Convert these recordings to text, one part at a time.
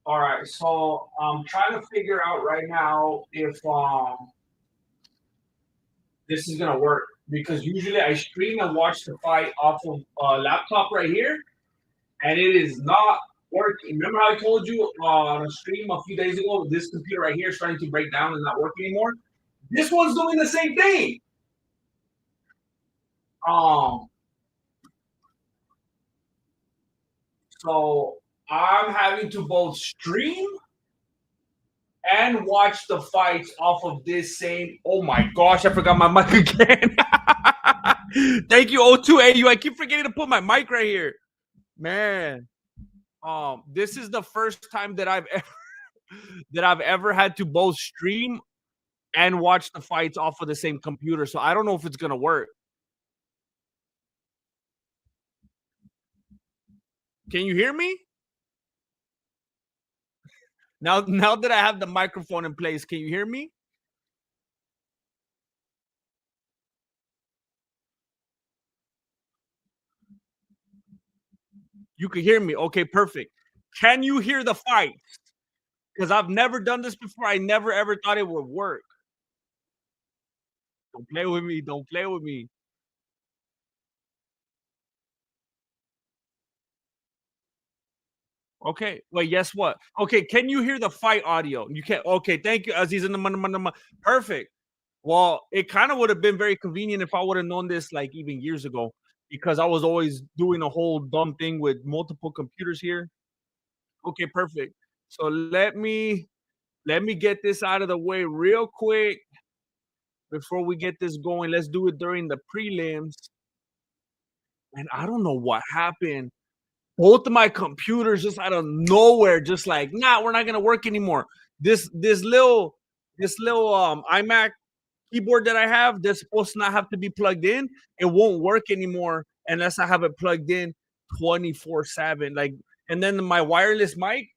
All right, so I'm trying to figure out right now if this is gonna work because usually I stream and watch the fight off of a laptop right here, and it is not working. Remember how I told you on a stream a few days ago? This computer right here is starting to break down and not work anymore. This one's doing the same thing. Um, so I'm having to both stream and watch the fights off of this same. Oh my gosh, I forgot my mic again. Thank you, O2AU. I keep forgetting to put my mic right here. Man. This is the first time that I've ever had to both stream and watch the fights off of the same computer. So I don't know if it's gonna work. Can you hear me? Now that I have the microphone in place, can you hear me? You can hear me. Okay, perfect. Can you hear the fight? Because I've never done this before. I never ever thought it would work. Don't play with me. Don't play with me. Okay. Wait, guess what? Okay, can you hear the fight audio? You can't. Okay, thank you, Aziz. Perfect. Well, it kind of would have been very convenient if I would have known this like even years ago, because I was always doing a whole dumb thing with multiple computers here. Okay, perfect. So let me get this out of the way real quick before we get this going. Let's do it during the prelims. And I don't know what happened. Both of my computers just out of nowhere, just like, nah, we're not gonna work anymore. This little iMac keyboard that I have that's supposed to not have to be plugged in, it won't work anymore unless I have it plugged in 24/7. Like, and then my wireless mic,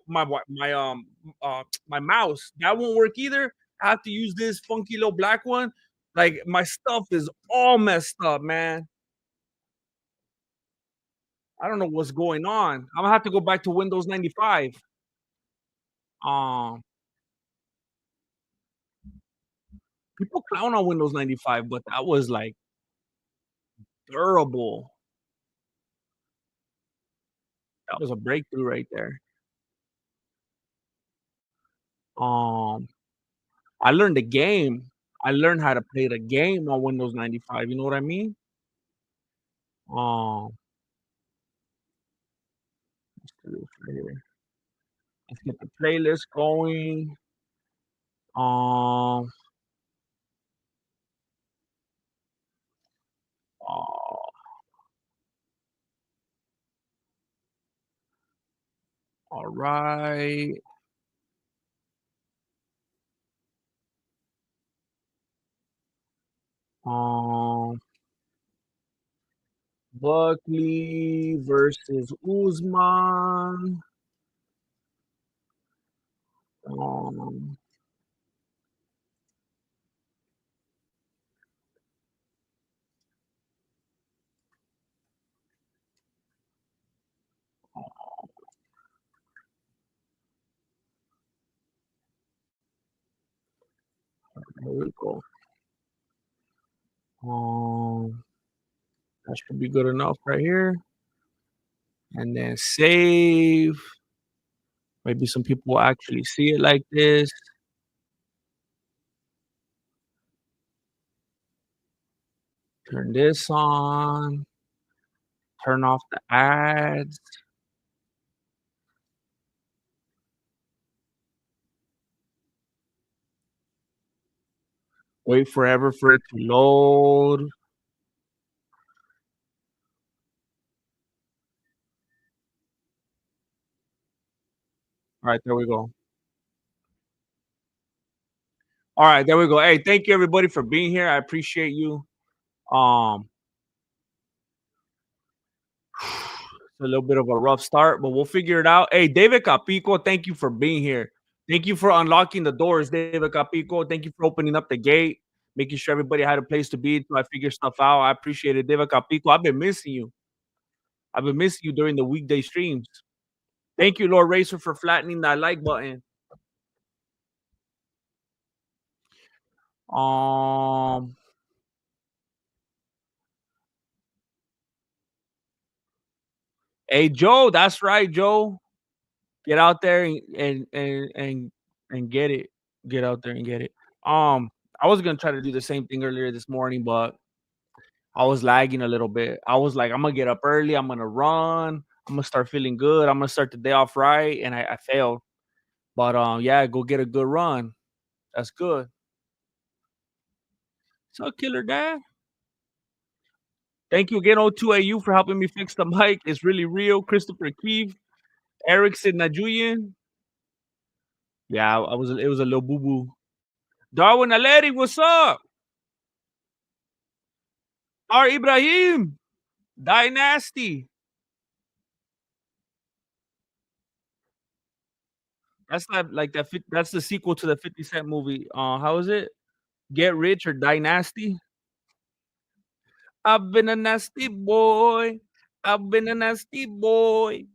my mouse, that won't work either. I have to use this funky little black one. Like, my stuff is all messed up, man. I don't know what's going on. I'm gonna have to go back to Windows 95. Um, People clown on Windows 95, but that was like durable. That was a breakthrough right there. Um, I learned the game. I learned how to play the game on Windows 95. You know what I mean? Um, let's do this right here. Let's get the playlist going. Um, uh, all right. Um, Buckley versus Usman. Um, There we go. Um, that should be good enough right here. And then save. Maybe some people will actually see it like this. Turn this on. Turn off the ads. Wait forever for it to load. All right, there we go. All right, there we go. Hey, thank you everybody for being here. I appreciate you. Um, it's a little bit of a rough start, but we'll figure it out. Hey, David Capico, thank you for being here. Thank you for unlocking the doors, David Capico. Thank you for opening up the gate, making sure everybody had a place to be until I figure stuff out. I appreciate it, David Capico. I've been missing you. I've been missing you during the weekday streams. Thank you, Lord Racer, for flattening that like button. Um, hey Joe, that's right, Joe. Get out there and get it. Get out there and get it. Um, I was gonna try to do the same thing earlier this morning, but I was lagging a little bit. I was like, I'm gonna get up early. I'm gonna run. I'm gonna start feeling good. I'm gonna start the day off right, and I failed. But yeah, go get a good run. That's good. So, Killer Dad. Thank you again, O2AU, for helping me fix the mic. It's really real. Christopher Keefe, Erickson Najuyan. Yeah, I was. It was a little boo boo. Darwin Aleri, what's up? R. Ibrahim, Dynasty. That's not like that. That's the sequel to the 50 Cent movie. How is it? Get Rich or Dynasty? I've been a nasty boy. I've been a nasty boy.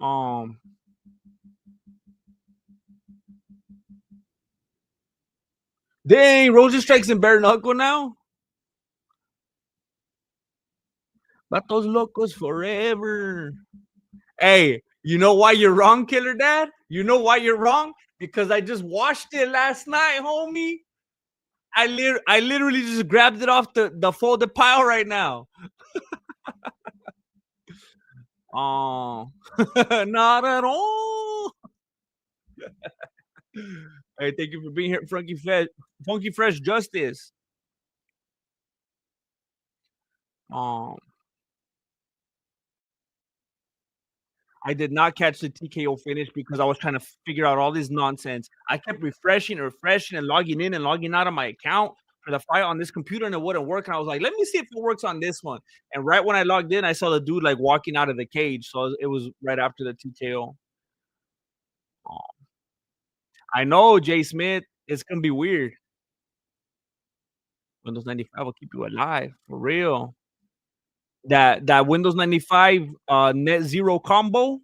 Um, dang, Rosen Strikes and Bare Knuckle now. Vatos locos forever. Hey, you know why you're wrong, Killer Dad? You know why you're wrong? Because I just watched it last night, homie. I literally just grabbed it off the folded pile right now. Oh, not at all. Hey, thank you for being here, Funky Fresh Justice. Um, I did not catch the TKO finish because I was trying to figure out all this nonsense. I kept refreshing, and logging in and logging out of my account for the fight on this computer, and it wouldn't work. And I was like, let me see if it works on this one. And right when I logged in, I saw the dude like walking out of the cage. So it was right after the TKO. Oh, I know, Jay Smith. It's gonna be weird. Windows 95 will keep you alive for real. That Windows 95 net zero combo.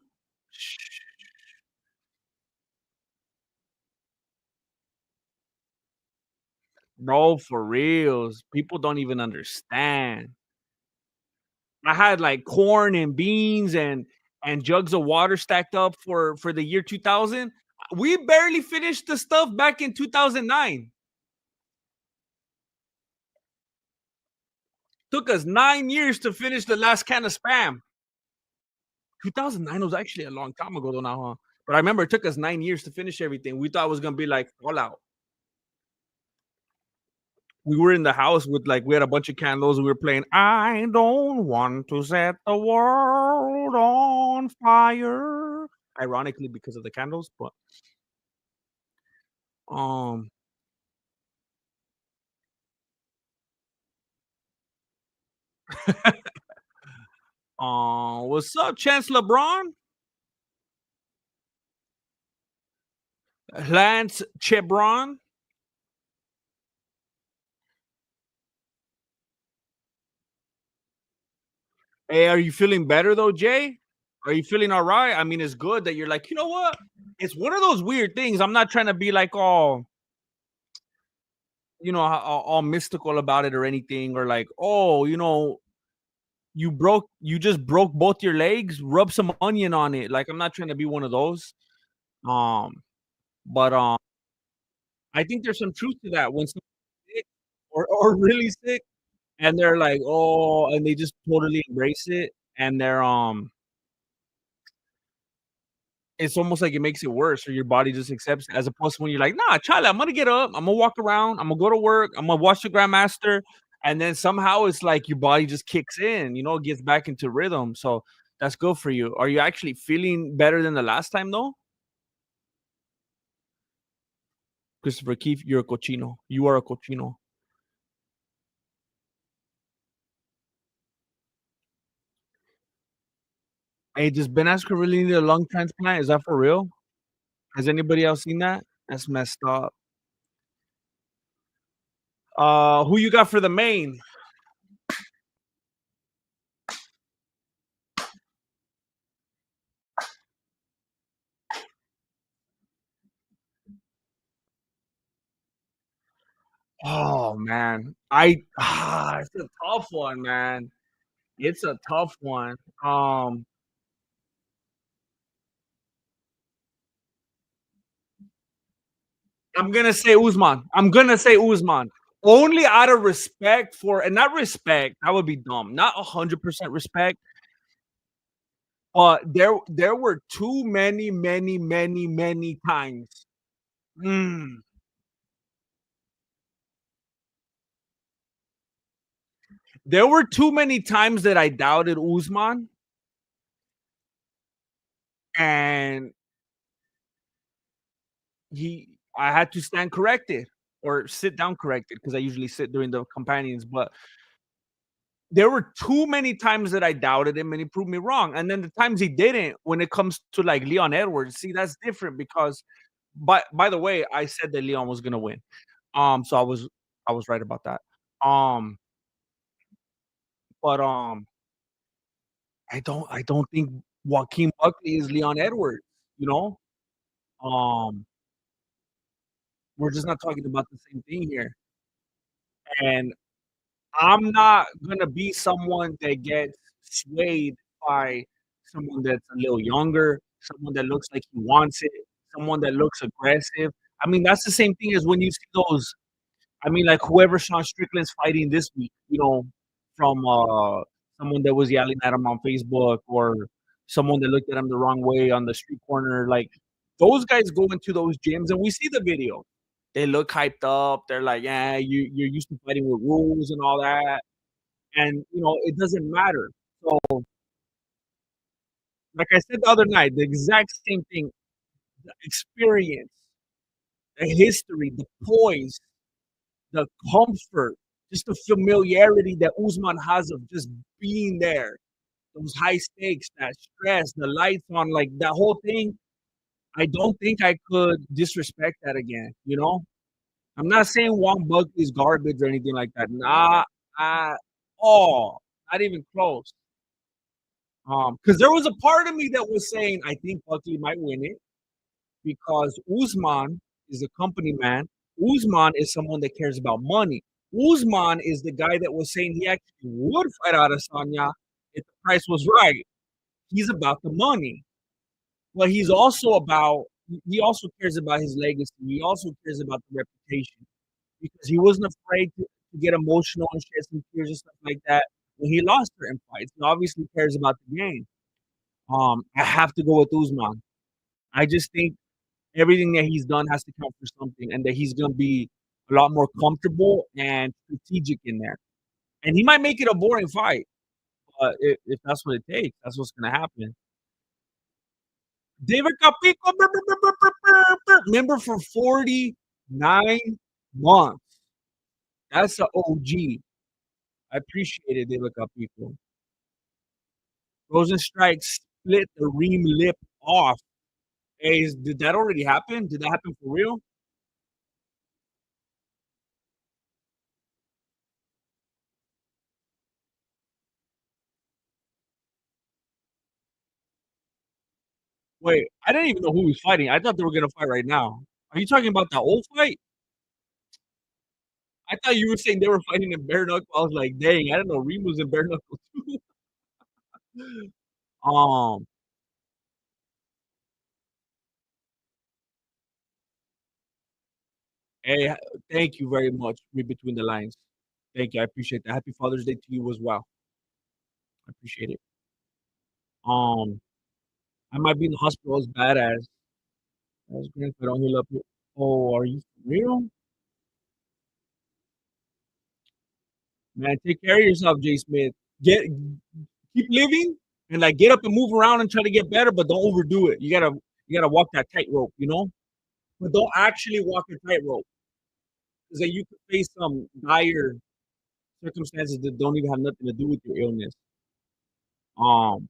Bro, for reals. People don't even understand. I had like corn and beans and jugs of water stacked up for the year 2000. We barely finished the stuff back in 2009. Took us 9 years to finish the last can of Spam. 2009 was actually a long time ago though now, huh? But I remember it took us 9 years to finish everything. We thought it was gonna be like Fallout. We were in the house with like we had a bunch of candles and we were playing I don't want to set the world on fire. Ironically because of the candles, but um what's up, Chance LeBron? Lance Chebron. Hey, are you feeling better though, Jay? Are you feeling all right? I mean, it's good that you're like, you know what? It's one of those weird things. I'm not trying to be like all, all mystical about it or anything, or like, oh, you just broke both your legs, rub some onion on it. Like, I'm not trying to be one of those. Um, but I think there's some truth to that when someone's sick or really sick and they're like, oh, and they just totally embrace it and they're it's almost like it makes it worse or your body just accepts it as opposed to when you're like, nah, Charlie, I'm gonna get up, I'm gonna walk around, I'm gonna go to work, I'm gonna watch the Grandmaster, and then somehow it's like your body just kicks in, it gets back into rhythm. So that's good for you. Are you actually feeling better than the last time though? Christopher Keefe, you're a cochino. You are a cochino. Hey, does Ben Askren really need a lung transplant? Is that for real? Has anybody else seen that? That's messed up. Who you got for the main? Oh, man. It's a tough one, man. It's a tough one. I'm gonna say Usman. I'm gonna say Usman. Only out of respect for and not respect, that would be dumb. Not 100% respect, but there were too many times. Mm. There were too many times that I doubted Usman, and I had to stand corrected or sit down corrected because I usually sit during the companions, but there were too many times that I doubted him and he proved me wrong. And then the times he didn't, when it comes to like Leon Edwards, see that's different because by the way, I said that Leon was gonna win. So I was right about that. Um, but I don't think Joaquin Buckley is Leon Edwards, you know? Um, we're just not talking about the same thing here. And I'm not gonna be someone that gets swayed by someone that's a little younger, someone that looks like he wants it, someone that looks aggressive. I mean, that's the same thing as when you see those. I mean, like whoever Sean Strickland's fighting this week, from someone that was yelling at him on Facebook or someone that looked at him the wrong way on the street corner. Like those guys go into those gyms and we see the video. They look hyped up. They're like, yeah, you're used to fighting with rules and all that. And it doesn't matter. So, like I said the other night, the exact same thing, the experience, the history, the poise, the comfort, just the familiarity that Usman has of just being there, those high stakes, that stress, the lights on, like that whole thing. I don't think I could disrespect that again. I'm not saying Juan Buckley's garbage or anything like that. Not at all. Not even close. Because there was a part of me that was saying I think Buckley might win it because Usman is a company man. Usman is someone that cares about money. Usman is the guy that was saying he actually would fight Adesanya if the price was right. He's about the money, but he also cares about his legacy. He also cares about the reputation because he wasn't afraid to get emotional and shed some tears and stuff like that when he lost certain fights. He obviously cares about the game. I have to go with Usman. I just think everything that he's done has to count for something, and that he's gonna be a lot more comfortable and strategic in there. And he might make it a boring fight, but if that's what it takes, that's what's gonna happen. David Capico, member for 49 months. That's an OG. I appreciate it, David Capico. Frozen Strike split the Reem lip off. Hey, did that already happen? Did that happen for real? Wait, I didn't even know who was fighting. I thought they were gonna fight right now. Are you talking about the old fight? I thought you were saying they were fighting in bare knuckle. I was like, dang, I didn't know Reem was in bare knuckle too. Um, hey, thank you very much. Read between the lines. Thank you. I appreciate that. Happy Father's Day to you as well. I appreciate it. Um, I might be in the hospital as badass. That's great if I don't heal up. Oh, are you for real? Man, take care of yourself, Jay Smith. Keep living and like get up and move around and try to get better, but don't overdo it. You gotta walk that tightrope. But don't actually walk a tightrope because then you could face some dire circumstances that don't even have nothing to do with your illness. Um,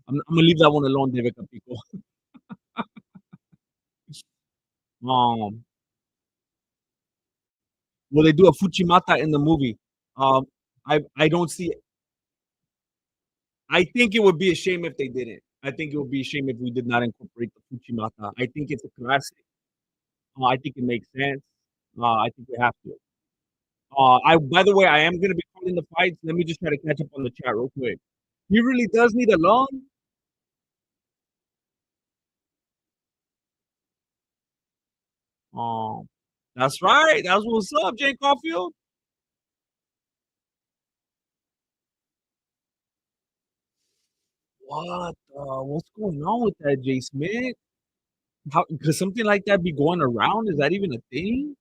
I'm gonna leave that one alone, David Capico. Um, will they do a Fuchimata in the movie? I don't see. I think it would be a shame if they didn't. I think it would be a shame if we did not incorporate the Fuchimata. I think it's a classic. I think it makes sense. I think we have to. I by the way, I am gonna be calling the fights. Let me just try to catch up on the chat real quick. He really does need a loan. Um, that's right. That's what's up, Jay Caulfield. What's going on with that, Jay Smith? How could something like that be going around? Is that even a thing?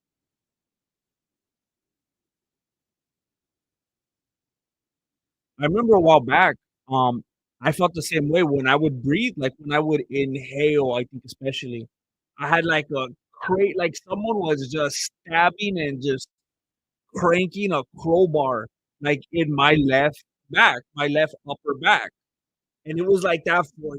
I remember a while back, um, I felt the same way when I would breathe, like when I would inhale, I think especially, I had like a crate, like someone was just stabbing and just cranking a crowbar like in my left back, my left upper back. And it was like that for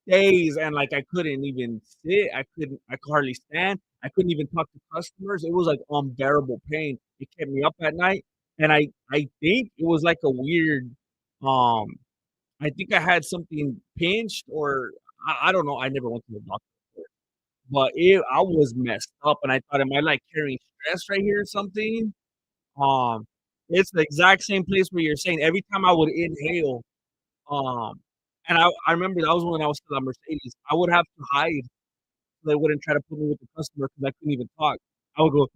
days, and, like, I couldn't even sit, I could hardly stand, I couldn't even talk to customers, it was, like, unbearable pain. It kept me up at night, and I think it was, like, a weird, um I think I had something pinched or I don't know, I never went to the doctor for it, but I was messed up, and I thought, "Am I, like, carrying stress right here or something?" Um, it's the exact same place where you're saying every time I would inhale, um, and I remember that was when I was still at Mercedes. I would have to hide so they wouldn't try to put me with the customer because I couldn't even talk. I would go,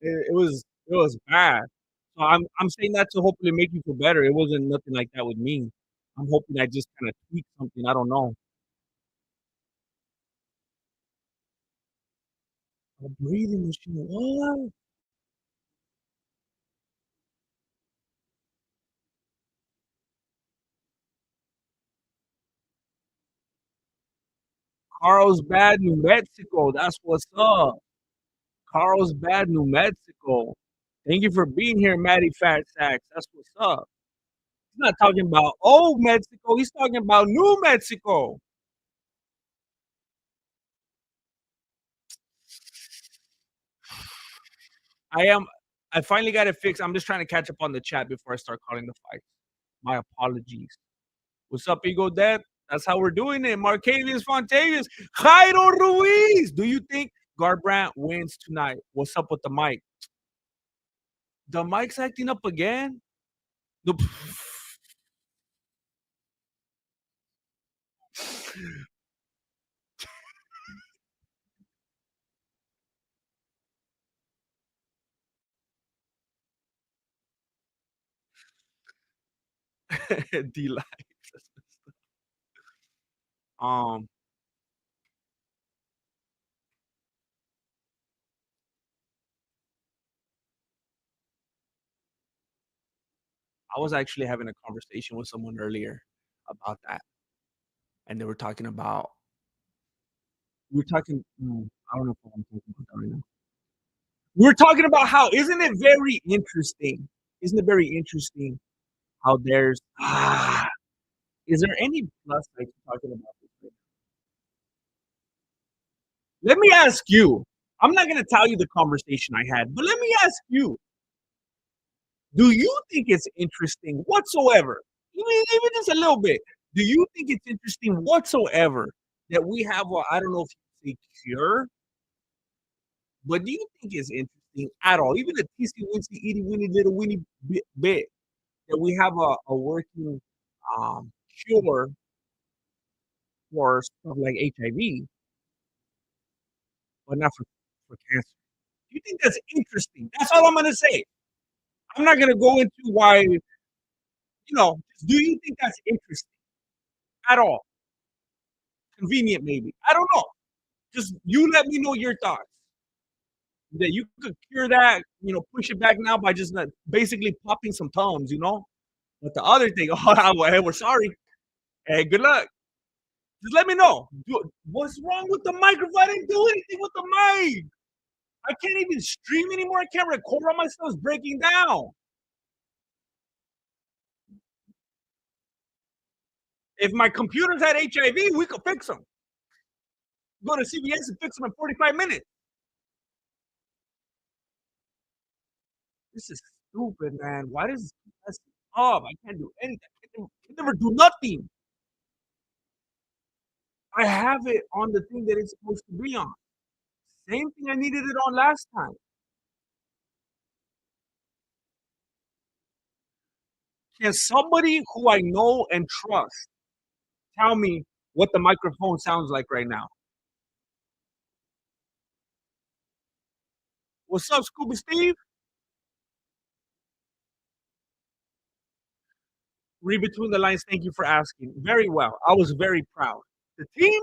it was bad. So I'm saying that to hopefully make you feel better. It wasn't nothing like that with me. I'm hoping I just kinda tweaked something, I don't know. A breathing machine, what? Carlsbad, New Mexico, that's what's up. Carlsbad, New Mexico. Thank you for being here, Matty Fat Sacks. That's what's up. He's not talking about old Mexico. He's talking about New Mexico. I am. I finally got it fixed. I'm just trying to catch up on the chat before I start calling the fight. My apologies. What's up, Ego Death? That's how we're doing it. Marcavius Fontavious. Jairo Ruiz. Do you think Garbrandt wins tonight? What's up with the mic? The mic's acting up again? The D life. Um, I was actually having a conversation with someone earlier about that, and they were talking about we were talking. I don't know if I'm talking about that right now. We were talking about how isn't it very interesting? Isn't it very interesting how there's is there any plus like talking about this? Right now? Let me ask you. I'm not gonna tell you the conversation I had, but let me ask you: do you think it's interesting whatsoever, even just a little bit? Do you think it's interesting whatsoever that we have a I don't know if you say cure, but do you think it's interesting at all, even a teensy weensy, itty weeny little weeny bit that we have a working cure for stuff like HIV, but not for cancer? Do you think that's interesting? That's all I'm gonna say. I'm not gonna go into why. Do you think that's interesting at all? Convenient, maybe. I don't know. Just you let me know your thoughts. That you could cure that, push it back now by just basically popping some tums. But the other thing, oh, well, hey, we're sorry. Hey, good luck. Just let me know. What's wrong with the microphone? I didn't do anything with the mic. I can't even stream anymore. I can't record all my stuff's breaking down. If my computers had HIV, we could fix them. Go to CVS and fix them in 45 minutes. This is stupid, man. Why does this mess up? I can't do anything. I can never do nothing. I have it on the thing that it's supposed to be on. Same thing I needed it on last time. Can somebody who I know and trust tell me what the microphone sounds like right now? What's up, Scuba Steve? Read between the lines. Thank you for asking. Very well. I was very proud. The team,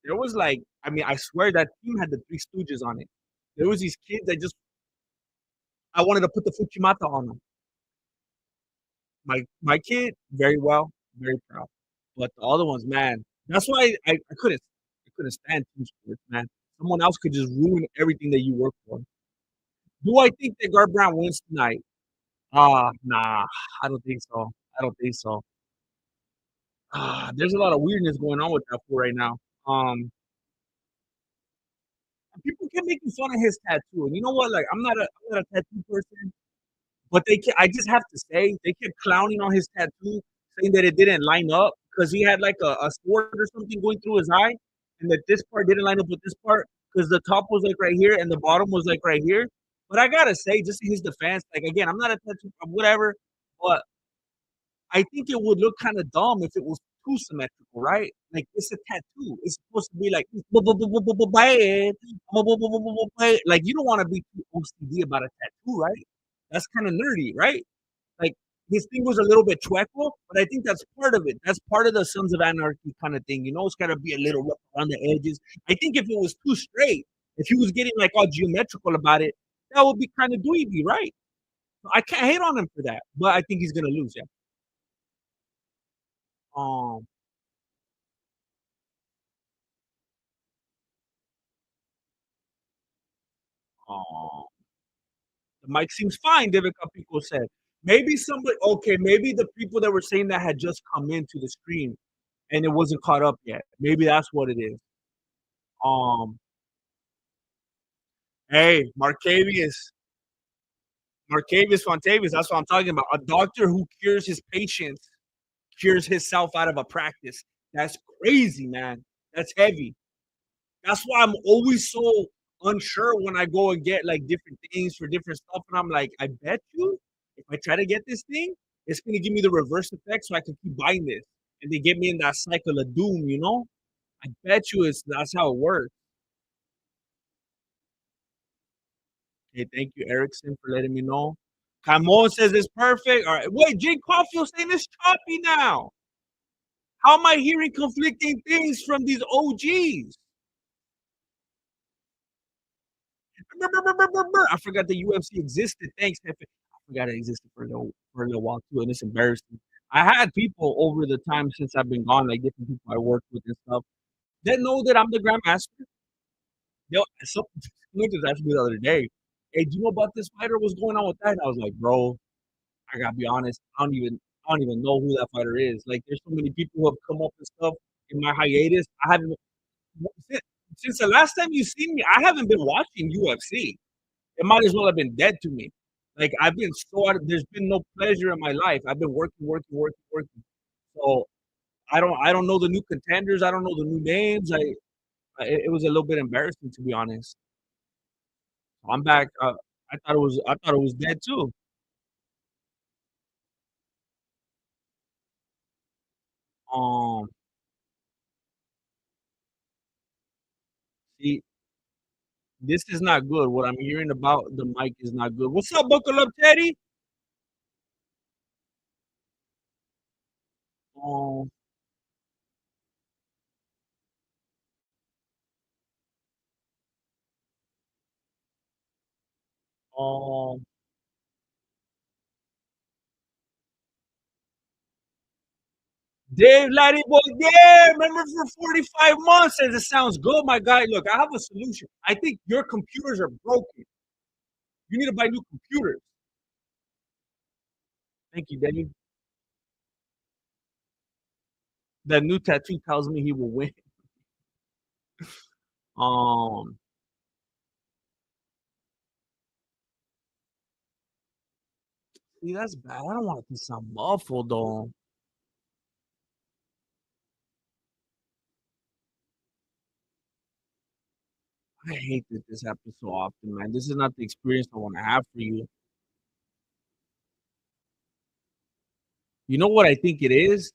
there was like, I mean, I swear that team had the Three Stooges on it. There was these kids that just, I wanted to put the Fuchimata on them. My kid, very well, very proud. But the other ones, man, that's why I couldn't stand team sports, man. Someone else could just ruin everything that you work for. Do I think that Garbrandt wins tonight? Nah, I don't think so. I don't think so. There's a lot of weirdness going on with that fool right now. People keep making fun of his tattoo, and you know what? Like, I'm not a tattoo person, but I just have to say they kept clowning on his tattoo, saying that it didn't line up because he had like a sword or something going through his eye, and that this part didn't line up with this part because the top was like right here and the bottom was like right here. But I gotta say, just in his defense, like again, I'm not a tattoo, whatever, but I think it would look kind of dumb if it was too symmetrical, right? Like it's a tattoo. It's supposed to be like bad, like you don't want to be too OCD about a tattoo, right? That's kind of nerdy, right? Like his thing was a little bit chueco, but I think that's part of it. That's part of the Sons of Anarchy kind of thing. You know, it's got to be a little rough around the edges. I think if it was too straight, if he was getting like all geometrical about it, that would be kind of dweeby, right? I can't hate on him for that, but I think he's gonna lose. Yeah. Um, um, the mic seems fine, David Capico said. Maybe somebody, okay, maybe the people that were saying that had just come into the stream and it wasn't caught up yet. Maybe that's what it is. Um, hey, Marcavius Fontavious, that's what I'm talking about. A doctor who cures his patients, cures himself out of a practice. That's crazy, man. That's heavy. That's why I'm always so unsure when I go and get like different things for different stuff. And I'm like, I bet you if I try to get this thing, it's gonna give me the reverse effect so I can keep buying this. And they get me in that cycle of doom, you know? I bet you that's how it works. Okay, thank you, Erickson, for letting me know. Camon says it's perfect. All right. Wait, Jake Caulfield saying it's choppy now. How am I hearing conflicting things from these OGs? I forgot the UFC existed. Thanks, Hefe. I forgot it existed for a little while too, and it's embarrassing. I had people over the time since I've been gone, like different people I worked with and stuff, that know that I'm the grandmaster. Someone just asked me the other day, "Hey, do you know about this fighter? What's going on with that?" And I was like, "Bro, I gotta be honest. I don't even know who that fighter is. Like, there's so many people who have come up and stuff in my hiatus. I haven't since, since the last time you seen me. I haven't been watching UFC. It might as well have been dead to me. Like I've been so out of, there's been no pleasure in my life. I've been working, working, working, working. So I don't know the new contenders. I don't know the new names. It was a little bit embarrassing to be honest. I'm back. I thought it was dead too. Um, see, this is not good. What I'm hearing about the mic is not good. What's up, Buckle Up, Teddy? Um, um, Dave Laddie Boy, yeah, remember for 45 months. Says it sounds good, my guy. Look, I have a solution. I think your computers are broken. You need to buy new computers. Thank you, Danny. That new tattoo tells me he will win. Um, see, that's bad. I don't want to be some muffled though. I hate that this happens so often, man. This is not the experience I wanna have for you. You know what I think it is?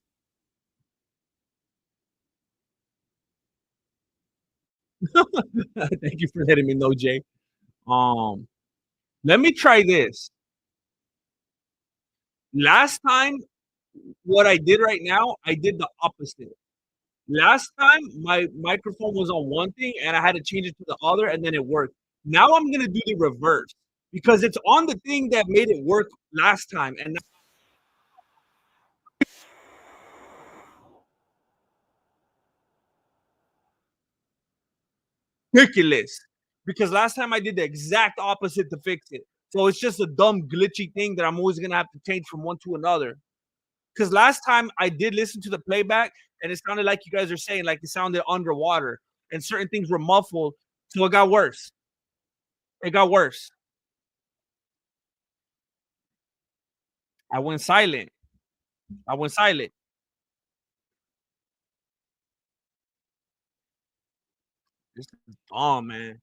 Thank you for letting me know, Jay. Um, Let me try this. Last time, what I did right now, I did the opposite. Last time, my microphone was on one thing, and I had to change it to the other, and then it worked. Now I'm gonna do the reverse because it's on the thing that made it work last time, and ridiculous. Because last time I did the exact opposite to fix it. So it's just a dumb glitchy thing that I'm always gonna have to change from one to another. Because last time I did listen to the playback and it sounded like you guys are saying, like it sounded underwater and certain things were muffled. So it got worse. It got worse. I went silent. I went silent. This is dumb, man.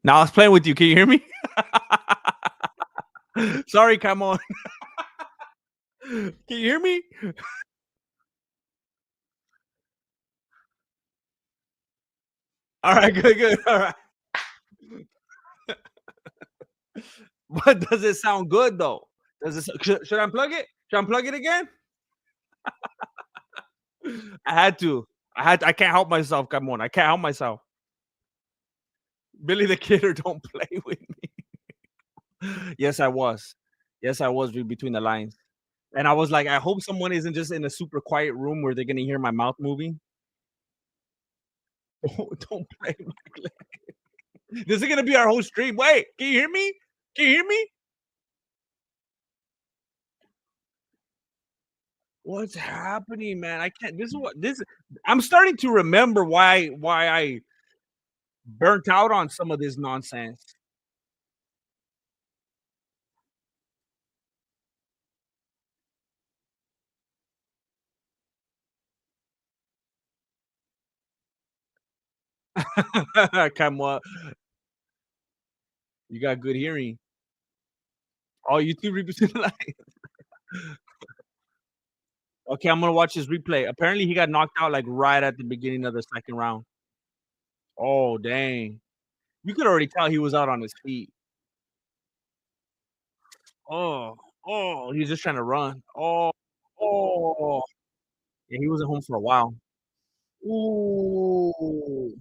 Now I was playing with you. Can you hear me? Sorry, come on. Can you hear me? All right, good, good. All right. But does it sound good though? Does it? Should I unplug it? Should I unplug it again? I had to. I can't help myself. Come on. I can't help myself. Billy the Kidder, don't play with me. Yes, I was. Yes, I was read between the lines. And I was like, I hope someone isn't just in a super quiet room where they're gonna hear my mouth moving. Don't play my This is gonna be our whole stream. Wait, can you hear me? Can you hear me? What's happening, man? I can't. This is what this. I'm starting to remember why I burnt out on some of this nonsense. Come on, you got good hearing. Oh, you too represented like okay, I'm gonna watch his replay. Apparently, he got knocked out like right at the beginning of the second round. Oh, dang. You could already tell he was out on his feet. Oh, oh, he's just trying to run. Oh, oh. Yeah, he wasn't home for a while. Ooh.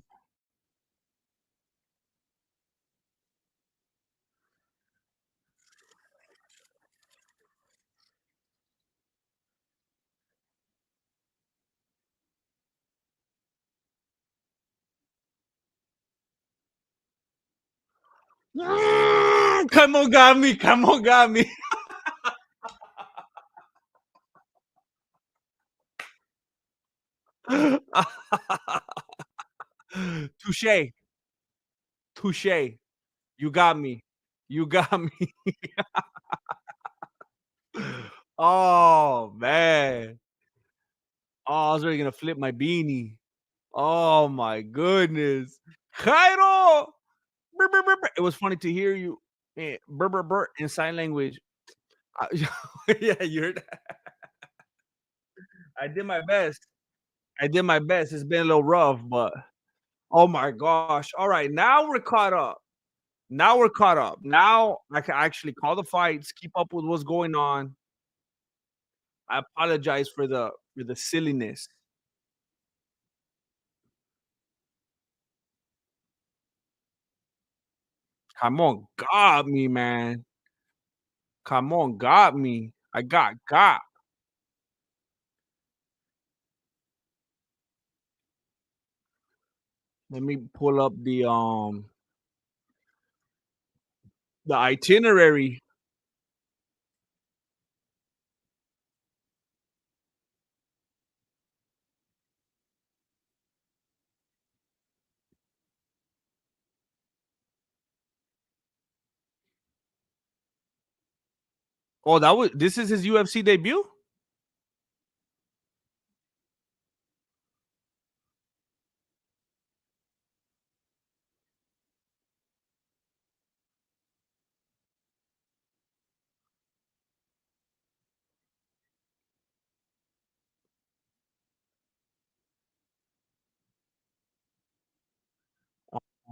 Come on, got me. Come on, got me. Touche. Touche. You got me. You got me. Oh, man. Oh, I was already gonna flip my beanie. Oh my goodness. Cairo! Brr, brr, brr, brr. It was funny to hear you "brr, brr, brr" in sign language. I yeah, you heard that? I did my best. I did my best. It's been a little rough, but oh my gosh. All right, now we're caught up. Now we're caught up. Now I can actually call the fights, keep up with what's going on. I apologize for the silliness. Come on, got me, man. Come on, got me. I got. Let me pull up the itinerary. Oh, that was this is his UFC debut?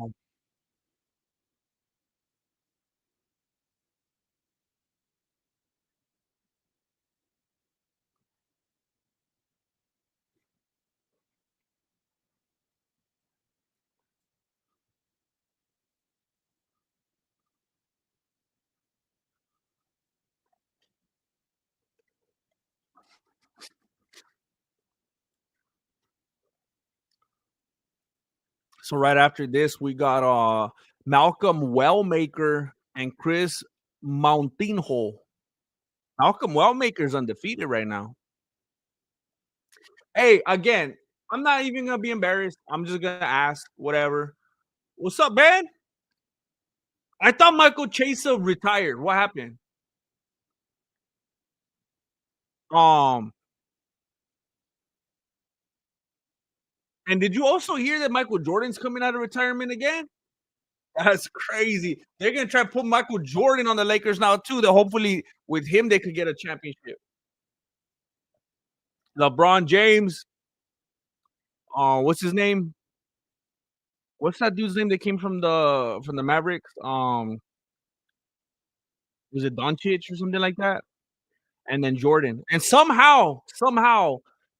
Um, so right after this, we got Malcolm Wellmaker and Chris Mountinho. Malcolm Wellmaker's undefeated right now. Hey, again, I'm not even gonna be embarrassed. I'm just gonna ask whatever. What's up, man? I thought Michael Chesa retired. What happened? Um, and did you also hear that Michael Jordan's coming out of retirement again? That's crazy. They're gonna try to put Michael Jordan on the Lakers now too. That hopefully with him they could get a championship. LeBron James, what's his name? What's that dude's name that came from the Mavericks? Was it Doncic or something like that? And then Jordan. And somehow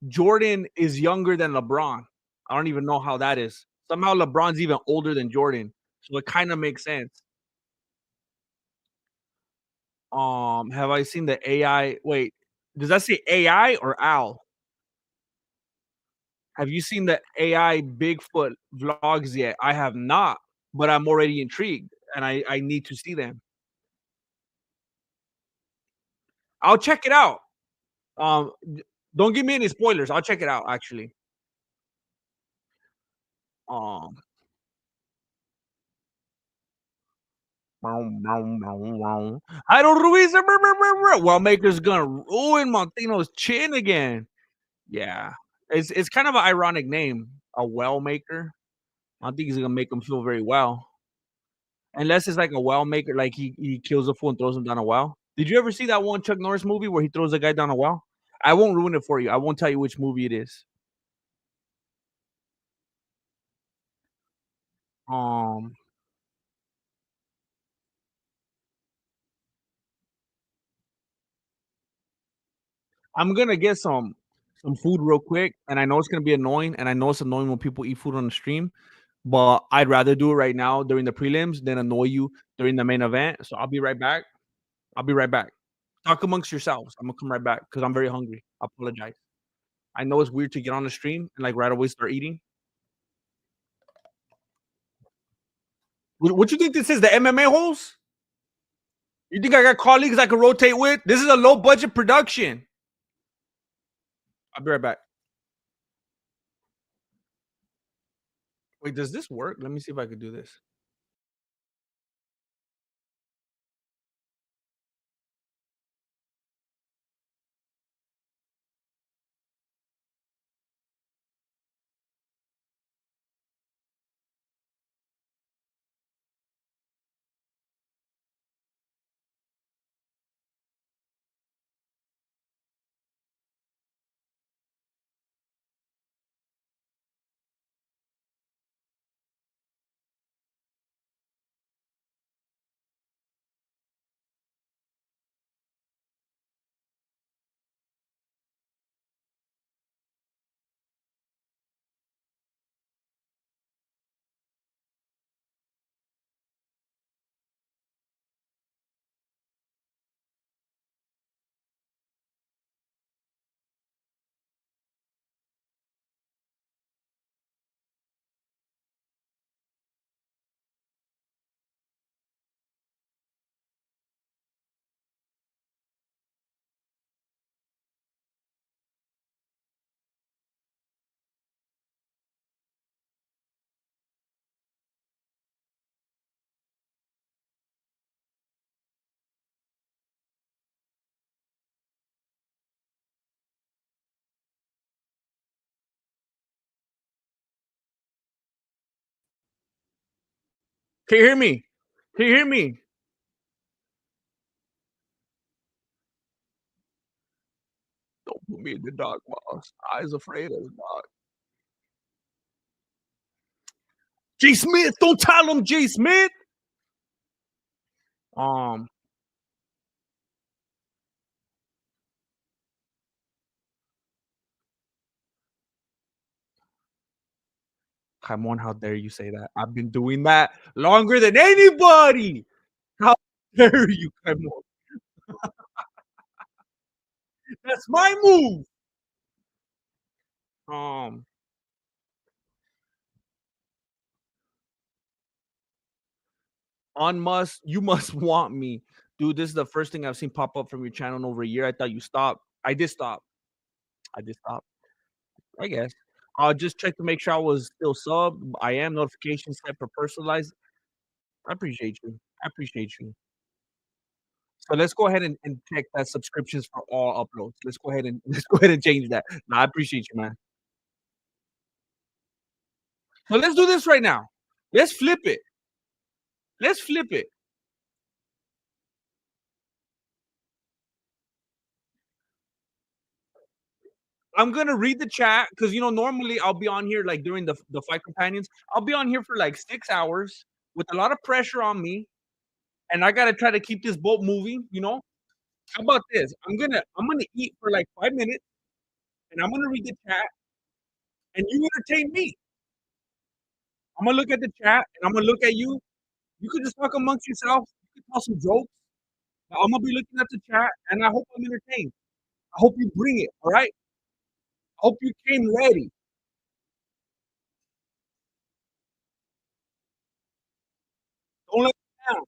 Jordan is younger than LeBron. I don't even know how that is. Somehow LeBron's even older than Jordan. So it kind of makes sense. Have I seen the AI? Wait, does that say AI or Al? Have you seen the AI Bigfoot vlogs yet? I have not, but I'm already intrigued and I need to see them. I'll check it out. Don't give me any spoilers. I'll check it out actually. Um, Idol Ruiz, Maker's gonna ruin Montino's chin again. Yeah, it's kind of an ironic name, a well maker. I don't think he's gonna make him feel very well. Unless it's like a well maker, like he kills a fool and throws him down a well. Did you ever see that one Chuck Norris movie where he throws a guy down a well? I won't ruin it for you. I won't tell you which movie it is. Um, I'm gonna get some food real quick, and I know it's gonna be annoying, and I know it's annoying when people eat food on the stream, but I'd rather do it right now during the prelims than annoy you during the main event. So I'll be right back. I'll be right back. Talk amongst yourselves. I'm gonna come right back because I'm very hungry. I apologize. I know it's weird to get on the stream and like right away start eating. What you think this is? The MMA holes? You think I got colleagues I can rotate with? This is a low budget production. I'll be right back. Wait, does this work? Let me see if I could do this. Can you hear me? Can you hear me? Don't put me in the dog box. I was afraid of the dog. Jay Smith, don't tell him Jay Smith. Um, Come on, how dare you say that? I've been doing that longer than anybody. How dare you? Come on. That's my move. Um, on must you must want me, dude. This is the first thing I've seen pop up from your channel in over a year. I thought you stopped. I did stop. I did stop. I guess. I'll just check to make sure I was still sub. I am notification set for personalized. I appreciate you. I appreciate you. So let's go ahead and check that subscriptions for all uploads. Let's go ahead and let's go ahead and change that. No, I appreciate you, man. So let's do this right now. Let's flip it. Let's flip it. I'm gonna read the chat because normally I'll be on here like during the fight companions. I'll be on here for like 6 hours with a lot of pressure on me, and I gotta try to keep this boat moving. How about this? I'm gonna eat for like 5 minutes, and I'm gonna read the chat, and you entertain me. I'm gonna look at the chat, and I'm gonna look at you. You could just talk amongst yourselves. You can tell some jokes. But I'm gonna be looking at the chat, and I hope I'm entertained. I hope you bring it. All right. I hope you came ready. Don't let me down.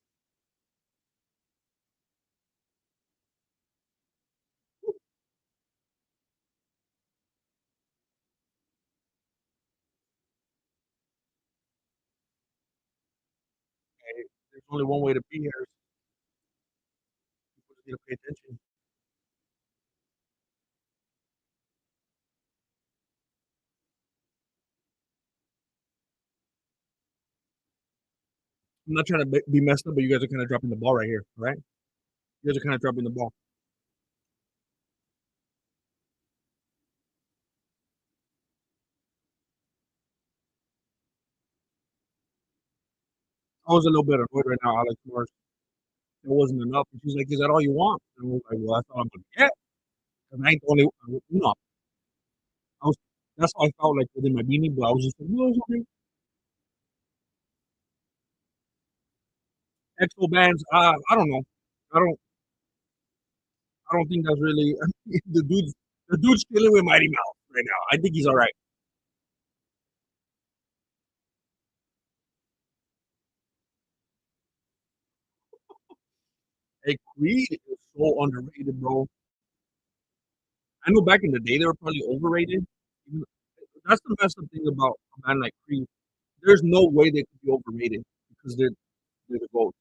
Okay? There's only one way to be here. People just need to pay attention. I'm not trying to be messed up, but you guys are kind of dropping the ball right here, right? You guys are kind of dropping the ball. I was a little bit annoyed right now, Alex Morris. It wasn't enough. And she's like, "Is that all you want?" And I was like, "Well, that's all I'm gonna get." And I ain't the only. I was. That's how I felt like within my beanie, but I was just like, "No, it's okay." Expo bands. I don't know. I don't. I don't think that's really the dude's. The dude's chilling with Mighty Mouse right now. I think he's all right. Hey, Creed is so underrated, bro. I know back in the day they were probably overrated. That's the messed up thing about a band like Creed. There's no way they could be overrated because they're the GOAT.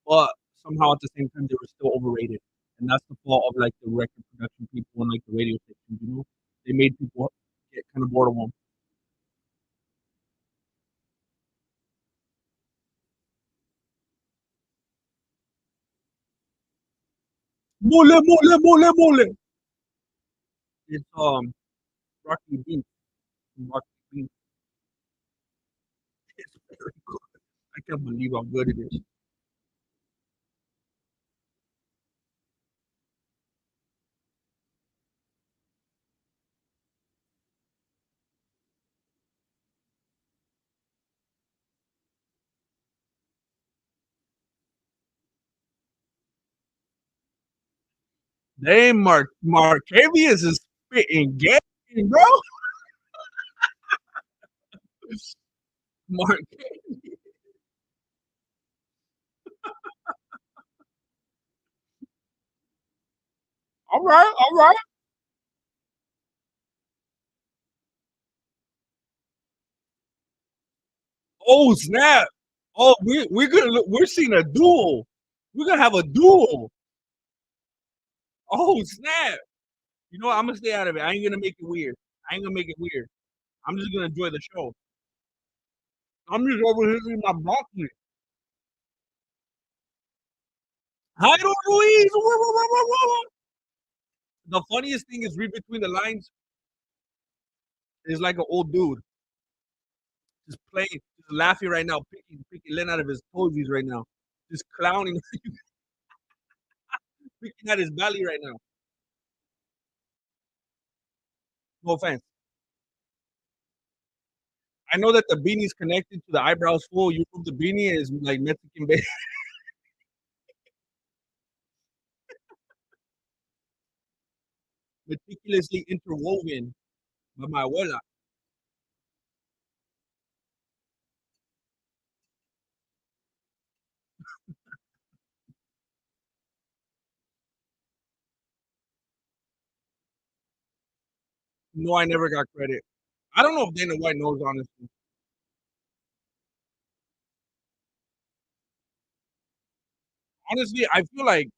But somehow at the same time they were still overrated, and that's the fault of like the record production people and like the radio stations. They made people get kind of bored of them. Mole, mole, mole, mole. It's Rocky Beans. Rocky Beans. It's very good. I can't believe how good it is. Damn, Marcavius is spitting game, bro. Mark. All right, all right. Oh snap! Oh, we're seeing a duel. We're gonna have a duel. Oh snap! You know what? I'm gonna stay out of it. I ain't gonna make it weird. I ain't gonna make it weird. I'm just gonna enjoy the show. I'm just over here eating my broccoli. Jairo Ruiz. Wah, wah, wah, wah, wah. The funniest thing is read between the lines is like an old dude just playing, just laughing right now, picking Len out of his toesies right now, just clowning, picking at his belly right now. No offense. I know that the beanie's connected to the eyebrows full. You move the beanie is like Mexican baby. Meticulously interwoven by my abuela. No, I never got credit. I don't know if Dana White knows, honestly. Honestly, I feel like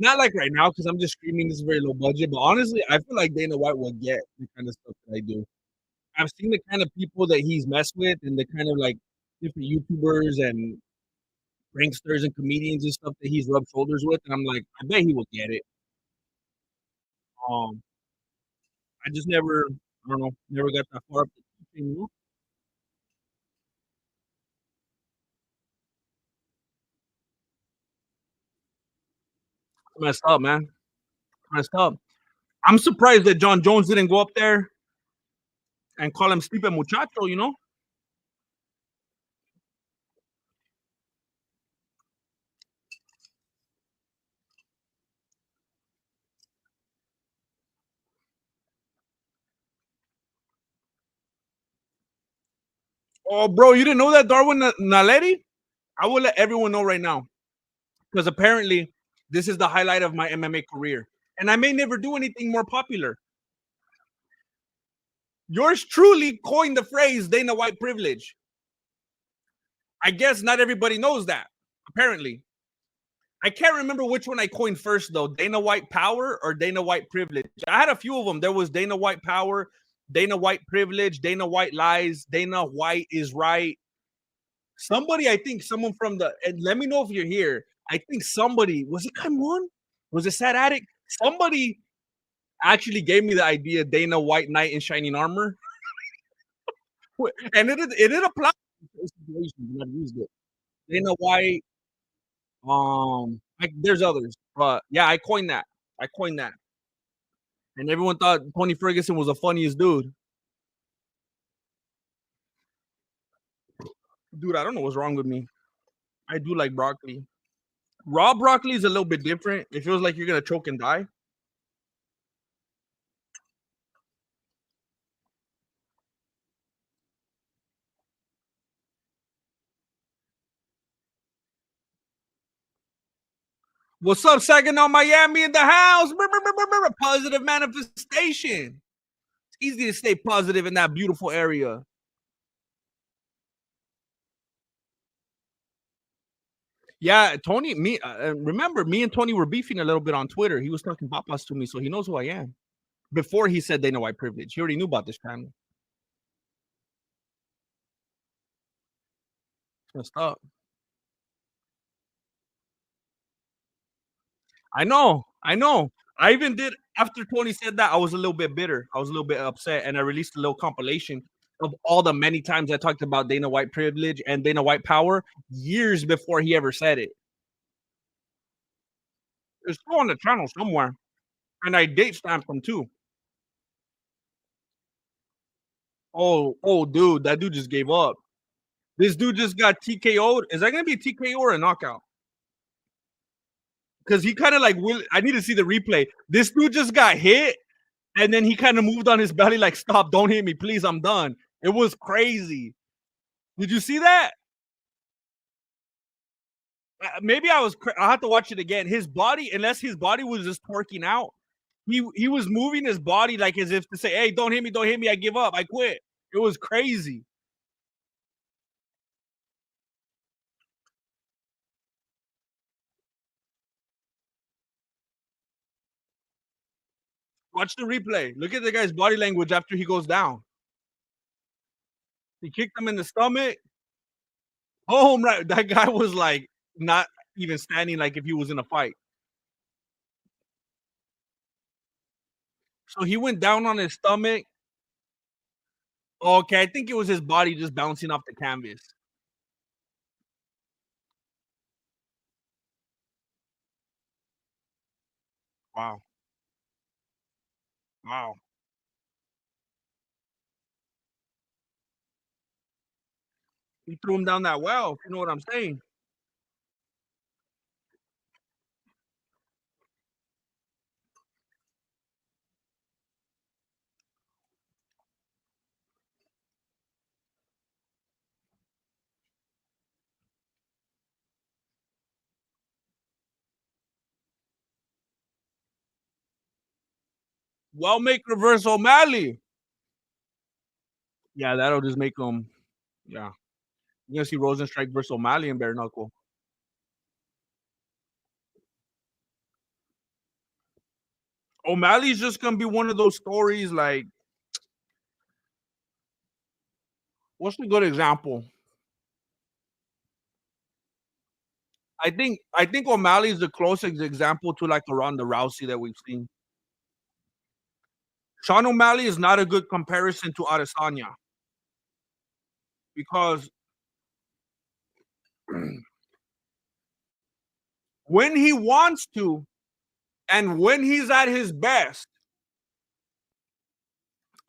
not like right now because I'm just screaming. This is very low budget, but honestly, I feel like Dana White will get the kind of stuff that I do. I've seen the kind of people that he's messed with, and the kind of like different YouTubers and pranksters and comedians and stuff that he's rubbed shoulders with, and I'm like, I bet he will get it. Um, I just never, I don't know, never got that far up the food chain, you know? Messed up, man. Messed up. I'm surprised that John Jones didn't go up there and call him Stipe Muchacho, you know? Oh, bro, you didn't know that, Darwin Naledi? I will let everyone know right now because apparently this is the highlight of my MMA career. And I may never do anything more popular. Yours truly coined the phrase Dana White privilege. I guess not everybody knows that, apparently. I can't remember which one I coined first, though. Dana White power or Dana White privilege. I had a few of them. There was Dana White power, Dana White privilege, Dana White lies, Dana White is right. Somebody, I think someone from the, and let me know if you're here. I think somebody, was it Cameron? Was it Sad Addict? Somebody actually gave me the idea Dana White Knight in Shining Armor. And it did apply to situations. I've used it. Dana White, like there's others, but yeah, I coined that. I coined that. And everyone thought Tony Ferguson was the funniest dude. Dude, I don't know what's wrong with me. I do like broccoli. Raw broccoli is a little bit different. It feels like you're gonna choke and die. What's up, Saginaw, Miami in the house? Positive manifestation. It's easy to stay positive in that beautiful area. Yeah, Tony, remember, me and Tony were beefing a little bit on Twitter. He was talking papas to me, so he knows who I am. Before he said they know white privilege, he already knew about this channel. It's messed up. I know, I know. I even did after Tony said that. I was a little bit bitter. I was a little bit upset, and I released a little compilation of all the many times I talked about Dana White privilege and Dana White power years before he ever said it. It's still on the channel somewhere, and I date stamped them too. Oh, dude, that dude just gave up. This dude just got TKO'd. Is that gonna be a TKO or a knockout? Because he kind of like will. I need to see the replay. This dude just got hit, and then he kind of moved on his belly, like, "Stop! Don't hit me, please. I'm done." It was crazy. Did you see that? Maybe I was. I'll have to watch it again. His body, unless his body was just twerking out, he was moving his body like as if to say, "Hey, don't hit me! Don't hit me! I give up! I quit." It was crazy. Watch the replay. Look at the guy's body language after he goes down. He kicked him in the stomach. Oh, right. That guy was like not even standing like if he was in a fight. So he went down on his stomach. Okay, I think it was his body just bouncing off the canvas. Wow. Wow. He threw him down that well, if you know what I'm saying. Well, make reverse O'Malley. Yeah, that'll just make him. Yeah. You're gonna see Rosenstrike versus O'Malley in bare knuckle. O'Malley's just gonna be one of those stories like what's a good example? I think O'Malley is the closest example to like a Ronda Rousey that we've seen. Sean O'Malley is not a good comparison to Adesanya because when he wants to and when he's at his best,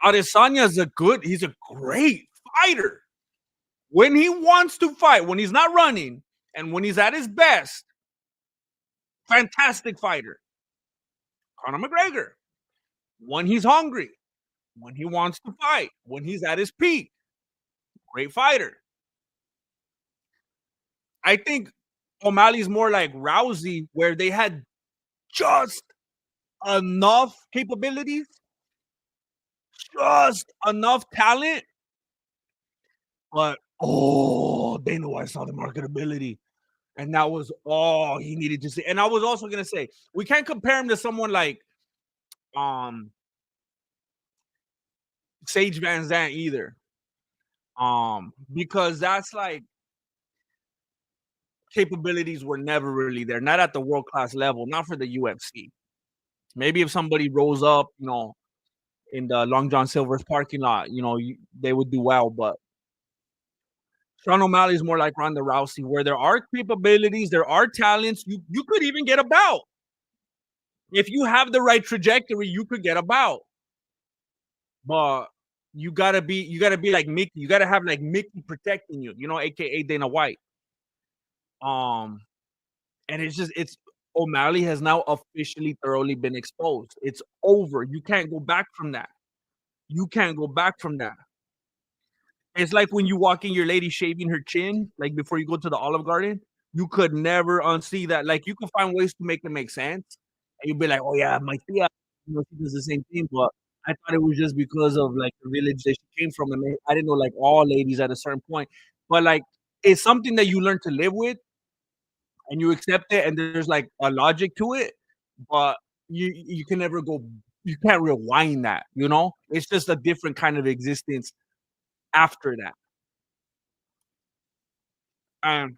Adesanya is he's a great fighter. When he wants to fight, when he's not running, and when he's at his best, fantastic fighter. Conor McGregor, when he's hungry, when he wants to fight, when he's at his peak, great fighter. I think O'Malley's more like Rousey, where they had just enough capabilities, just enough talent, but Dana White saw the marketability. And that was all he needed to say. And I was also gonna say we can't compare him to someone like um Sage Van Zandt either. Because that's like capabilities were never really there, not at the world class level, not for the UFC. Maybe if somebody rose up, in the Long John Silver's parking lot, they would do well. But Sean O'Malley is more like Ronda Rousey, where there are capabilities, there are talents. You could even get a bout if you have the right trajectory. You could get a bout, but you gotta be like Mickey. You gotta have like Mickey protecting you, aka Dana White. Um, and it's O'Malley has now officially thoroughly been exposed. It's over. You can't go back from that. You can't go back from that. It's like when you walk in your lady shaving her chin, like before you go to the Olive Garden, you could never unsee that. Like you can find ways to make it make sense, and you'll be like, "Oh yeah, my tia, she does the same thing." But I thought it was just because of like the village that she came from, and I didn't know like all ladies at a certain point. But like it's something that you learn to live with, and you accept it, and there's like a logic to it. But you can never go, you can't rewind that. It's just a different kind of existence after that. And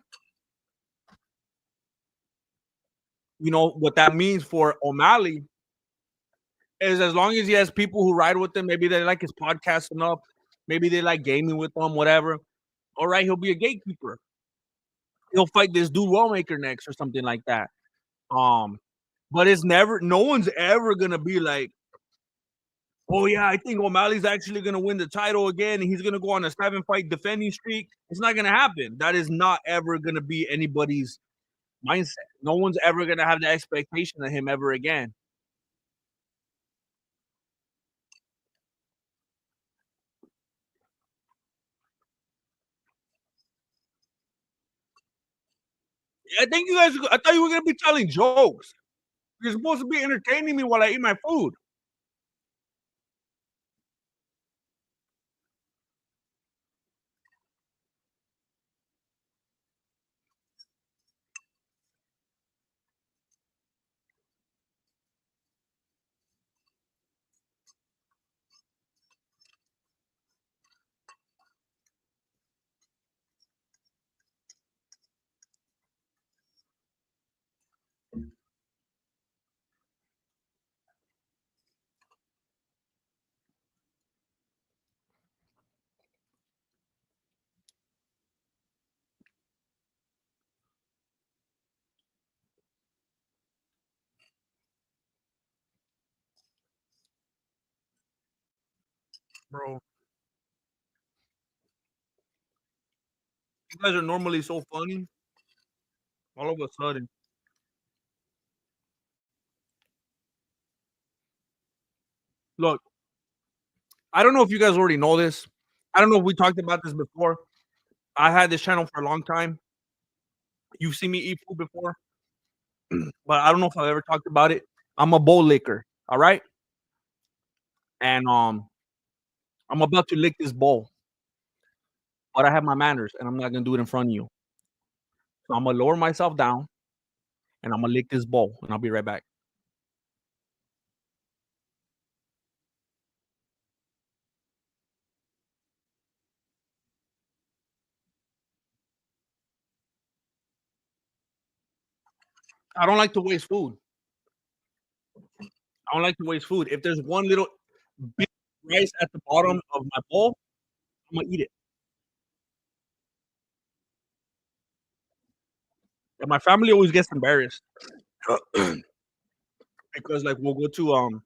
what that means for O'Malley is as long as he has people who ride with him, maybe they like his podcast enough, maybe they like gaming with him, whatever. All right, he'll be a gatekeeper. He'll fight this dude Wellmaker next or something like that. Um, but it's never, no one's ever gonna be like, oh yeah, I think O'Malley's actually gonna win the title again, and he's gonna go on a 7-fight defending streak. It's not gonna happen. That is not ever gonna be anybody's mindset. No one's ever gonna have the expectation of him ever again. I thought you were gonna be telling jokes. You're supposed to be entertaining me while I eat my food. Bro, you guys are normally so funny. All of a sudden, look, I don't know if you guys already know this. I don't know if we talked about this before. I had this channel for a long time. You've seen me eat food before, but I don't know if I've ever talked about it. I'm a bowl licker, all right? And I'm about to lick this bowl, but I have my manners, and I'm not gonna do it in front of you. So I'm gonna lower myself down, and I'm gonna lick this bowl, and I'll be right back. I don't like to waste food. I don't like to waste food. If there's one little bit of rice at the bottom of my bowl, I'm gonna eat it. And my family always gets embarrassed because like we'll go to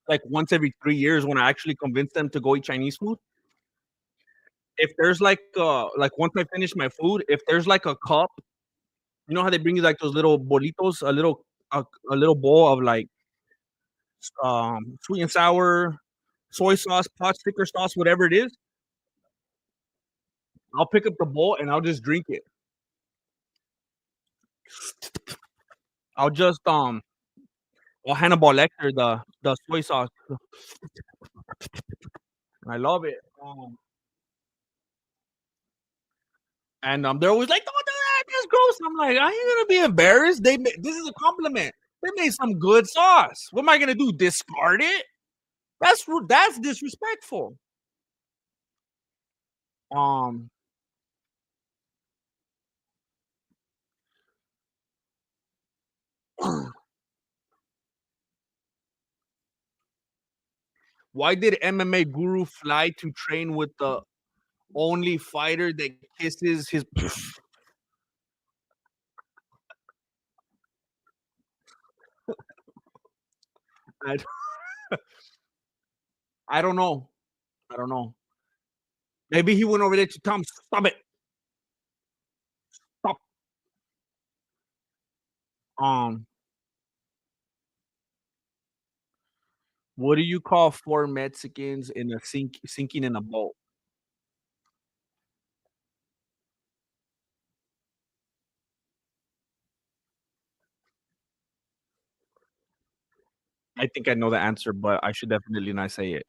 like once every 3 years when I actually convince them to go eat Chinese food. If there's like once I finish my food, if there's like a cup, you know how they bring you like those little bolitos, a little bowl of like sweet and sour, soy sauce, pot sticker sauce, whatever it is. I'll pick up the bowl and I'll just drink it. I'll just I'll Hannibal Lecter the soy sauce. I love it. And they're always like, "Don't do that, that's gross." I'm like, "I ain't gonna be embarrassed. This is a compliment. They made some good sauce. What am I gonna do? Discard it? That's disrespectful." Um, why did MMA Guru fly to train with the only fighter that kisses his? I, I don't know. I don't know. Maybe he went over there to Tom. Stop it. Stop. Um, what do you call four Mexicans in a sinking in a boat? I think I know the answer, but I should definitely not say it.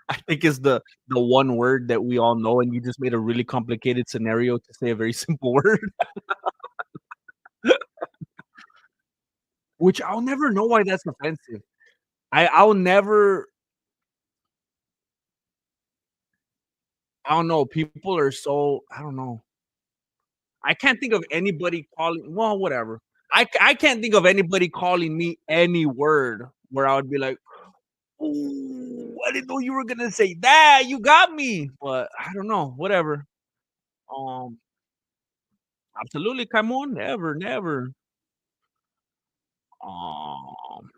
I think it's the one word that we all know, and you just made a really complicated scenario to say a very simple word, which I'll never know why that's offensive. I'll never. I don't know. People are so I don't know. I can't think of anybody calling. Well, whatever. I can't think of anybody calling me any word where I would be like, "Ooh, I didn't know you were gonna say that. You got me." But I don't know. Whatever. Um, absolutely. Come on. Never, never. Um,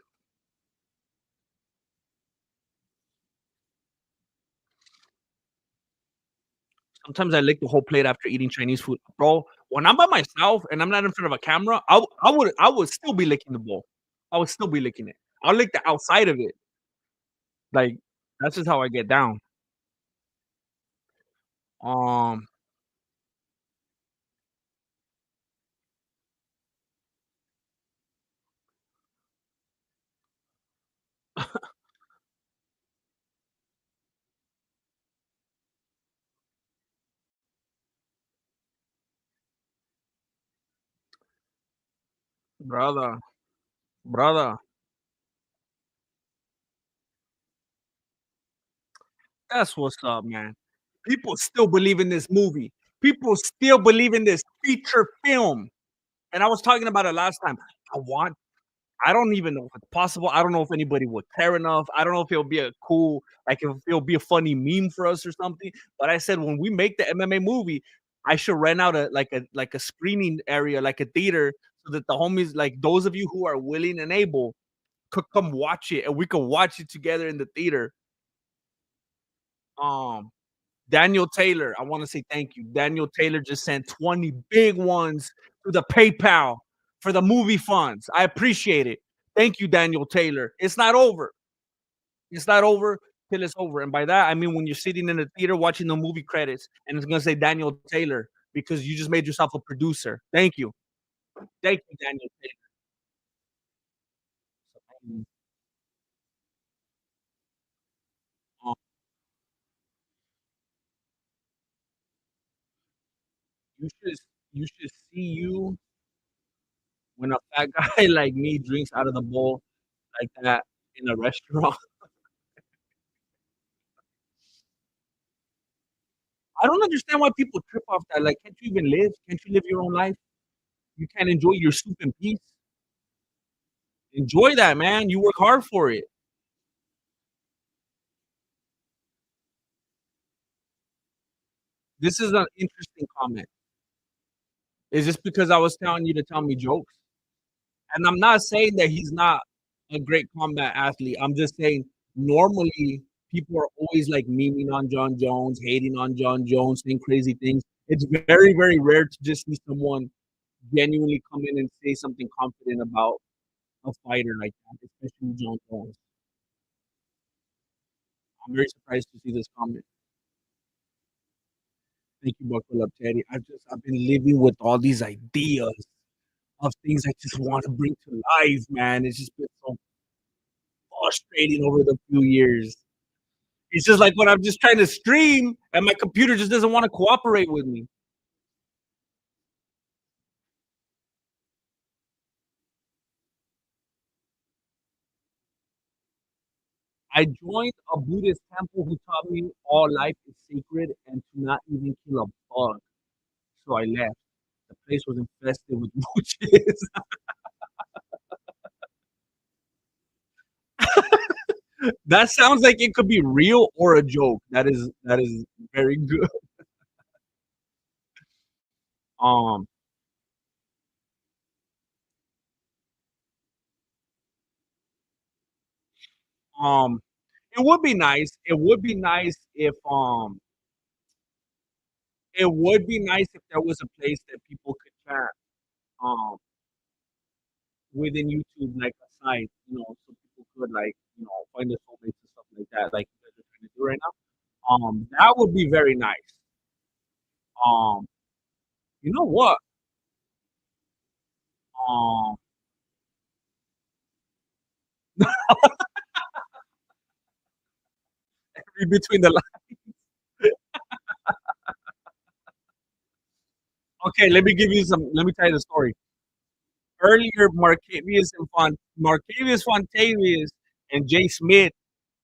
sometimes I lick the whole plate after eating Chinese food, bro. When I'm by myself and I'm not in front of a camera, I would still be licking the bowl. I would still be licking it. I'll lick the outside of it. Like that's just how I get down. Um, brother, brother, that's what's up, man. People still believe in this movie. People still believe in this feature film. And I was talking about it last time. I want I don't even know if it's possible. I don't know if anybody would care enough. I don't know if it'll be a cool, like if it'll be a funny meme for us or something. But I said when we make the MMA movie, I should rent out a screening area, like a theater, so that the homies, like those of you who are willing and able, could come watch it, and we could watch it together in the theater. Um, Daniel Taylor, I want to say thank you. Daniel Taylor just sent 20 big ones to the PayPal for the movie funds. I appreciate it. Thank you, Daniel Taylor. It's not over. It's not over till it's over. And by that, I mean when you're sitting in the theater watching the movie credits and it's going to say Daniel Taylor because you just made yourself a producer. Thank you. Thank you, Daniel Taylor. Um, you should you should see you when a fat guy like me drinks out of the bowl like that in a restaurant. I don't understand why people trip off that. Like, can't you even live? Can't you live your own life? You can't enjoy your soup in peace. Enjoy that, man. You work hard for it. This is an interesting comment. Is this because I was telling you to tell me jokes? And I'm not saying that he's not a great combat athlete. I'm just saying normally people are always like memeing on John Jones, hating on John Jones, saying crazy things. It's very, very rare to just see someone genuinely come in and say something confident about a fighter like that, especially John Jones. I'm very surprised to see this comment. Thank you, Buckle Up, Teddy. I've been living with all these ideas of things I just want to bring to life, man. It's just been so frustrating over the few years. It's just like when I'm just trying to stream and my computer just doesn't want to cooperate with me. I joined a Buddhist temple who taught me all life is sacred and to not even kill a bug. So I left. The place was infested with roaches. That sounds like it could be real or a joke. That is very good. Um, um, it would be nice. It would be nice if it would be nice if there was a place that people could chat within YouTube, like a site, so people could like, find their soulmates and stuff like that, like you guys are trying to do right now. That would be very nice. Um, you know what? Um, read between the lines. Okay, let me give you some. Let me tell you the story. Earlier, Marcavius Fontavious and Jay Smith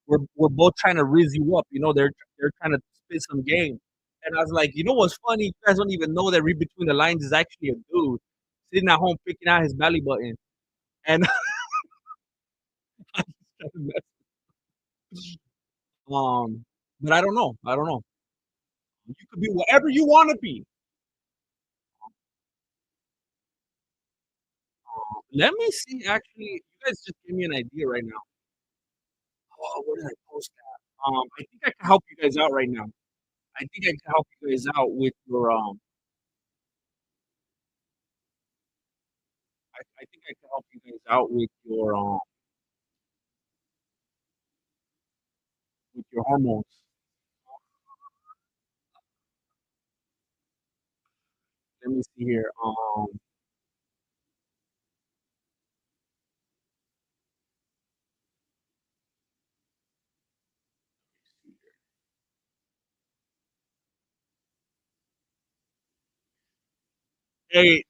were both trying to riz you up. They're trying to spit some game. And I was like, you know what's funny? You guys don't even know that read between the lines is actually a dude sitting at home picking out his belly button. And um, but I don't know. I don't know. You could be whatever you want to be. Let me see. Actually, you guys just gave me an idea right now. Oh, where did I post that? I think I can help you guys out right now. I think I can help you guys out with your I think I can help you guys out with your hormones. Let me see here. Hey,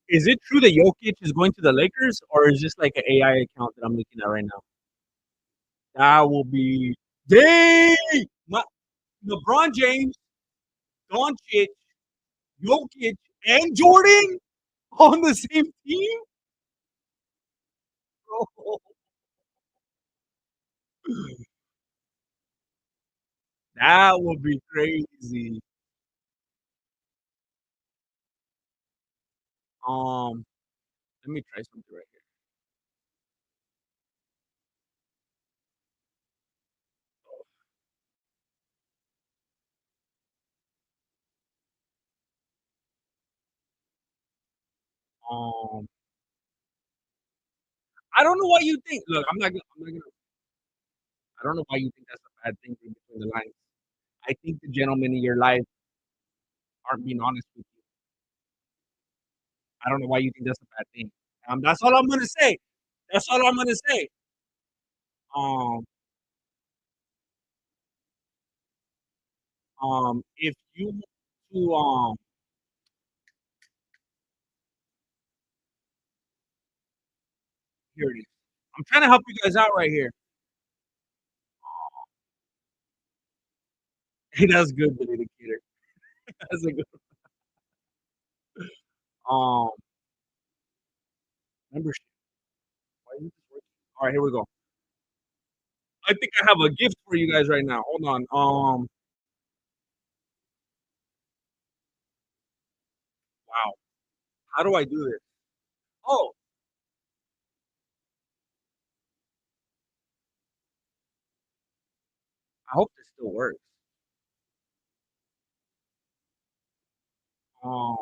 is it true that Jokic is going to the Lakers, or is this like an AI account that I'm looking at right now? That will be dang. LeBron James, Doncic, Jokic, and Jordan on the same team. Bro. That would be crazy. Um, Let me try something right here. Um, I don't know why you think. Look, I'm not gonna. I don't know why you think that's a bad thing in between the lines. I think the gentlemen in your life aren't being honest with you. I don't know why you think that's a bad thing. That's all I'm gonna say. That's all I'm gonna say. Um, if you want to, here it is. I'm trying to help you guys out right here. Hey, that's good, Billy the Kidder. That's a good. Membership. Why isn't this working? All right, here we go. I think I have a gift for you guys right now. Hold on. Wow. How do I do this? Oh, I hope this still works. Um,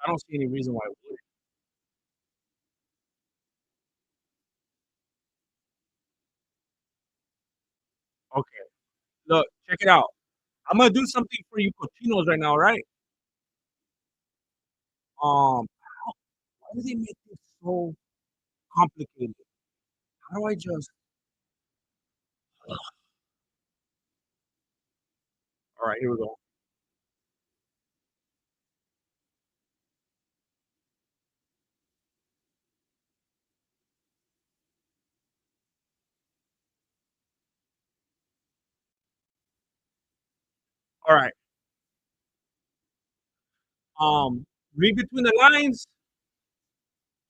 I don't see any reason why it wouldn't. Okay, look, check it out. I'm gonna do something for you cochinos right now, right? How, why do they make this so complicated? How do I just? All right, here we go. All right. Read between the lines.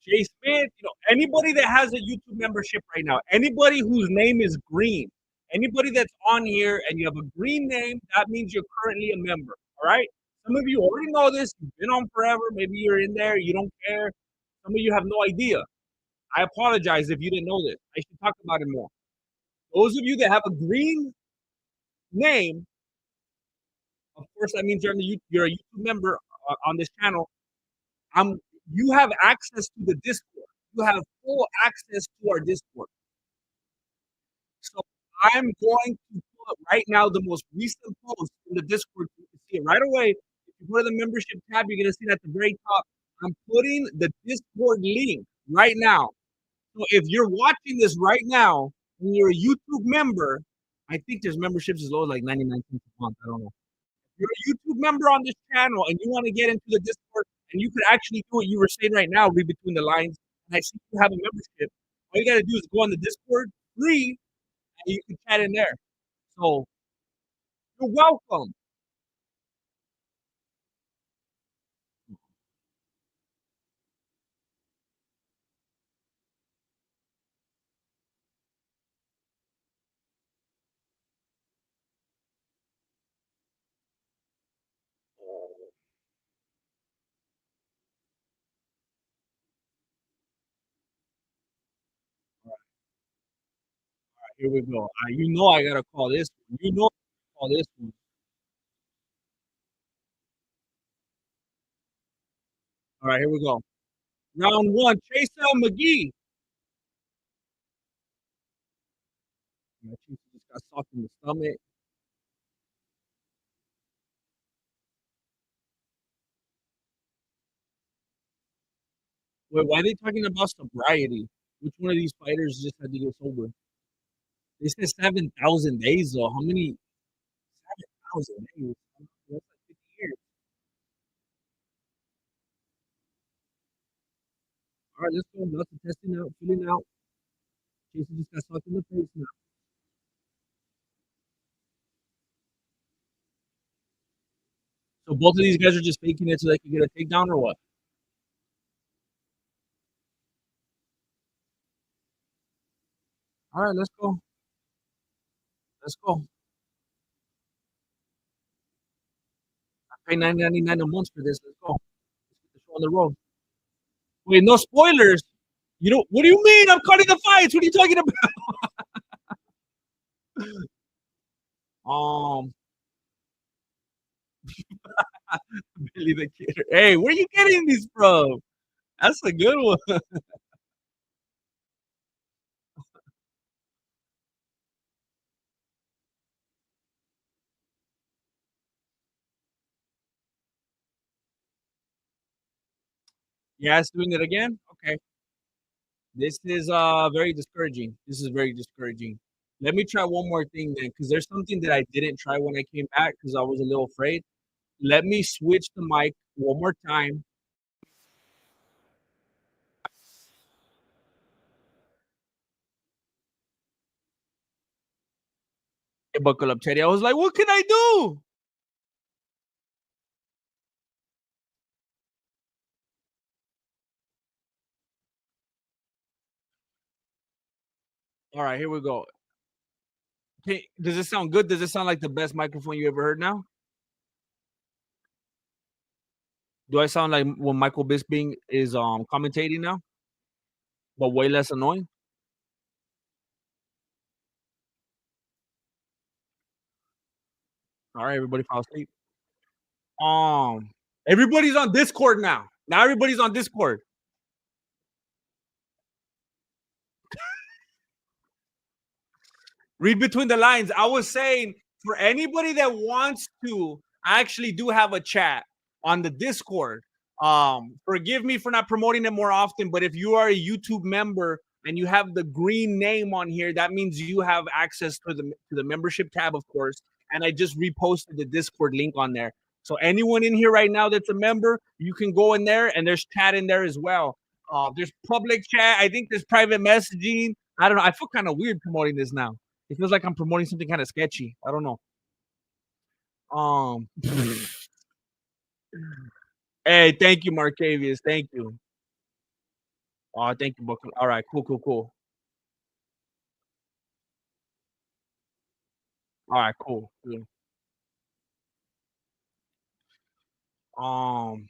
Jay Smith, anybody that has a YouTube membership right now, anybody whose name is green, anybody that's on here and you have a green name, that means you're currently a member. All right. Some of you already know this. You've been on forever. Maybe you're in there. You don't care. Some of you have no idea. I apologize if you didn't know this. I should talk about it more. Those of you that have a green name, of course, that means you're a YouTube member on this channel. I'm you have access to the Discord. You have full access to our Discord. So I'm going to put right now the most recent post in the Discord. You can see it right away. If you go to the membership tab, you're gonna see it at the very top. I'm putting the Discord link right now. So if you're watching this right now and you're a YouTube member, I think there's memberships as low as like 99 cents a month. I don't know. You're a YouTube member on this channel and you want to get into the Discord and you could actually do what you were saying right now, read between the lines, and I see you have a membership. All you gotta do is go on the Discord free and you can chat in there. So you're welcome. All right, here we go. You know I gotta call this one. You know I gotta call this one. All right, here we go. Round one, Chase McGee. My Chase just got socked in the stomach. Wait, why are they talking about sobriety? Which one of these fighters just had to get sober? They said 7,000 days though. How many? 7,000 days. That's like 50 years. All right, let's go. Nothing testing out, filling out. Jason just got socked in the face now. So both of these guys are just faking it so they can get a takedown or what? All right, let's go. Let's go. I pay 9.99 a month for this. Let's go. Let's get the show on the road. Wait, no spoilers. You know what do you mean? I'm cutting the fights. What are you talking about? Um, Billy the Kid. Hey, where are you getting these from? That's a good one. Yeah, it's doing it again. Okay, this is very discouraging. This is very discouraging. Let me try one more thing then, because there's something that I didn't try when I came back because I was a little afraid. Let me switch the mic one more time. Hey, buckle up, Teddy. I was like, what can I do? All right, here we go. Does it sound good? Does it sound like the best microphone you ever heard now? Do I sound like when Michael Bisping is commentating now, but way less annoying? All right, everybody fall asleep. Um, everybody's on Discord now. Now everybody's on Discord. Read between the lines. I was saying for anybody that wants to, I actually do have a chat on the Discord. Forgive me for not promoting it more often, but if you are a YouTube member and you have the green name on here, that means you have access to the membership tab, of course. And I just reposted the Discord link on there. So anyone in here right now that's a member, you can go in there and there's chat in there as well. There's public chat. I think there's private messaging. I don't know. I feel kind of weird promoting this now. It feels like I'm promoting something kind of sketchy. I don't know. Um, hey, thank you, Marcavius. Thank you. Thank you, Buckley. All right, cool, cool, cool. All right, cool. Yeah. Um,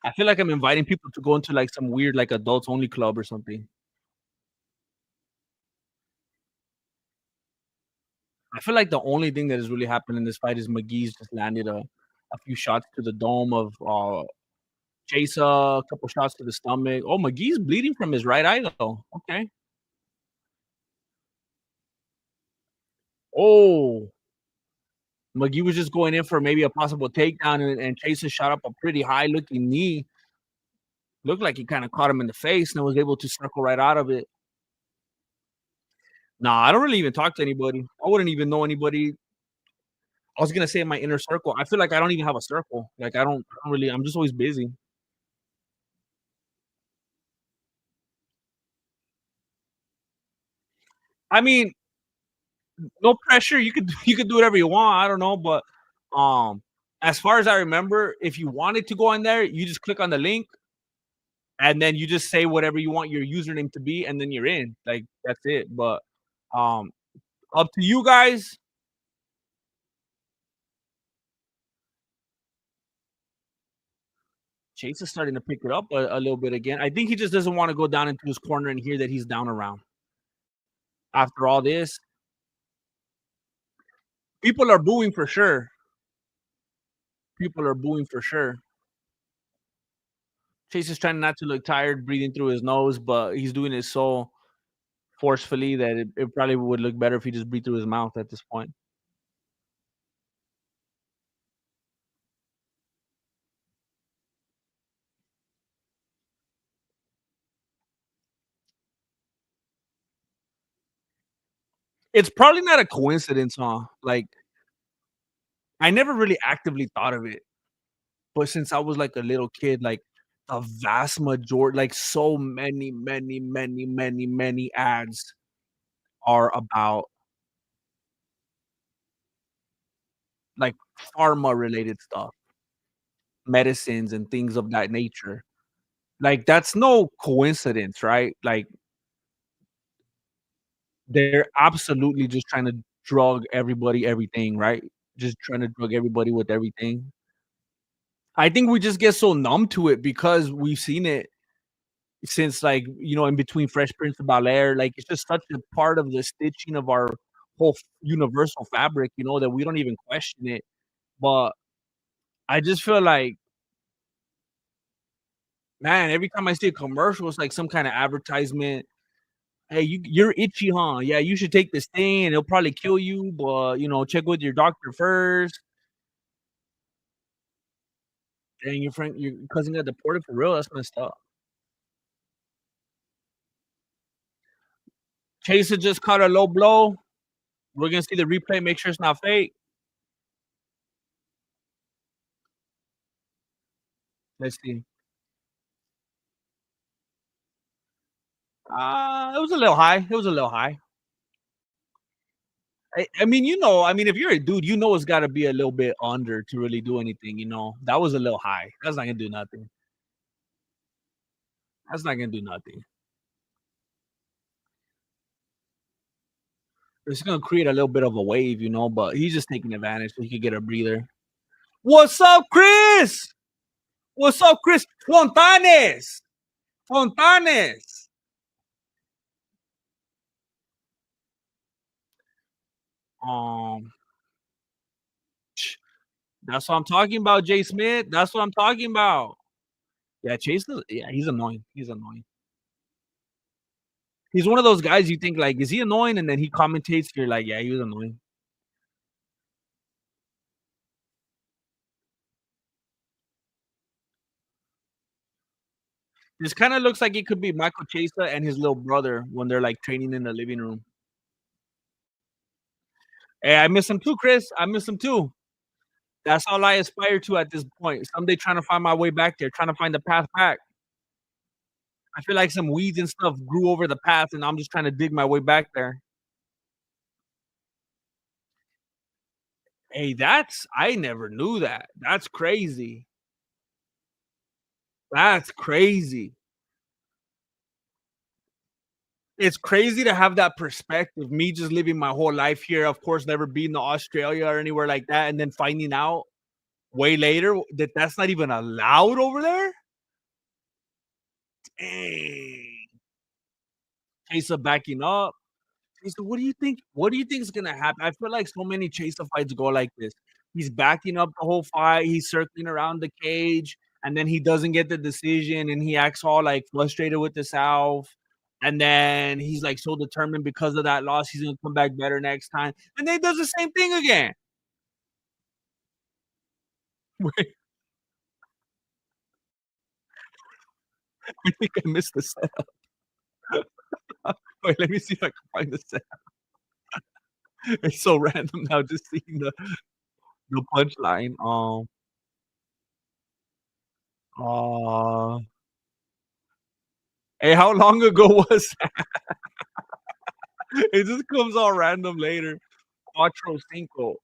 I feel like I'm inviting people to go into like some weird like adults only club or something. I feel like the only thing that has really happened in this fight is McGee's just landed a few shots to the dome of Chase, a couple shots to the stomach. Oh, McGee's bleeding from his right eye though. Okay. Oh, McGee was just going in for maybe a possible takedown, and Chase shot up a pretty high looking knee. Looked like he kind of caught him in the face and was able to circle right out of it. Nah, I don't really even talk to anybody. I wouldn't even know anybody. I was gonna say in my inner circle. I feel like I don't even have a circle. Like I don't really. I'm just always busy. I mean, no pressure. You could you could do whatever you want. I don't know, but um, as far as I remember, if you wanted to go in there, you just click on the link and then you just say whatever you want your username to be, and then you're in. Like that's it. But um, up to you guys. Chase is starting to pick it up a little bit again. I think he just doesn't want to go down into his corner and hear that he's down around. After all this, people are booing for sure. People are booing for sure. Chase is trying not to look tired, breathing through his nose, but he's doing it so forcefully that it probably would look better if he just breathed through his mouth at this point. It's probably not a coincidence, huh? Like I never really actively thought of it, but since I was like a little kid, like the vast majority, like so many ads are about like pharma related stuff, medicines and things of that nature. Like that's no coincidence, right? Like they're absolutely just trying to drug everybody everything, right? Just trying to drug everybody with everything. I think we just get so numb to it because we've seen it since like, in between Fresh Prince of Bel-Air, like it's just such a part of the stitching of our whole universal fabric, that we don't even question it. But I just feel like, man, every time I see a commercial, it's like some kind of advertisement. Hey, you're itchy, huh? Yeah, you should take this thing and it'll probably kill you, but check with your doctor first. And your cousin got deported for real. That's messed up. Chaser just caught a low blow. We're gonna see the replay, make sure it's not fake. Let's see. It was a little high. It was a little high. I mean, if you're a dude, it's got to be a little bit under to really do anything. That was a little high. That's not gonna do nothing. That's not gonna do nothing. It's gonna create a little bit of a wave, but he's just taking advantage so he could get a breather. What's up, Chris? What's up, Chris? Fontanes. Fontanes. Um, that's what I'm talking about, Jay Smith. That's what I'm talking about. Yeah, Chase. Yeah, he's annoying. He's annoying. He's one of those guys you think like, is he annoying? And then he commentates. You're like, yeah, he was annoying. This kind of looks like it could be Michael Chesa and his little brother when they're like training in the living room. Hey, I miss him too, Chris. I miss him too. That's all I aspire to at this point. Someday trying to find my way back there, trying to find the path back. I feel like some weeds and stuff grew over the path, and I'm just trying to dig my way back there. Hey, I never knew that. That's crazy. That's crazy. It's crazy to have that perspective. Me just living my whole life here, of course, never been to Australia or anywhere like that, and then finding out way later that that's not even allowed over there. Dang. Chaser backing up. Chaser, what do you think? What do you think is gonna happen? I feel like so many Chaser fights go like this. He's backing up the whole fight. He's circling around the cage, and then he doesn't get the decision, and he acts all like frustrated with the South. And then he's like so determined because of that loss, he's gonna come back better next time. And then he does the same thing again. Wait, I think I missed the setup. Wait, let me see if I can find the setup. It's so random now just seeing the punchline. Uh, hey, how long ago was that? It just comes all random later. Cuatro Cinco.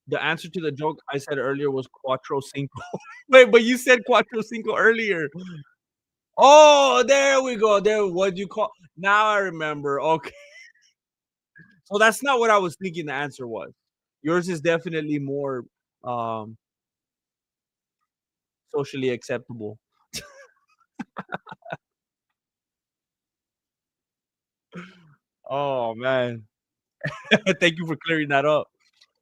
The answer to the joke I said earlier was Cuatro Cinco. Wait, but you said Cuatro Cinco earlier. Oh, there we go. There, what you call? Now I remember. Okay, so that's not what I was thinking. The answer was. Yours is definitely more um socially acceptable. Oh man, thank you for clearing that up.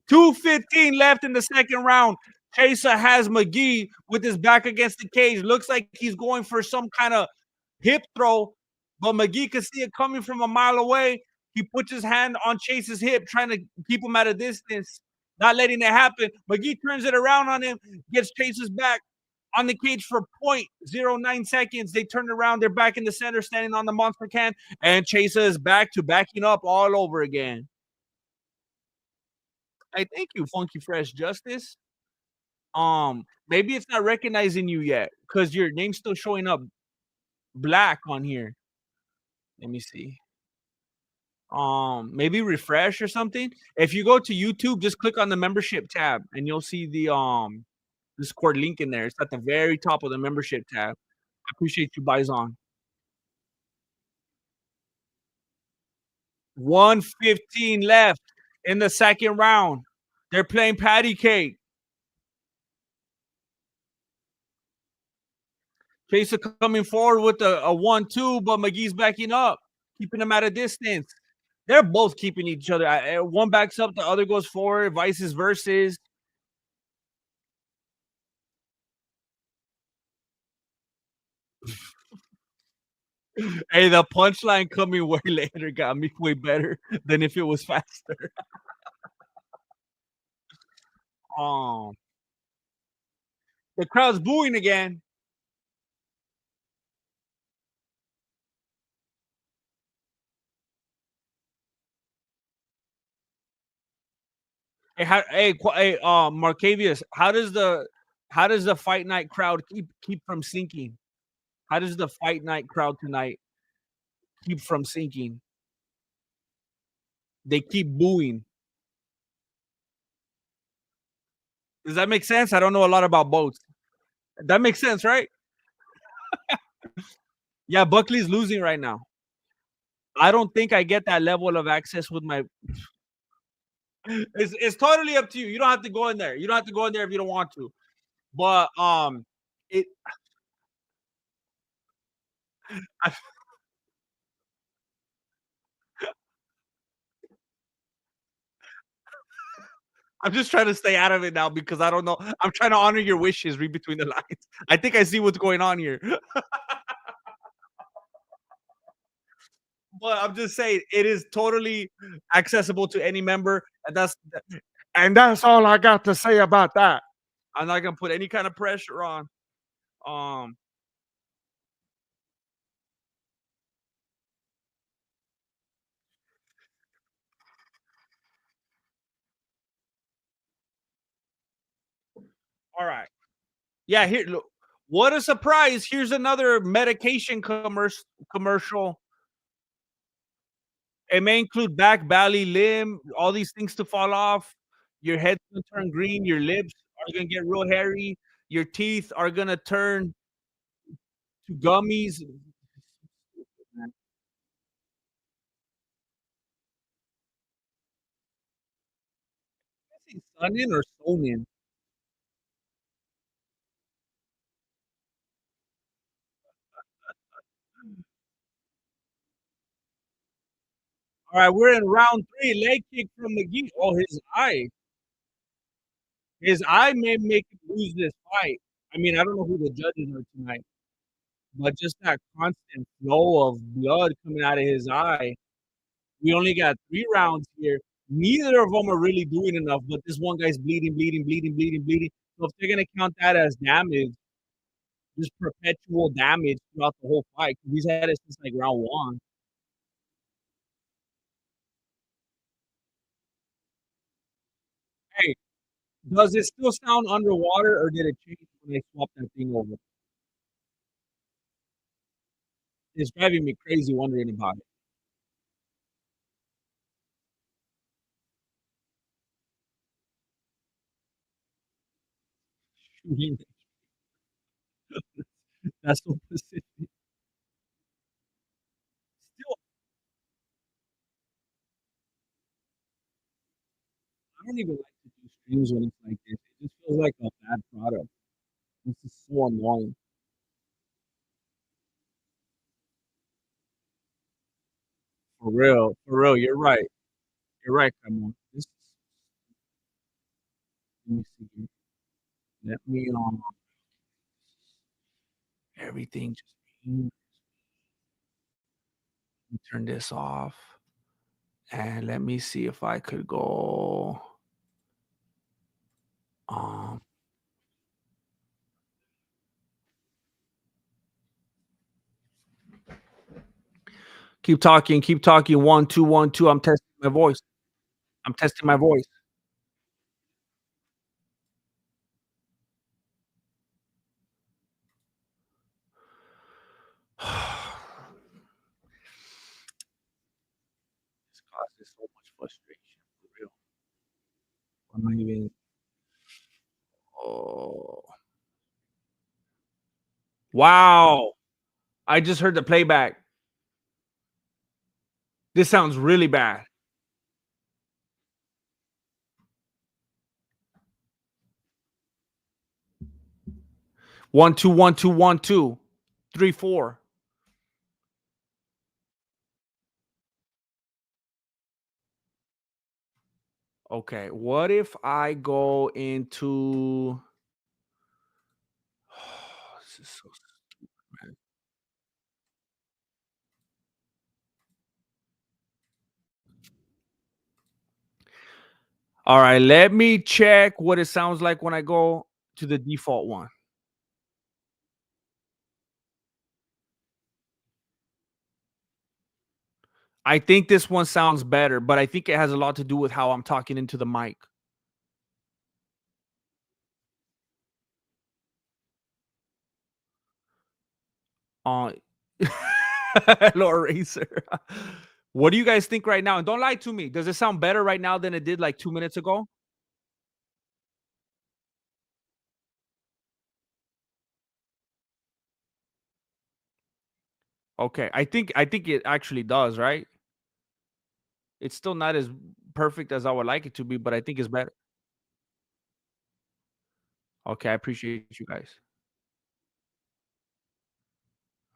2:15 left in the second round. Chaser has McGee with his back against the cage. Looks like he's going for some kind of hip throw, but McGee can see it coming from a mile away. He puts his hand on Chase's hip, trying to keep him at a distance, not letting it happen. McGee turns it around on him, gets Chase's back on the cage for 0.09 seconds. They turn around, they're back in the center, standing on the monster can, and Chaser is back to backing up all over again. Hey, thank you, Funky Fresh Justice. Maybe it's not recognizing you yet because your name's still showing up black on here. Let me see. Maybe refresh or something. If you go to YouTube, just click on the membership tab and you'll see the Discord link in there. It's at the very top of the membership tab. I appreciate you, Bison. 1:15 left in the second round. They're playing patty cake. Chaser coming forward with a 1-2, but McGee's backing up, keeping him at a distance. They're both keeping each other. One backs up, the other goes forward, vice versa. Hey, the punchline coming way later got me way better than if it was faster. Um, the crowd's booing again. Marcavius, how does the fight night crowd keep from sinking? How does the fight night crowd tonight keep from sinking? They keep booing. Does that make sense? I don't know a lot about boats. That makes sense, right? Yeah, Buckley's losing right now. I don't think I get that level of access with my it's totally up to you. You don't have to go in there. You don't have to go in there if you don't want to. But, it I I'm just trying to stay out of it now because I don't know. I'm trying to honor your wishes, read between the lines. I think I see what's going on here. But I'm just saying it is totally accessible to any member, and that's all I got to say about that. I'm not gonna put any kind of pressure on. Um, all right. Yeah, here look. What a surprise. Here's another medication commercial. It may include back, belly, limb, all these things to fall off. Your head's gonna turn green, your lips are gonna get real hairy, your teeth are gonna turn to gummies. Sonin or Sonin? Alright, we're in round 3, leg kick from McGee. Oh, his eye may make him lose this fight. I mean, I don't know who the judges are tonight, but just that constant flow of blood coming out of his eye. We only got 3 rounds here. Neither of them are really doing enough, but this one guy's bleeding, bleeding, bleeding, bleeding, bleeding. So if they're gonna count that as damage, just perpetual damage throughout the whole fight, 'cause he's had it since, like, round 1. Hey, does it still sound underwater, or did it change when they swapped that thing over? It's driving me crazy wondering about it. That's so specific. Still, I don't even like to do streams when it's like this. It just feels like a bad product. This is so annoying. For real, you're right. You're right, Camille. This is let me see here. Let me, everything just let me turn this off, and let me see if I could go, um keep talking, keep talking. 1, 2, 1, 2. I'm testing my voice. I'm testing my voice. This causes so much frustration, for real. I'm not even oh. Wow! I just heard the playback. This sounds really bad. 1, 2, 1, 2, 1, 2, 3, 4. Okay, what if I go into this is so man. Alright, let me check what it sounds like when I go to the default one. I think this one sounds better, but I think it has a lot to do with how I'm talking into the mic. Uh, hello, Eraser. What do you guys think right now? And don't lie to me. Does it sound better right now than it did like 2 minutes ago? Okay, I think it actually does, right? It's still not as perfect as I would like it to be, but I think it's better. Okay, I appreciate you guys.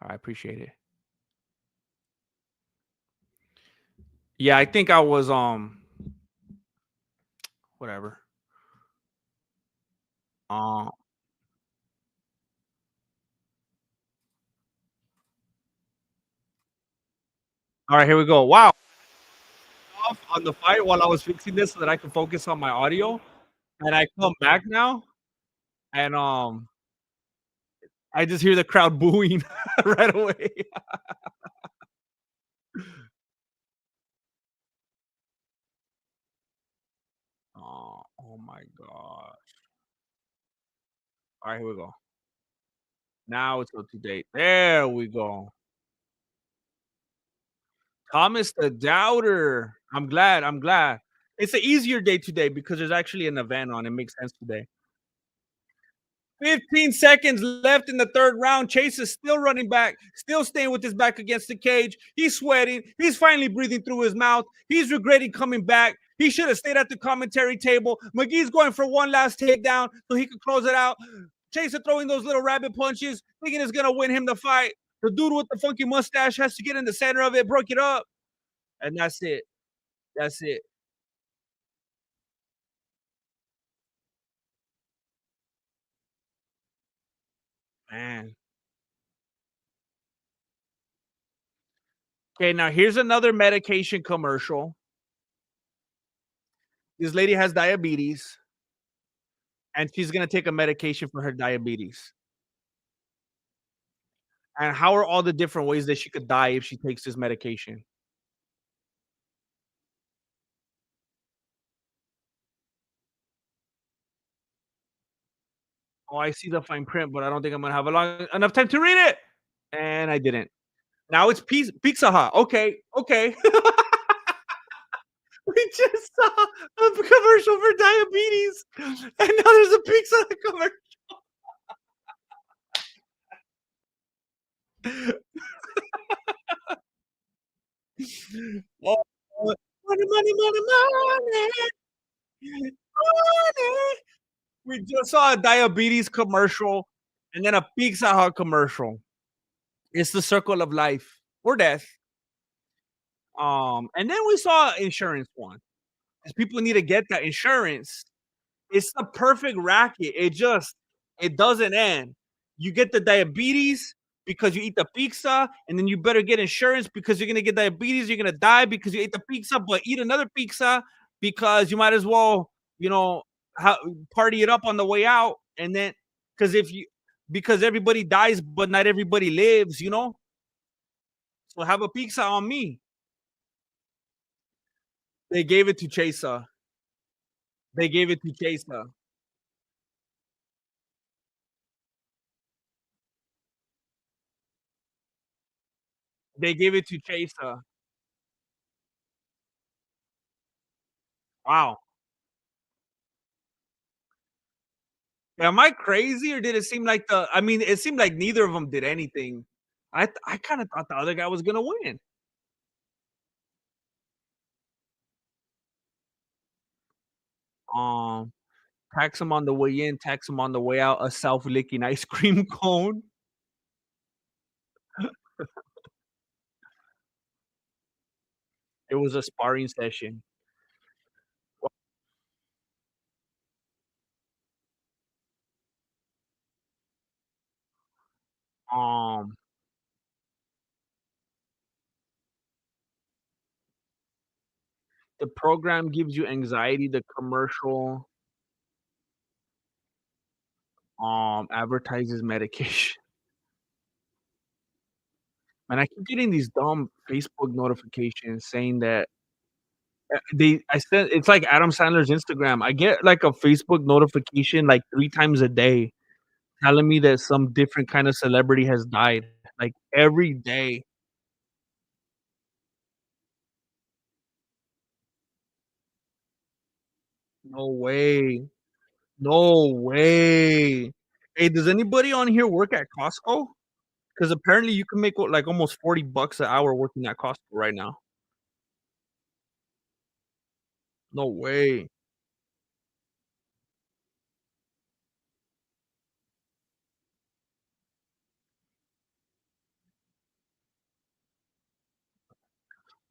I appreciate it. Yeah, I think I was whatever. Uh, all right, here we go. Wow, off on the fight while I was fixing this so that I can focus on my audio, and I come back now, and I just hear the crowd booing right away. Oh my god. All right, here we go. Now it's up to date. There we go. Thomas the Doubter. I'm glad. I'm glad. It's an easier day today because there's actually an event on. It makes sense today. 15 seconds left in the third round. Chase is still running back, still staying with his back against the cage. He's sweating. He's finally breathing through his mouth. He's regretting coming back. He should have stayed at the commentary table. McGee's going for one last takedown so he could close it out. Chase is throwing those little rabbit punches, thinking it's going to win him the fight. The dude with the funky mustache has to get in the center of it, broke it up, and that's it. That's it, man. Okay, now here's another medication commercial. This lady has diabetes and she's gonna take a medication for her diabetes. And how are all the different ways that she could die if she takes this medication? Oh, I see the fine print, but I don't think I'm gonna have a long enough time to read it. And I didn't. Now it's Pizza Hut. Okay, okay. We just saw a commercial for diabetes, and now there's a Pizza Hut commercial. Oh, money, money, money, money, money. We just saw a diabetes commercial and then a Pizza Hut commercial. It's the circle of life or death. And then we saw insurance one. Because people need to get that insurance. It's the perfect racket. It doesn't end. You get the diabetes because you eat the pizza, and then you better get insurance because you're gonna get diabetes. You're gonna die because you ate the pizza, but eat another pizza because you might as well, you know, party it up on the way out. And then because if you because everybody dies, but not everybody lives, So have a pizza on me. They gave it to Chesa. They gave it to Chesa. They gave it to Chesa. Wow. Am I crazy or did it seem like I mean, it seemed like neither of them did anything. I kinda thought the other guy was gonna win. Um, tax him on the way in, tax him on the way out, a self-licking ice cream cone. It was a sparring session. Um, the program gives you anxiety, the commercial, advertises medication. And I keep getting these dumb Facebook notifications saying that I sent it's like Adam Sandler's Instagram. I get like a Facebook notification like 3 times a day telling me that some different kind of celebrity has died, like, every day. No way. No way. Hey, does anybody on here work at Costco? Because apparently you can make like almost $40 an hour working at Costco right now. No way.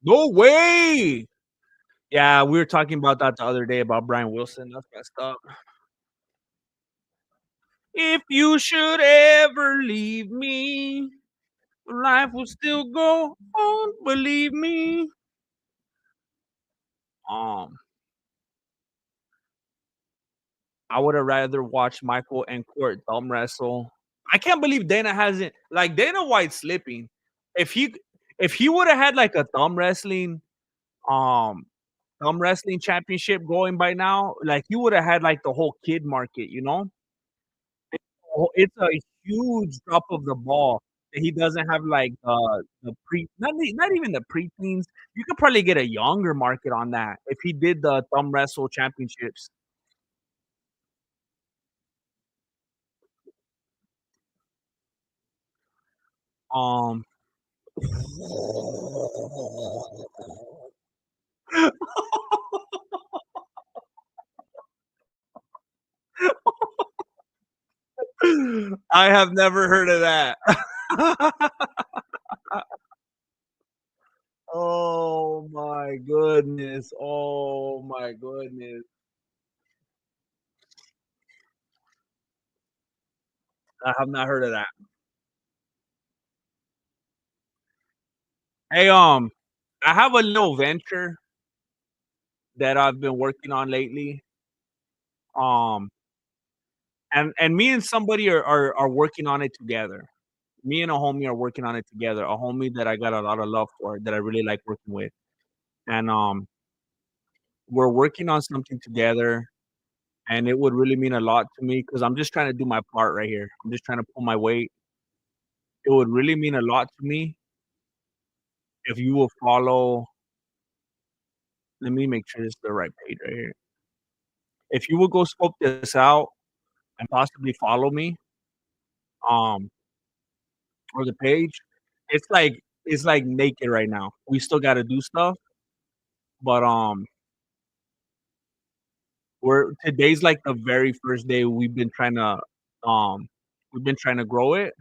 No way. Yeah, we were talking about that the other day about Brian Wilson. That's messed up. If you should ever leave me, life will still go on, believe me. Um, I would have rather watched Michael and Court thumb wrestle. I can't believe Dana hasn't like Dana White slipping. If he if he would have had like a um thumb wrestling championship going by now, like he would have had like the whole kid market, you know? It's a huge drop of the ball that he doesn't have like the not even the preteens. You could probably get a younger market on that if he did the thumb wrestle championships. Um I have never heard of that. Oh my goodness. Oh my goodness. I have not heard of that. Hey, I have a little venture that I've been working on lately. Um, and me and somebody are working on it together. Me and a homie are working on it together. A homie that I got a lot of love for, that I really like working with. And we're working on something together, and it would really mean a lot to me because I'm just trying to do my part right here. I'm just trying to pull my weight. It would really mean a lot to me if you will follow. Let me make sure this is the right page right here. If you will go scope this out and possibly follow me, um, or the page, it's like naked right now. We still got to do stuff, but we're today's like the very first day um we've been trying to grow it.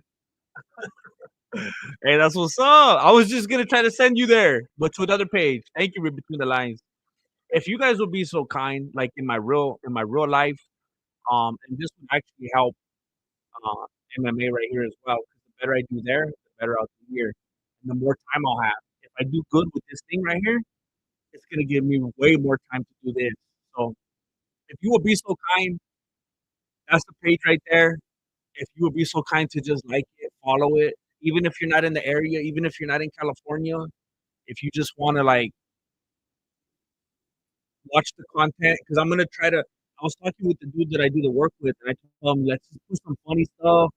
Hey, that's what's up. I was just gonna try to send you there, but to another page. Thank you, read between the lines. If you guys would be so kind, like in my real life, and this would actually help uh, MMA right here as well. 'Cause the better I do there, the better I'll do here, and the more time I'll have. If I do good with this thing right here, it's gonna give me way more time to do this. So if you would be so kind, that's the page right there. If you would be so kind to just like it, follow it, even if you're not in the area, even if you're not in California, if you just want to like watch the content, because I'm gonna try to. I was talking with the dude that I do the work with, and I told him let's just put some funny stuff.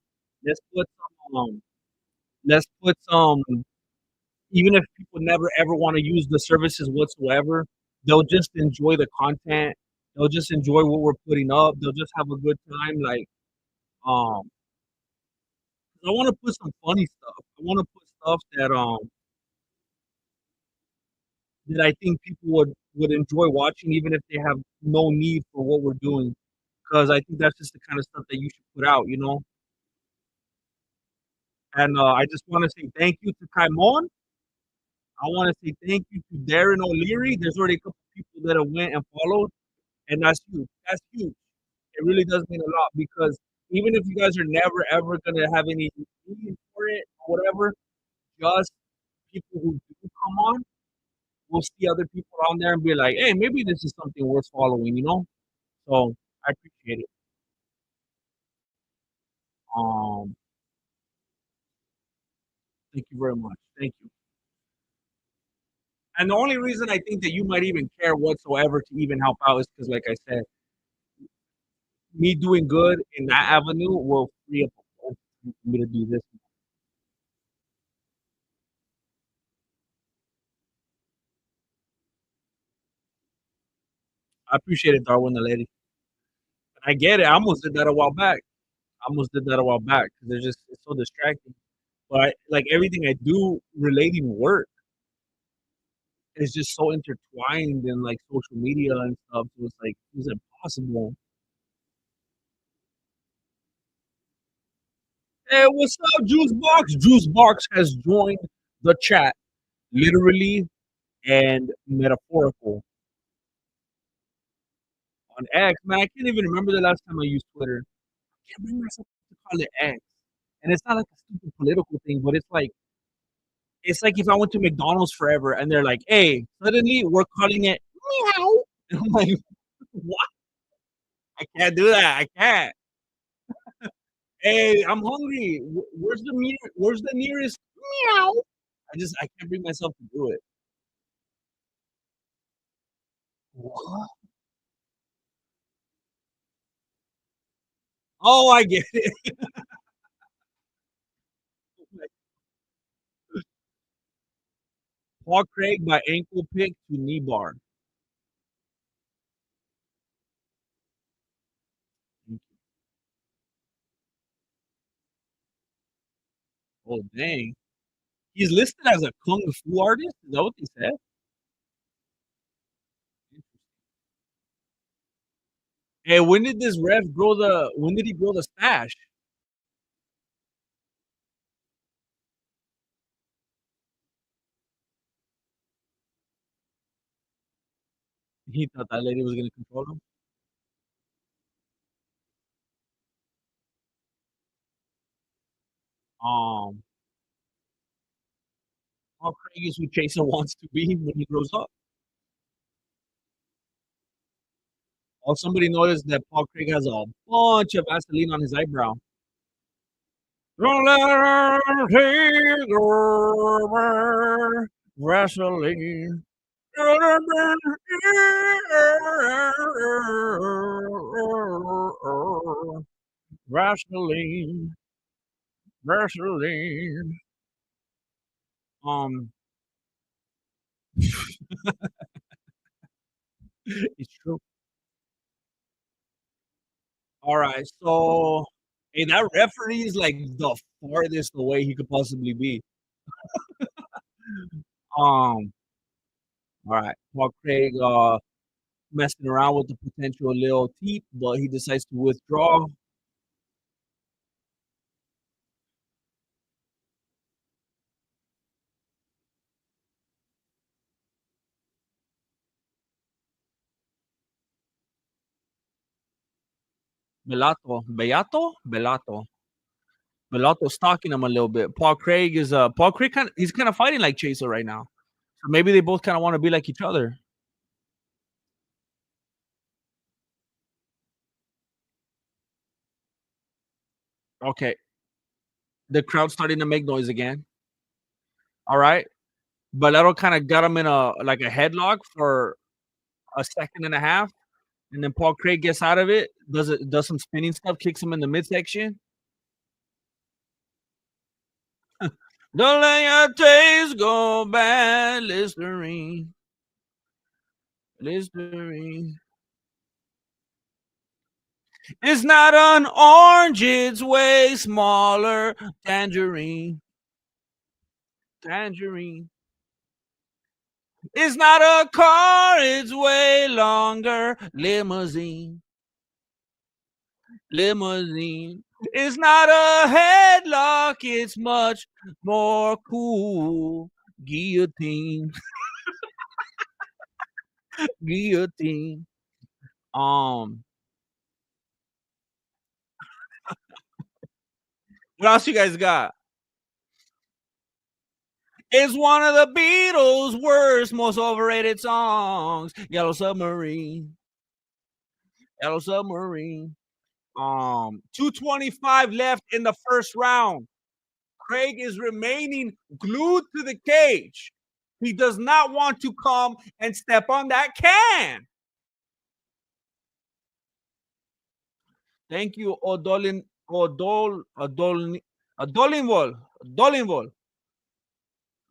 Let's put let's put some even if people never ever want to use the services whatsoever, they'll just enjoy the content. They'll just enjoy what we're putting up. They'll just have a good time. Like, um, I want to put some funny stuff. I want to put stuff that I think people would enjoy watching, even if they have no need for what we're doing. Because I think that's just the kind of stuff that you should put out, you know. And I just want to say thank you to Kaimon. I want to say thank you to Darren O'Leary. There's already a couple people that have went and followed, and that's huge. That's huge. It really does mean a lot because even if you guys are never ever gonna have any need for it or whatever, just people who do come on will see other people on there and be like, hey, maybe this is something worth following, you know? So I appreciate it. Um, thank you very much. Thank you. And the only reason I think that you might even care whatsoever to even help out is because, like I said, me doing good in that avenue will free up for me to do this. I appreciate it, Darwin, the lady. I get it. I almost did that a while back. I almost did that a while back because it's so distracting. but like everything I do relating work is just so intertwined in like social media and stuff. So it's like it's impossible. Hey, what's up, Juice Box? Juice Box has joined the chat, literally and metaphorical on X. Man, I can't even remember the last time I used Twitter. I can't bring myself to call it X. And it's not like a stupid political thing, but it's like if I went to McDonald's forever and they're like, "Hey, suddenly we're calling it meow," and I'm like, "What? I can't do that. I can't." Hey, I'm hungry. Where's the nearest meow? I can't bring myself to do it. What? Oh, I get it. Paul Craig by ankle pick to knee bar. Oh dang. He's listed as a kung fu artist. Is that what they said? Hey, when did this ref grow the? When did he grow the stash? He thought that lady was gonna control him. Um, Paul Craig is who Chaser wants to be when he grows up. Oh, somebody noticed that Paul Craig has a bunch of Vaseline on his eyebrow. Don't let her take over Vaseline. Vaseline, Vaseline. Um, it's true. All right, so hey, that referee is like the farthest away he could possibly be. All right, Paul Craig messing around with the potential Lil Teep, but he decides to withdraw. Bellato. Belato's stalking him a little bit. Paul Craig he's kind of fighting like Chaser right now. So maybe they both kind of want to be like each other. Okay, the crowd's starting to make noise again. All right, Bellotto kind of got him in a like a headlock for a second and a half, and then Paul Craig gets out of it, does some spinning stuff, kicks him in the midsection. Don't let your taste go bad, Listerine. Listerine. It's not an orange, it's way smaller. Tangerine. Tangerine. It's not a car, it's way longer. Limousine. Limousine. It's not a headlock, it's much more cool. Guillotine. Guillotine. Um, what else you guys got? It's one of the Beatles' worst, most overrated songs. Yellow Submarine. Yellow Submarine. 225 left in the first round. Craig is remaining glued to the cage. He does not want to come and step on that can. Thank you, Odolinvol. Odolinvol.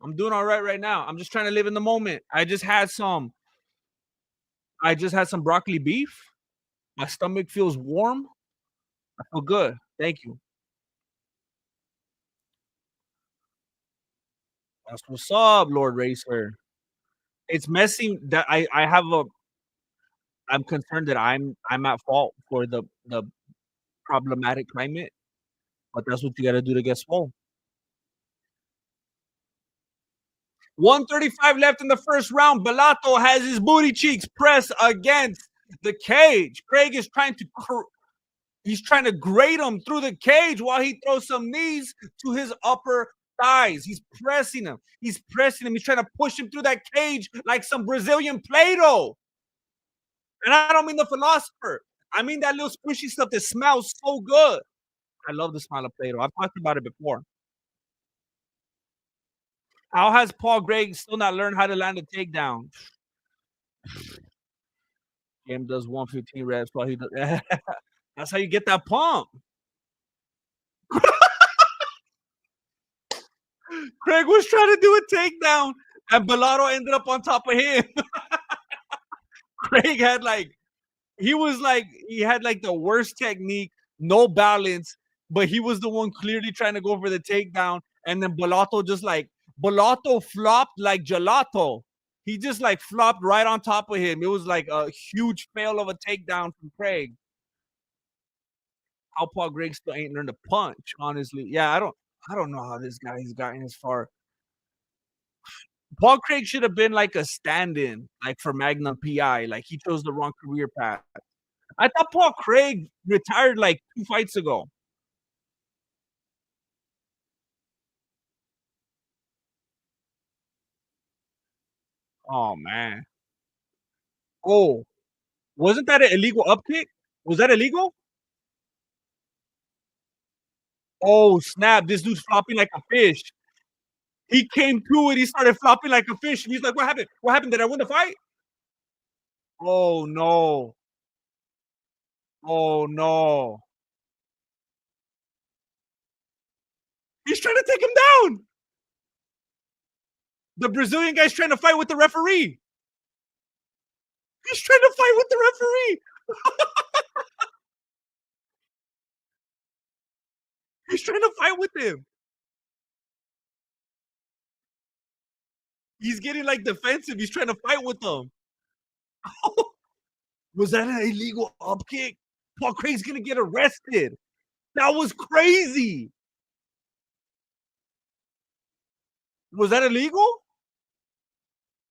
I'm doing all right now. I'm just trying to live in the moment. I just had some broccoli beef. My stomach feels warm. I feel good. Thank you. That's what's up, Lord Racer. It's messy that I have a I'm concerned that I'm at fault for the problematic climate, but that's what you gotta do to get swole. 135 left in the first round. Bellato has his booty cheeks pressed against the cage. Craig is trying to he's trying to grate him through the cage while he throws some knees to his upper thighs. He's pressing him. He's pressing him. He's trying to push him through that cage like some Brazilian Play-Doh. And I don't mean the philosopher. I mean that little squishy stuff that smells so good. I love the smell of Play-Doh. I've talked about it before. How has Paul Gregg still not learned how to land a takedown? Game does 115 reps while he does. That's how you get that pump. Craig was trying to do a takedown, and Bellato ended up on top of him. Craig had he had like the worst technique, no balance, but he was the one clearly trying to go for the takedown. And then Bellato flopped like gelato. He just like flopped right on top of him. It was like a huge fail of a takedown from Craig. How Paul Gregg still ain't learned to punch, honestly. Yeah, I don't know how this guy has gotten as far. Paul Craig should have been like a stand-in, like for Magnum PI. Like he chose the wrong career path. I thought Paul Craig retired like 2 fights ago. Oh man. Oh, wasn't that an illegal up kick? Was that illegal? Oh snap! This dude's flopping like a fish. He came to it. He started flopping like a fish, and he's like, "What happened? What happened? Did I win the fight?" Oh no! Oh no! He's trying to take him down. The Brazilian guy's trying to fight with the referee. He's trying to fight with the referee. He's trying to fight with him. He's getting like defensive. He's trying to fight with them. Was that an illegal up kick? Paul Craig's gonna get arrested. That was crazy. Was that illegal?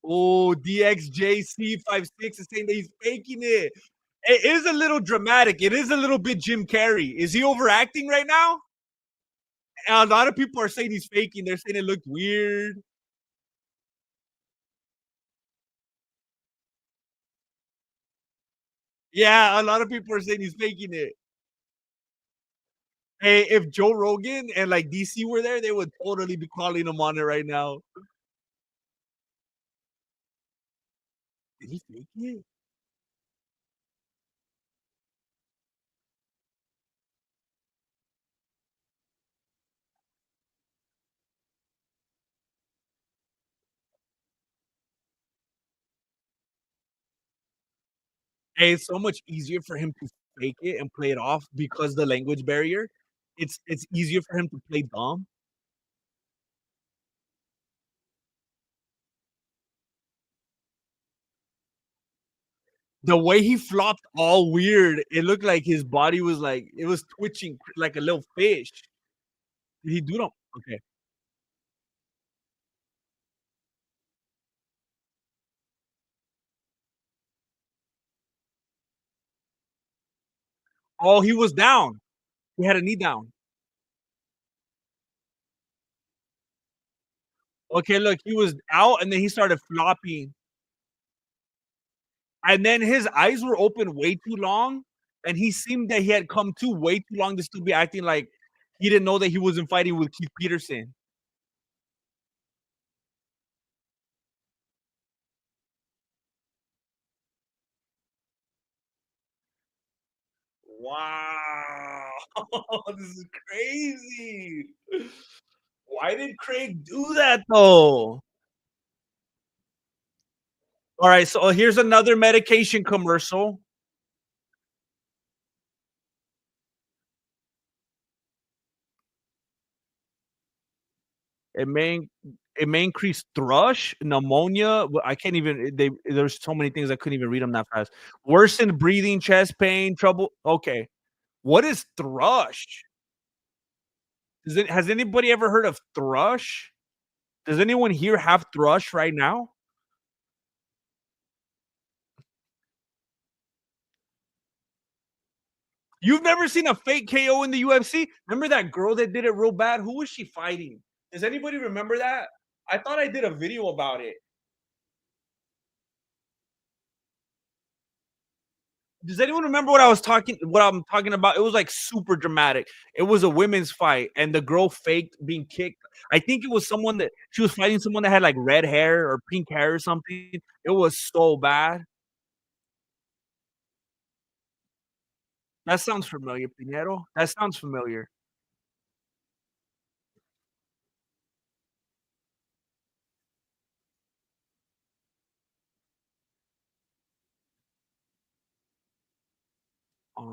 Oh, DXJC56 is saying that he's faking it. It is a little dramatic. It is a little bit Jim Carrey. Is he overacting right now? And a lot of people are saying he's faking. They're saying it looked weird. Yeah, a lot of people are saying he's faking it. Hey, if Joe Rogan and like DC were there, they would totally be calling him on it right now. Did he fake it? Hey, it's so much easier for him to fake it and play it off because the language barrier. It's easier for him to play dumb. The way he flopped all weird, it looked like his body was like it was twitching like a little fish. Did he do them? Okay. Oh, he was down. He had a knee down. Okay, look, he was out and then he started flopping. And then his eyes were open way too long, and he seemed that he had come to way too long to still be acting like he didn't know that he wasn't fighting with Keith Peterson. Wow. This is crazy. Why did Craig do that though? All right, so here's another medication commercial. It may It may increase thrush, pneumonia. I can't even. There's so many things I couldn't even read them that fast. Worsen breathing, chest pain, trouble. Okay, what is thrush? Has anybody ever heard of thrush? Does anyone here have thrush right now? You've never seen a fake KO in the UFC? Remember that girl that did it real bad? Who was she fighting? Does anybody remember that? I thought I did a video about it. Does anyone remember what I'm talking about? It was like super dramatic. It was a women's fight and the girl faked being kicked. I think it was someone that she was fighting someone that had like red hair or pink hair or something. It was so bad. That sounds familiar, Pinero. That sounds familiar. I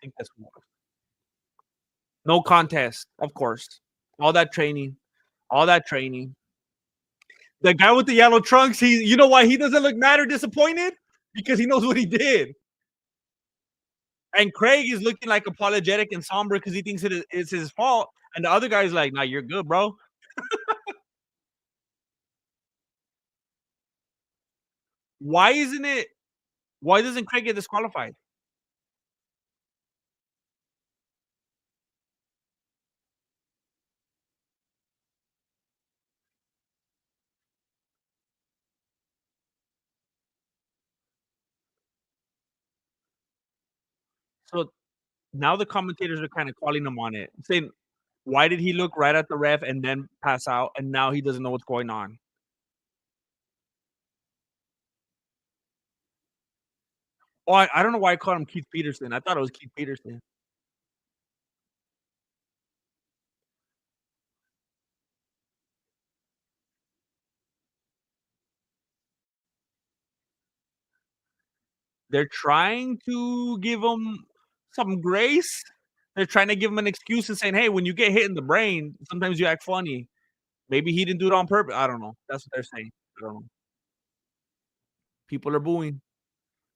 think that's more. No contest, of course. All that training, all that training. The guy with the yellow trunks, you know why he doesn't look mad or disappointed? Because he knows what he did. And Craig is looking like apologetic and somber because he thinks it's his fault. And the other guy's like, nah, you're good, bro. Why isn't it? Why doesn't Craig get disqualified? So now the commentators are kind of calling him on it, saying, why did he look right at the ref and then pass out? And now he doesn't know what's going on. Oh, I don't know why I called him Keith Peterson. I thought it was Keith Peterson. They're trying to give him some grace. They're trying to give him an excuse and saying, "Hey, when you get hit in the brain, sometimes you act funny. Maybe he didn't do it on purpose." I don't know. That's what they're saying. I don't know. People are booing.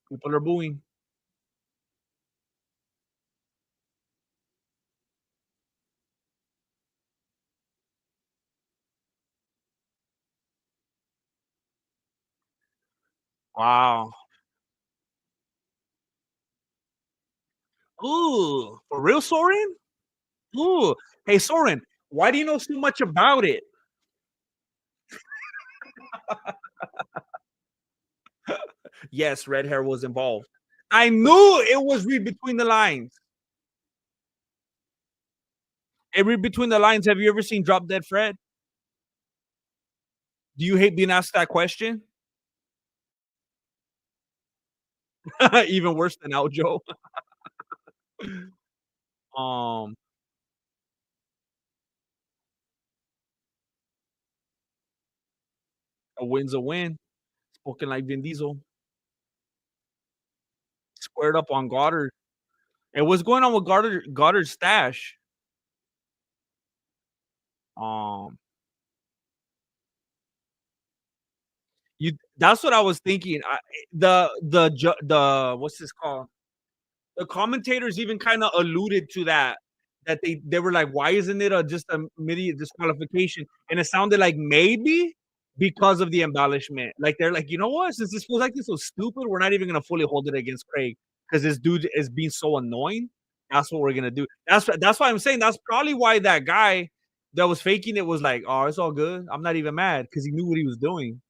People are booing. Wow. Ooh, for real, Soren? Ooh. Hey, Soren, why do you know so much about it? Yes, red hair was involved. I knew it was read between the lines. Hey, read between the lines. Have you ever seen Drop Dead Fred? Do you hate being asked that question? Even worse than Aljo. Um, a win's a win. Spoken like Vin Diesel. Squared up on Goddard. And what's going on with Goddard's stash? Um, you that's what I was thinking. The what's this called? The commentators even kind of alluded to that they were like, why isn't it just a immediate disqualification? And it sounded like maybe because of the embellishment. Like they're like, you know what? Since this feels like this so stupid, we're not even gonna fully hold it against Craig because this dude is being so annoying. That's what we're gonna do. That's why I'm saying that's probably why that guy that was faking it was like, oh, it's all good. I'm not even mad because he knew what he was doing.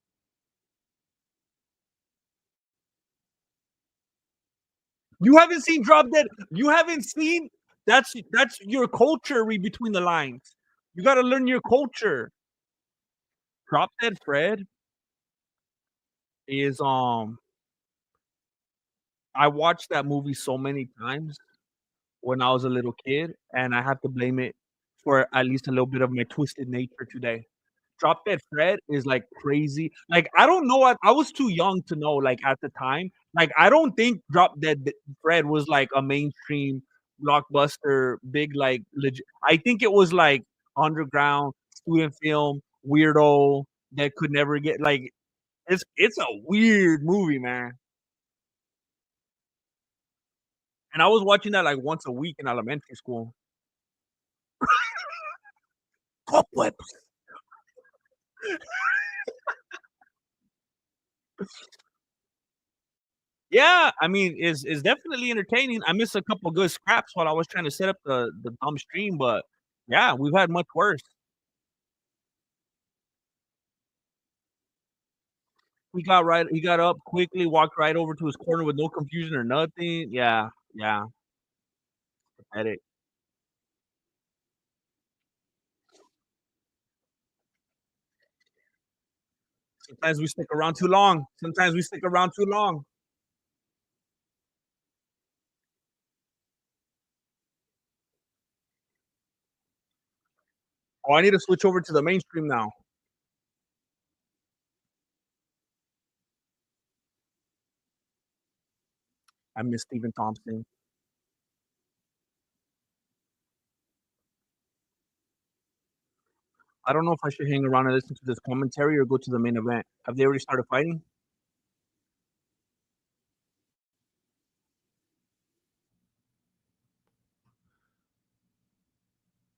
You haven't seen Drop Dead. You haven't seen that's your culture. Read between the lines. You got to learn your culture. Drop Dead Fred is I watched that movie so many times when I was a little kid, and I have to blame it for at least a little bit of my twisted nature today. Drop Dead Fred is, like, crazy. Like, I don't know what I was too young to know, like, at the time. Like, I don't think Drop Dead Fred was, like, a mainstream blockbuster, big, like, legit I think it was, like, underground, student film, weirdo that could never get like, it's a weird movie, man. And I was watching that, like, once a week in elementary school. Cobwebs. Yeah, I mean, it's definitely entertaining. I missed a couple good scraps while I was trying to set up the dumb stream, but yeah, we've had much worse. He got up quickly, walked right over to his corner with no confusion or nothing. Yeah, yeah, pathetic. Sometimes we stick around too long. Sometimes we stick around too long. Oh, I need to switch over to the mainstream now. I miss Stephen Thompson. I don't know if I should hang around and listen to this commentary or go to the main event. Have they already started fighting?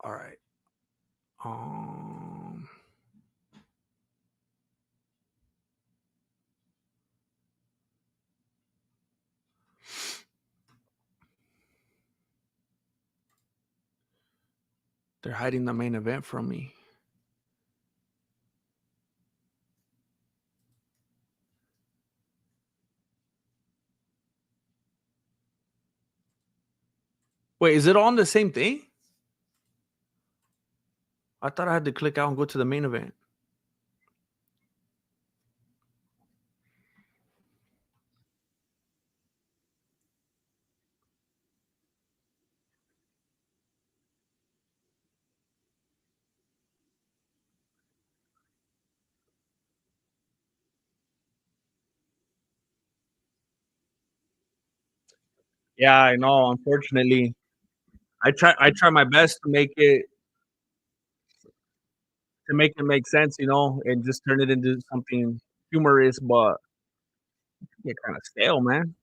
All right. Um, they're hiding the main event from me. Wait, is it on the same thing? I thought I had to click out and go to the main event. Yeah, I know. Unfortunately, I try my best to make it make sense, and just turn it into something humorous, but get kind of stale, man.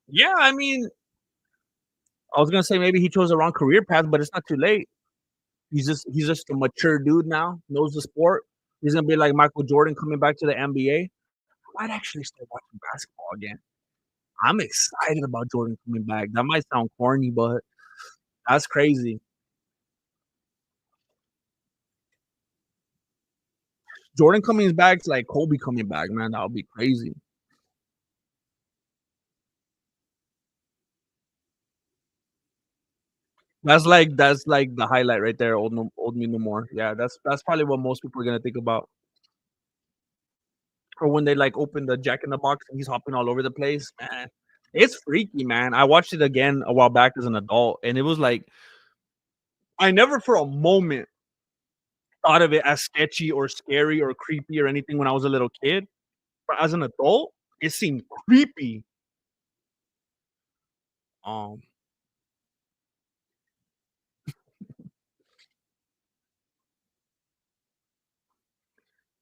Yeah, I mean, I was gonna say maybe he chose the wrong career path, but it's not too late. He's just a mature dude now, knows the sport. He's gonna be like Michael Jordan coming back to the NBA. I might actually start watching basketball again. I'm excited about Jordan coming back. That might sound corny, but that's crazy. Jordan coming back is like Kobe coming back, man. That would be crazy. That's like the highlight right there. Old me no more. Yeah, that's probably what most people are gonna think about. Or when they like open the Jack in the Box and he's hopping all over the place, man. It's freaky, man. I watched it again a while back as an adult, and it was like I never for a moment thought of it as sketchy or scary or creepy or anything when I was a little kid. But as an adult, it seemed creepy. Um,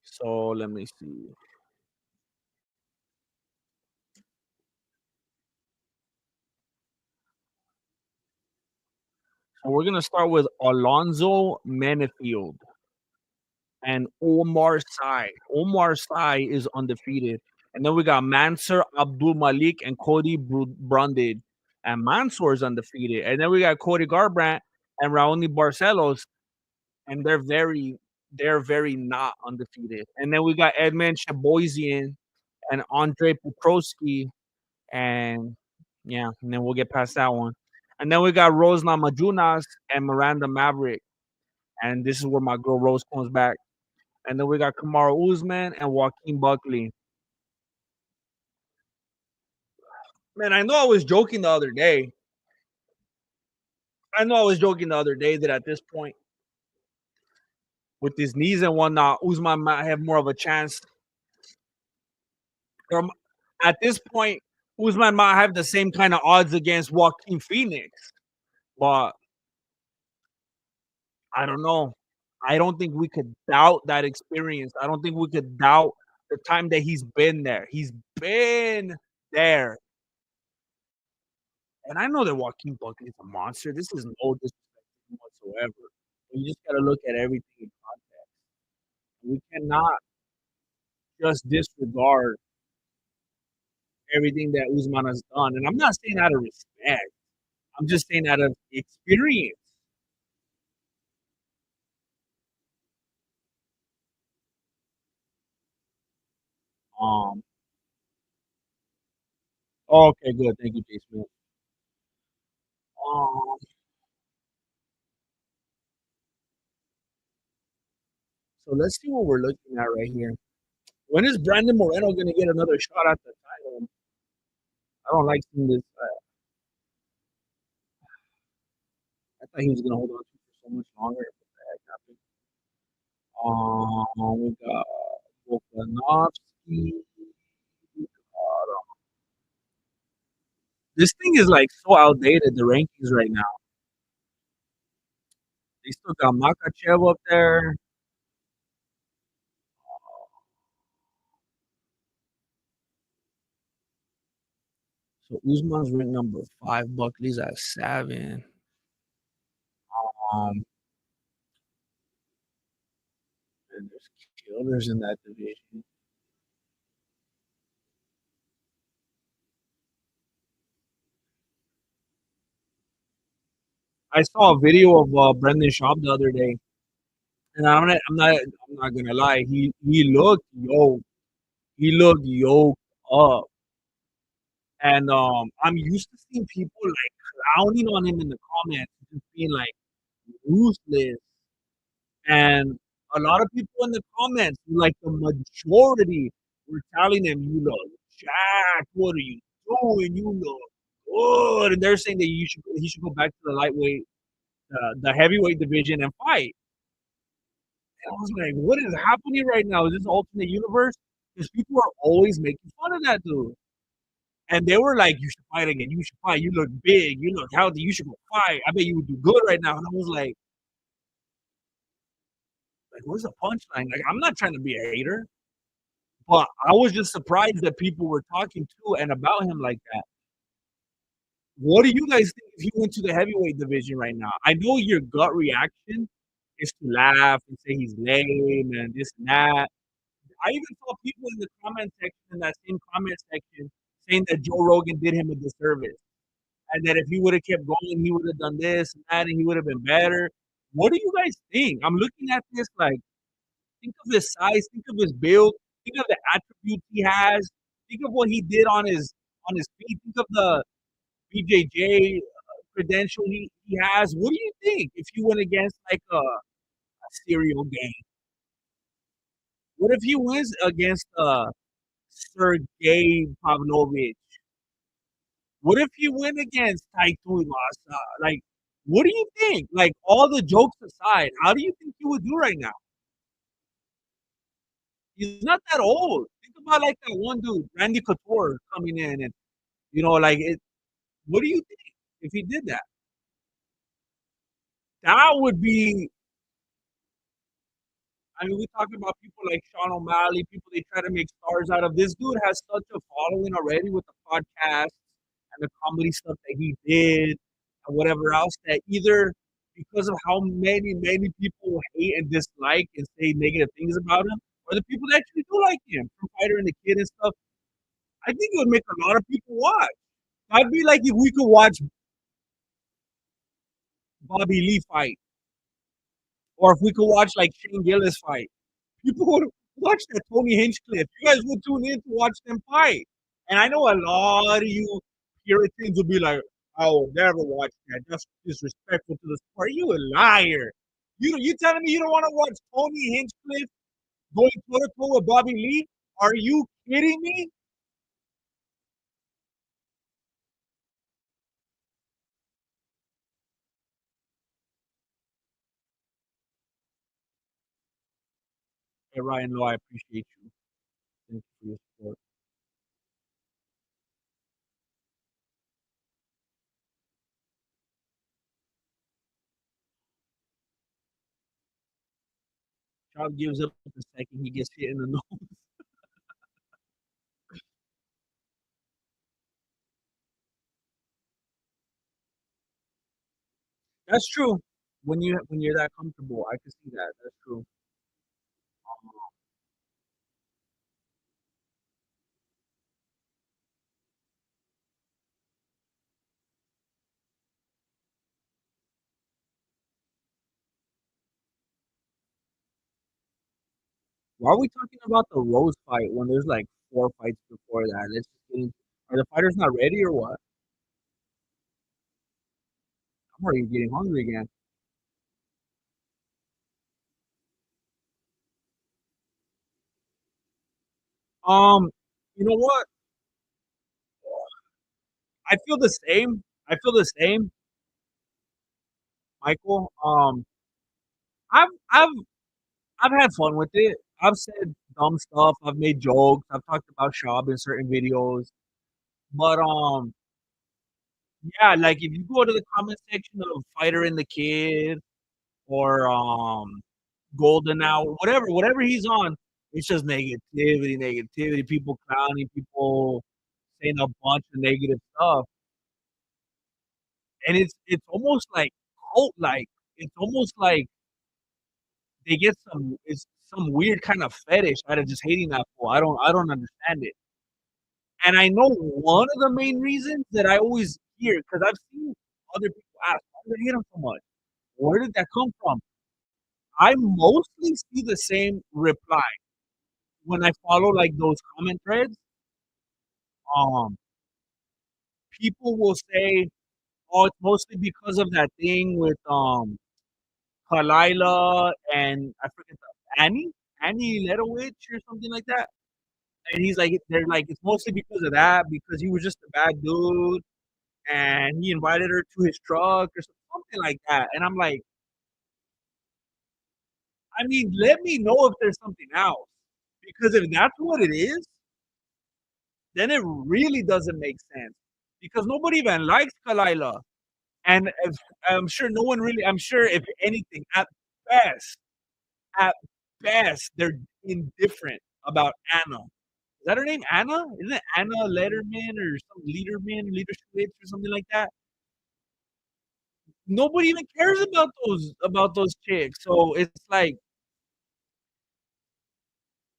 so let me see. So we're gonna start with Alonzo Manifield and Omar Sy. Omar Sy is undefeated. And then we got Mansur Abdul Malik and Cody Brundage. And Mansour is undefeated. And then we got Cody Garbrandt and Raoni Barcelos. And they're very not undefeated. And then we got Edmund Shaboisian and Andre Petroski. And yeah, and then we'll get past that one. And then we got Rose Namajunas and Miranda Maverick. And this is where my girl Rose comes back. And then we got Kamaru Usman and Joaquin Buckley. Man, I know I was joking the other day. I know I was joking the other day that at this point, with his knees and whatnot, Usman might have more of a chance. Um, at this point, Usman might have the same kind of odds against Joaquin Phoenix, but I don't know. I don't think we could doubt that experience. I don't think we could doubt the time that he's been there. He's been there. And I know that Joaquin Buckley is a monster. This is no disrespect to him whatsoever. But you just got to look at everything in context. We cannot just disregard everything that Usman has done. And I'm not saying out of respect. I'm just saying out of experience. Um. Okay, good. Thank you, Jason. Um. So let's see what we're looking at right here. When is Brandon Moreno going to get another shot at the title? I don't like seeing this. I thought he was going to hold on to it for so much longer. What the heck happened? We got Volkanovski. This thing is like so outdated. The rankings right now. They still got Makachev up there. So Usman's ranked number 5. Buckley's at 7. Um, and there's killers in that division. I saw a video of Brendan Schaub the other day, and I'm not gonna lie. He looked yoked up, and I'm used to seeing people like clowning on him in the comments, just being like ruthless. And a lot of people in the comments, like the majority, were telling him, "You look jacked. What are you doing? You look good." And they're saying that he should go back to the lightweight, the heavyweight division and fight. And I was like, "What is happening right now? Is this alternate universe?" Because people are always making fun of that dude. And they were like, "You should fight again. You should fight. You look big. You look healthy. You should go fight. I bet you would do good right now." And I was like, where's the punchline? Like, I'm not trying to be a hater, but I was just surprised that people were talking to and about him like that. What do you guys think if he went to the heavyweight division right now? I know your gut reaction is to laugh and say he's lame and this and that. I even saw people in the comment section, in that same comment section, saying that Joe Rogan did him a disservice and that if he would have kept going, he would have done this and that and he would have been better. What do you guys think? I'm looking at this like, think of his size, think of his build, think of the attributes he has, think of what he did on his feet, think of the BJJ credential he has. What do you think if you went against like a serial game? What if he wins against Sergey Pavlovich? What if he win against Taito Iwasa? Like, what do you think? Like, all the jokes aside, how do you think he would do right now? He's not that old. Think about like that one dude, Randy Couture, coming in, and like it. What do you think if he did that? That would be. I mean, we talk about people like Sean O'Malley, people they try to make stars out of. This dude has such a following already with the podcast and the comedy stuff that he did and whatever else that either because of how many people hate and dislike and say negative things about him, or the people that actually do like him, from Fighter and the Kid and stuff. I think it would make a lot of people watch. That'd be like if we could watch Bobby Lee fight, or if we could watch like Shane Gillis fight. People would watch that Tony Hinchcliffe. You guys would tune in to watch them fight. And I know a lot of you Puritans will be like, "I will never watch that. That's disrespectful to the sport." You a liar. You telling me you don't want to watch Tony Hinchcliffe going toe to toe with Bobby Lee? Are you kidding me? Hey, Ryan, no, I appreciate you. Thank you for your support. Child gives up the second he gets hit in the nose. That's true. When you're that comfortable, I can see that. That's true. Why are we talking about the Rose fight when there's like 4 fights before that? Let's just get in are the fighters not ready or what? I'm already getting hungry again. Um, you know what? I feel the same. I feel the same, Michael. I've I've I've had fun with it. I've said dumb stuff. I've made jokes. I've talked about Shab in certain videos. But yeah, like if you go to the comment section of Fighter and the Kid or Golden Hour, whatever he's on, it's just negativity, negativity. People clowning, people saying a bunch of negative stuff, and it's almost like cult like. It's almost like they get some it's some weird kind of fetish out of just hating that fool. I don't understand it. And I know one of the main reasons that I always hear because I've seen other people ask, why do they hate him so much? Where did that come from? I mostly see the same reply when I follow like those comment threads. Um, People will say, "Oh, it's mostly because of that thing with Kalila and I forget Annie Letowich or something like that." And he's like, they're like, it's mostly because of that, because he was just a bad dude and he invited her to his truck or something like that. And I'm like, I mean, let me know if there's something else. Because if that's what it is, then it really doesn't make sense. Because nobody even likes Kalila. And if, I'm sure no one really, I'm sure if anything, best, at they're indifferent about Anna. Is that her name? Anna? Isn't it Anna Letterman or some Leaderman, Leadership or something like that? Nobody even cares about those chicks. So it's like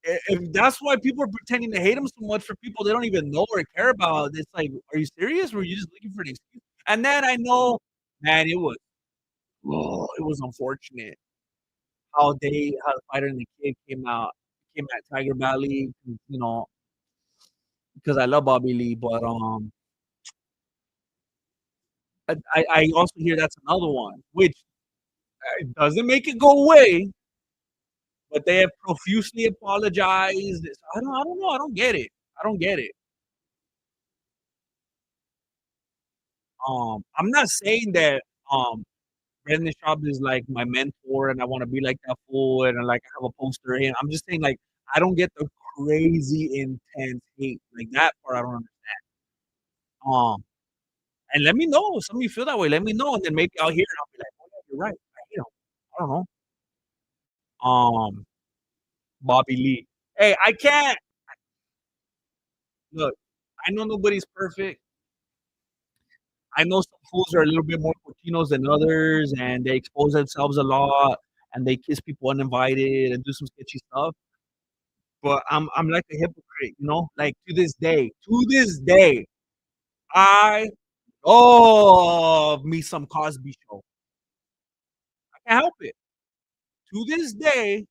if that's why people are pretending to hate them so much for people they don't even know or care about. It's like, are you serious? Were you just looking for an excuse? And then I know, man, it was unfortunate how the fighter and the kid came at Tiger Valley, you know, because I love Bobby Lee, but I also hear that's another one, which doesn't make it go away, but they have profusely apologized. I don't know. I don't get it. I don't get it. I'm not saying that Brendan Schaub is like my mentor and I want to be like that fool and like I have a poster in. I'm just saying like I don't get the crazy intense hate like that part. I don't understand. Um, and let me know. Some of you feel that way. Let me know, and then maybe I'll hear it. I'll be like, oh yeah, you're right. I don't know. Um, Bobby Lee. Hey, I can't look. I know nobody's perfect. I know some fools are a little bit more Latinos than others, and they expose themselves a lot, and they kiss people uninvited and do some sketchy stuff. But I'm like a hypocrite, you know. Like to this day, I love me some Cosby Show. I can't help it. To this day,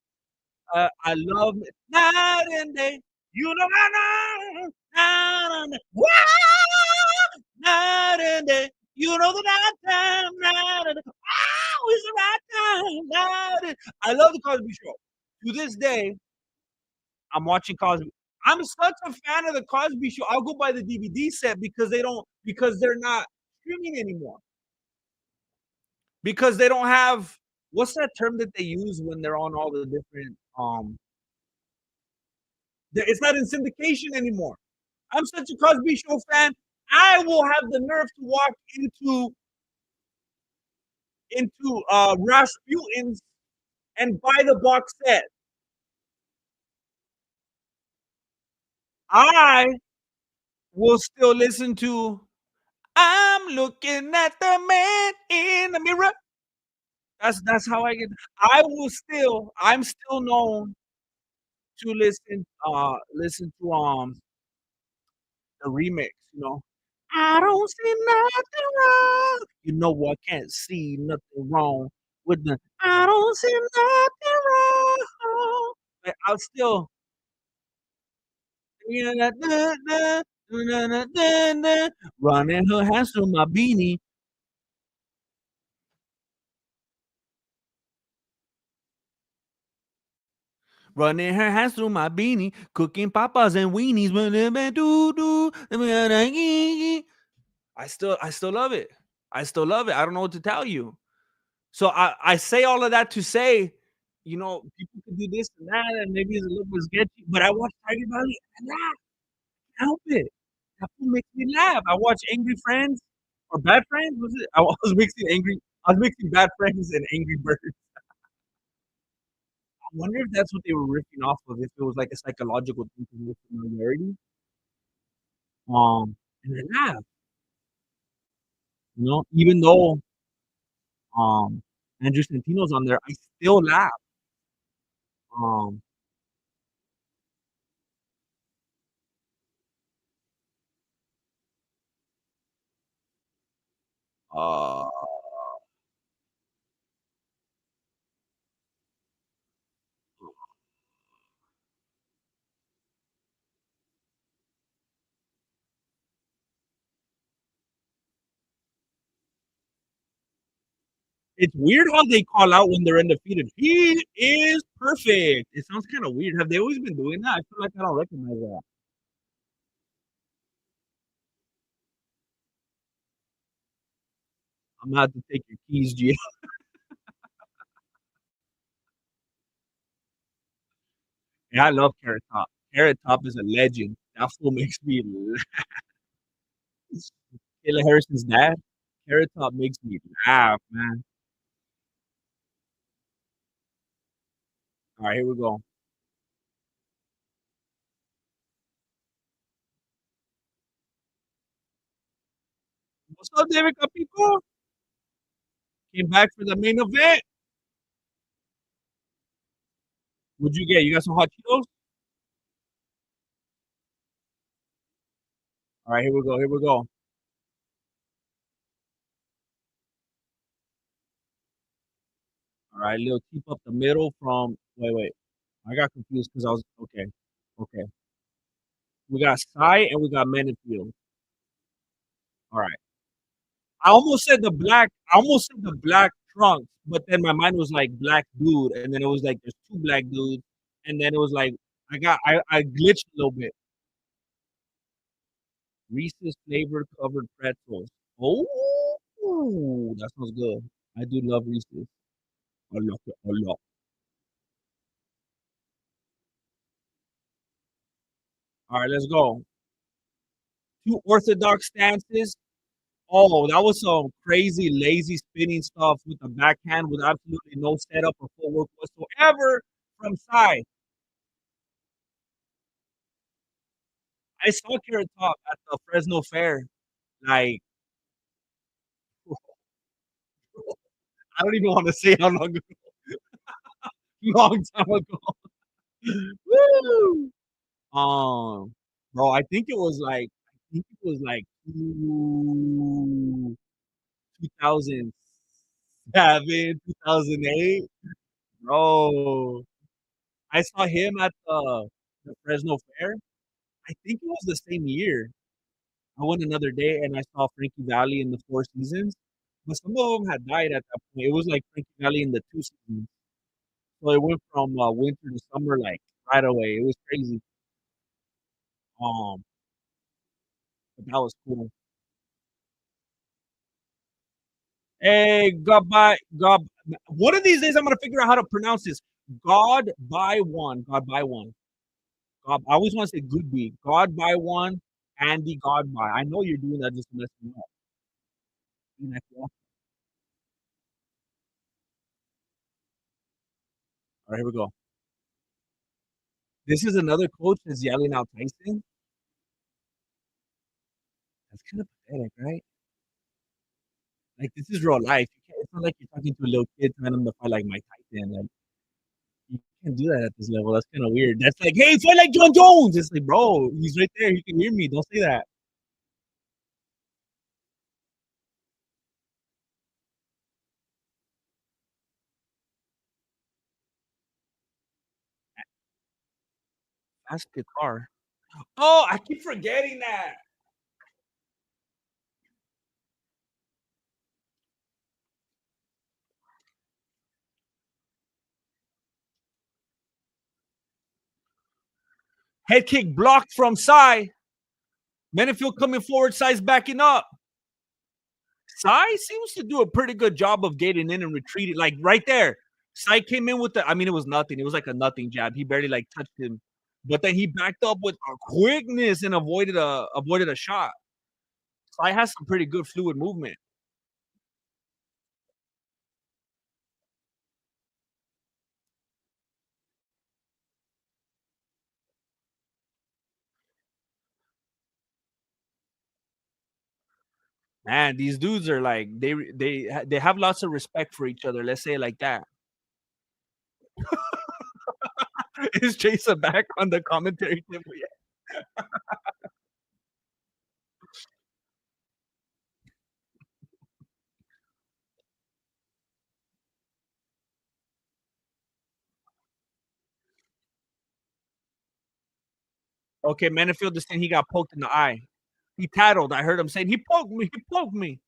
I love night and day. You know I know night and day. Wow, night and day. You know the night time, night and day. Wow, it's the right time, night and I love the Cosby Show. To this day, I'm watching Cosby. I'm such a fan of the Cosby Show. I'll go buy the DVD set because they're not streaming anymore. Because they don't have what's that term that they use when they're on all the different It's not in syndication anymore. I'm such a Cosby Show fan. I will have the nerve to walk into Rasputin's and buy the box set. I will still listen to I'm looking at the man in the mirror. That's how I get. I'm still known to listen to the remix, you know. I don't see nothing wrong. You know I can't see nothing wrong with the I don't see nothing wrong. But I'll still running her hands through my beanie. Running her hands through my beanie, cooking papas and weenies. I still love it. I still love it. I don't know what to tell you. So I say all of that to say, people could do this and that, and maybe it's a little bit sketchy, but I watch Tiger Valley and I laugh. Help it. That fool makes me laugh. I watch Angry Friends or Bad Friends. Was it? I was mixing Bad Friends and Angry Birds. I wonder if that's what they were riffing off of. If it was like a psychological thing with familiarity. And I laugh. Even though um Andrew Santino's on there, I still laugh. Um, uh, it's weird how they call out when they're undefeated. He is perfect. It sounds kind of weird. Have they always been doing that? I feel like I don't recognize that. I'm gonna have to take your keys, G. Yeah, I love Carrot Top. Carrot Top is a legend. That fool makes me laugh. Taylor Harrison's dad. Carrot Top makes me laugh, man. All right, here we go. What's up, David Capico? Came back for the main event. What'd you get? You got some hot Cheetos? All right, here we go. Here we go. All right, little keep up the middle from. Wait. I got confused because I was okay. Okay, we got Sai and we got Menifee. All right. I almost said the black trunks, but then my mind was like black dude, and then it was like there's two black dudes, and then it was like I glitched a little bit. Reese's flavored covered pretzels. Oh, that sounds good. I do love Reese's. I love it a lot. All right, let's go. Two orthodox stances. Oh, that was some crazy, lazy spinning stuff with the backhand with absolutely no setup or footwork whatsoever from Sai. I saw Carrot Top at the Fresno Fair, like, I don't even want to say how long ago, long time ago. Woo! Bro, I think it was like 2007, 2008. Bro, I saw him at the Fresno Fair. I think it was the same year. I went another day and I saw Frankie Valley in the Four Seasons, but some of them had died at that point. It was like Frankie Valley in the two seasons, so it went from winter to summer like right away. It was crazy. Um, but that was cool. Hey, God by God. One of these days, I'm gonna figure out how to pronounce this. God by one. God by one. I always wanna say Goodby. God by one, Andy God by. I know you're doing that just to mess me up. You know, yeah. Alright, here we go. This is another coach that's yelling out Tyson. That's kinda pathetic, right? Like, this is real life. You can't it's not like you're talking to a little kid telling him to fight like Mike Tyson, like, you can't do that at this level. That's kinda weird. That's like, "Hey, fight like John Jones!" It's like, "Bro, he's right there. He can hear me. Don't say that." Fast guitar. Oh, I keep forgetting that. Head kick blocked from Sai. Menifield coming forward, Sai's backing up. Sai seems to do a pretty good job of getting in and retreating. Like right there, Sai came in with the. I mean, it was nothing. It was like a nothing jab. He barely like touched him, but then he backed up with a quickness and avoided a shot. Sai has some pretty good fluid movement. Man, these dudes are like they have lots of respect for each other. Let's say it like that. Is Jason back on the commentary table yet? Okay, Menifield is saying he got poked in the eye. He tattled. I heard him saying he poked me. He poked me.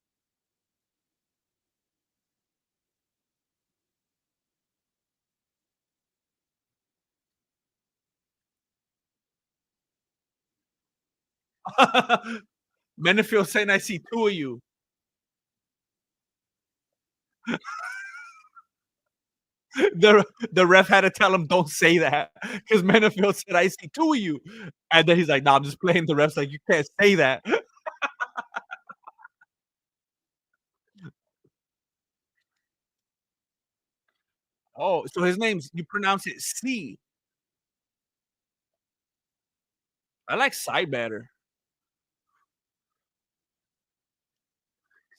Menifield saying I see two of you. The ref had to tell him don't say that because Menifield said I see two of you, and then he's like, "No, nah, I'm just playing." The ref's like, "You can't say that." Oh, so his name's you pronounce it C. I like side better.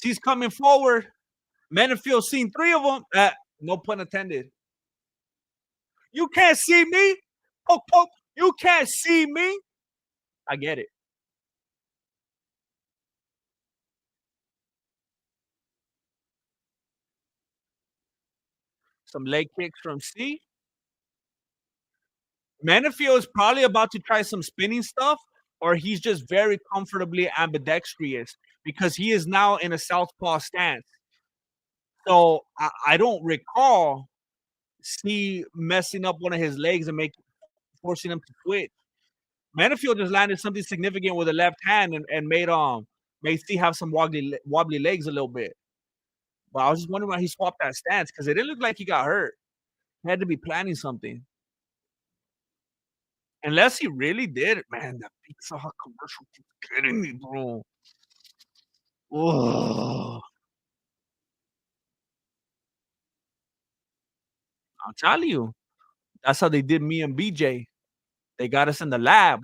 He's coming forward. Menifield seen three of them. No pun intended. You can't see me. Poke, poke. You can't see me. I get it. Some leg kicks from C. Menifield is probably about to try some spinning stuff, or he's just very comfortably ambidextrous because he is now in a southpaw stance. So I don't recall C messing up one of his legs and forcing him to switch. Menifield just landed something significant with a left hand and made C have some wobbly legs a little bit. But I was just wondering why he swapped that stance because it didn't look like he got hurt. He had to be planning something. Unless he really did. Man, that Pizza Hut commercial keeps getting me, bro. Ugh. I'm telling you, that's how they did me and BJ. They got us in the lab.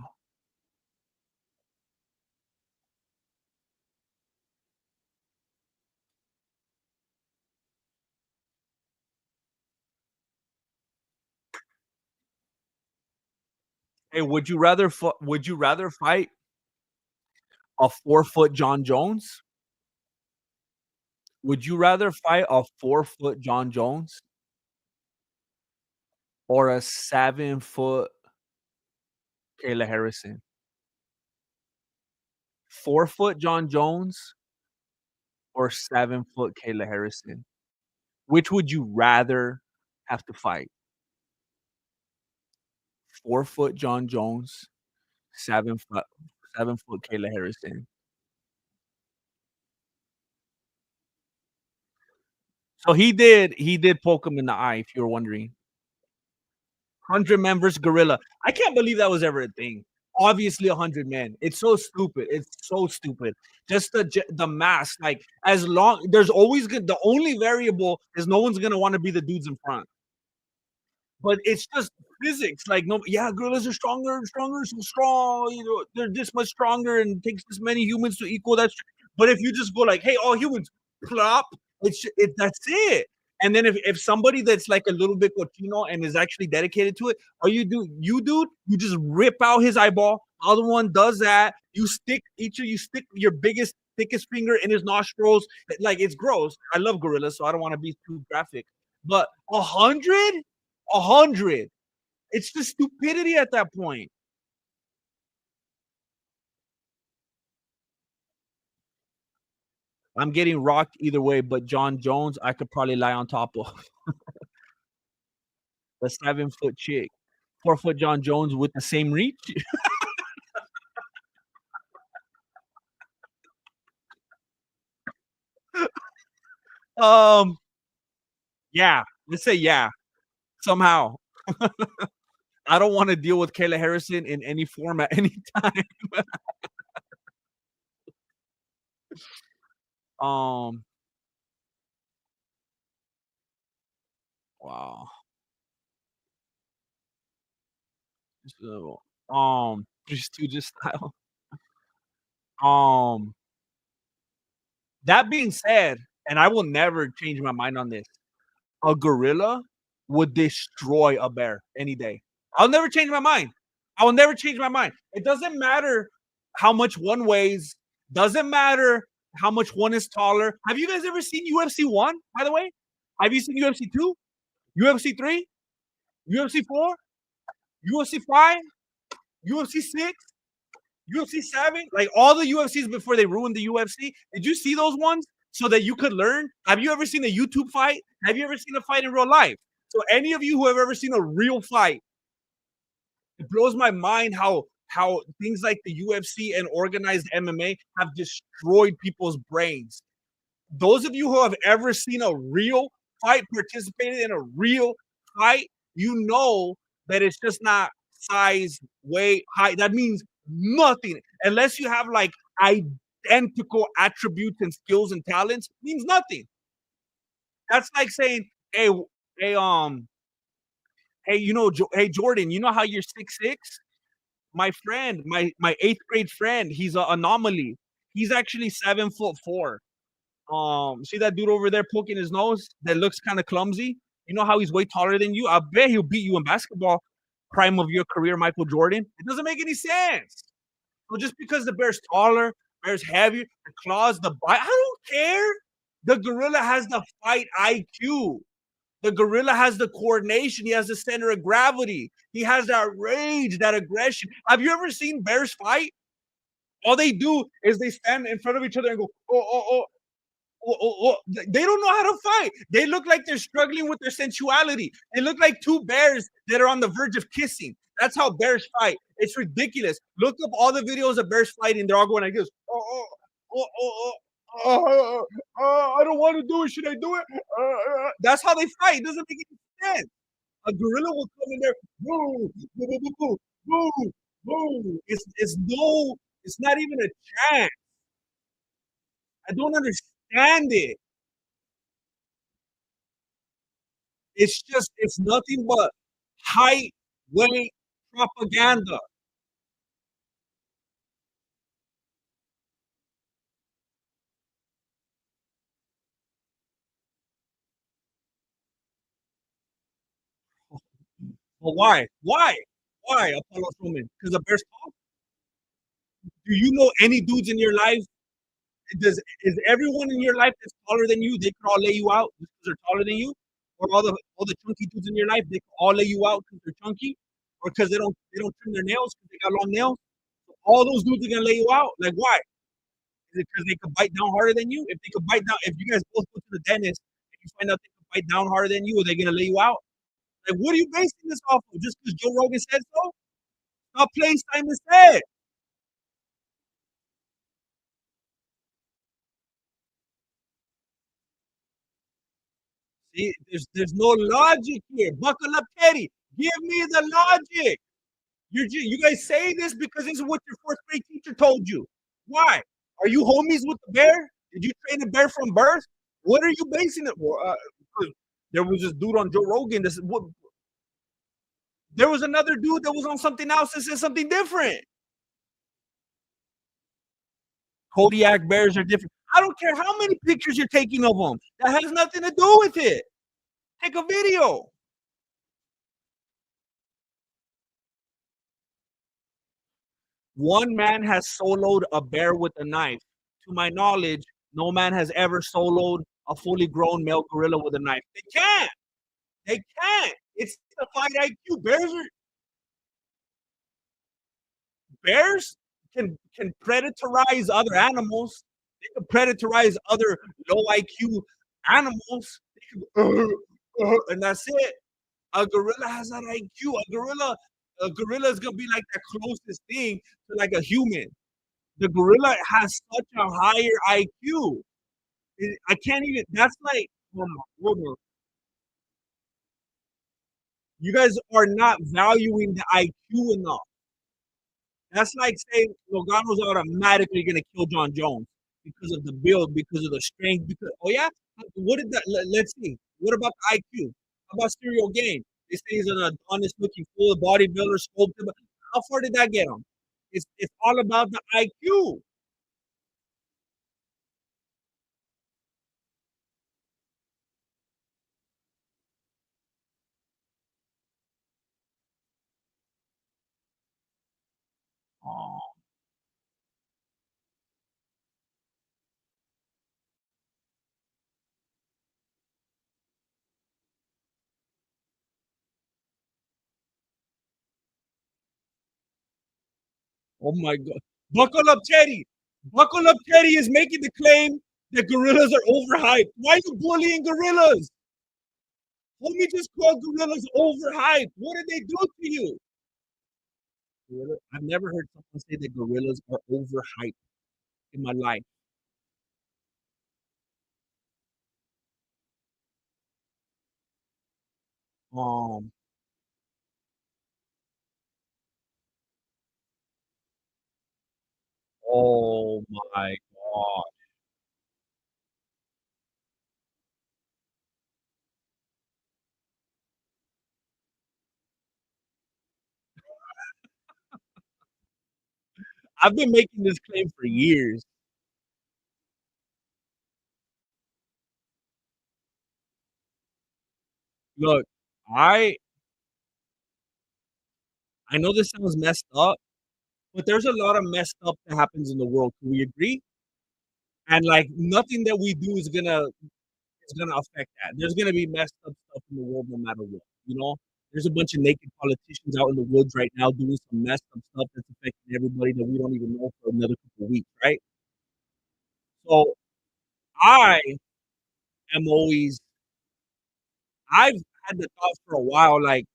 Hey, would you rather fight a 4-foot John Jones? Would you rather fight a 4-foot John Jones or a 7-foot Kayla Harrison? 4-foot John Jones or 7-foot Kayla Harrison? Which would you rather have to fight? 4-foot John Jones, 7 foot 7-foot Kayla Harrison. So he did poke him in the eye, if you were wondering. 100 men versus gorilla. I can't believe that was ever a thing. Obviously, 100 men. It's so stupid. It's so stupid. Just the mass. Like as long there's always good. The only variable is no one's gonna want to be the dudes in front. But it's just physics. Like no, yeah, gorillas are stronger and stronger, so strong. You know, they're this much stronger, and it takes this many humans to equal that. But if you just go like, hey, all humans, plop, that's it. And then if somebody that's like a little bit cochino and is actually dedicated to it, all you just rip out his eyeball. The other one does that. You stick each of you stick your biggest thickest finger in his nostrils. Like it's gross. I love gorillas, so I don't want to be too graphic. But 100, 100. It's the stupidity at that point. I'm getting rocked either way, but John Jones, I could probably lie on top of the 7 foot chick. 4 foot John Jones with the same reach. um, yeah, let's say yeah. Somehow, I don't want to deal with Kayla Harrison in any form at any time. um, wow. So, just to just style. Um, that being said, and I will never change my mind on this. A gorilla would destroy a bear any day. I'll never change my mind. I will never change my mind. It doesn't matter how much one weighs, doesn't matter how much one is taller. Have you guys ever seen UFC 1, by the way? Have you seen UFC 2, UFC 3, UFC 4, UFC 5, UFC 6, UFC 7? Like all the UFCs before they ruined the UFC. Did you see those ones so that you could learn? Have you ever seen a YouTube fight? Have you ever seen a fight in real life? So any of you who have ever seen a real fight, it blows my mind how things like the UFC and organized MMA have destroyed people's brains. Those of you who have ever seen a real fight, participated in a real fight, you know that it's just not size, weight, height. That means nothing unless you have like identical attributes and skills and talents. Means nothing. That's like saying, hey, hey, hey Jordan, you know how you're 6'6"? My friend, my eighth grade friend, he's an anomaly. He's actually 7'4". See that dude over there poking his nose that looks kind of clumsy? You know how he's way taller than you? I bet he'll beat you in basketball. Prime of your career, Michael Jordan. It doesn't make any sense. So just because the bear's taller, bear's heavier, the claws, the bite, I don't care. The gorilla has the fight IQ. The gorilla has the coordination. He has the center of gravity. He has that rage, that aggression. Have you ever seen bears fight? All they do is they stand in front of each other and go, oh, oh, oh, oh, oh, oh. They don't know how to fight. They look like they're struggling with their sensuality. They look like two bears that are on the verge of kissing. That's how bears fight. It's ridiculous. Look up all the videos of bears fighting. They're all going like this. Oh, oh, oh, oh, I don't want to do it. Should I do it? That's how they fight. It doesn't make any sense. A gorilla will come in there, boom, boom, boom, boom, boom, boom. It's not even a chance. I don't understand it. It's nothing but height, weight, propaganda. But why? Why? Why Apollo Truman? Because the bear's tall? Do you know any dudes in your life? Is everyone in your life that's taller than you, they can all lay you out just because they're taller than you? Or all the chunky dudes in your life, they can all lay you out because they're chunky? Or because they don't trim their nails because they got long nails? So all those dudes are gonna lay you out? Like why? Is it because they could bite down harder than you? If they could bite down, if you guys both go to the dentist and you find out they could bite down harder than you, are they gonna lay you out? Like, what are you basing this off of? Just because Joe Rogan said so? Stop playing Simon's head. See, there's no logic here. Buckle up, Teddy. Give me the logic. You guys say this because this is what your fourth grade teacher told you. Why? Are you homies with the bear? Did you train a bear from birth? What are you basing it for? 'Cause there was this dude on Joe Rogan. This what there was another dude that was on something else that said something different. Kodiak bears are different. I don't care how many pictures you're taking of them. That has nothing to do with it. Take a video. One man has soloed a bear with a knife. To my knowledge, no man has ever soloed a fully grown male gorilla with a knife. They can't. They can't. It's the fight IQ. Bears can predatorize other animals. They can predatorize other low IQ animals. They can, and that's it. A gorilla has that IQ. A gorilla is gonna be like the closest thing to like a human. The gorilla has such a higher IQ. I can't even. That's like, oh my goodness. You guys are not valuing the IQ enough. That's like saying Logano's automatically gonna kill John Jones because of the build, because of the strength. Because oh yeah, what did that? Let's see. What about the IQ? How about Stereo Game? They say he's an Adonis looking full bodybuilder, sculpted. How far did that get him? It's all about the IQ. Oh, oh my God! Buckle up, Teddy. Buckle up, Teddy is making the claim that gorillas are overhyped. Why are you bullying gorillas? Homie just called gorillas overhyped. What did they do to you? I've never heard someone say that gorillas are overhyped in my life. Um, oh my god. I've been making this claim for years. Look, I I know this sounds messed up, but there's a lot of messed up that happens in the world. Can we agree? And like nothing that we do is gonna affect that. There's gonna be messed up stuff in the world no matter what. You know, there's a bunch of naked politicians out in the woods right now doing some messed up stuff that's affecting everybody that we don't even know for another couple of weeks, right? So I am always I've had the thought for a while, like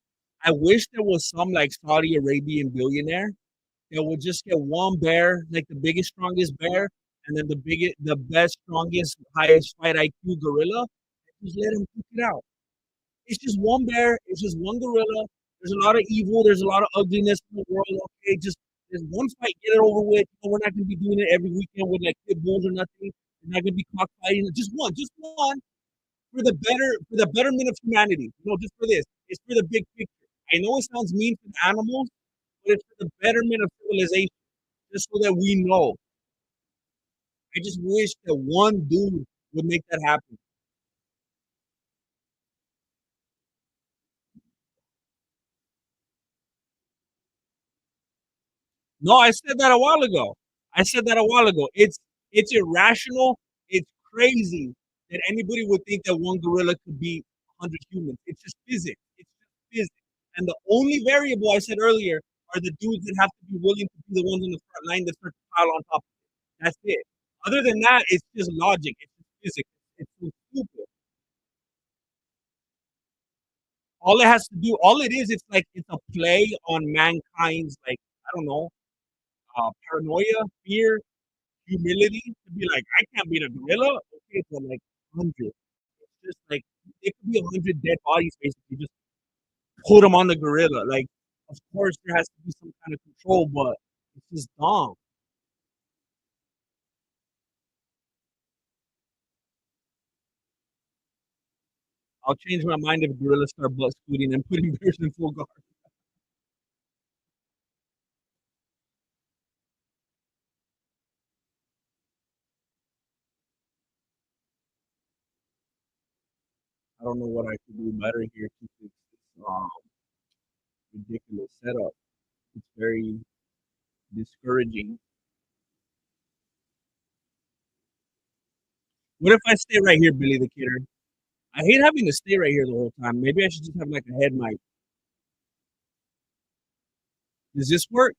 I wish there was some like Saudi Arabian billionaire that would just get one bear, like the biggest, strongest bear, and then the best, strongest, highest fight IQ gorilla, and just let him pick it out. It's just one bear. It's just one gorilla. There's a lot of evil. There's a lot of ugliness in the world. Okay, just there's one fight, get it over with. We're not gonna be doing it every weekend with like pit bulls or nothing. We're not gonna be cockfighting. Just one for the betterment of humanity. Just for this. It's for the big picture. I know it sounds mean for the animals, but it's for the betterment of civilization. Just so that we know. I just wish that one dude would make that happen. No, I said that a while ago. I said that a while ago. It's irrational. It's crazy that anybody would think that one gorilla could beat 100 humans. It's just physics. It's just physics. And the only variable I said earlier are the dudes that have to be willing to be the ones on the front line that start to pile on top of it. That's it. Other than that, it's just logic. It's just physics. It's so stupid. All it is, it's like it's a play on mankind's like I don't know, paranoia, fear, humility to be like, I can't beat a gorilla. Okay, but like 100. It's just like it could be 100 dead bodies basically. Just put him on the gorilla. Like, of course, there has to be some kind of control, but it's just dumb. I'll change my mind if gorillas start butt scooting and putting bears in full guard. I don't know what I could do better here to fix this ridiculous setup. It's very discouraging. What if I stay right here, Billy the Kidder? I hate having to stay right here the whole time. Maybe I should just have like a head mic. Does this work?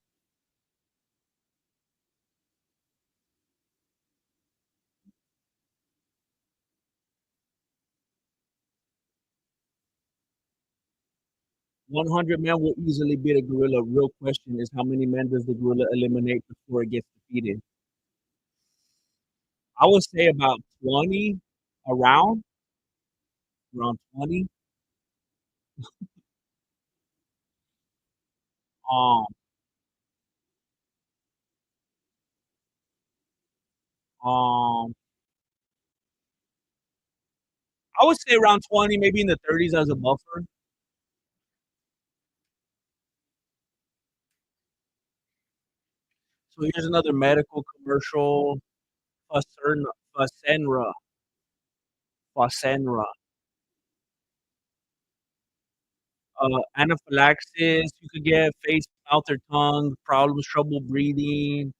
100 men will easily beat a gorilla. Real question is how many men does the gorilla eliminate before it gets defeated? I would say about 20 around, around 20. Um, um, I would say around 20, maybe in the 30s as a buffer. So here's another medical commercial. Fasenra, Fasenra. Anaphylaxis, you could get face, mouth, or tongue, problems, trouble breathing,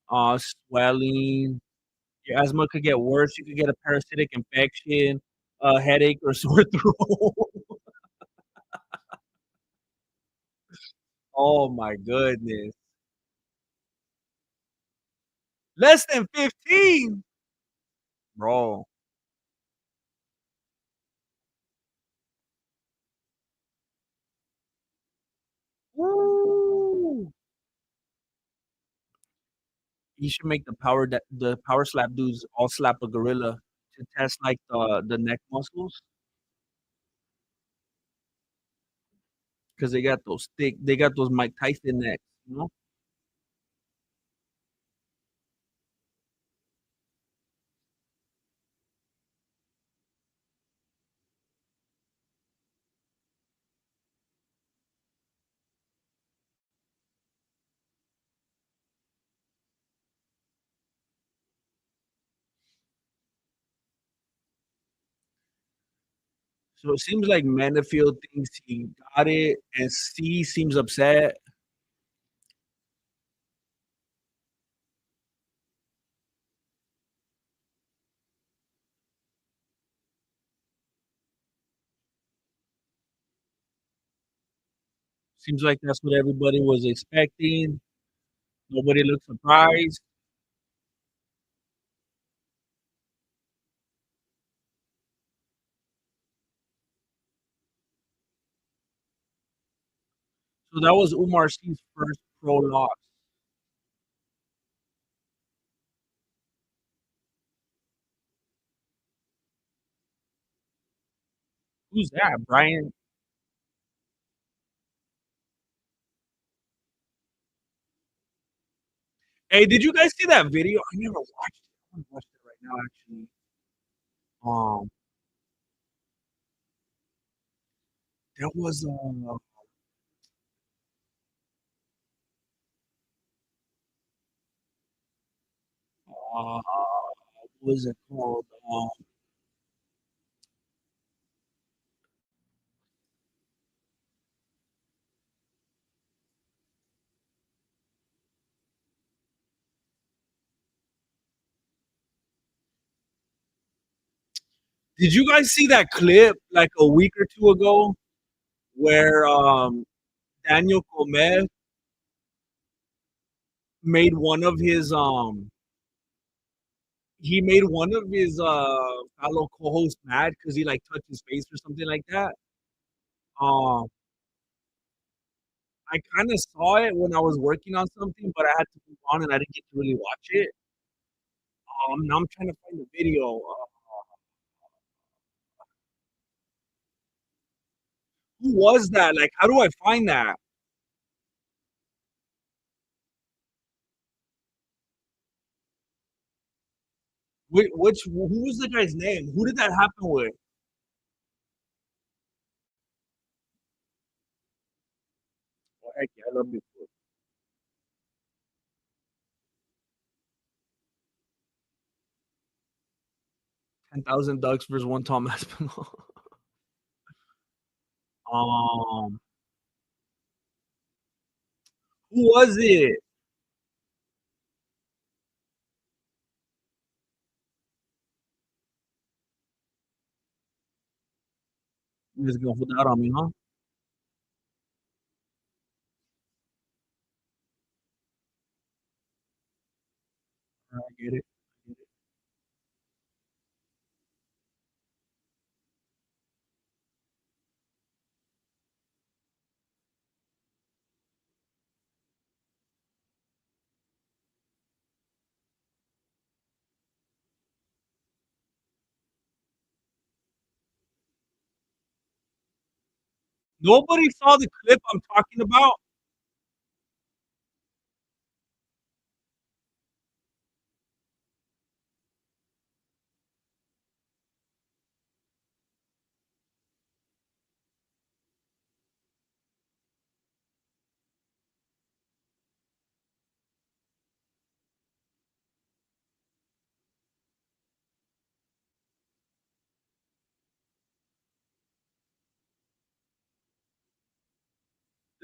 swelling. Your asthma could get worse. You could get a parasitic infection, a headache, or sore throat. Oh my goodness. Less than 15, bro. Woo. You should make the power slap dudes all slap a gorilla to test like the neck muscles because they got those Mike Tyson necks, you know. So it seems like Manifield thinks he got it, and C seems upset. Seems like that's what everybody was expecting. Nobody looked surprised. So that was Umar C's first pro loss. Who's that? Brian? Hey, did you guys see that video? I never watched it. I want to watch it right now, actually. Um, there was what was it called? Did you guys see that clip like a week or two ago where Daniel Gomez made one of his he made one of his fellow co-hosts mad because he like touched his face or something like that. Um, I kind of saw it when I was working on something, but I had to move on and I didn't get to really watch it. Now I'm trying to find the video. Who was that? Like, how do I find that? Who was the guy's name? Who did that happen with? Oh, heck yeah, I love Bigfoot. 10,000 ducks versus one Tom Aspinall. Um, who was it? You guys gonna hold out on me, huh? I get it. I get it. Nobody saw the clip I'm talking about.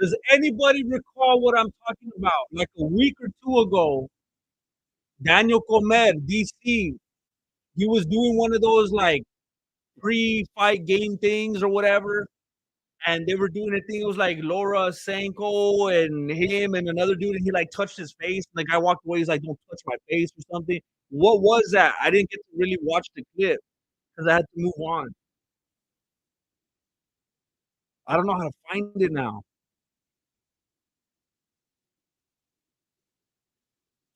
Does anybody recall what I'm talking about? Like a week or two ago, Daniel Comer, DC, he was doing one of those like pre-fight game things or whatever, and they were doing a thing. It was like Laura Sanko and him and another dude, and he like touched his face. And the guy walked away. He's like, "Don't touch my face" or something. What was that? I didn't get to really watch the clip because I had to move on. I don't know how to find it now.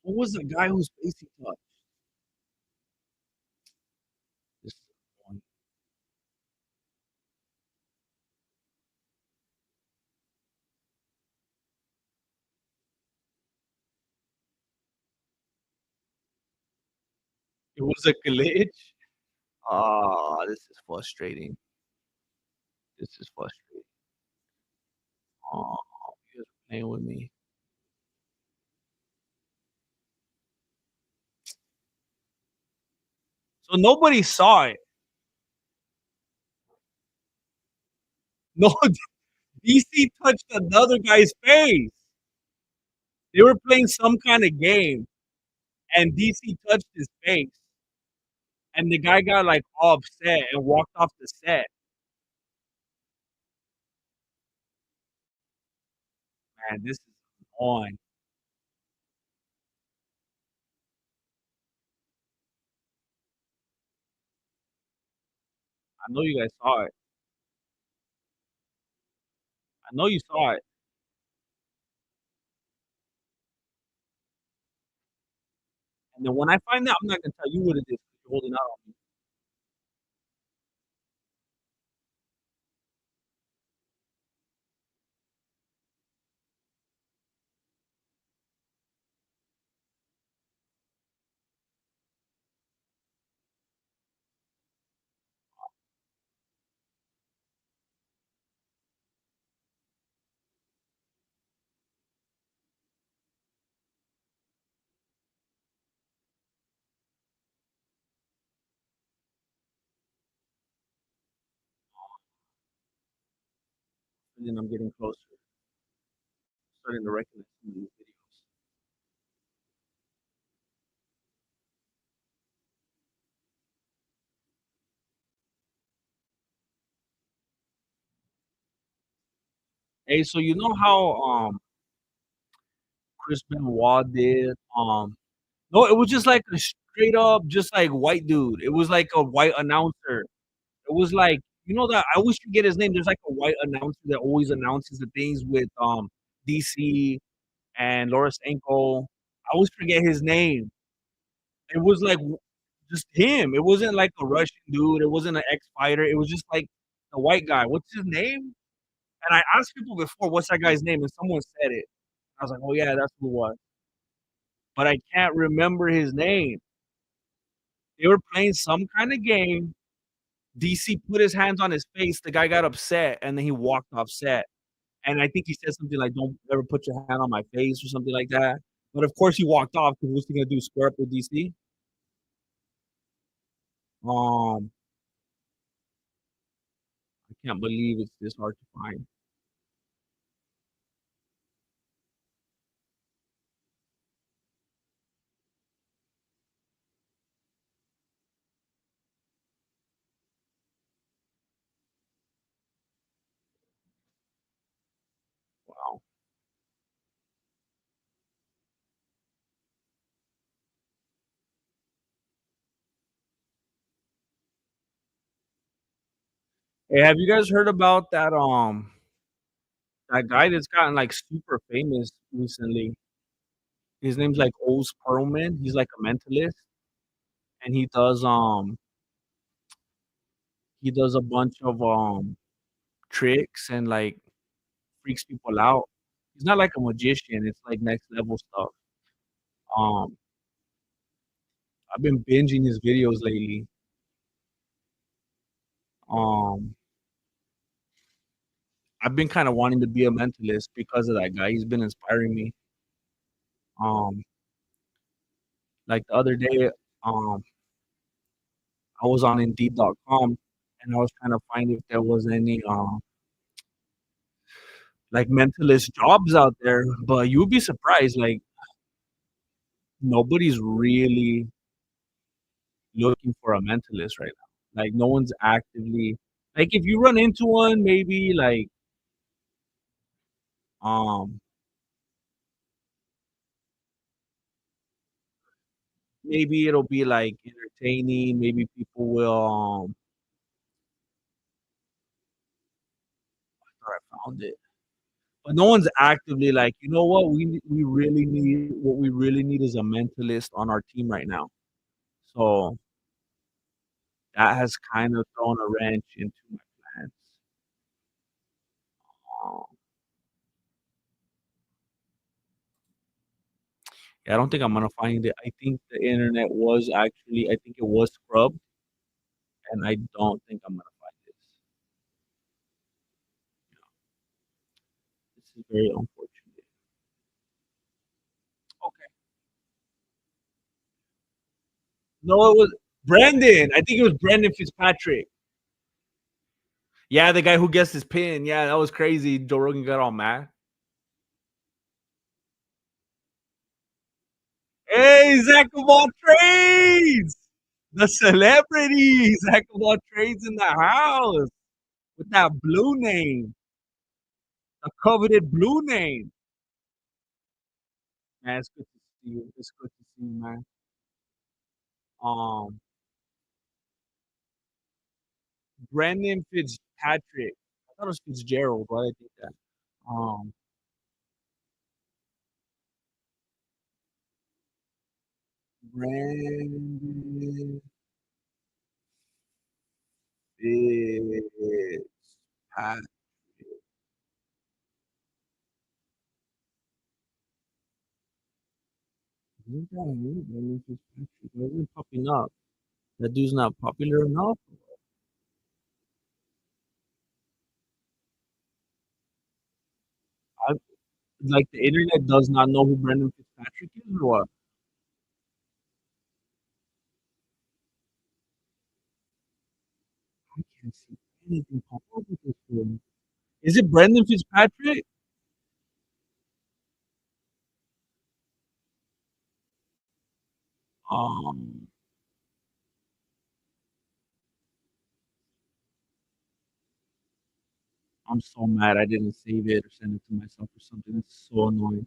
What was the guy whose face he touched? This one. It was a glitch. Ah, this is frustrating. This is frustrating. Oh, you guys are playing with me. So nobody saw it. No, DC touched another guy's face. They were playing some kind of game, and DC touched his face, and the guy got like all upset and walked off the set. Man, this is on. I know you guys saw it. I know you saw it. And then when I find out, I'm not gonna tell you what it is. 'Cause you're holding out on me. And then I'm getting closer, starting to recognize some of these videos. Hey, so you know how Chris Benoit did no, it was just like a straight up, just like white dude. It was like a white announcer. It was like, you know that I always forget his name. There's like a white announcer that always announces the things with DC and Laura Stanko. I always forget his name. It was like just him. It wasn't like a Russian dude. It wasn't an ex fighter. It was just like the white guy. What's his name? And I asked people before, "What's that guy's name?" And someone said it. I was like, "Oh, yeah, that's who it was." But I can't remember his name. They were playing some kinda game. DC put his hands on his face, the guy got upset, and then he walked off set. And I think he said something like, "Don't ever put your hand on my face," or something like that. But of course he walked off because what's he gonna do, square up with DC? Um, I can't believe it's this hard to find. Wow. Hey, have you guys heard about that guy that's gotten, like, super famous recently? His name's, like, Oz Perlman. He's, like, a mentalist, and he does a bunch of, tricks and, like, freaks people out. He's not like a magician, it's, like, next level stuff. Um, I've been binging his videos lately. Um, I've been kinda wanting to be a mentalist because of that guy. He's been inspiring me. Um, like, the other day, um, I was on Indeed.com, and I was trying to find if there was any, like, mentalist jobs out there, but you'd be surprised, like, nobody's really looking for a mentalist right now. Like, no one's actively like, if you run into one, maybe, like, um, maybe it'll be, like, entertaining, maybe people will, thought I found it. But no one's actively like, "You know what? We really need what we really need is a mentalist on our team right now." So, that has kind of thrown a wrench into my plans. Um, yeah, I don't think I'm gonna find it. I think the internet was actually I think it was scrubbed, and I don't think I'm gonna find this. This is very unfortunate. Okay. No, it was Brandon. I think it was Brandon Fitzpatrick. Yeah, the guy who guessed his pin. Yeah, that was crazy. Joe Rogan got all mad. Hey, Zach of all trades! The celebrity, Zach of all trades in the house with that blue name, the coveted blue name. Man, it's good to see you. It's good to see you, man. Um, Brandon Fitzpatrick. I thought it was Fitzgerald, but I think that. Um, Brandon Fitzpatrick. Who's that name? Brandon Fitzpatrick. Why isn't it popping up? That dude's not popular enough. I, like the internet does not know who Brandon Fitzpatrick is, or what? I can't see anything pop up with this one. Is it Brandon Fitzpatrick? Um, I'm so mad I didn't save it or send it to myself or something. It's so annoying.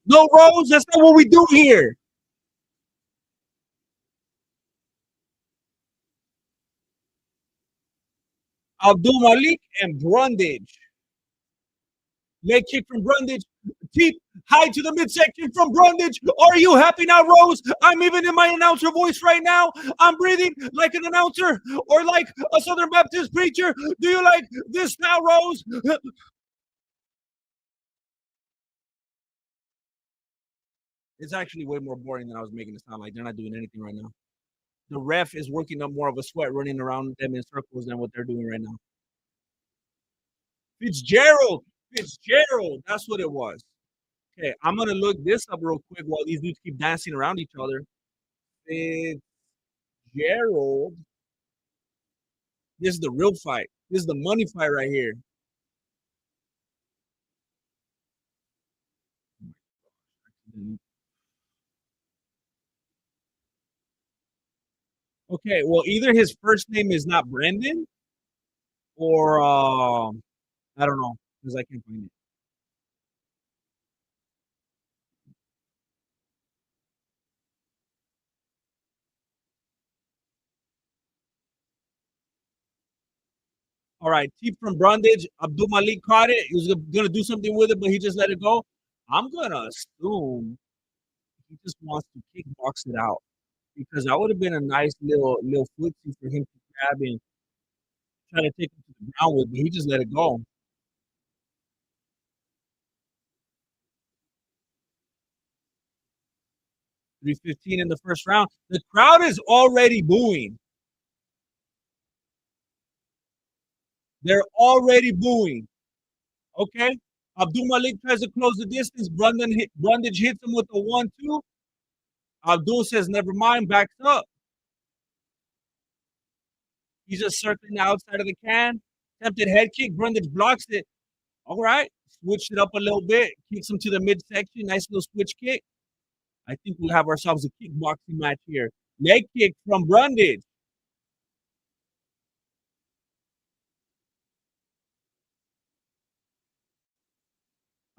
No, Rose, that's not what we do here. Abdul Malik and Brundage. Leg kick from Brundage. Deep high to the midsection from Brundage. Are you happy now, Rose? I'm even in my announcer voice right now. I'm breathing like an announcer or like a Southern Baptist preacher. Do you like this now, Rose? It's actually way more boring than I was making it sound like. They're not doing anything right now. The ref is working up more of a sweat running around them in circles than what they're doing right now. Fitzgerald. Fitzgerald. That's what it was. Okay, I'm gonna look this up real quick while these dudes keep dancing around each other. Fitzgerald. This is the real fight. This is the money fight right here. Okay, well, either his first name is not Brendan or I don't know because I can't find it. All right, T from Brundage. Abdul Malik caught it. He was gonna do something with it, but he just let it go. I'm gonna assume he just wants to kickbox it out because that would have been a nice little footsie for him to grab and try to take him to the ground with, but he just let it go. 3:15 in the first round. The crowd is already booing. They're already booing. Okay. Abdul Malik tries to close the distance. Brundage hits him with a 1-2. Abdul says, never mind, backs up. He's just circling the outside of the can. Attempted head kick. Brundage blocks it. All right. Switched it up a little bit. Kicks him to the midsection. Nice little switch kick. I think we'll have ourselves a kickboxing match here. Leg kick from Brundage.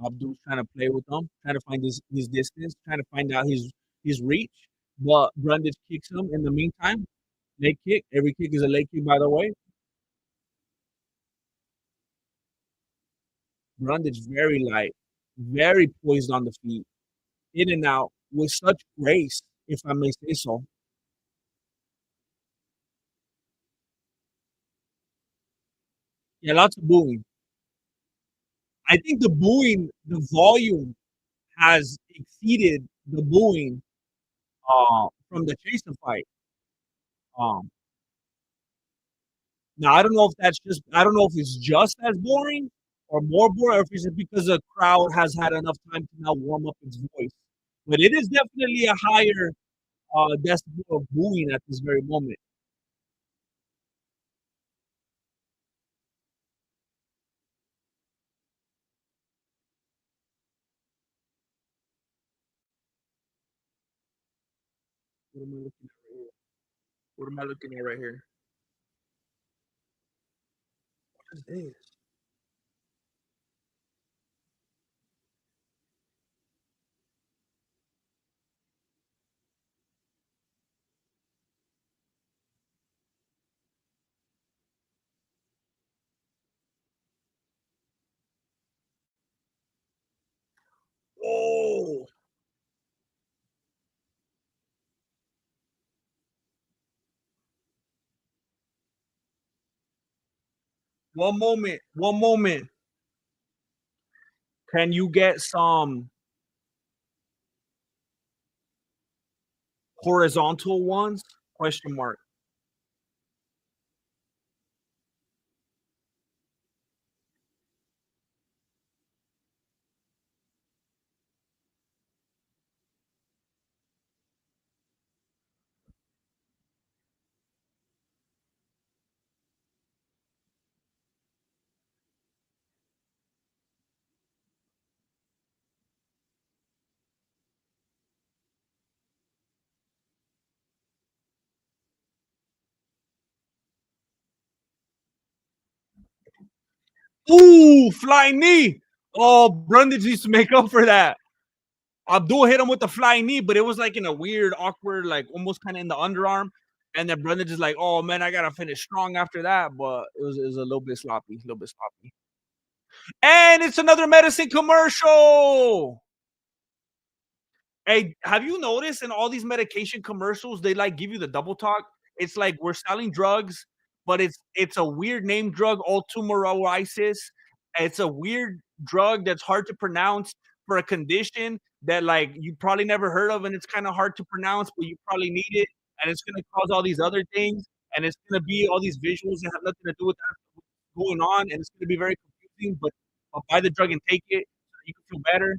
Abdul's trying to play with him, trying to find his distance, trying to find out his reach. But Brundage kicks him in the meantime. Leg kick. Every kick is a leg kick, by the way. Brundage very light, very poised on the feet, in and out with such grace, if I may say so. Yeah, lots of booing. I think the booing, the volume has exceeded the booing from the Chaser fight. Um, Now I don't know if that's just I don't know if it's just as boring or more boring, or if it's just because the crowd has had enough time to now warm up its voice. But it is definitely a higher decibel of booing at this very moment. What am I looking at right here? What am I looking at right here? What is this? Oh, one moment, one moment. Can you get some horizontal ones? Question mark. Ooh, flying knee. Oh, Brundage needs to make up for that. Abdul hit him with the flying knee, but it was like in a weird, awkward, like almost kind of in the underarm. And then Brundage is like, "Oh man, I gotta finish strong after that." But it was a little bit sloppy, a little bit sloppy. And it's another medicine commercial. Hey, have you noticed in all these medication commercials, they like give you the double talk? It's like we're selling drugs, but it's a weird name drug, ultimoroisis. It's a weird drug that's hard to pronounce for a condition that like you probably never heard of, and it's kind of hard to pronounce, but you probably need it, and it's gonna cause all these other things, and it's gonna be all these visuals that have nothing to do with that going on, and it's gonna be very confusing. But buy the drug and take it so that you can feel better,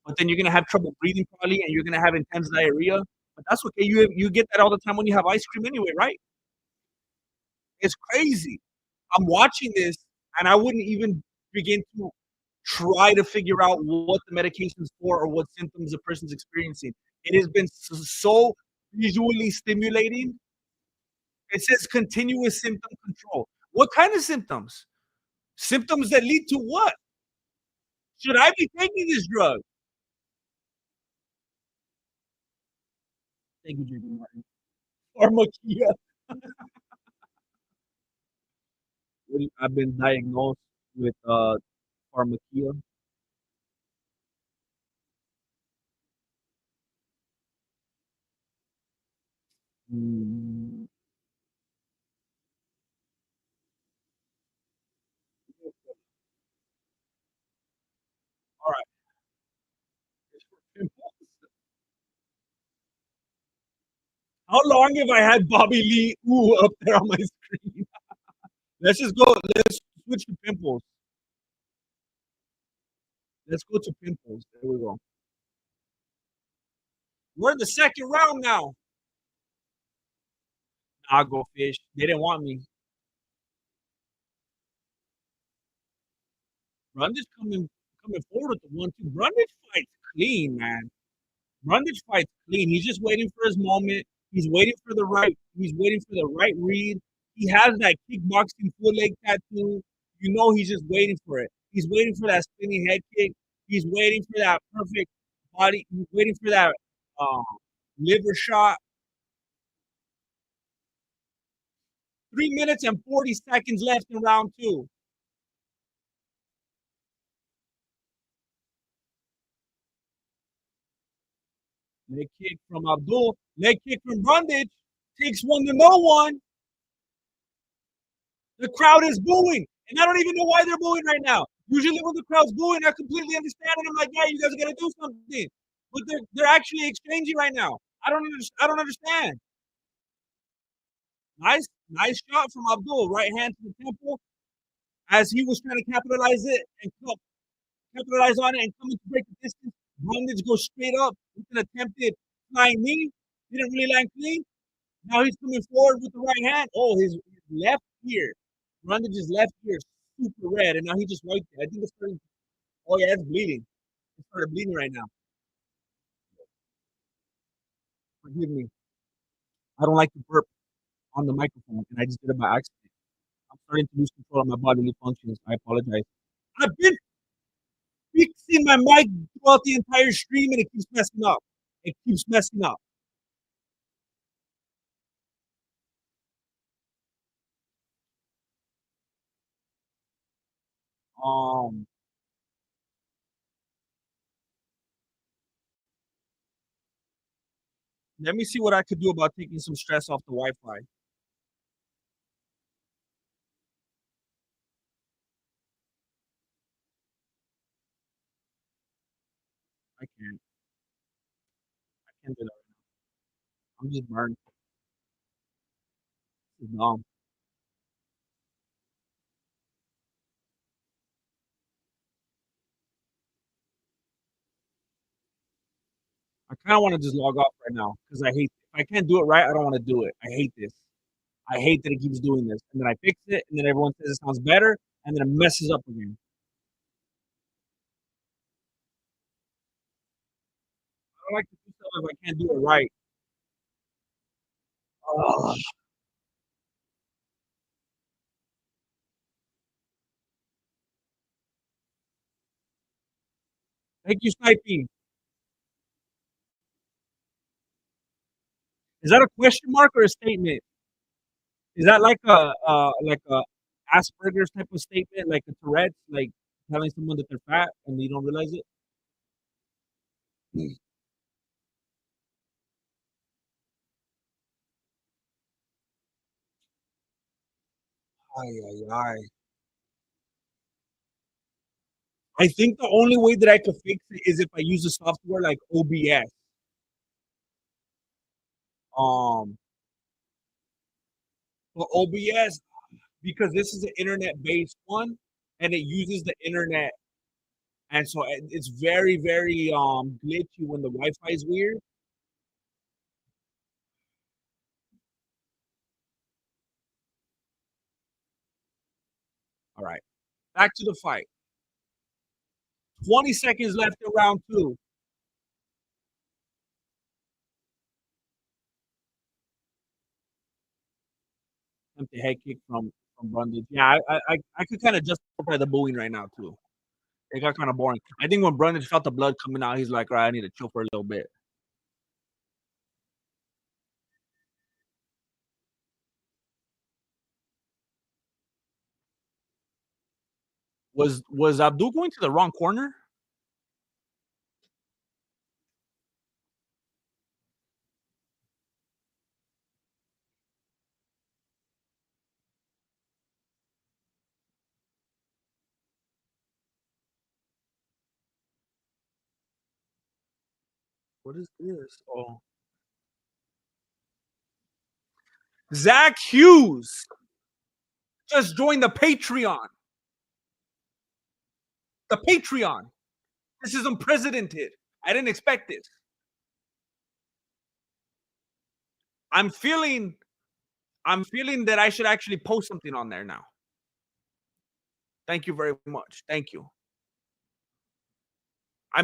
but then you're gonna have trouble breathing probably, and you're gonna have intense diarrhea. But that's okay. You get that all the time when you have ice cream anyway, right? It's crazy. I'm watching this, and I wouldn't even begin to try to figure out what the medication is for or what symptoms the person's experiencing. It has been so visually stimulating. It says continuous symptom control. What kind of symptoms? Symptoms that lead to what? Should I be taking this drug? Thank you, JP Martin. Pharmacia. I've been diagnosed with pharmacia. Mm, all right. How long have I had Bobby Lee ooh up there on my screen? Let's just go. Let's switch to pimples. Let's go to pimples. There we go. We're in the second round now. I'll go fish. They didn't want me. Brundage coming forward with the 1-2. Brundage fights clean, man. Brundage fights clean. He's just waiting for his moment. He's waiting for the right. He's waiting for the right read. He has that kickboxing full leg tattoo. You know he's just waiting for it. He's waiting for that spinning head kick. He's waiting for that perfect body. He's waiting for that um, liver shot. 3 minutes and 40 seconds left in round two. Leg kick from Abdul. Leg kick from Brundage. Takes one to no one. The crowd is booing, and I don't even know why they're booing right now. Usually, when the crowd's booing, I completely understand, and I'm like, "Yeah, you guys got to do something." But they're actually exchanging right now. I don't understand. Nice shot from Abdul. Right hand to the temple as he was trying to capitalize it and capitalize on it and coming to break the distance. Brundage goes straight up with an attempted flying knee. Didn't really land clean. Now he's coming forward with the right hand. Oh, his left ear. Brondage's left ear is super red, and now he just wiped it. I think it's starting. Oh yeah, it's bleeding. It started bleeding right now. Forgive me. I don't like to burp on the microphone, and I just did it by accident. I'm starting to lose control of my bodily functions. I apologize. I've been fixing my mic throughout the entire stream, and it keeps messing up. It keeps messing up. Um, Let me see what I could do about taking some stress off the Wi-Fi. I can't. I can't do that right now. I'm just burned. It's numb. I kind of want to just log off right now because I hate. If I can't do it right, I don't want to do it. I hate this. I hate that it keeps doing this, and then I fix it, and then everyone says it sounds better, and then it messes up again. I don't like to do stuff if I can't do it right. Ugh. Thank you, Sniping. Is that a question mark or a statement? Is that like a Asperger's type of statement, like a Tourette's? Like telling someone that they're fat and you don't realize it? Ay, ay, ay. I think the only way that I could fix it is if I use a software like OBS. Um, but OBS, because this is an internet-based one, and it uses the internet, and so it's very, very glitchy when the Wi-Fi is weird. All right, back to the fight. 20 seconds left in round two. Empty head kick from Brundage. Yeah, I could kind of justify the booing right now too. It got kind of boring. I think when Brundage felt the blood coming out, he's like, "All right, I need to chill for a little bit." Was Abdul going to the wrong corner? What is this? Oh, Zach Hughes just joined the Patreon. The Patreon. This is unprecedented. I didn't expect this. I'm feeling I'm feeling that I should actually post something on there now. Thank you very much. Thank you.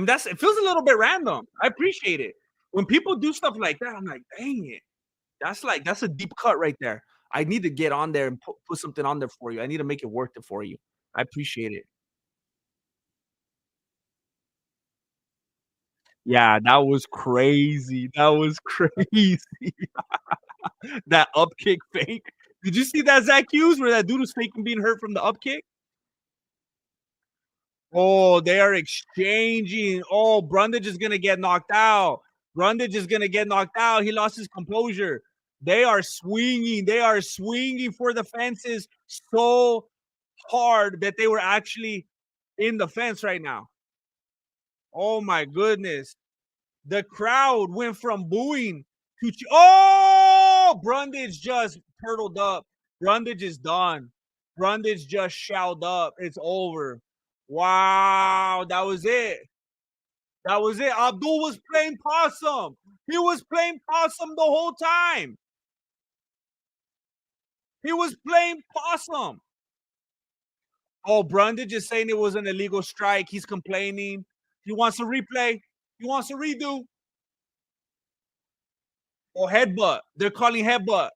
That's it feels a little bit random. I appreciate it. When people do stuff like that, I'm like, dang it. That's a deep cut right there. I need to get on there and put something on there for you. I need to make it worth it for you. I appreciate it. Yeah, that was crazy. That was crazy. That up kick fake. Did you see that Zach Hughes where that dude was faking being hurt from the up kick? Oh, they are exchanging. Oh, Brundage is gonna get knocked out. Brundage is gonna get knocked out. He lost his composure. They are swinging. They are swinging for the fences so hard that they were actually in the fence right now. Oh my goodness. The crowd went from booing to oh, Brundage just turtled up. Brundage is done. Brundage just shelled up. It's over. Wow, that was it. That was it. Abdul was playing possum. He was playing possum the whole time. He was playing possum. Oh, Brundage is saying it was an illegal strike. He's complaining. He wants a replay. He wants a redo. Or headbutt. They're calling headbutt.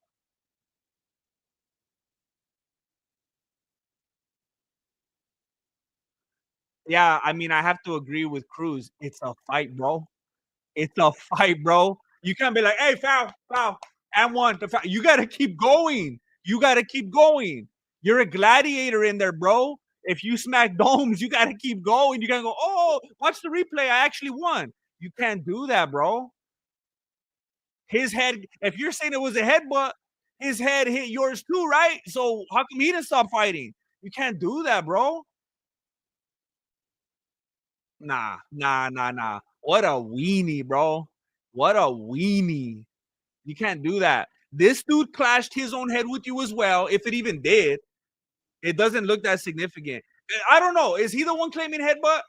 Yeah, I mean, I have to agree with Cruz. It's a fight, bro. It's a fight, bro. You can't be like, "Hey, foul, foul, and one." The foul. You got to keep going. You got to keep going. You're a gladiator in there, bro. If you smack domes, you got to keep going. You got to go, "Oh, watch the replay. I actually won." You can't do that, bro. His head. If you're saying it was a headbutt, his head hit yours too, right? So how come he didn't stop fighting? You can't do that, bro. Nah, nah, nah, nah. What a weenie, bro. What a weenie. You can't do that. This dude clashed his own head with you as well, if it even did. It doesn't look that significant. I don't know. Is he the one claiming headbutt?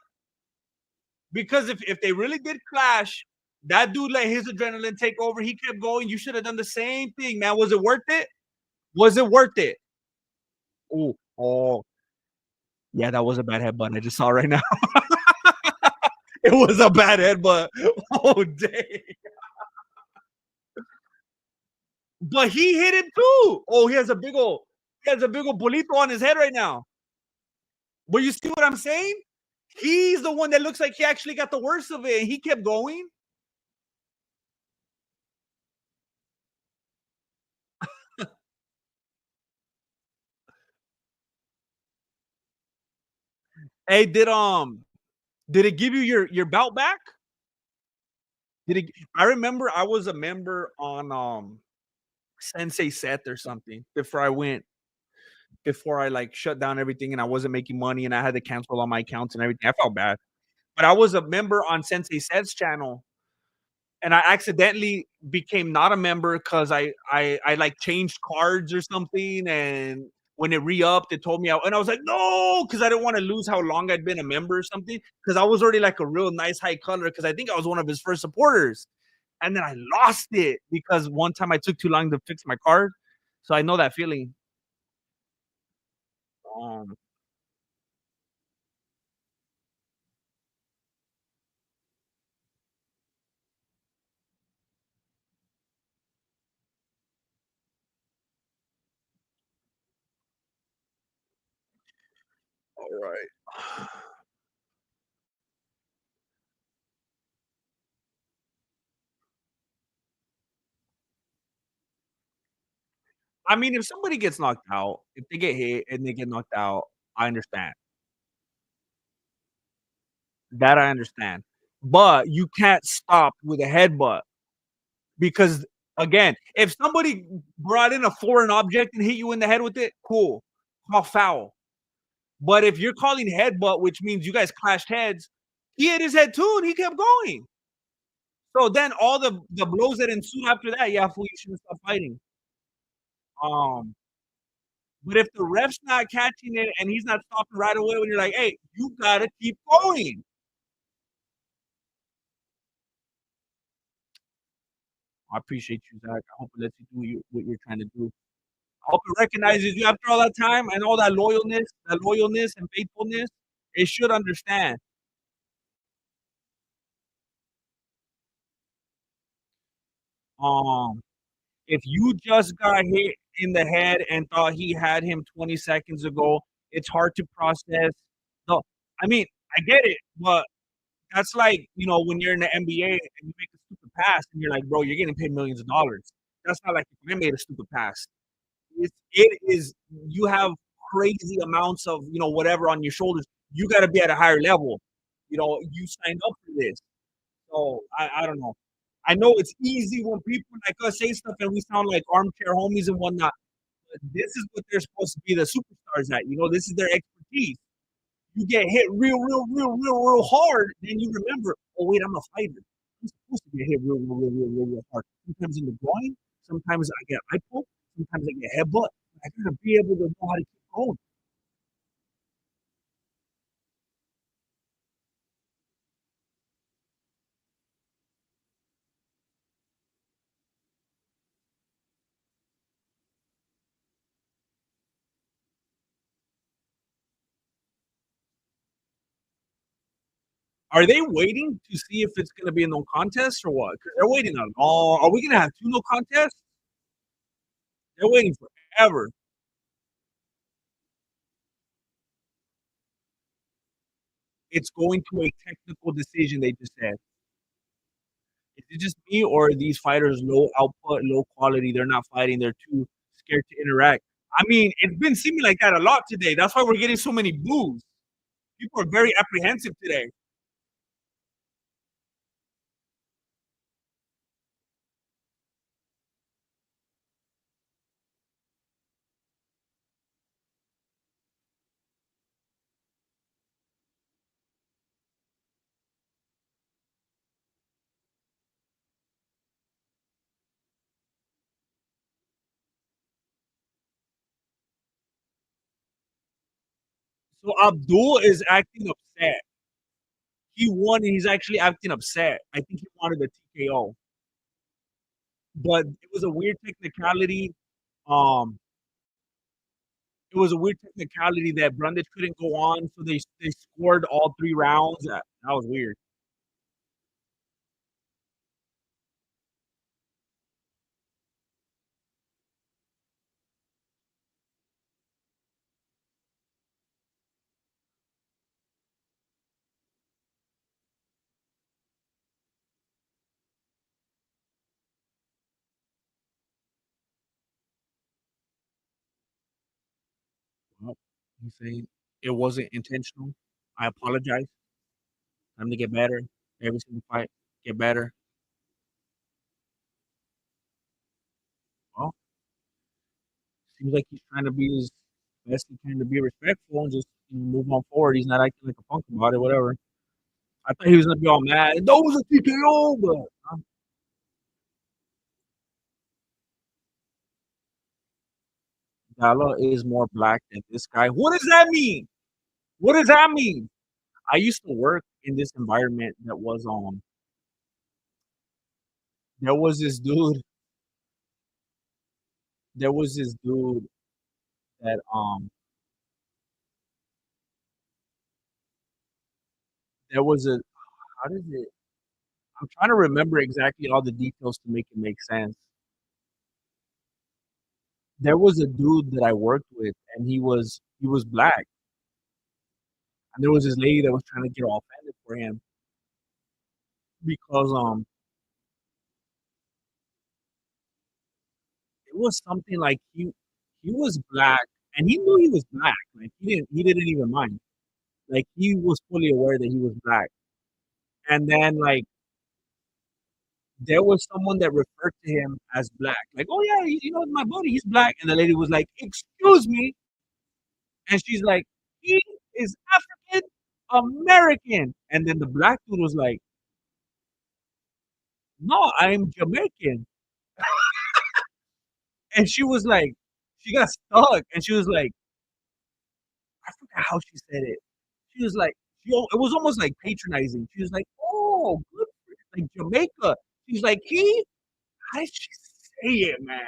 Because if they really did clash, that dude let his adrenaline take over. He kept going. You should have done the same thing, man. Was it worth it? Was it worth it? Oh, oh, yeah, that was a bad headbutt. I just saw right now. It was a bad headbutt. Oh, dang. But he hit him too. Oh, he has a big old bolito on his head right now. But you see what I'm saying? He's the one that looks like he actually got the worst of it, and he kept going. Hey, did it give you your belt back? Did it I remember I was a member on, Sensei Seth or something before I, like, shut down everything and I wasn't making money and I had to cancel all my accounts and everything. I felt bad. But I was a member on Sensei Seth's channel, and I accidentally became not a member because I, like, changed cards or something, and when it re-upped, it told me and I was like, "No," because I didn't wanna lose how long I'd been a member or something. Because I was already, like, a real nice high color. Because I think I was one of his first supporters, and then I lost it because one time I took too long to fix my card, so I know that feeling. Um, alright. I mean, if somebody gets knocked out, if they get hit and they get knocked out, I understand. That I understand. But you can't stop with a headbutt because, again, if somebody brought in a foreign object and hit you in the head with it, cool, call foul. But if you're calling headbutt, which means you guys clashed heads, he hit his head too and he kept going. So then all the blows that ensued after that, yeah, fool, you shouldn't stop fighting. Um, but if the ref's not catching it and he's not stopping right away when you're like, "Hey, you gotta keep going." I appreciate you, Zach. I hope it lets you do what you're trying to do. I hope it recognizes you after all that time and all that loyalness and faithfulness. It should understand. Um, if you just got hit in the head and thought he had him 20 seconds ago, it's hard to process. No, I mean, I get it, but that's like, when you're in the NBA and you make a stupid pass and you're like, bro, you're getting paid millions of dollars. That's not like if I made a stupid pass. It is you have crazy amounts of, whatever on your shoulders. You gotta be at a higher level. You signed up for this. So I don't know. I know it's easy when people like us say stuff and we sound like armchair homies and whatnot, but this is what they're supposed to be the superstars at. This is their expertise. You get hit real hard, then you remember, oh wait, I'm a fighter. I'm supposed to get hit real hard. Sometimes in the groin, sometimes I get eye poke, sometimes I get headbutt. I gotta be able to know how to keep going. Are they waiting to see if it's gonna be a no contest or what? Because they're waiting on all. Are we gonna have two no contests? They're waiting forever. It's going to a technical decision. They just said. Is it just me, or are these fighters low output, low quality? They're not fighting. They're too scared to interact. I mean, it's been seeming like that a lot today. That's why we're getting so many boos. People are very apprehensive today. So Abdul is acting upset. He won, and he's actually acting upset. I think he wanted a TKO, but it was a weird technicality. Um, it was a weird technicality that Brundage couldn't go on, so they scored all 3 rounds. That was weird. Well, he's saying it wasn't intentional. I apologize. Time to get better. Every single fight, get better. Well, seems like he's trying to be his best he can to be respectful and just move on forward. He's not acting like a punk about it, whatever. I thought he was gonna be all mad. That was a TKO, but Gala is more black than this guy. What does that mean? What does that mean? I used to work in this environment that was there was this dude there was this dude that there was a how does it I'm trying to remember exactly all the details to make it make sense. There was a dude that I worked with and he was black. And there was this lady that was trying to get all offended for him because it was something like he was black and he knew he was black. Like he didn't even mind. Like he was fully aware that he was black. And then like there was someone that referred to him as black. Like, oh yeah, my buddy, he's black. And the lady was like, excuse me. And she's like, he is African American. And then the black dude was like, no, I'm Jamaican. And she was like, she got stuck. And she was like, I forgot how she said it. She was like, it was almost like patronizing. She was like, oh, good, like Jamaica. She's like, how did she say it, man?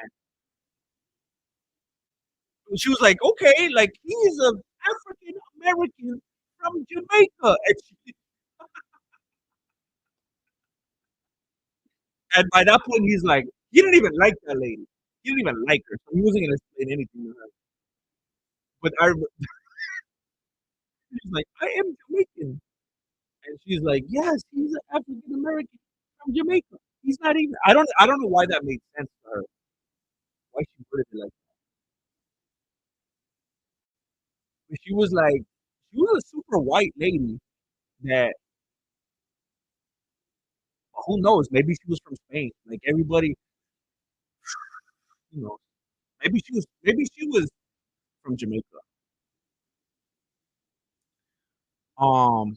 She was like, okay, like he's a African American from Jamaica. And by that point, he's like, he didn't even like that lady. He didn't even like her. So he wasn't gonna explain anything to her. But she's like, I am Jamaican. And she's like, yes, he's an African American from Jamaica. He's not even I don't know why that made sense to her. Why she put it like that. But she was a super white lady that who knows, maybe she was from Spain. Like everybody, you know, maybe she was from Jamaica. Um,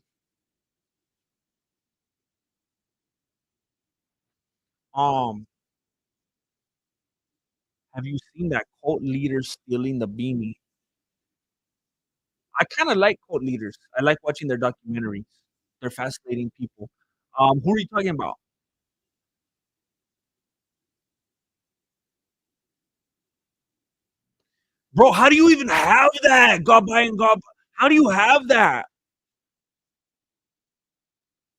um, have you seen that cult leader stealing the beanie? I kind of like cult leaders. I like watching their documentaries. They're fascinating people. Who are you talking about, bro? How do you even have that? God by and God. How do you have that?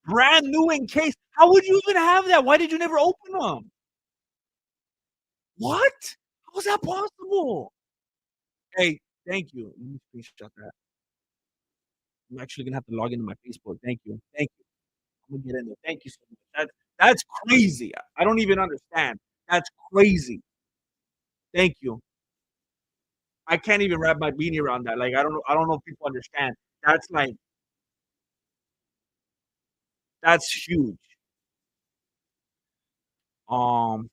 Brand new in case. How would you even have that? Why did you never open them? What? How is that possible? Hey, thank you. Let me screenshot that. I'm actually gonna have to log into my Facebook. Thank you. Thank you. I'm gonna get in there. Thank you so much. That's crazy. I don't even understand. That's crazy. Thank you. I can't even wrap my beanie around that. Like I don't know if people understand. That's like that's huge. Um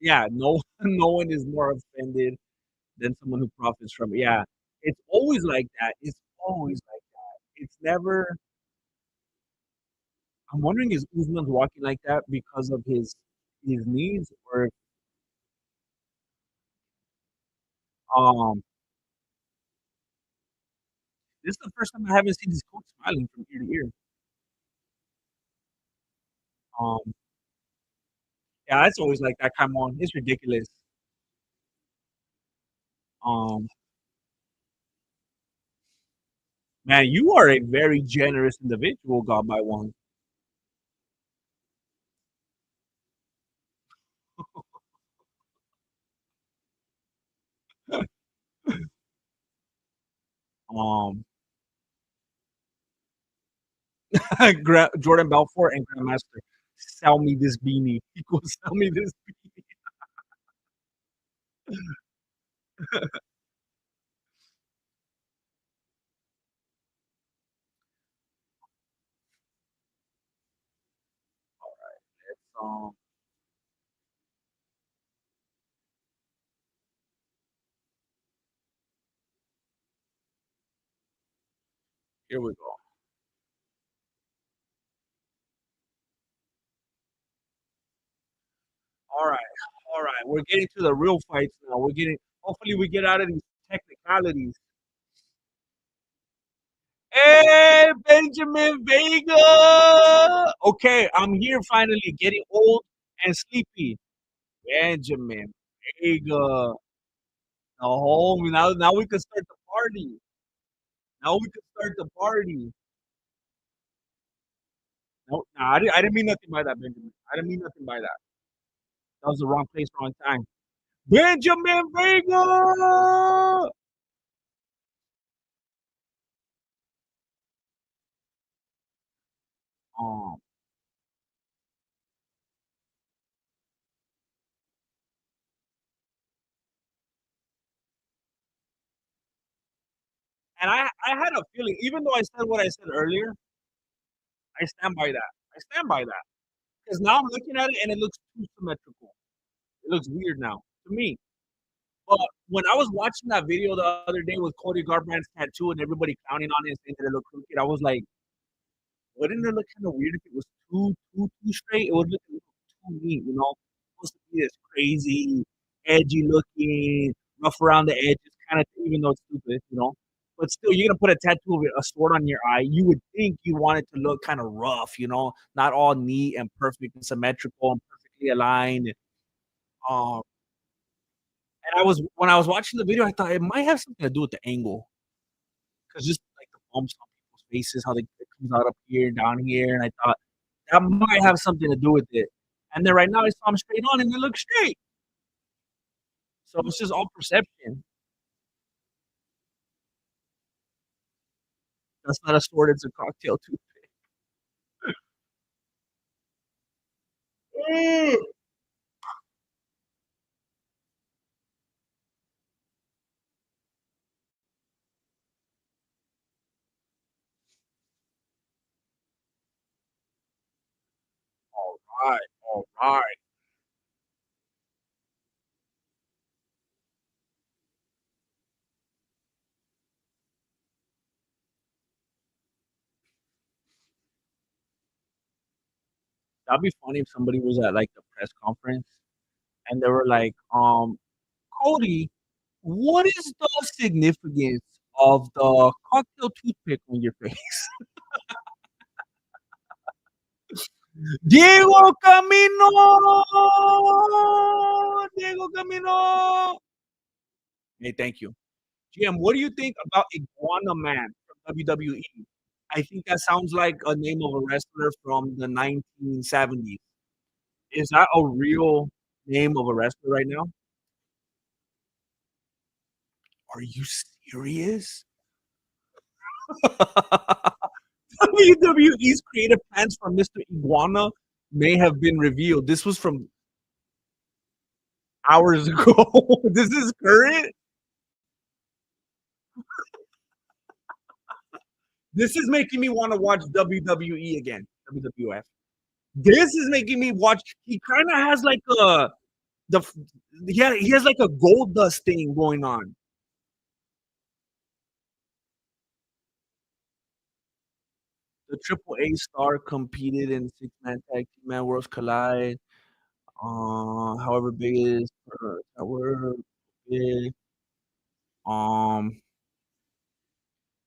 yeah, no no one is more offended than someone who profits from it. Yeah. It's always like that. It's always like that. It's never I'm wondering is Usman's walking like that because of his knees or um this is the first time I haven't seen his coach smiling from ear to ear. Um yeah, it's always like that. Come on, it's ridiculous. Um Man, you are a very generous individual, God by one. Um Jordan Belfort and Grandmaster, sell me this beanie. He goes, sell me this beanie. Um, here we go. All right, all right. We're getting to the real fights now. We're getting. Hopefully, we get out of these technicalities. Hey, Benjamin Vega. Okay, I'm here finally. Getting old and sleepy. Benjamin Vega. The homie. Now we can start the party. Now we can start the party. No, nah, I didn't mean nothing by that, Benjamin. I didn't mean nothing by that. That was the wrong place, wrong time. Benjamin Vega. Um, and I had a feeling, even though I said what I said earlier, I stand by that. I stand by that because now I'm looking at it and it looks too symmetrical. It looks weird now to me. But when I was watching that video the other day with Cody Garbrandt's tattoo and everybody clowning on it and saying that it looked crooked, I was like, wouldn't it look kind of weird if it was too straight? It would look a little too neat, you know? It's supposed to be this crazy, edgy looking, rough around the edges kind of thing, even though it's stupid, you know? But still, you're gonna put a tattoo of a sword on your eye. You would think you want it to look kind of rough, you know, not all neat and perfect and symmetrical and perfectly aligned. Um, and I was when I was watching the video, I thought it might have something to do with the angle, because just like the bumps on people's faces, how they it comes out up here, down here, and I thought that might have something to do with it. And then right now I saw him straight on and it looks straight. So it's just all perception. That's not a sword, it's a cocktail too. Mm. All right, all right. That'd be funny if somebody was at like the press conference and they were like, Cody, what is the significance of the cocktail toothpick on your face? Diego Camino! Diego Camino! Hey, thank you. GM, what do you think about Iguana Man from WWE? I think that sounds like a name of a wrestler from the 1970s. Is that a real name of a wrestler right now? Are you serious? WWE's creative plans for Mr. Iguana may have been revealed. This was from hours ago. This is current. This is making me want to watch WWE again. WWF. This is making me watch. He kind of has like the he has like a gold dust thing going on. The Triple A star competed in six-man tag team man Worlds Collide. However big it is, however big.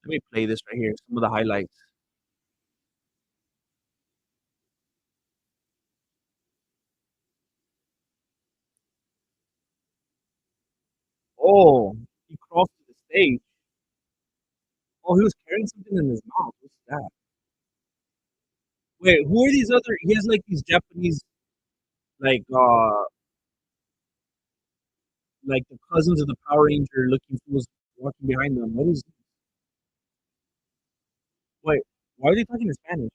Let me play this right here. Some of the highlights. Oh, he crossed to the stage. Oh, he was carrying something in his mouth. What's that? Wait, who are these other? He has like these Japanese, like like the cousins of the Power Ranger looking fools walking behind them. What is? Wait, why are they talking in Spanish?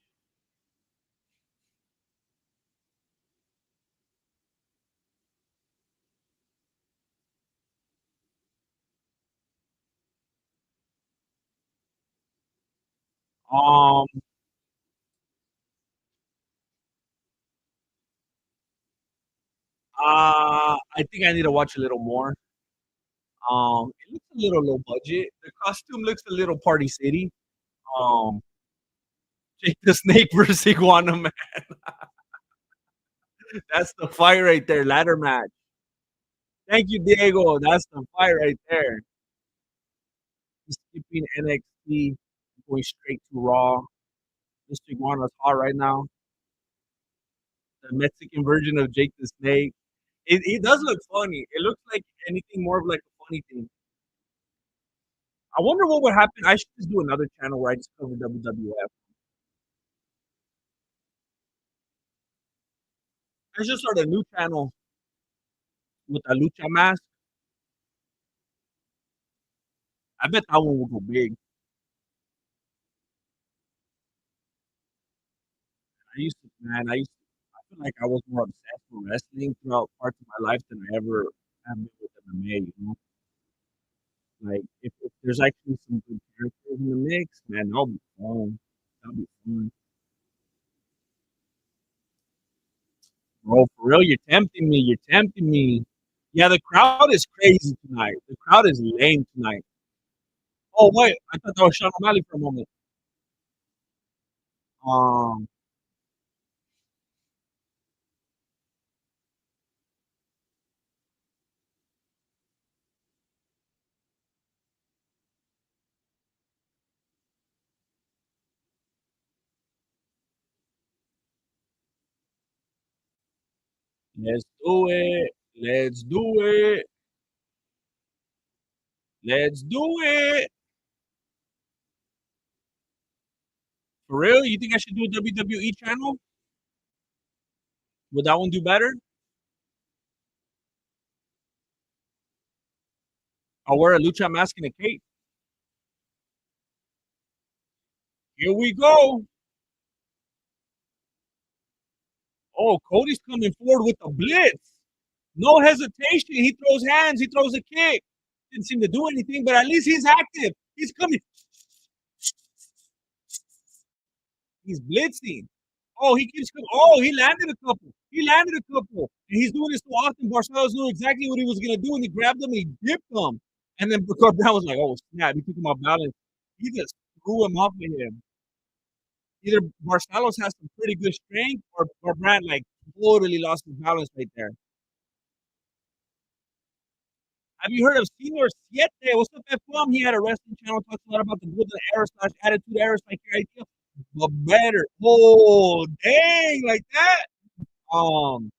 Um, I think I need to watch a little more. It looks a little low budget. The costume looks a little Party City. Um, Jake the Snake versus Iguana Man. That's the fight right there. Ladder match. Thank you, Diego. That's the fight right there. He's skipping NXT, going straight to Raw. Mr. Iguana's hot right now. The Mexican version of Jake the Snake. It does look funny. It looks like anything more of like a funny thing. I wonder what would happen. I should just do another channel where I just cover WWF. I should start a new channel with a lucha mask. I bet that one will go big. I feel like I was more obsessed with wrestling throughout parts of my life than I ever have been with MMA. You know, like if there's actually some good characters in the mix, man, that'll be fun. That'll be fun, bro. For real, you're tempting me. You're tempting me. Yeah, the crowd is crazy tonight. The crowd is lame tonight. Oh wait, I thought that was Sean O'Malley for a moment. Um, let's do it. Let's do it. Let's do it. For real? You think I should do a WWE channel? Would that one do better? I'll wear a lucha mask and a cape. Here we go. Oh, Cody's coming forward with a blitz. No hesitation. He throws hands. He throws a kick. Didn't seem to do anything, but at least he's active. He's coming. He's blitzing. Oh, he keeps coming. Oh, he landed a couple. He landed a couple. And he's doing this so often. Barcelos knew exactly what he was going to do, and he grabbed them and he dipped them. And then Brown was like, oh, snap. He took him off balance. He just threw him off of him. Either Barcelos has some pretty good strength, or Brad, like, totally lost his balance right there. Have you heard of Senor Siete? What's up, F1? He had a wrestling channel, talks a lot about the golden era slash attitude era slash idea, but better. Oh, dang, like that? Um,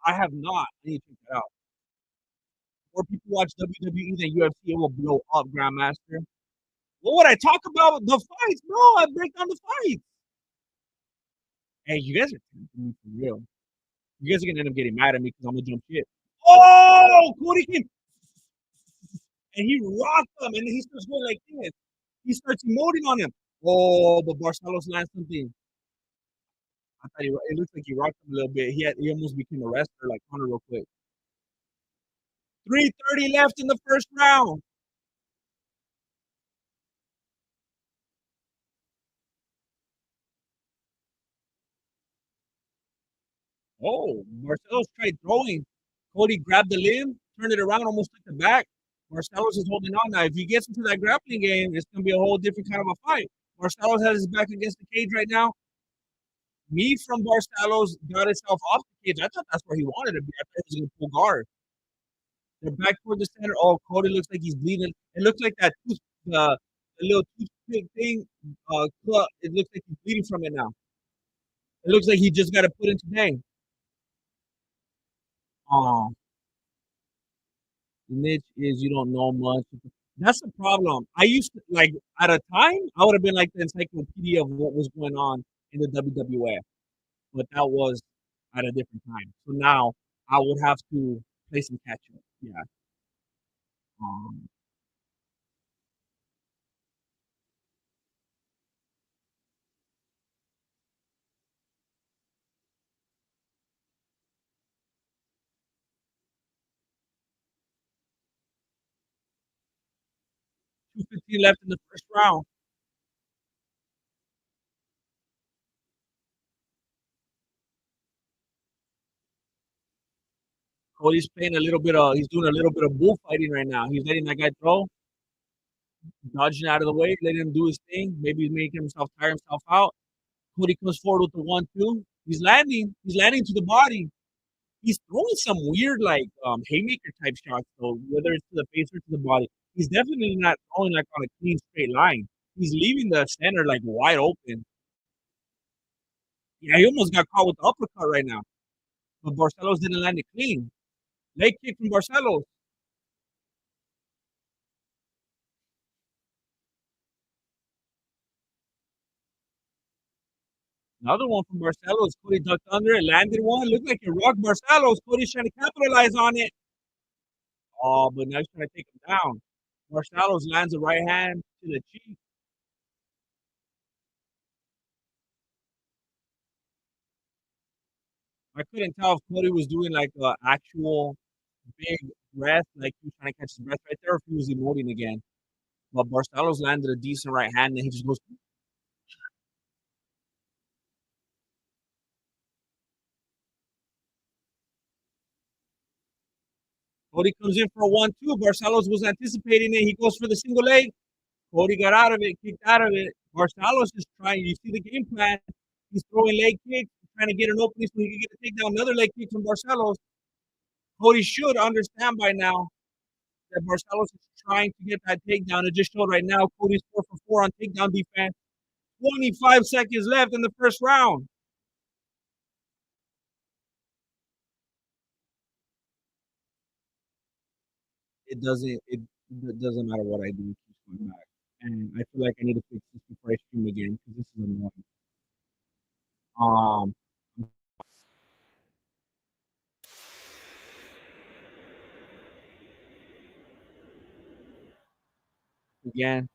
I have not. I need to check that out. More people watch WWE than UFC, it will blow up, Grandmaster. What would I talk about? The fights, bro. I break down the fights. Hey, you guys are for real. You guys are gonna end up getting mad at me because I'm gonna jump shit. Oh, Cody came and he rocked him, and he starts going like this. He starts emoting on him. Oh, but Barcelos lands something. I thought it looks like he rocked him a little bit. He almost became a wrestler like Connor real quick. 3:30 left in the first round. Oh, Barcelos tried throwing. Cody grabbed the limb, turned it around, almost took the back. Barcelos is holding on now. If he gets into that grappling game, it's gonna be a whole different kind of a fight. Barcelos has his back against the cage right now. Me from Barcelos got himself off the cage. I thought that's where he wanted to be. I thought he was gonna pull guard. They're back toward the center. Oh, Cody looks like he's bleeding. It looks like that the little toothpick thing. It looks like he's bleeding from it now. It looks like he just got to put into bang. Oh, the niche is you don't know much. That's the problem. I used to like at a time I would have been like the encyclopedia of what was going on in the WWF, but that was at a different time. So now I would have to play some catch up. Yeah. Um, 2:15 left in the first round. Cody's playing a little bit of he's doing a little bit of bullfighting right now. He's letting that guy throw, dodging out of the way, letting him do his thing. Maybe he's making himself tire himself out. Cody comes forward with the 1-2. He's landing. He's landing to the body. He's throwing some weird like haymaker type shots though, whether it's to the face or to the body. He's definitely not throwing like on a clean straight line. He's leaving the center like wide open. Yeah, he almost got caught with the uppercut right now. But Barcelos didn't land it clean. Leg kick from Barcelos. Another one from Barcelos. Cody ducked under it, landed one. Looked like it rocked Barcelos. Cody's trying to capitalize on it. Oh, but now he's trying to take him down. Barcelos lands a right hand to the cheek. I couldn't tell if Cody was doing like an actual big breath, like he was trying to catch his breath right there, or if he was emoting again. But Barcelos landed a decent right hand, and he just goes. Cody comes in for a 1-2. Barcelos was anticipating it. He goes for the single leg. Cody got out of it, kicked out of it. Barcelos is trying. You see the game plan. He's throwing leg kicks, trying to get an opening so he can get to take down another leg kick from Barcelos. Cody should understand by now that Barcelos is trying to get that takedown. It just showed right now. Cody's 4 for 4 on takedown defense. 25 seconds left in the first round. It doesn't matter what I do. It keeps going back, and I feel like I need to fix this before I stream again because this is annoying. Um, again,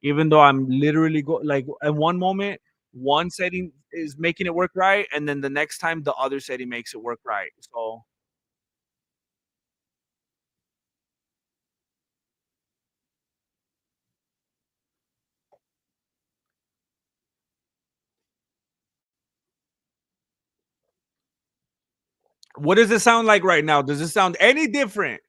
even though I'm literally like at one moment, one setting is making it work right, and then the next time the other setting makes it work right. So what does it sound like right now? Does it sound any different?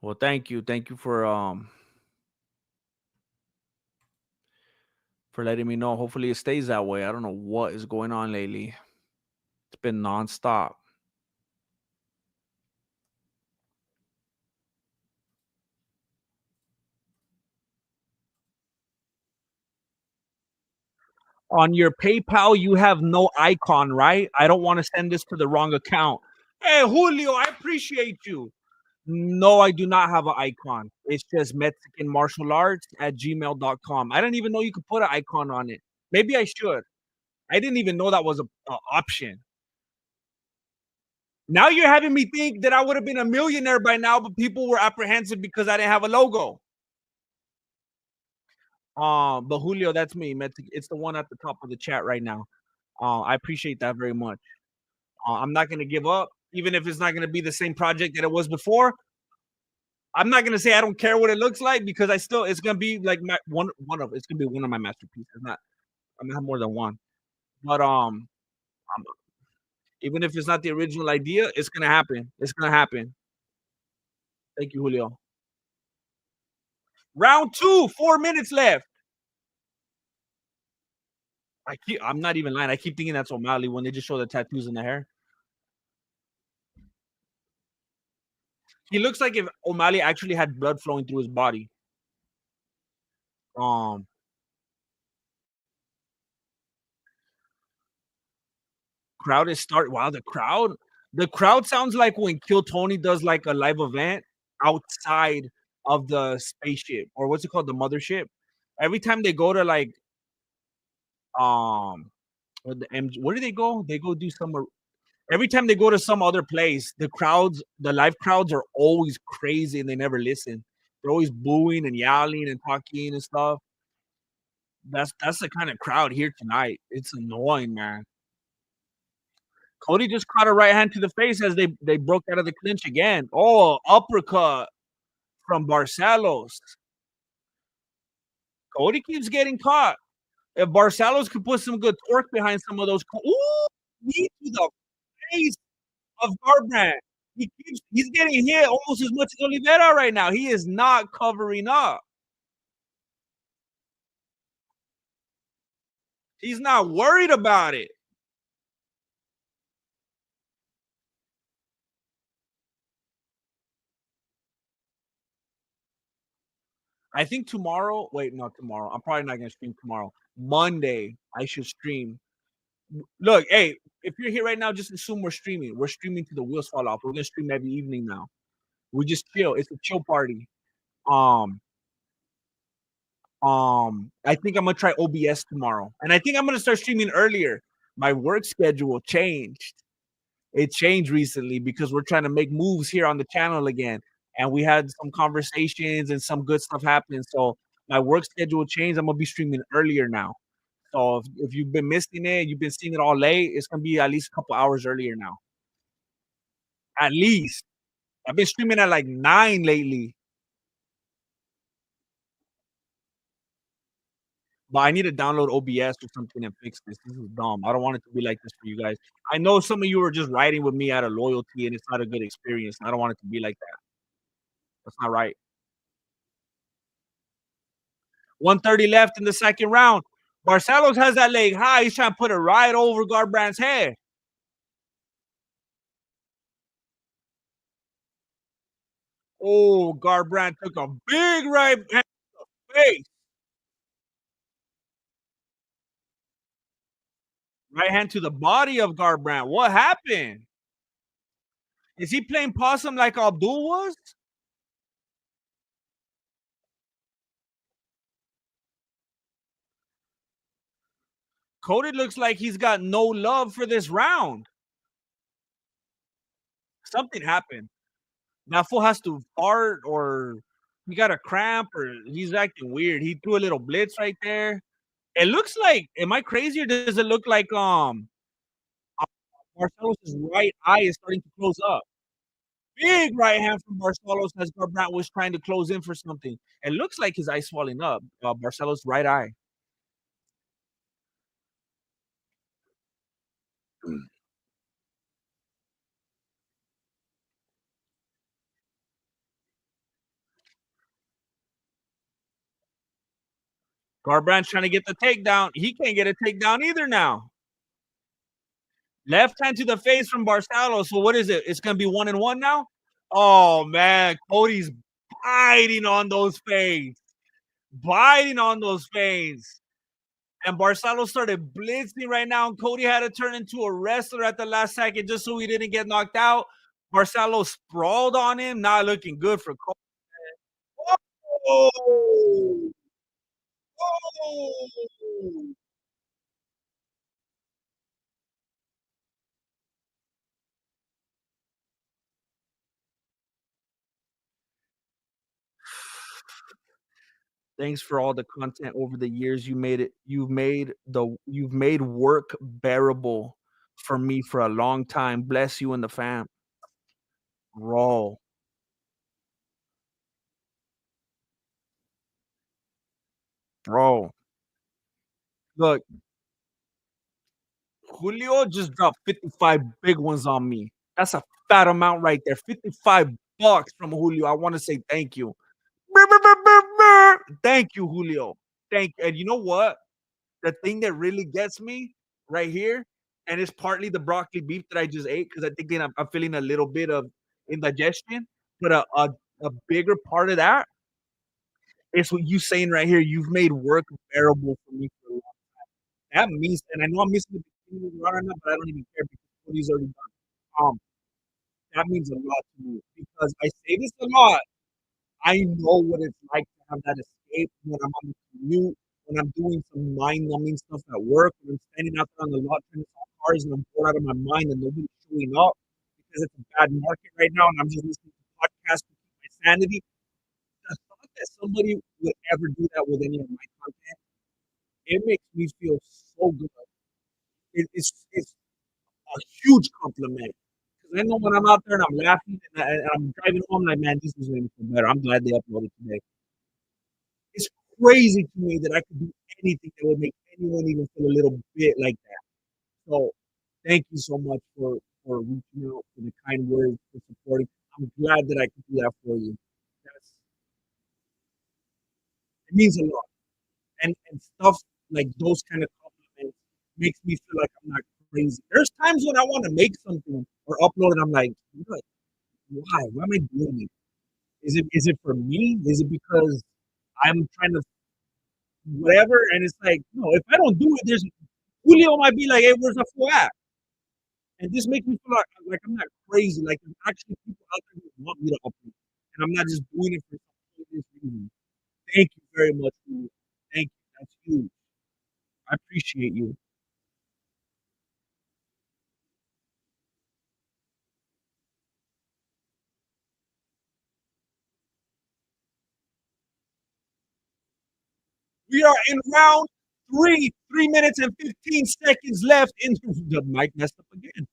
Well, thank you for letting me know. Hopefully, it stays that way. I don't know what is going on lately. It's been nonstop. On your PayPal, you have no icon, right? I don't want to send this to the wrong account. Hey, Julio, I appreciate you. No, I do not have an icon. It's just Mexican martial arts at gmail.com. I didn't even know you could put an icon on it. Maybe I should. I didn't even know that was a option. Now you're having me think that I would have been a millionaire by now, but people were apprehensive because I didn't have a logo. But Julio, that's me. It's the one at the top of the chat right now. I appreciate that very much. I'm not gonna give up, even if it's not gonna be the same project that it was before. I'm not gonna say I don't care what it looks like because it's gonna be like my one of it's gonna be one of my masterpieces. I'm gonna have more than one. But um, even if it's not the original idea, it's gonna happen. It's gonna happen. Thank you, Julio. Round two, 4 minutes left. I'm not even lying. I keep thinking that's O'Malley when they just show the tattoos in the hair. He looks like if O'Malley actually had blood flowing through his body. Um, Crowd is start. Wow, the crowd sounds like when Kill Tony does like a live event outside of the spaceship or what's it called, the mothership. Every time they go to like um, where do they go? They go do some. Every time they go to some other place, the live crowds are always crazy and they never listen. They're always booing and yelling and talking and stuff. That's the kind of crowd here tonight. It's annoying, man. Cody just caught a right hand to the face as they broke out of the clinch again. Oh, uppercut from Barcelos. Cody keeps getting caught. If Barcelos could put some good torque behind some of those, ooh, knee to the face of Garbrandt. He's getting hit almost as much as Oliveira right now. He is not covering up. He's not worried about it. I think tomorrow. Wait, not tomorrow. I'm probably not gonna stream tomorrow. Monday, I should stream. Look, hey, if you're here right now, just assume we're streaming. We're streaming to the wheels fall off. We're gonna stream every evening now. We just chill. It's a chill party. Um, I think I'm gonna try OBS tomorrow, and I think I'm gonna start streaming earlier. My work schedule changed. It changed recently because we're trying to make moves here on the channel again, and we had some conversations and some good stuff happening. So my work schedule changed. I'm gonna be streaming earlier now. So if you've been missing it, you've been seeing it all late, it's gonna be at least a couple hours earlier now. At least. I've been streaming at like 9 lately. But I need to download OBS or something and fix this. This is dumb. I don't want it to be like this for you guys. I know some of you are just riding with me out of loyalty and it's not a good experience. I don't want it to be like that. That's not right. 130 left in the second round. Barcelos has that leg high. He's trying to put it right over Garbrandt's head. Oh, Garbrandt took a big right hand to the face. Right hand to the body of Garbrandt. What happened? Is he playing possum like Abdul was? Cody looks like he's got no love for this round. Something happened. That fool has to fart or he got a cramp or he's acting weird. He threw a little blitz right there. It looks like, am I crazy or does it look like Barcelos' right eye is starting to close up? Big right hand from Barcelos as Garbrandt was trying to close in for something. It looks like his eye's swelling up. Barcelos' right eye. Garbrandt's trying to get the takedown. He can't get a takedown either now. Left hand to the face from Barcelos. So what is it? It's gonna be 1-1 now. Oh man, Cody's biting on those fades, biting on those fades. And Barcelos started blitzing right now. And Cody had to turn into a wrestler at the last second just so he didn't get knocked out. Barcelos sprawled on him, not looking good for Cody. Oh! Oh! Thanks for all the content over the years. You've made work bearable for me for a long time. Bless you and the fam. Bro. Bro. Look, Julio just dropped 55 big ones on me. That's a fat amount right there. $55 from Julio. I want to say thank you. Thank you, Julio. Thank you. And you know what? The thing that really gets me right here, and it's partly the broccoli beef that I just ate because I think that I'm feeling a little bit of indigestion. But a bigger part of that is what you saying right here. You've made work bearable for me for a long. That means, and I know I'm missing the beginning of the run right now, but I don't even care because Cody's already done. That means a lot to me because I say this a lot. I know what it's like to have that escape when I'm on the commute, when I'm doing some mind-numbing stuff at work, when I'm standing out there on the lot trying to solve cars and I'm bored out of my mind and nobody's showing up because it's a bad market right now and I'm just listening to podcasts to keep my sanity. The thought that somebody would ever do that with any of my content, it makes me feel so good. It's a huge compliment. Because I know when I'm out there and I'm laughing and I'm driving home, like, man, this is making me feel better. I'm glad they uploaded today. It's crazy to me that I could do anything that would make anyone even feel a little bit like that. So thank you so much for reaching out, for the kind words, for supporting. I'm glad that I could do that for you. That's it means a lot. And stuff like those kind of compliments makes me feel like I'm not crazy. There's times when I want to make something or upload and I'm like, what? Why? Why am I doing it? Is it for me? Is it because I'm trying to whatever? And it's like, no, if I don't do it, there's Julio might be like, hey, where's the fool at? And this makes me feel like I'm not crazy. Like there's actually people out there who want me to upload. And I'm not just doing it for this reason. Thank you very much, Julio. Thank you. That's huge. I appreciate you. We are in round three, 3 minutes and 15 seconds left. In the mic messed up again.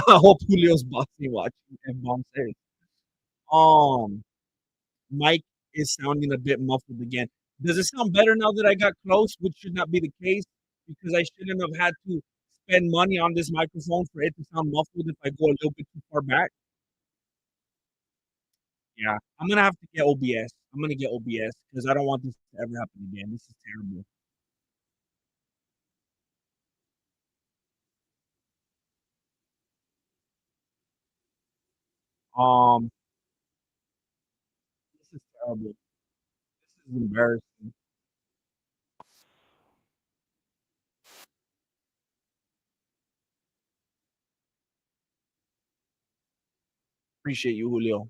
I hope Julio's bossy watching and mom says. Um, Mike is sounding a bit muffled again. Does it sound better now that I got close, which should not be the case because I shouldn't have had to spend money on this microphone for it to sound muffled if I go a little bit too far back? Yeah, I'm gonna have to get OBS. I'm gonna get OBS because I don't want this to ever happen again. This is terrible. Um, this is terrible. This is embarrassing. Appreciate you, Julio.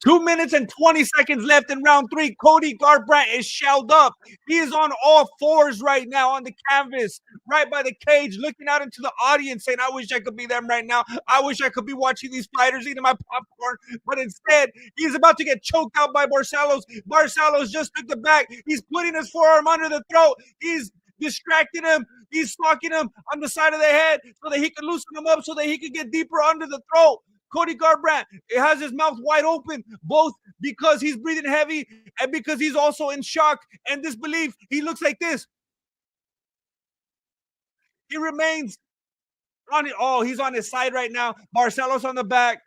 2 minutes and 20 seconds left in round three. Cody Garbrandt is shelled up. He is on all fours right now on the canvas, right by the cage, looking out into the audience, saying, I wish I could be them right now. I wish I could be watching these fighters eating my popcorn. But instead, he's about to get choked out by Barcelos. Barcelos just took the back. He's putting his forearm under the throat. He's distracting him. He's stalking him on the side of the head so that he can loosen him up so that he can get deeper under the throat. Cody Garbrandt, it has his mouth wide open, both because he's breathing heavy and because he's also in shock and disbelief. He looks like this. He remains on it. Oh, he's on his side right now. Barcelos on the back,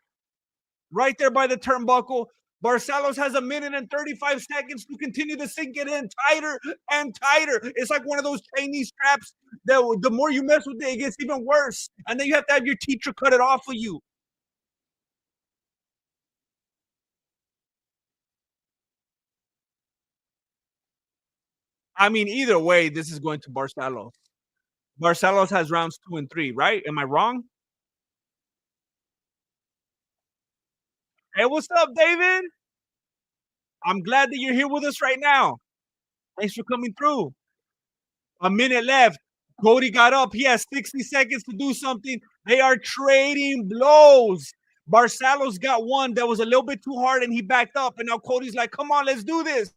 right there by the turnbuckle. Barcelos has 1 minute and 35 seconds to continue to sink it in tighter and tighter. It's like one of those Chinese straps that the more you mess with it, it gets even worse. And then you have to have your teacher cut it off of you. I mean, either way, this is going to Barcelos. Barcelos has rounds 2 and 3, right? Am I wrong? Hey, what's up, David? I'm glad that you're here with us right now. Thanks for coming through. 1 minute left. Cody got up. He has 60 seconds to do something. They are trading blows. Barcelos got one that was a little bit too hard and he backed up. And now Cody's like, come on, let's do this.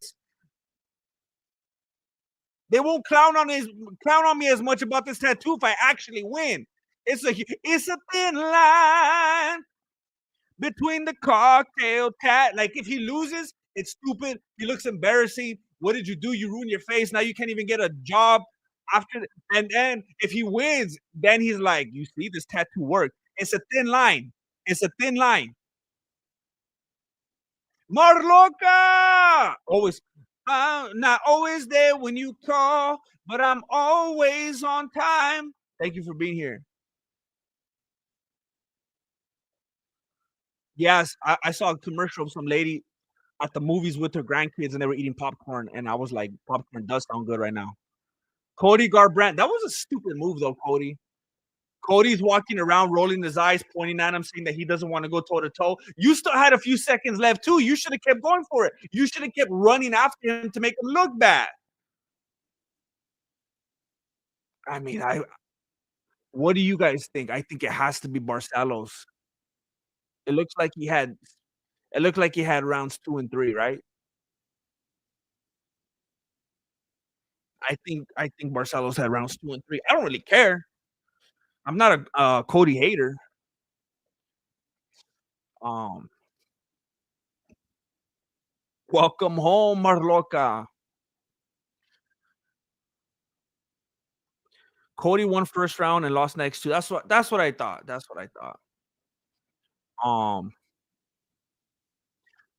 They won't clown on me as much about this tattoo if I actually win. It's a thin line between the cocktail tat. Like if he loses, it's stupid. He looks embarrassing. What did you do? You ruined your face. Now you can't even get a job after. And then if he wins, then he's like, you see, this tattoo worked. It's a thin line. It's a thin line. Marloca! Always, I'm not always there when you call, but I'm always on time. Thank you for being here. Yes, I saw a commercial of some lady at the movies with her grandkids and they were eating popcorn. And I was like, popcorn does sound good right now. Cody Garbrandt, that was a stupid move though, Cody. Cody's walking around, rolling his eyes, pointing at him, saying that he doesn't want to go toe to toe. You still had a few seconds left too. You should have kept going for it. You should have kept running after him to make him look bad. I mean, I what do you guys think? I think it has to be Barcelos. It looks like he had it looked like he had rounds 2 and 3, right? I think Barcelos had rounds 2 and 3. I don't really care. I'm not a, Cody hater. Um, Welcome home, Marloca. Cody won first round and lost next 2. That's what I thought. That's what I thought. Um,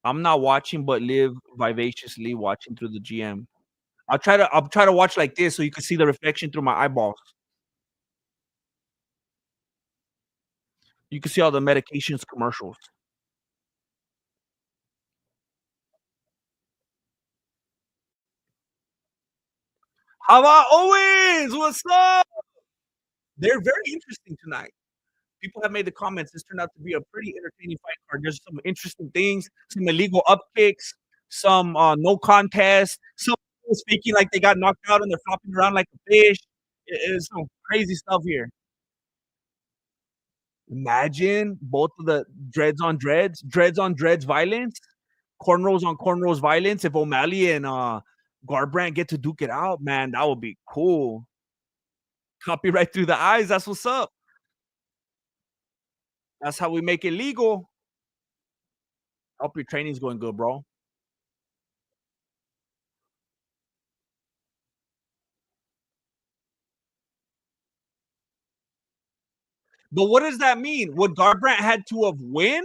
I'm not watching, but live vivaciously watching through the GM. I'll try to watch like this so you can see the reflection through my eyeballs. You can see all the medications commercials. How about Owens? What's up? They're very interesting tonight. People have made the comments. This turned out to be a pretty entertaining fight card. There's some interesting things, some illegal up kicks, some no contest, some people speaking like they got knocked out and they're flopping around like a fish. It's some crazy stuff here. Imagine both of the dreads on dreads violence, cornrows on cornrows violence. If O'Malley and Garbrandt get to duke it out, man, that would be cool. Copyright through the eyes. That's what's up. That's how we make it legal. Hope your training's going good, bro. But what does that mean? Would Garbrandt had to have win?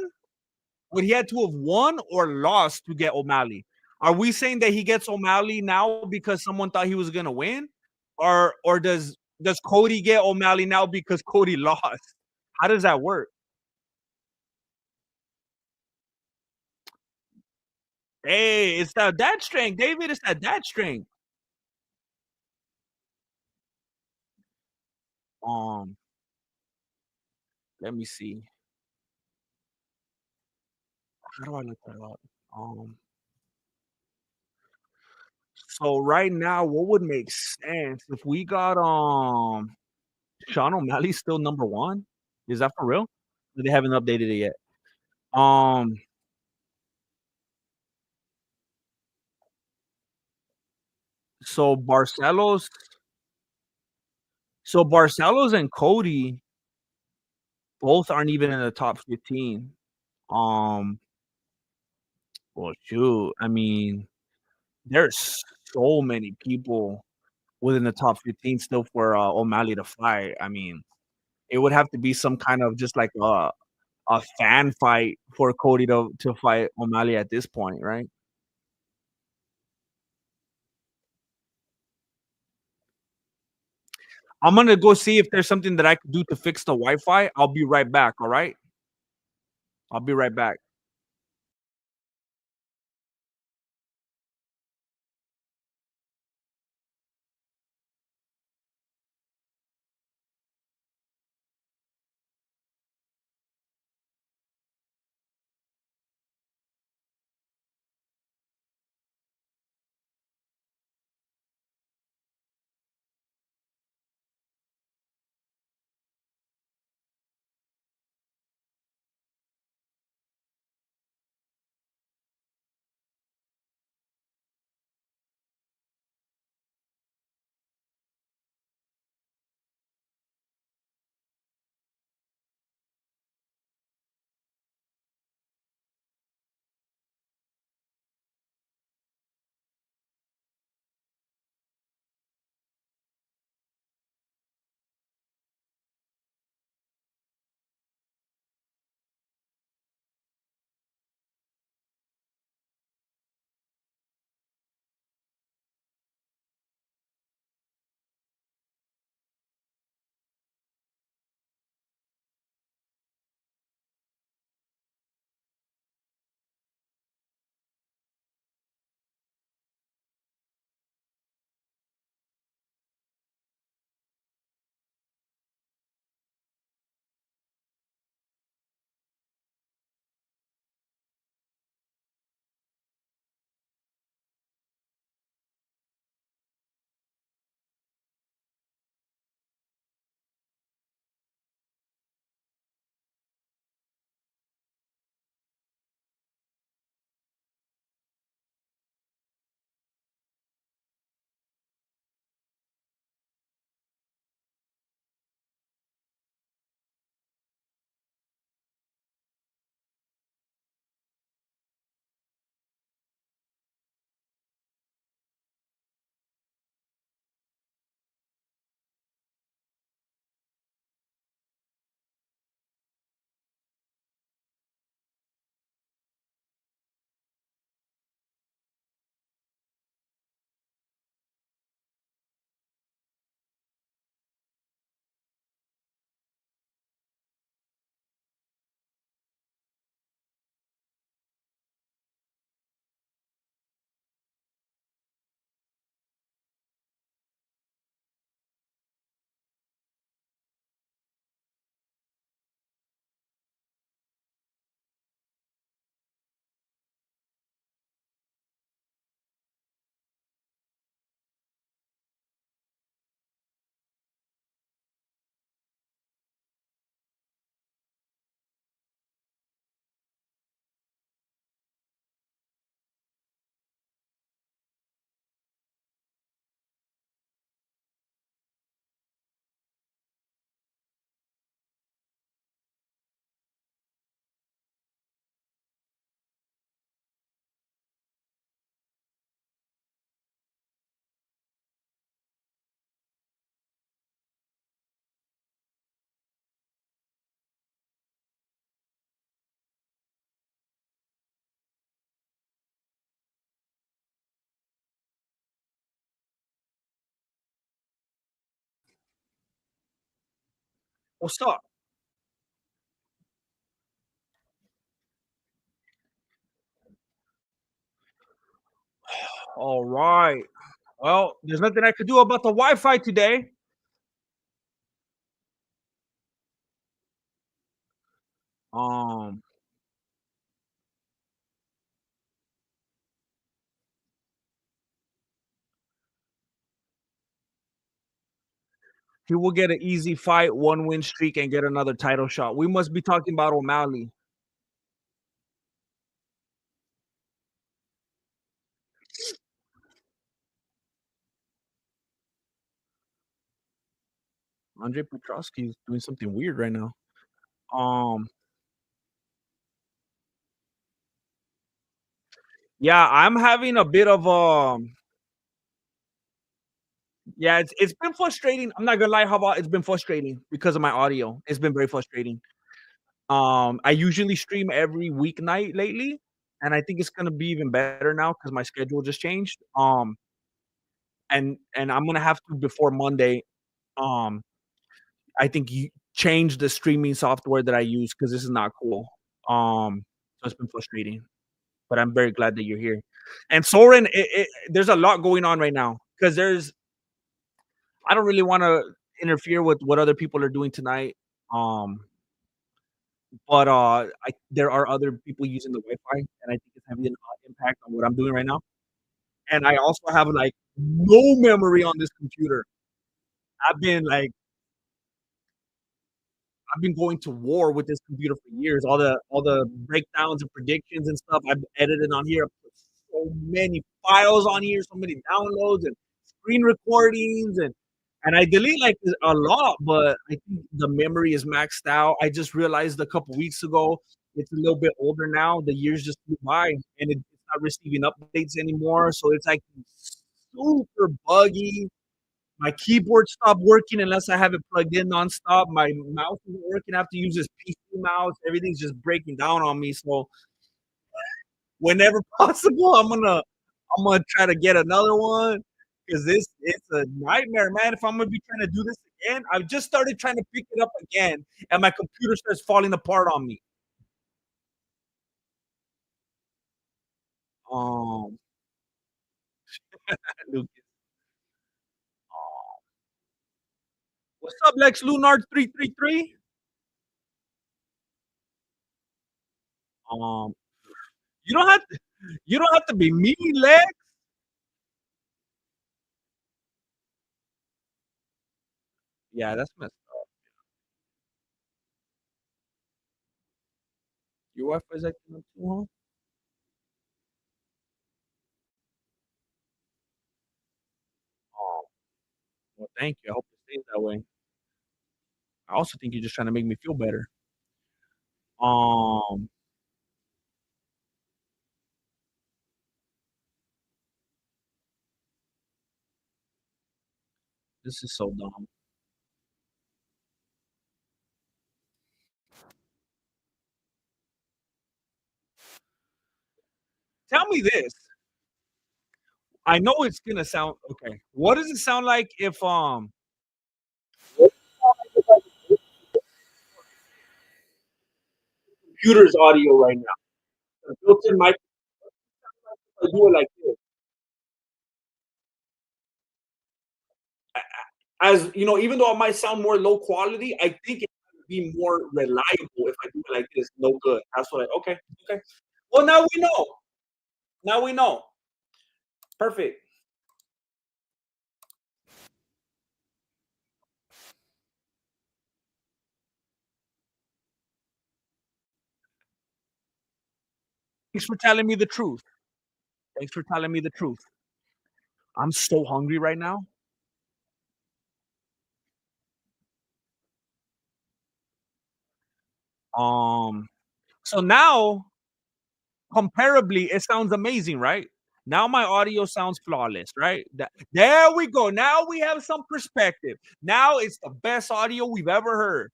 Would he had to have won or lost to get O'Malley? Are we saying that he gets O'Malley now because someone thought he was gonna win? Or does Cody get O'Malley now because Cody lost? How does that work? Hey, it's that dad strength, David. It's that dad strength. Um, Let me see. How do I look that up? Um, so right now, what would make sense if we got Sean O'Malley's still number one? Is that for real? They haven't updated it yet. Um, so Barcelos and Cody both aren't even in the top 15. Um, well, shoot, I mean, there's so many people within the top 15 still for O'Malley to fight. I mean, it would have to be some kind of just like a fan fight for Cody to fight O'Malley at this point, right? I'm gonna go see if there's something that I could do to fix the Wi-Fi. I'll be right back. All right, I'll be right back. What's up? All right. Well, there's nothing I could do about the Wi-Fi today. Um, he will get an easy fight, one win streak, and get another title shot. We must be talking about O'Malley. Andre Petrosky is doing something weird right now. Um, yeah, I'm having a bit of yeah, it's been frustrating. I'm not gonna lie, how about it's been frustrating because of my audio. It's been very frustrating. I usually stream every weeknight lately, and I think it's gonna be even better now because my schedule just changed. And I'm gonna have to before Monday. Um, I think you change the streaming software that I use because this is not cool. So it's been frustrating, but I'm very glad that you're here. And Soren, there's a lot going on right now because there's I don't really want to interfere with what other people are doing tonight. Um, but there are other people using the Wi-Fi, and I think it's having an impact on what I'm doing right now. And I also have like no memory on this computer. I've been like I've been going to war with this computer for years. All the breakdowns and predictions and stuff I've edited on here. I put so many files on here, so many downloads and screen recordings and I delete like a lot, but I think the memory is maxed out. I just realized a couple weeks ago it's a little bit older now. The years just flew by and it's not receiving updates anymore. So it's like super buggy. My keyboard stopped working unless I have it plugged in nonstop. My mouse isn't working. I have to use this PC mouse. Everything's just breaking down on me. So whenever possible, I'm gonna try to get another one because this it's a nightmare, man. If I'm gonna be trying to do this again, I've just started trying to pick it up again, and my computer starts falling apart on me. Um, Lucas, what's up, Lex Lunar 333? Um, you don't have to, you don't have to be mean, Lex. Yeah, that's messed up. Your Wi-Fi is acting up too, huh? Oh, well, thank you. I hope it stays that way. I also think you're just trying to make me feel better. Um, this is so dumb. Tell me this. I know it's gonna sound okay. What does it sound like if computer's audio right now? The built-in mic. I do it like this. As you know, even though it might sound more low quality, I think it would be more reliable if I do it like this. No good. That's what I okay. Okay. Well, now we know. Now we know. Perfect. Thanks for telling me the truth. Thanks for telling me the truth. I'm so hungry right now. Um, so now comparably, it sounds amazing, right? Now my audio sounds flawless, right? There we go. Now we have some perspective. Now it's the best audio we've ever heard.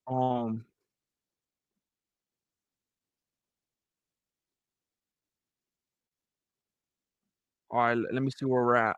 Um, all right, let me see where we're at.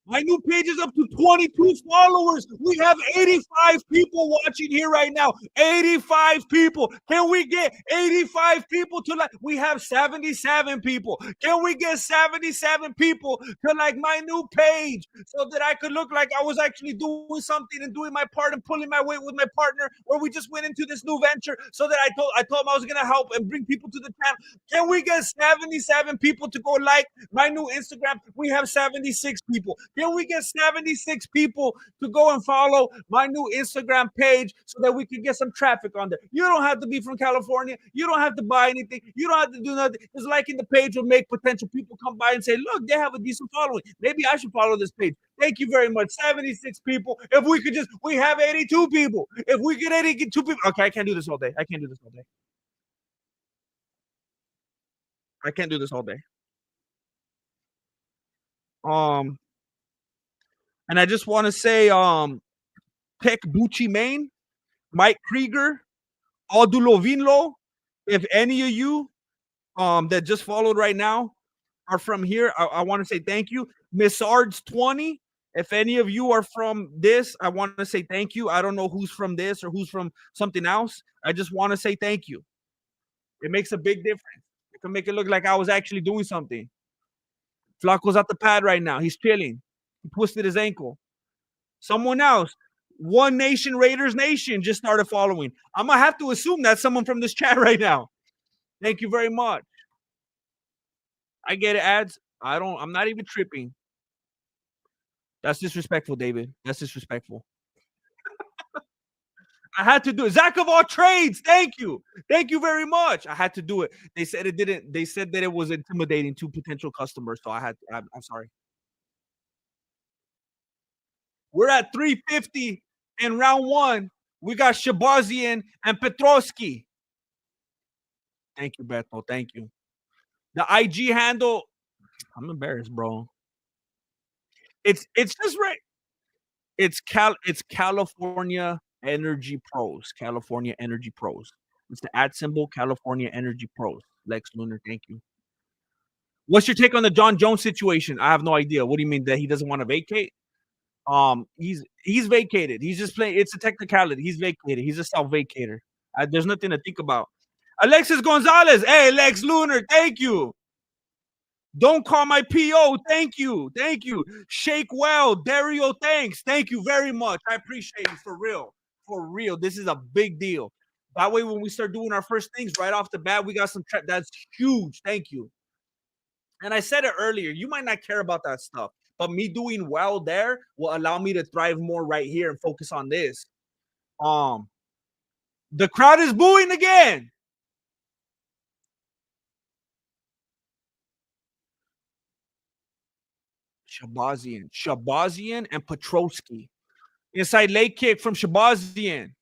My new page is up to 22 followers. We have 85 people watching here right now. 85 people. Can we get 85 people to like? We have 77 people. Can we get 77 people to like my new page so that I could look like I was actually doing something and doing my part and pulling my weight with my partner, where we just went into this new venture so that I told him I was gonna help and bring people to the channel. Can we get 77 people to go like my new Instagram? We have 76 people. Can we get 76 people to go and follow my new Instagram page so that we can get some traffic on there? You don't have to be from California. You don't have to buy anything. You don't have to do nothing. Just liking the page will make potential people come by and say, look, they have a decent following. Maybe I should follow this page. Thank you very much. 76 people. If we could just, we have 82 people. If we get 82 people, okay, I can't do this all day. I can't do this all day. I can't do this all day. Um, and I just want to say, Peck Bucci Main, Mike Krieger, Aldulovinlo. If any of you that just followed right now are from here, I want to say thank you. Miss Ards 20. If any of you are from this, I want to say thank you. I don't know who's from this or who's from something else. I just want to say thank you. It makes a big difference. It can make it look like I was actually doing something. Flaco's at the pad right now. He's chilling. He twisted his ankle. Someone else, One Nation Raiders Nation, just started following. I'm gonna have to assume that's someone from this chat right now. Thank you very much. I get it, ads. I'm not even tripping. That's disrespectful, David. That's disrespectful. I had to do it. Zach of all trades. Thank you. Thank you very much. I had to do it. They said it didn't. They said that it was intimidating to potential customers. So I had. I'm sorry. We're at 350 in round one. We got Shabazian and Petrovsky. Thank you, Beto. Thank you. The IG handle. I'm embarrassed, bro. It's just right. It's California Energy Pros. California Energy Pros. It's the ad symbol California Energy Pros. Lex Lunar, thank you. What's your take on the John Jones situation? I have no idea. What do you mean that he doesn't want to vacate? He's vacated. He's just playing. It's a technicality. He's vacated. He's a self vacator. There's nothing to think about. Alexis Gonzalez. Hey, Lex Lunar. Thank you. Don't call my PO. Thank you. Thank you. Shake well. Dario, thanks. Thank you very much. I appreciate you for real. For real. This is a big deal. That way, when we start doing our first things right off the bat, we got some that's huge. Thank you. And I said it earlier, you might not care about that stuff, but me doing well there will allow me to thrive more right here and focus on this. The crowd is booing again. Shabazian and Petrovsky. Inside leg kick from Shabazian.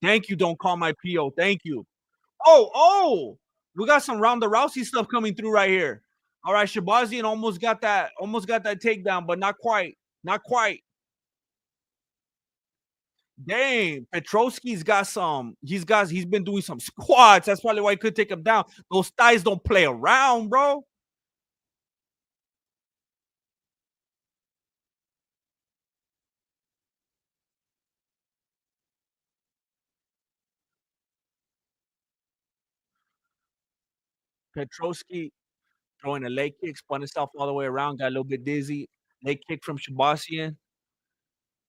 Thank you. Don't call my PO. Thank you. Oh, we got some Ronda Rousey stuff coming through right here. All right, Shabazian almost got that takedown, but not quite. Not quite. Dang, Petrovsky's got some. He's been doing some squats. That's probably why he could take him down. Those thighs don't play around, bro. Petrovsky throwing a leg kick, spun himself all the way around, got a little bit dizzy. Leg kick from Shabazian.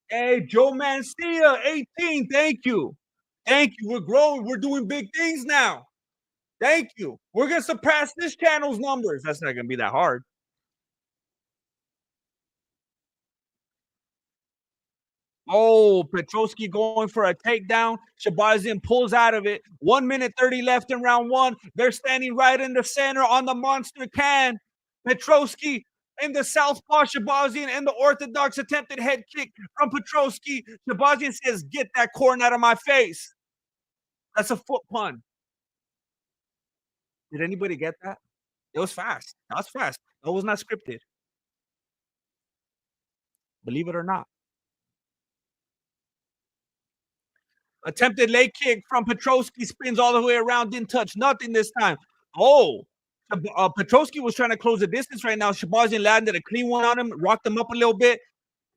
Hey, Joe Mancia, 18. Thank you. Thank you. We're growing. We're doing big things now. Thank you. We're going to surpass this channel's numbers. That's not going to be that hard. Oh, Petrovsky going for a takedown. Shabazian pulls out of it. 1 minute 30 left in round one. They're standing right in the center on the monster can. Petrovsky in the southpaw, Shabazian in the orthodox attempted head kick from Petrovsky. Shabazian says, get that corn out of my face. That's a foot pun. Did anybody get that? It was fast. That was fast. That was not scripted. Believe it or not. Attempted leg kick from Petrovsky, spins all the way around, didn't touch nothing this time. Oh, Petrosky was trying to close the distance right now. Shabazian landed a clean one on him, rocked him up a little bit.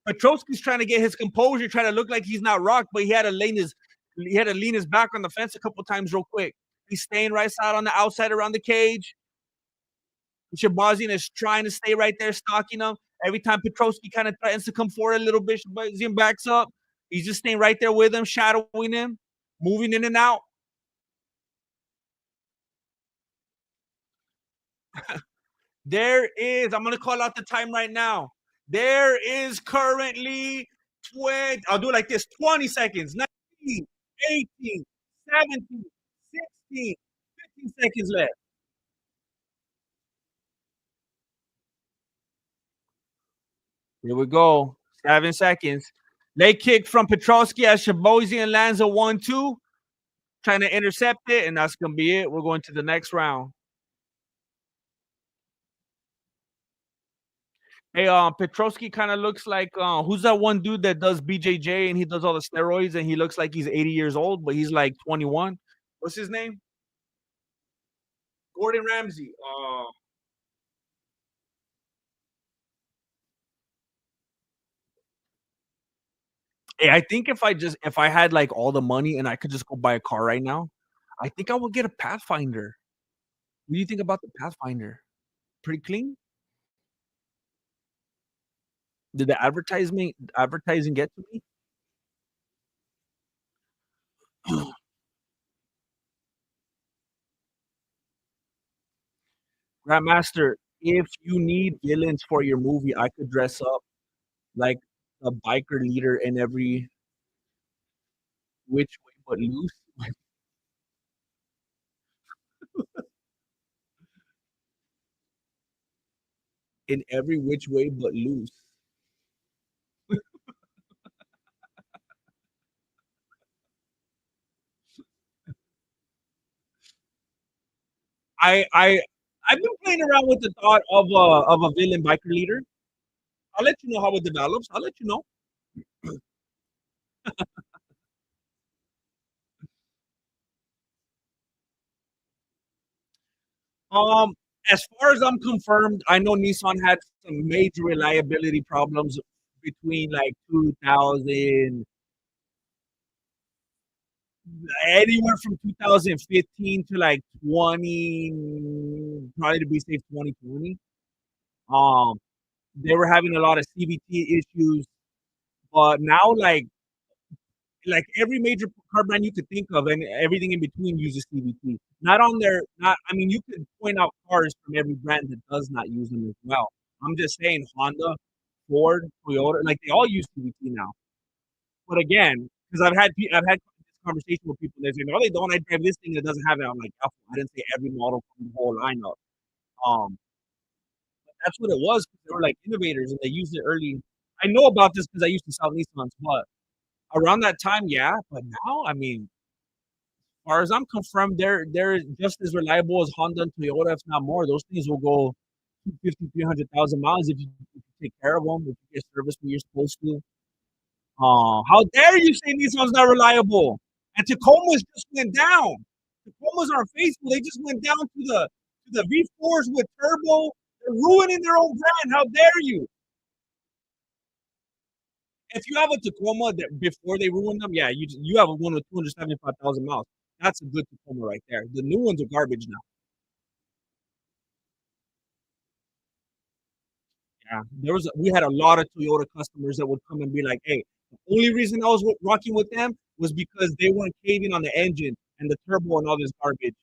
Petrosky's trying to get his composure, trying to look like he's not rocked, but he had to lean his back on the fence a couple times real quick. He's staying right side on the outside around the cage. Shabazian is trying to stay right there, stalking him. Every time Petrosky kind of threatens to come forward a little bit, Shabazian backs up. He's just staying right there with him, shadowing him, moving in and out. There is, I'm going to call out the time right now. There is currently 20, I'll do it like this, 20 seconds, 19, 18, 17, 16, 15 seconds left. Here we go. 7 seconds. Leg kick from Petrosky as Shabazian lands a 1-2. Trying to intercept it, and that's going to be it. We're going to the next round. Hey, Petrosky kind of looks like who's that one dude that does BJJ and he does all the steroids and he looks like he's 80 years old, but he's like 21. What's his name? Gordon Ramsay. Hey, I think if I had like all the money and I could just go buy a car right now, I think I would get a Pathfinder. What do you think about the Pathfinder? Pretty clean. Did the advertising get to me? Grandmaster, if you need villains for your movie, I could dress up like a biker leader in every which way but loose. In every which way but loose. I I've been playing around with the thought of a villain biker leader. I'll let you know how it develops. I'll let you know. Um, as far as I'm confirmed, I know Nissan had some major reliability problems between like 2000, anywhere from 2015 to like 20, probably to be safe, 2020. Um, they were having a lot of CVT issues, but now like every major car brand you could think of and everything in between uses CVT. Not on their, not, I mean, you could point out cars from every brand that does not use them as well. I'm just saying Honda, Ford, Toyota, like they all use CVT now. But again, because I've had this conversation with people that say, no, they don't. I drive this thing that doesn't have it. I'm like, oh, I didn't say every model from the whole lineup. Um, that's what it was. They were like innovators and they used it early. I know about this because I used to sell Nissans, but around that time, yeah. But now, I mean, as far as I'm confirmed, they're just as reliable as Honda and Toyota, if not more. Those things will go 250, 300,000 miles if you take care of them, if you get service when you're supposed to. How dare you say Nissan's not reliable? And Tacomas just went down. Tacomas are faithful. They just went down to the V4s with turbo. They're ruining their own brand. How dare you? If you have a Tacoma that before they ruined them, yeah, you have a one with 275,000 miles. That's a good Tacoma right there. The new ones are garbage now. Yeah, we had a lot of Toyota customers that would come and be like, "Hey, the only reason I was rocking with them was because they weren't caving on the engine and the turbo and all this garbage."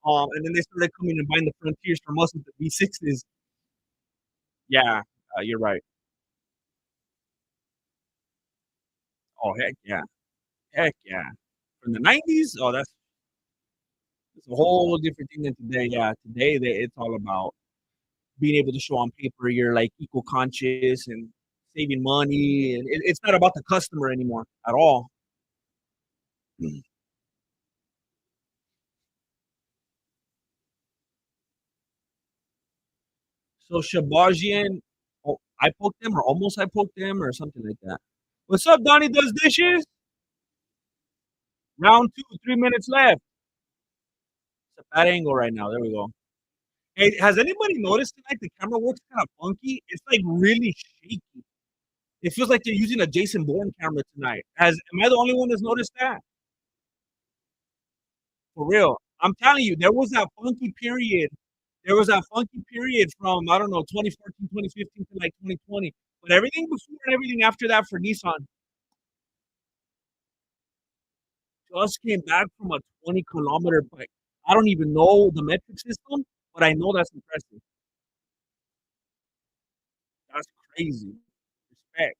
And then they started coming and buying the Frontiers from us with the V6s. Yeah, you're right. Oh heck yeah. From the '90s, oh that's a whole different thing than today. Yeah, today it's all about being able to show on paper you're like eco conscious and saving money, and it's not about the customer anymore at all. So Shabazian, oh, I poked him, or almost I poked him, or something like that. What's up, Donnie? Does dishes? Round two, 3 minutes left. It's a bad angle right now. There we go. Hey, has anybody noticed tonight the camera works kind of funky? It's like really shaky. It feels like they're using a Jason Bourne camera tonight. Am I the only one that's noticed that? For real. I'm telling you, there was that funky period. There was that funky period from, I don't know, 2014, 2015 to like 2020. But everything before and everything after that for Nissan just came back from a 20-kilometer bike. I don't even know the metric system, but I know that's impressive. That's crazy. Respect.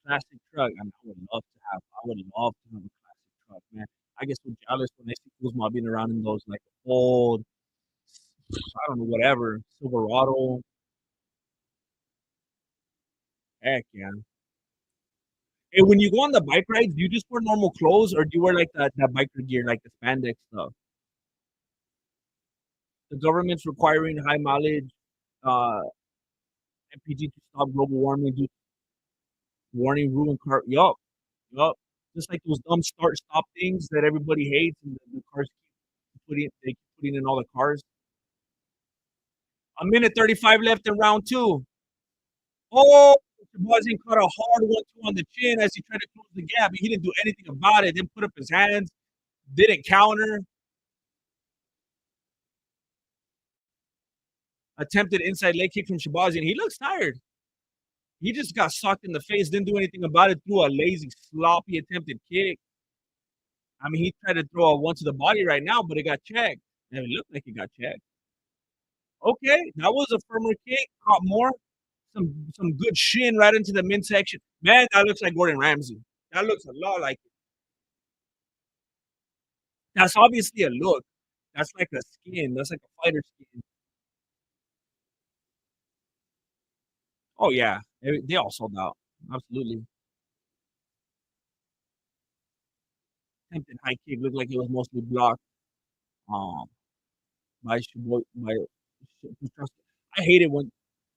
Classic truck. I mean, I would love to have a classic truck, man. I get so jealous when I see Usman being around in those like old, I don't know, whatever, Silverado. Heck yeah. And when you go on the bike rides, do you just wear normal clothes or do you wear like that biker gear, like the spandex stuff? The government's requiring high mileage uh, MPG to stop global warming due to warning ruin car. Yup, yup. Just like those dumb start stop things that everybody hates and the cars keep putting in all the cars. A minute 35 left in round two. Oh, Shabazian caught a hard 1-2 on the chin as he tried to close the gap. He didn't do anything about it. Didn't put up his hands. Didn't counter. Attempted inside leg kick from Shabazian. He looks tired. He just got sucked in the face. Didn't do anything about it. Threw a lazy, sloppy attempted kick. I mean, he tried to throw a one to the body right now, but it got checked. And it looked like it got checked. Okay, that was a firmer kick. Caught more. Some good shin right into the midsection. Man, that looks like Gordon Ramsay. That looks a lot like it. That's obviously a look. That's like a skin. That's like a fighter skin. Oh yeah, they all sold out. Absolutely. Attempted high kick looked like it was mostly blocked. Um, by I hate it when.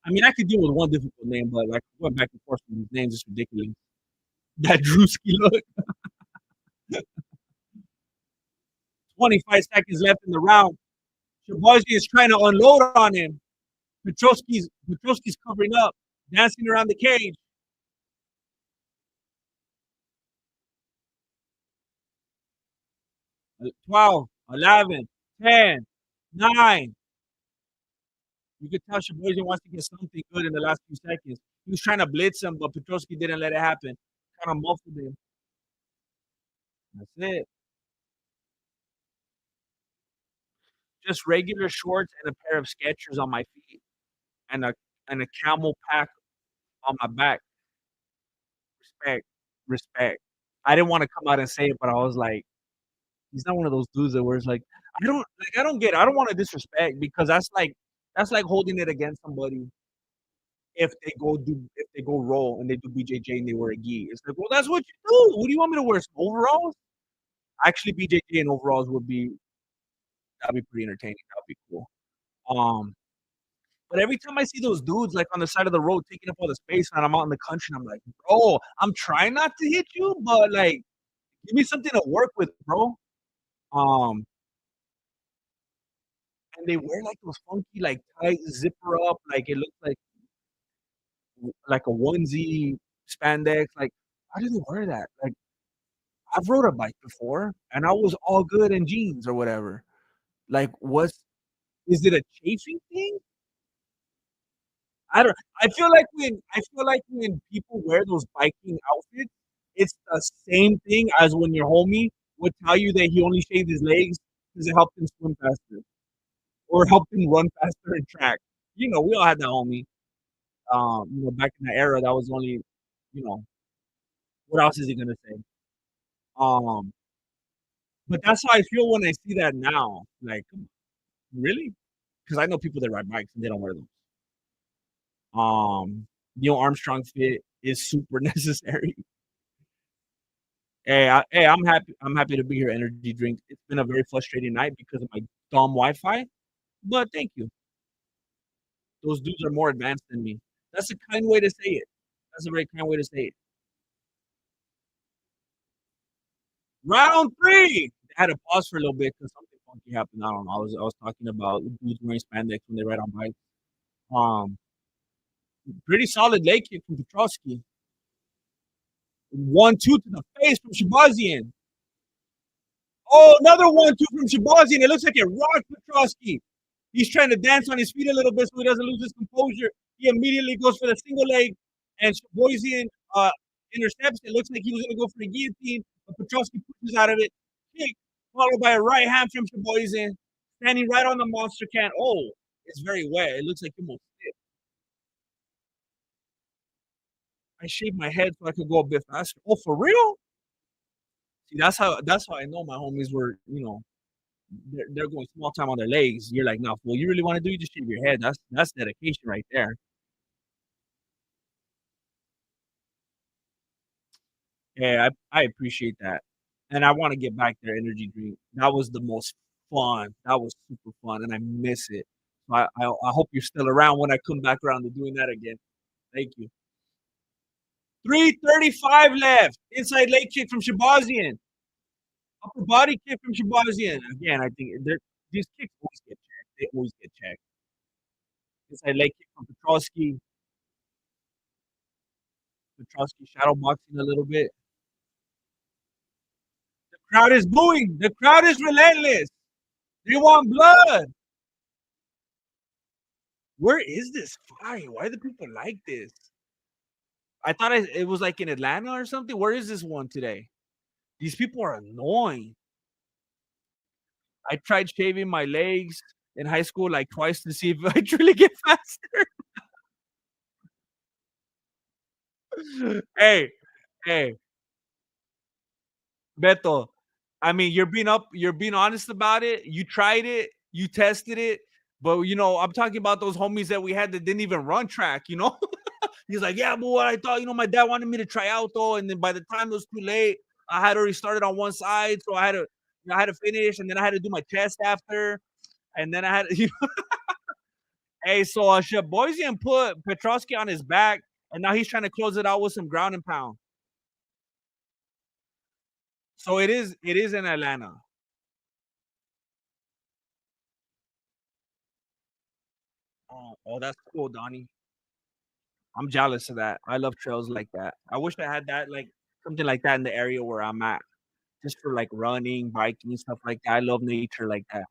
I mean, I could deal with one difficult name, but like going back and forth with these names is ridiculous. That Drewski look. 25 seconds left in the round. Shabazi is trying to unload on him. Petrosky's covering up, dancing around the cage. 12, 11, 10, 9. You could tell Shabazi wants to get something good in the last few seconds. He was trying to blitz him, but Petrosky didn't let it happen. Kind of muffled him. That's it. Just regular shorts and a pair of Skechers on my feet, and a camel pack on my back. Respect, respect. I didn't want to come out and say it, but I was like, he's not one of those dudes that wears like I don't get it. I don't want to disrespect because that's like holding it against somebody if they go roll and they do BJJ and they wear a gi. It's like, well, that's what you do. What do you want me to wear? Some overalls? Actually, BJJ and overalls that'd be pretty entertaining. That'd be cool. Um, but every time I see those dudes like on the side of the road taking up all the space and I'm out in the country, I'm like, bro, I'm trying not to hit you, but like, give me something to work with, bro. Um, and they wear like those funky, like tight zipper up, like it looks like a onesie spandex. Like, how do they wear that? Like, I've rode a bike before, and I was all good in jeans or whatever. Like, is it a chafing thing? I don't. I feel like when people wear those biking outfits, it's the same thing as when your homie would tell you that he only shaved his legs because it helped him swim faster or helped him run faster in track. We all had that homie. Back in the era, that was only, you know, what else is he gonna say? Um, but that's how I feel when I see that now. Like, really? Because I know people that ride bikes and they don't wear them. Neil Armstrong fit is super necessary. Hey, I'm happy. I'm happy to be here. Energy drink. It's been a very frustrating night because of my dumb Wi-Fi. But thank you. Those dudes are more advanced than me. That's a kind way to say it. That's a very kind way to say it. Round 3. I had to pause for a little bit because something funky happened. I don't know. I was talking about dudes wearing spandex when they ride on bikes. Um, Pretty solid leg kick from Petrovsky. 1-2 to the face from Shabazian. Oh, another 1-2 from Shabazian. It looks like it rocked Petrovsky. He's trying to dance on his feet a little bit so he doesn't lose his composure. He immediately goes for the single leg, and Shabazian intercepts. It looks like he was going to go for a guillotine, but Petrovsky pushes out of it. Kick, followed by a right hand from Shabazian, standing right on the monster can. Oh, it's very wet. It looks like he almost hit. I shaved my head so I could go a bit faster. Oh, for real? See, that's how I know my homies were, they're going small time on their legs. You're like, no, fool, you really want to do? You just shave your head. That's dedication right there. Yeah, I appreciate that, and I want to get back their energy drink. That was the most fun. That was super fun, and I miss it. So I hope you're still around when I come back around to doing that again. Thank you. 3:35 left. Inside leg kick from Shabazian. Upper body kick from Shabazian. Again, I think these kicks always get checked. They always get checked. Inside leg kick from Petrovsky. Petrovsky shadow boxing a little bit. The crowd is booing. The crowd is relentless. They want blood. Where is this fight? Why do people like this? I thought it was like in Atlanta or something. Where is this one today? These people are annoying. I tried shaving my legs in high school like twice to see if I truly get faster. Hey, hey, Beto. I mean, you're being honest about it. You tried it, you tested it, but I'm talking about those homies that we had that didn't even run track. He's like, yeah, but what I thought, my dad wanted me to try out though, and then by the time it was too late, I had already started on one side, so I had to finish, and then I had to do my chest after, and then I had, hey, so Shaboyzian put Petrovsky on his back, and now he's trying to close it out with some ground and pound. So it is in Atlanta. Oh, that's cool, Donnie. I'm jealous of that. I love trails like that. I wish I had that, like something like that in the area where I'm at, just for like running, biking, stuff like that. I love nature like that.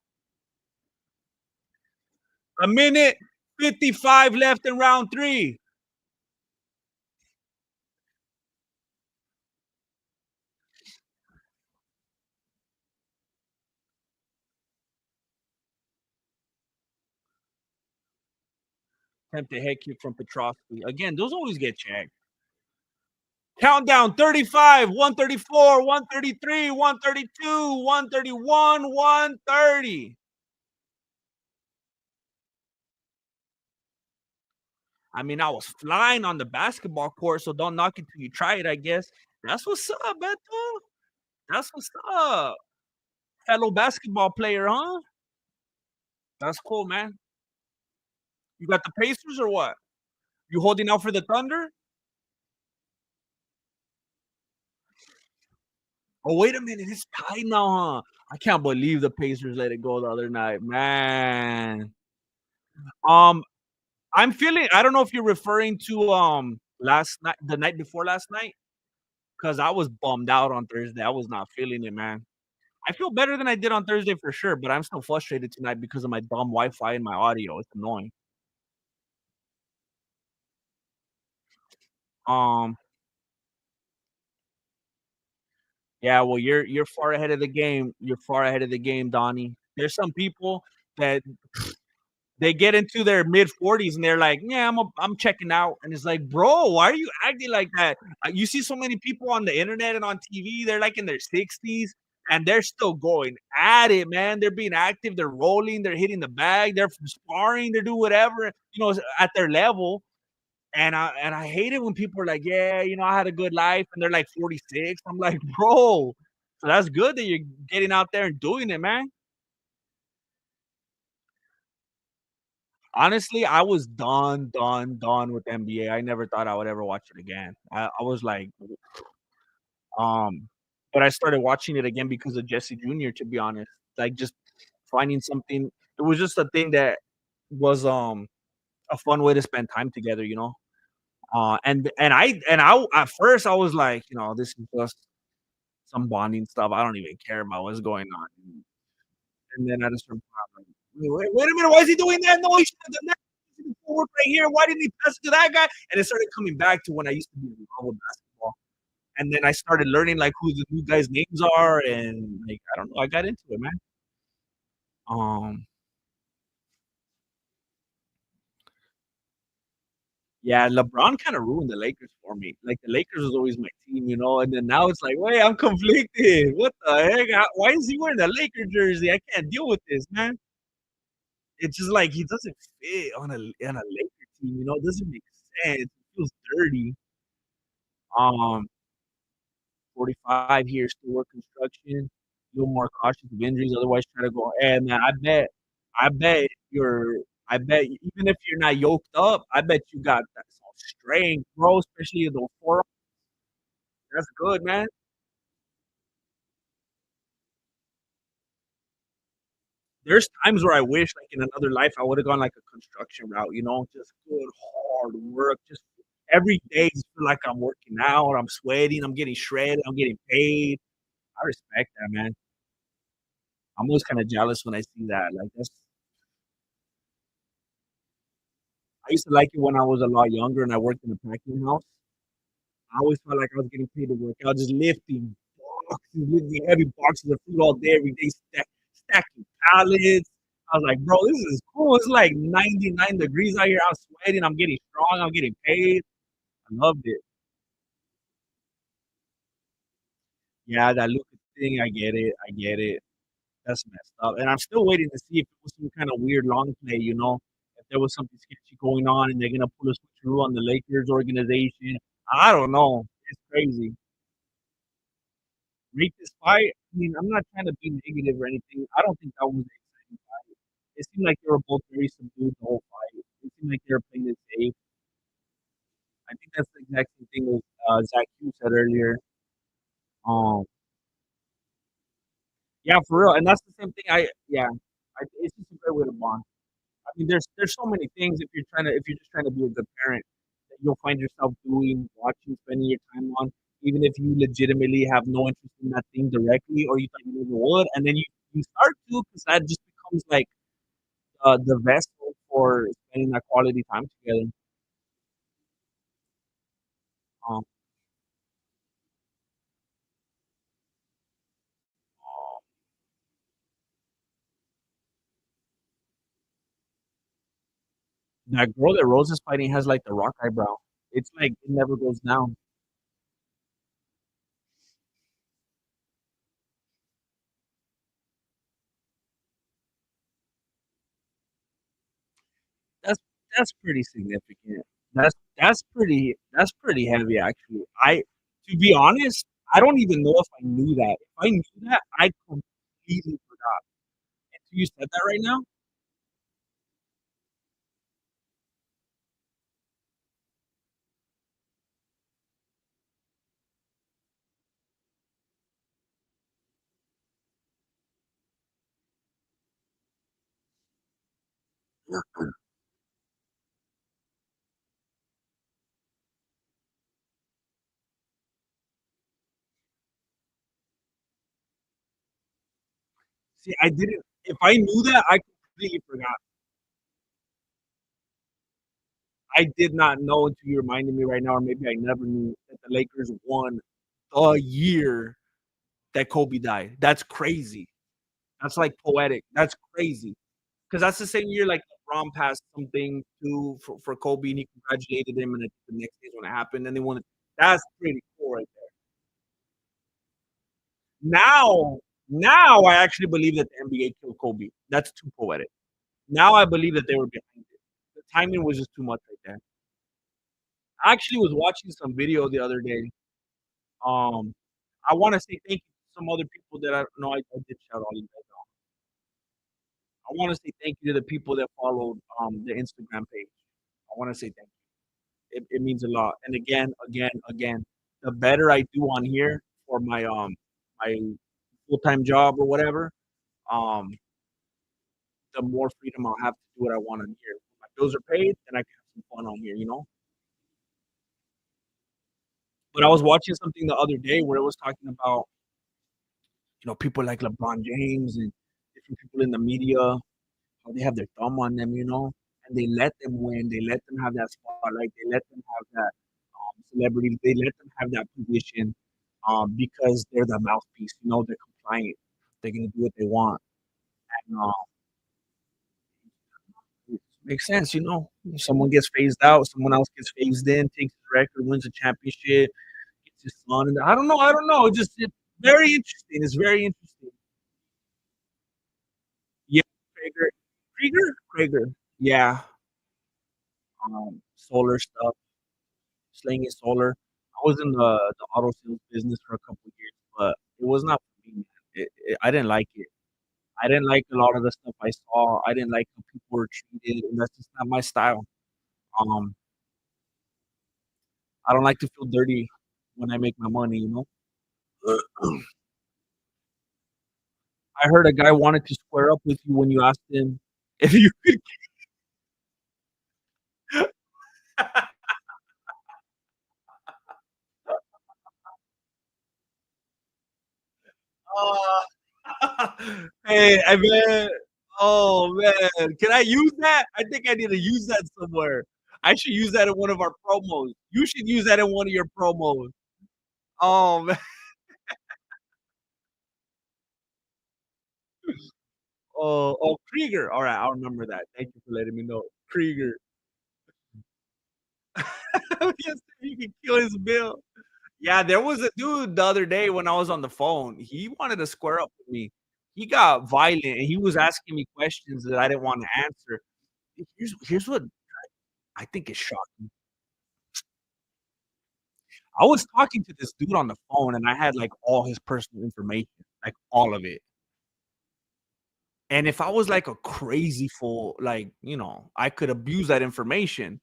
A minute 55 left in round 3. Attempted head kick from Petrovsky. Again, those always get checked. Countdown 35, 134, 133, 132, 131, 130. I mean, I was flying on the basketball court, so don't knock it till you try it, I guess. That's what's up, Beto. That's what's up. Fellow basketball player, huh? That's cool, man. You got the Pacers or what? You holding out for the Thunder? Oh, wait a minute, it's tied now, huh? I can't believe the Pacers let it go the other night, man. Um, I'm feeling. I don't know if you're referring to last night, the night before last night, because I was bummed out on Thursday. I was not feeling it, man. I feel better than I did on Thursday for sure, but I'm still frustrated tonight because of my dumb Wi-Fi and my audio. It's annoying. Um, yeah, well, you're far ahead of the game. You're far ahead of the game, Donnie. There's some people that they get into their mid 40s and they're like, "Yeah, I'm checking out." And it's like, "Bro, why are you acting like that?" You see so many people on the internet and on TV, they're like in their 60s and they're still going at it, man. They're being active, they're rolling, they're hitting the bag, they're sparring, they're doing whatever, at their level. And I hate it when people are like, "Yeah, I had a good life," and they're like 46. I'm like, "Bro, so that's good that you're getting out there and doing it, man." Honestly, I was done, done, done with NBA. I never thought I would ever watch it again. I was like, um, but I started watching it again because of Jesse Jr., to be honest. Like, just finding something it was just a thing that was, a fun way to spend time together, you know? And I at first, I was like, "This is just some bonding stuff. I don't even care about what's going on." And then at a certain point, I'm like, "Wait a minute, why is he doing that? No, he should have done that. He did the work right here. Why didn't he pass it to that guy?" And it started coming back to when I used to be in love with basketball. And then I started learning, like, who the new guys' names are, and, like, I don't know, I got into it, man. Um, yeah, LeBron kinda ruined the Lakers for me. Like, the Lakers was always my team, and then now it's like, "Wait, I'm conflicted. What the heck? Why is he wearing a Laker jersey? I can't deal with this, man." It's just like he doesn't fit on a Laker team, it doesn't make sense. It feels dirty. Um, 45 here, still work construction, a little more cautious of injuries, otherwise try to go, "Hey, man, I bet you're I bet even if you're not yoked up, I bet you got that some strength, bro, especially in those forearms. That's good, man." There's times where I wish, like, in another life, I would've gone, like, a construction route, just good hard work, just every day just feel like I'm working out, I'm sweating, I'm getting shredded, I'm getting paid. I respect that, man. I'm always kinda jealous when I see that, like, I used to like it when I was a lot younger and I worked in a packing house. I always felt like I was getting paid to work out, just lifting heavy boxes of food all day, every day, stacking pallets. I was like, "Bro, this is cool. It's like 99 degrees out here. I'm sweating. I'm getting strong. I'm getting paid." I loved it. Yeah, that Luka thing, I get it. I get it. That's messed up. And I'm still waiting to see if it was some kind of weird long play, if there was something sketchy going on and they're gonna pull a switcheroo on the Lakers organization. I don't know. It's crazy. Rate this fight. I mean, I'm not trying to be negative or anything. I don't think that was an exciting fight. It seemed like they were both very subdued the whole fight. It seemed like they were playing it safe. I think that's the exact same thing as Zach Hughes said earlier. Um, yeah, for real, and that's the same thing. It's just a great way to bond. I mean, there's so many things if you're just trying to be a good parent that you'll find yourself doing, watching, spending your time on, even if you legitimately have no interest in that thing directly, or you thought you never would, and then you start to because that just becomes like the vessel for spending that quality time together. Um, that girl that Rose is fighting has like the rock eyebrow. It's like it never goes down. That's that's pretty significant. That's pretty heavy actually. To be honest, I don't even know if I knew that. If I knew that, I completely forgot. Until you said that right now. See, I didn't. If I knew that, I completely forgot. I did not know until you reminded me right now, or maybe I never knew that the Lakers won the year that Kobe died. That's crazy. That's like poetic. That's crazy. Because that's the same year like LeBron passed something for Kobe and he congratulated him, and the next day is when it happened, and they won it. That's pretty cool right there. Now, now I actually believe that the NBA killed Kobe. That's too poetic. Now I believe that they were behind it. The timing was just too much right there. I actually was watching some video the other day. Um, I want to say thank you to some other people that I know. I did shout all you guys out. I want to say thank you to the people that followed the Instagram page. I want to say thank you. It means a lot. And again, the better I do on here for my my full-time job or whatever, um, the more freedom I'll have to do what I want on here. When my bills are paid, then I can have some fun on here, you know? But I was watching something the other day where it was talking about, people like LeBron James and different people in the media, how they have their thumb on them, and they let them win. They let them have that spotlight. They let them have that celebrity. They let them have that position because they're the mouthpiece. They're compliant. They're gonna do what they want. And it makes sense. If someone gets phased out, someone else gets phased in, takes his record, wins a championship, gets his son. And I don't know. I don't know. It's very interesting. It's very interesting. Yeah, Krieger, Krieger. Yeah, solar stuff, slinging solar. I was in the auto sales business for a couple of years, but it was not for me, man. I didn't like it. I didn't like a lot of the stuff I saw. I didn't like how people were treated, and that's just not my style. Um, I don't like to feel dirty when I make my money. I heard a guy wanted to square up with you when you asked him if you could. Hey, I man. Oh man, can I use that? I think I need to use that somewhere. I should use that in one of our promos. You should use that in one of your promos. Oh man. Oh, Krieger. All right, I'll remember that. Thank you for letting me know. Krieger. Yes, he can kill his bill. Yeah, there was a dude the other day when I was on the phone. He wanted to square up with me. He got violent and he was asking me questions that I didn't want to answer. Here's what I think is shocking. I was talking to this dude on the phone and I had like all his personal information, like all of it. And if I was like a crazy fool, like, I could abuse that information.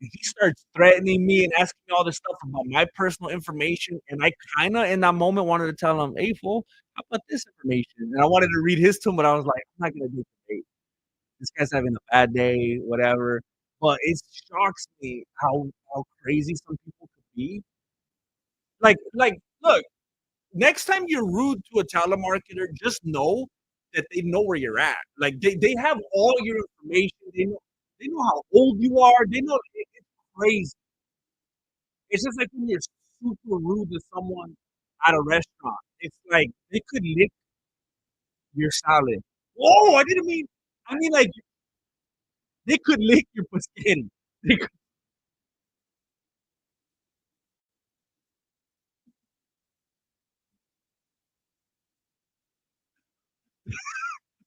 He starts threatening me and asking me all this stuff about my personal information. And I kind of, in that moment, wanted to tell him, hey, fool, how about this information? And I wanted to read his to him, but I was like, I'm not going to do it. This guy's having a bad day, whatever. But it shocks me how crazy some people could be. Look, next time you're rude to a telemarketer, just know that they know where you're at. Like they have all your information. They know how old you are. They know it's crazy. It's just like when you're super rude to someone at a restaurant. It's like they could lick your salad. Whoa, I didn't mean. I mean like they could lick your skin. They could,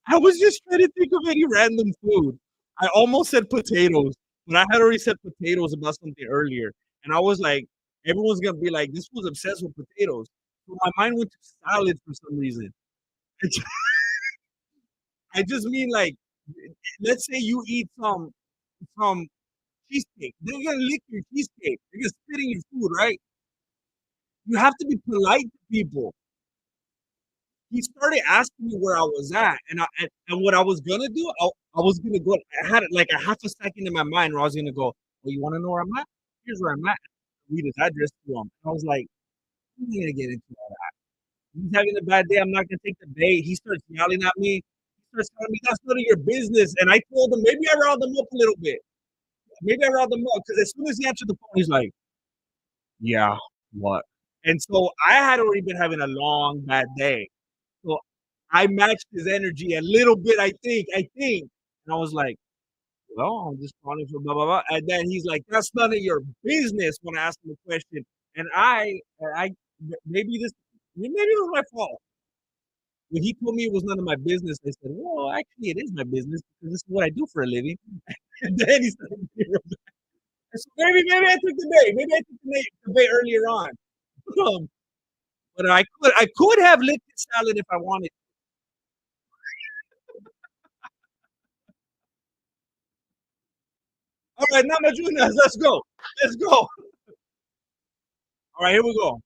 I was just trying to think of any random food. I almost said potatoes, but I had already said potatoes about something earlier, and I was like, everyone's gonna be like, "This was obsessed with potatoes." So my mind went to salad for some reason. I ju- I just mean like, let's say you eat some cheesecake. They're gonna lick your cheesecake. They're gonna spit in your food, right? You have to be polite to people. He started asking me where I was at, and what I was gonna do, I was gonna go. I had like a half a second in my mind where I was gonna go. Well, you want to know where I'm at? Here's where I'm at. Read his address to him. I was like, I'm not gonna get into all that. He's having a bad day. I'm not gonna take the bait. He starts yelling at me. He starts telling me that's none of your business. And I told him maybe I riled him up a little bit. Maybe I riled him up because as soon as he answered the phone, he's like, "Yeah, what?" And so I had already been having a long bad day. So I matched his energy a little bit, I think. And I was like, well, I'm just calling for blah blah blah. And then he's like, that's none of your business when I asked him a question. And I maybe maybe it was my fault. When he told me it was none of my business, I said, well, actually, it is my business because this is what I do for a living. And then he started being real bad. So maybe I took the bait. Maybe I took the bait earlier on. Um, but I could have licked the salad if I wanted. All right, now my juniors, let's go. Let's go. All right, here we go.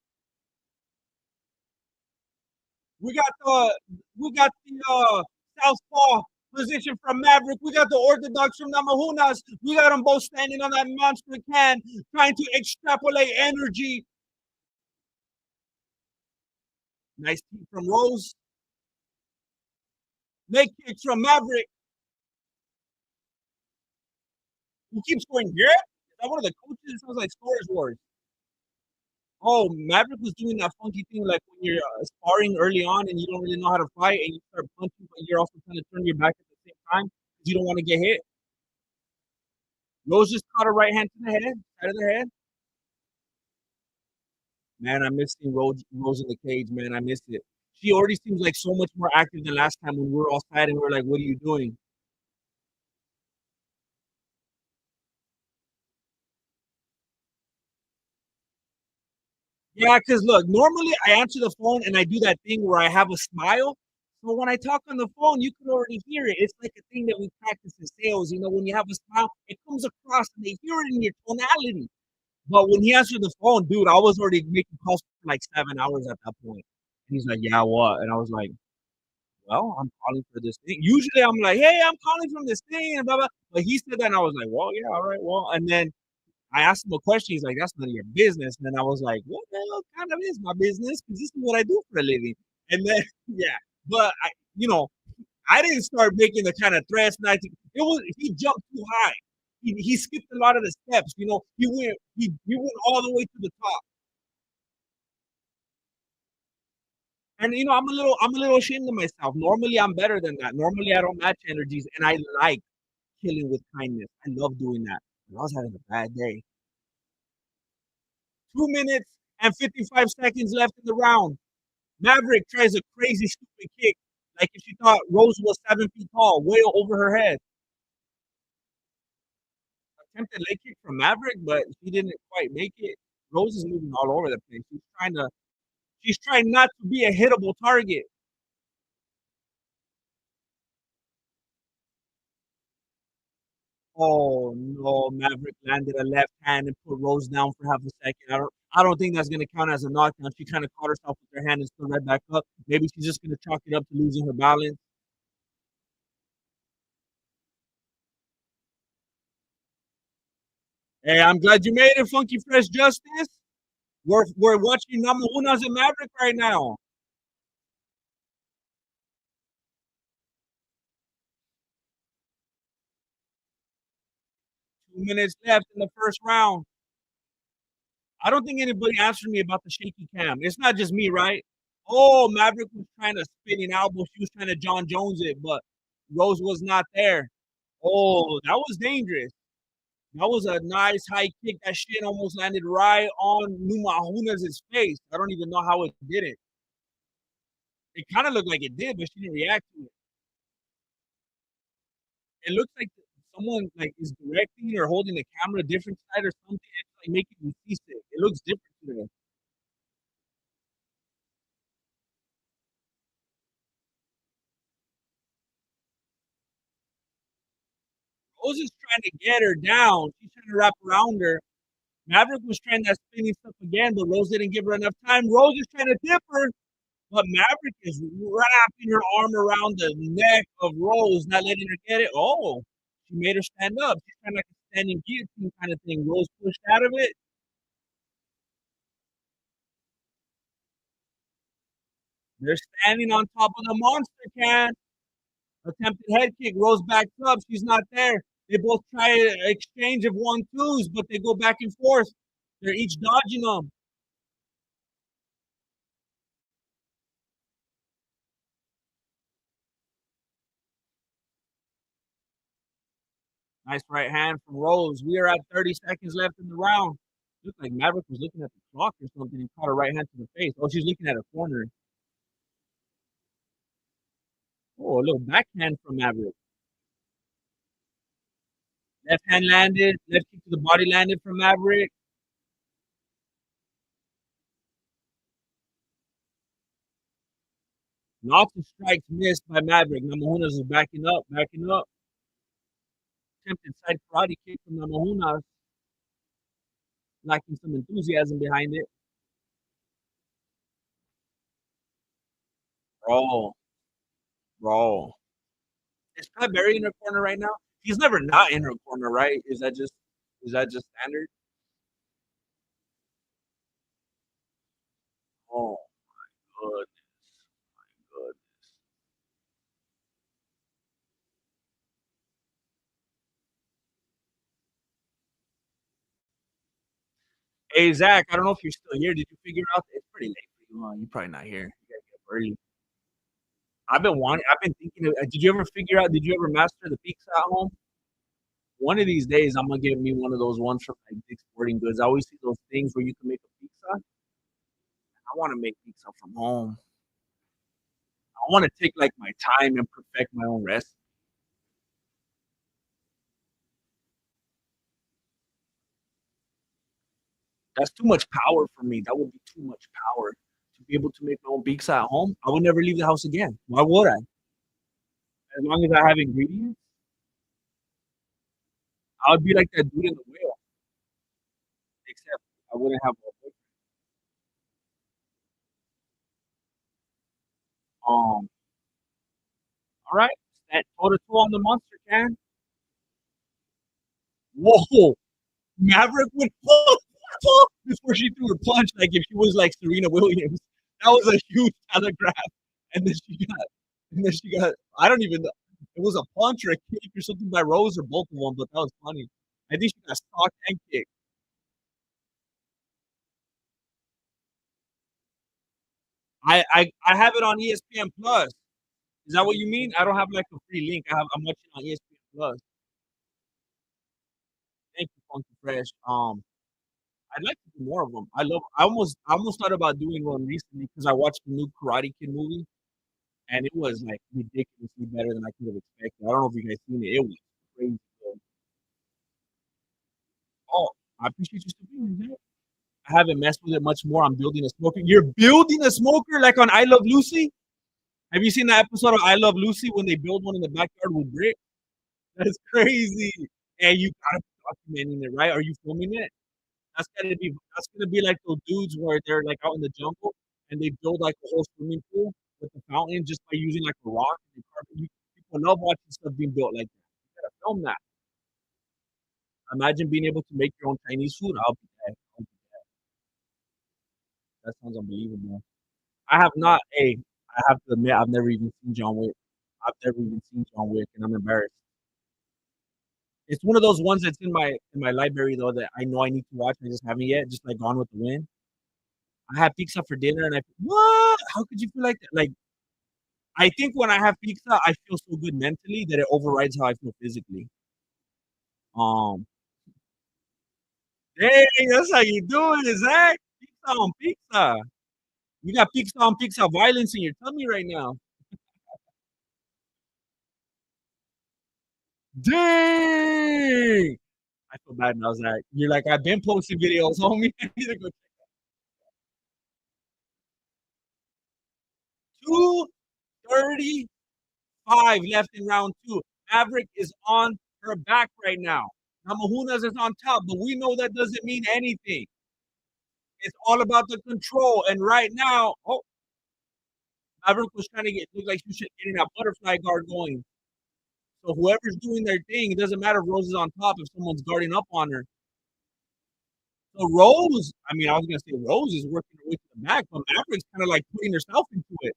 We got the southpaw position from Maverick. We got the orthodox from Namajunas. We got them both standing on that monster can, trying to extrapolate energy. Nice kick from Rose. Leg kicks from Maverick. Who keeps going, yeah? Is that one of the coaches? It sounds like Storage Wars. Oh, Maverick was doing that funky thing like when you're sparring early on and you don't really know how to fight and you start punching, but you're also trying to turn your back at the same time because you don't want to get hit. Rose just caught a right hand to the head, side of the head. Man, I miss seeing Rose in the cage, man. I missed it. She already seems like so much more active than last time when we were outside and we were like, what are you doing? Yeah, because look, normally I answer the phone and I do that thing where I have a smile. So when I talk on the phone, you can already hear it. It's like a thing that we practice in sales. You know, when you have a smile, it comes across and they hear it in your tonality. But when he answered the phone, dude, I was already making calls for like 7 hours at that point. And he's like, yeah, what? And I was like, well, I'm calling for this thing. Usually I'm like, hey, I'm calling from this thing and blah, blah. But he said that and I was like, well, yeah, all right, well. And then I asked him a question. He's like, that's none of your business. And then I was like, what the hell kind of is my business? Because this is what I do for a living. And then, yeah, but I didn't start making the kind of threats. He jumped too high. He skipped a lot of the steps. You know, he went all the way to the top. And I'm a little ashamed of myself. Normally I'm better than that. Normally I don't match energies, and I like killing with kindness. I love doing that. But I was having a bad day. 2 minutes and 55 seconds left in the round. Maverick tries a crazy stupid kick, like if she thought Rose was 7 feet tall, way over her head. Attempted leg kick from Maverick, but she didn't quite make it. Rose is moving all over the place. She's trying not to be a hittable target. Oh no, Maverick landed a left hand and put Rose down for half a second. I don't think that's gonna count as a knockdown. She kind of caught herself with her hand and stood right back up. Maybe she's just gonna chalk it up to losing her balance. Hey, I'm glad you made it, Funky Fresh Justice. We're watching number unas and Maverick right now. 2 minutes left in the first round. I don't think anybody answered me about the shaky cam. It's not just me, right? Oh, Maverick was trying to spinning elbow. She was trying to John Jones it, but Rose was not there. Oh, that was dangerous. That was a nice high kick. That shit almost landed right on Numa Hunas' face. I don't even know how it did it. It kind of looked like it did, but she didn't react to it. It looks like someone like is directing or holding the camera a different side or something. It's like making me seasick. It looks different today. Rose is trying to get her down. She's trying to wrap around her. Maverick was trying that spinning stuff again, but Rose didn't give her enough time. Rose is trying to dip her, but Maverick is wrapping her arm around the neck of Rose, not letting her get it. Oh, she made her stand up. She's kind of like a standing guillotine kind of thing. Rose pushed out of it. They're standing on top of the monster can. Attempted head kick. Rose backs up. She's not there. They both try an exchange of 1-2s, but they go back and forth. They're each dodging them. Nice right hand from Rose. We are at 30 seconds left in the round. Looked like Maverick was looking at the clock or something. He caught a right hand to the face. Oh, she's looking at a corner. Oh, a little backhand from Maverick. Left hand landed. Left kick to the body landed from Maverick. Lots of strikes missed by Maverick. Namajunas is backing up, backing up. Attempted side karate kick from Namajunas. Lacking some enthusiasm behind it. Bro, bro. Is Pat Barry in her corner right now? He's never not in her corner, right? Is that just standard? Oh, good, good. Hey, Zach, I don't know if you're still here. Did you figure out it's pretty late for you, huh? You're probably not here. You gotta get up early. I've been thinking of did you ever figure out did you ever master the pizza at home? One of these days, I'm gonna get me one of those ones from like Dick's Sporting Goods. I always see those things where you can make a pizza. I want to make pizza from home. I want to take like my time and perfect my own recipe. That's too much power for me. That would be too much power to be able to make my own pizza at home. I would never leave the house again. Why would I? As long as I have ingredients, I would be like that dude in the whale, except I wouldn't have a all right. That toe to toe on the monster can. Whoa, Maverick went before she threw her punch, like if she was like Serena Williams. That was a huge telegraph. And then she got I don't even know. It was a punch or a kick or something by Rose or both of them, but that was funny. I think she got stalked and kicked. I have it on ESPN Plus. Is that what you mean? I don't have like a free link. I'm watching on ESPN Plus. Thank you, Funky Fresh. I'd like to do more of them. I almost thought about doing one recently because I watched the new Karate Kid movie and it was like ridiculously better than I could have expected. I don't know if you guys seen it. It was crazy good. Oh, I appreciate you still being here. I haven't messed with it much more. I'm building a smoker. You're building a smoker like on I Love Lucy? Have you seen that episode of I Love Lucy when they build one in the backyard with brick? That's crazy. And you gotta be documenting it, right? Are you filming it? That's gonna be like those dudes where they're like out in the jungle and they build like a whole swimming pool with a fountain just by using like a rock. And people love watching stuff being built like that. You gotta film that. Imagine being able to make your own Chinese food. That sounds unbelievable. I have not. Hey, I have to admit, I've never even seen John Wick. I've never even seen John Wick, and I'm embarrassed. It's one of those ones that's in my library though that I know I need to watch. I just haven't yet. Just like Gone with the Wind. I had pizza for dinner, and what? How could you feel like that? Like I think when I have pizza, I feel so good mentally that it overrides how I feel physically. Um, Hey, that's how you doing, Zach? Pizza on pizza. You got pizza on pizza violence in your tummy right now. Dang! I feel bad now, Zach. You're like, I've been posting videos, homie. I need to go 2:35 left in round two. Maverick is on her back right now. Namajunas is on top, but we know that doesn't mean anything. It's all about the control. And right now, oh, Maverick was trying to look like she should getting that butterfly guard going. So whoever's doing their thing, it doesn't matter if Rose is on top if someone's guarding up on her. So Rose, I mean, I was gonna say Rose is working her way to the back, but Maverick's kind of like putting herself into it.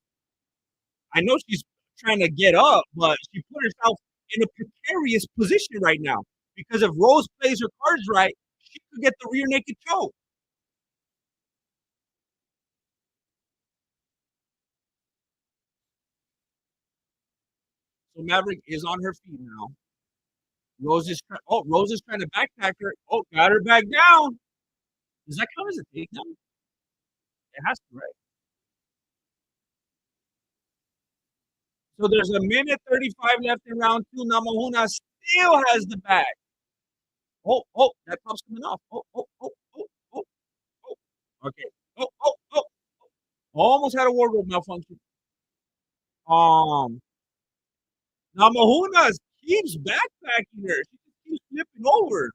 I know she's trying to get up, but she put herself in a precarious position right now because if Rose plays her cards right, she could get the rear naked choke. So Maverick is on her feet now. Rose is trying to backpack her. Oh, got her back down. Does that count as a takedown? It has to, right? So there's a minute 35 left in round two. Namahuna still has the bag. That top's coming off. Oh. Okay. Oh. Almost had a wardrobe malfunction. Um, Namahuna keeps backpacking her. She just keeps flipping over.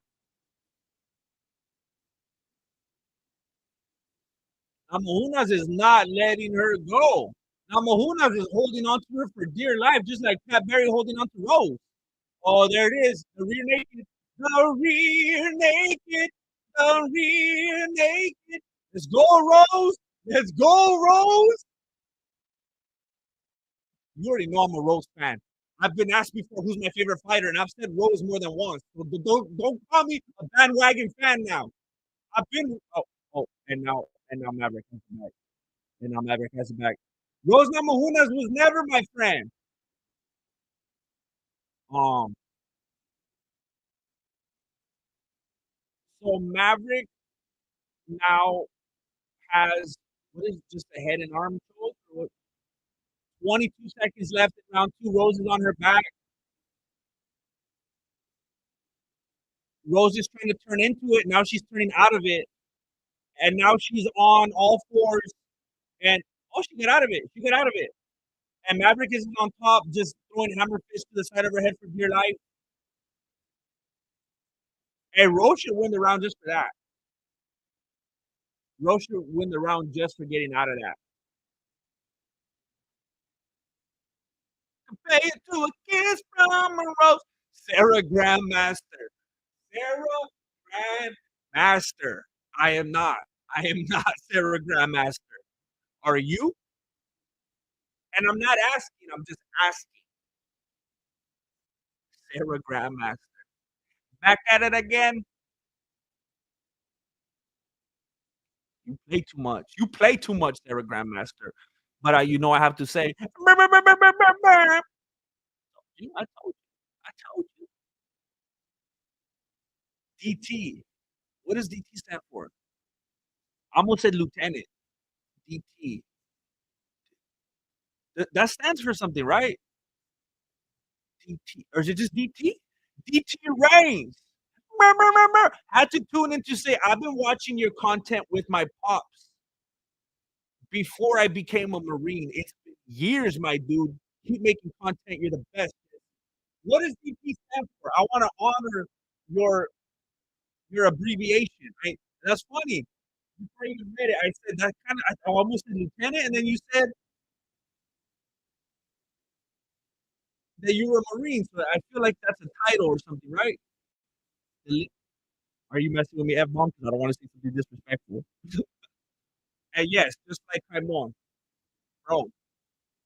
Namahunas is not letting her go. Now Mahunas is holding on to her for dear life, just like Pat Barry holding on to Rose. Oh, there it is. The rear naked. The rear naked. The rear naked. Let's go, Rose. Let's go, Rose. You already know I'm a Rose fan. I've been asked before who's my favorite fighter, and I've said Rose more than once. So don't call me a bandwagon fan now. I've been and now Maverick has it back. And now Maverick has it back. Rose Namajunas was never my friend. Um, so Maverick now has what is just a head and arm choke? 22 seconds left in round two. Rose is on her back. Rose is trying to turn into it. Now she's turning out of it. And now she's on all fours. And she got out of it. She got out of it. And Maverick is on top, just throwing hammer fist to the side of her head for dear life. And Rose should win the round just for that. Rose should win the round just for getting out of that. Compare it to a kiss from a rose. Sarah Grandmaster. Sarah Grandmaster. I am not. I am not Sarah Grandmaster. Are you? And I'm not asking, I'm just asking. Sarah Grandmaster. Back at it again. You play too much. You play too much, Sarah Grandmaster. But I have to say, I told you. I told you. DT. What does DT stand for? I almost said lieutenant. DT. That stands for something, right? DT. Or is it just DT? DT Reigns. Had to tune in to say, I've been watching your content with my pops before I became a Marine. It's been years, my dude. Keep making content. You're the best. What does DT stand for? I want to honor your abbreviation. Right? That's funny. Before you even read it, I said that I almost said lieutenant, and then you said that you were a Marine. So I feel like that's a title or something, right? Are you messing with me, F bomb? Because I don't want to say something disrespectful. And yes, just like Raimon, bro.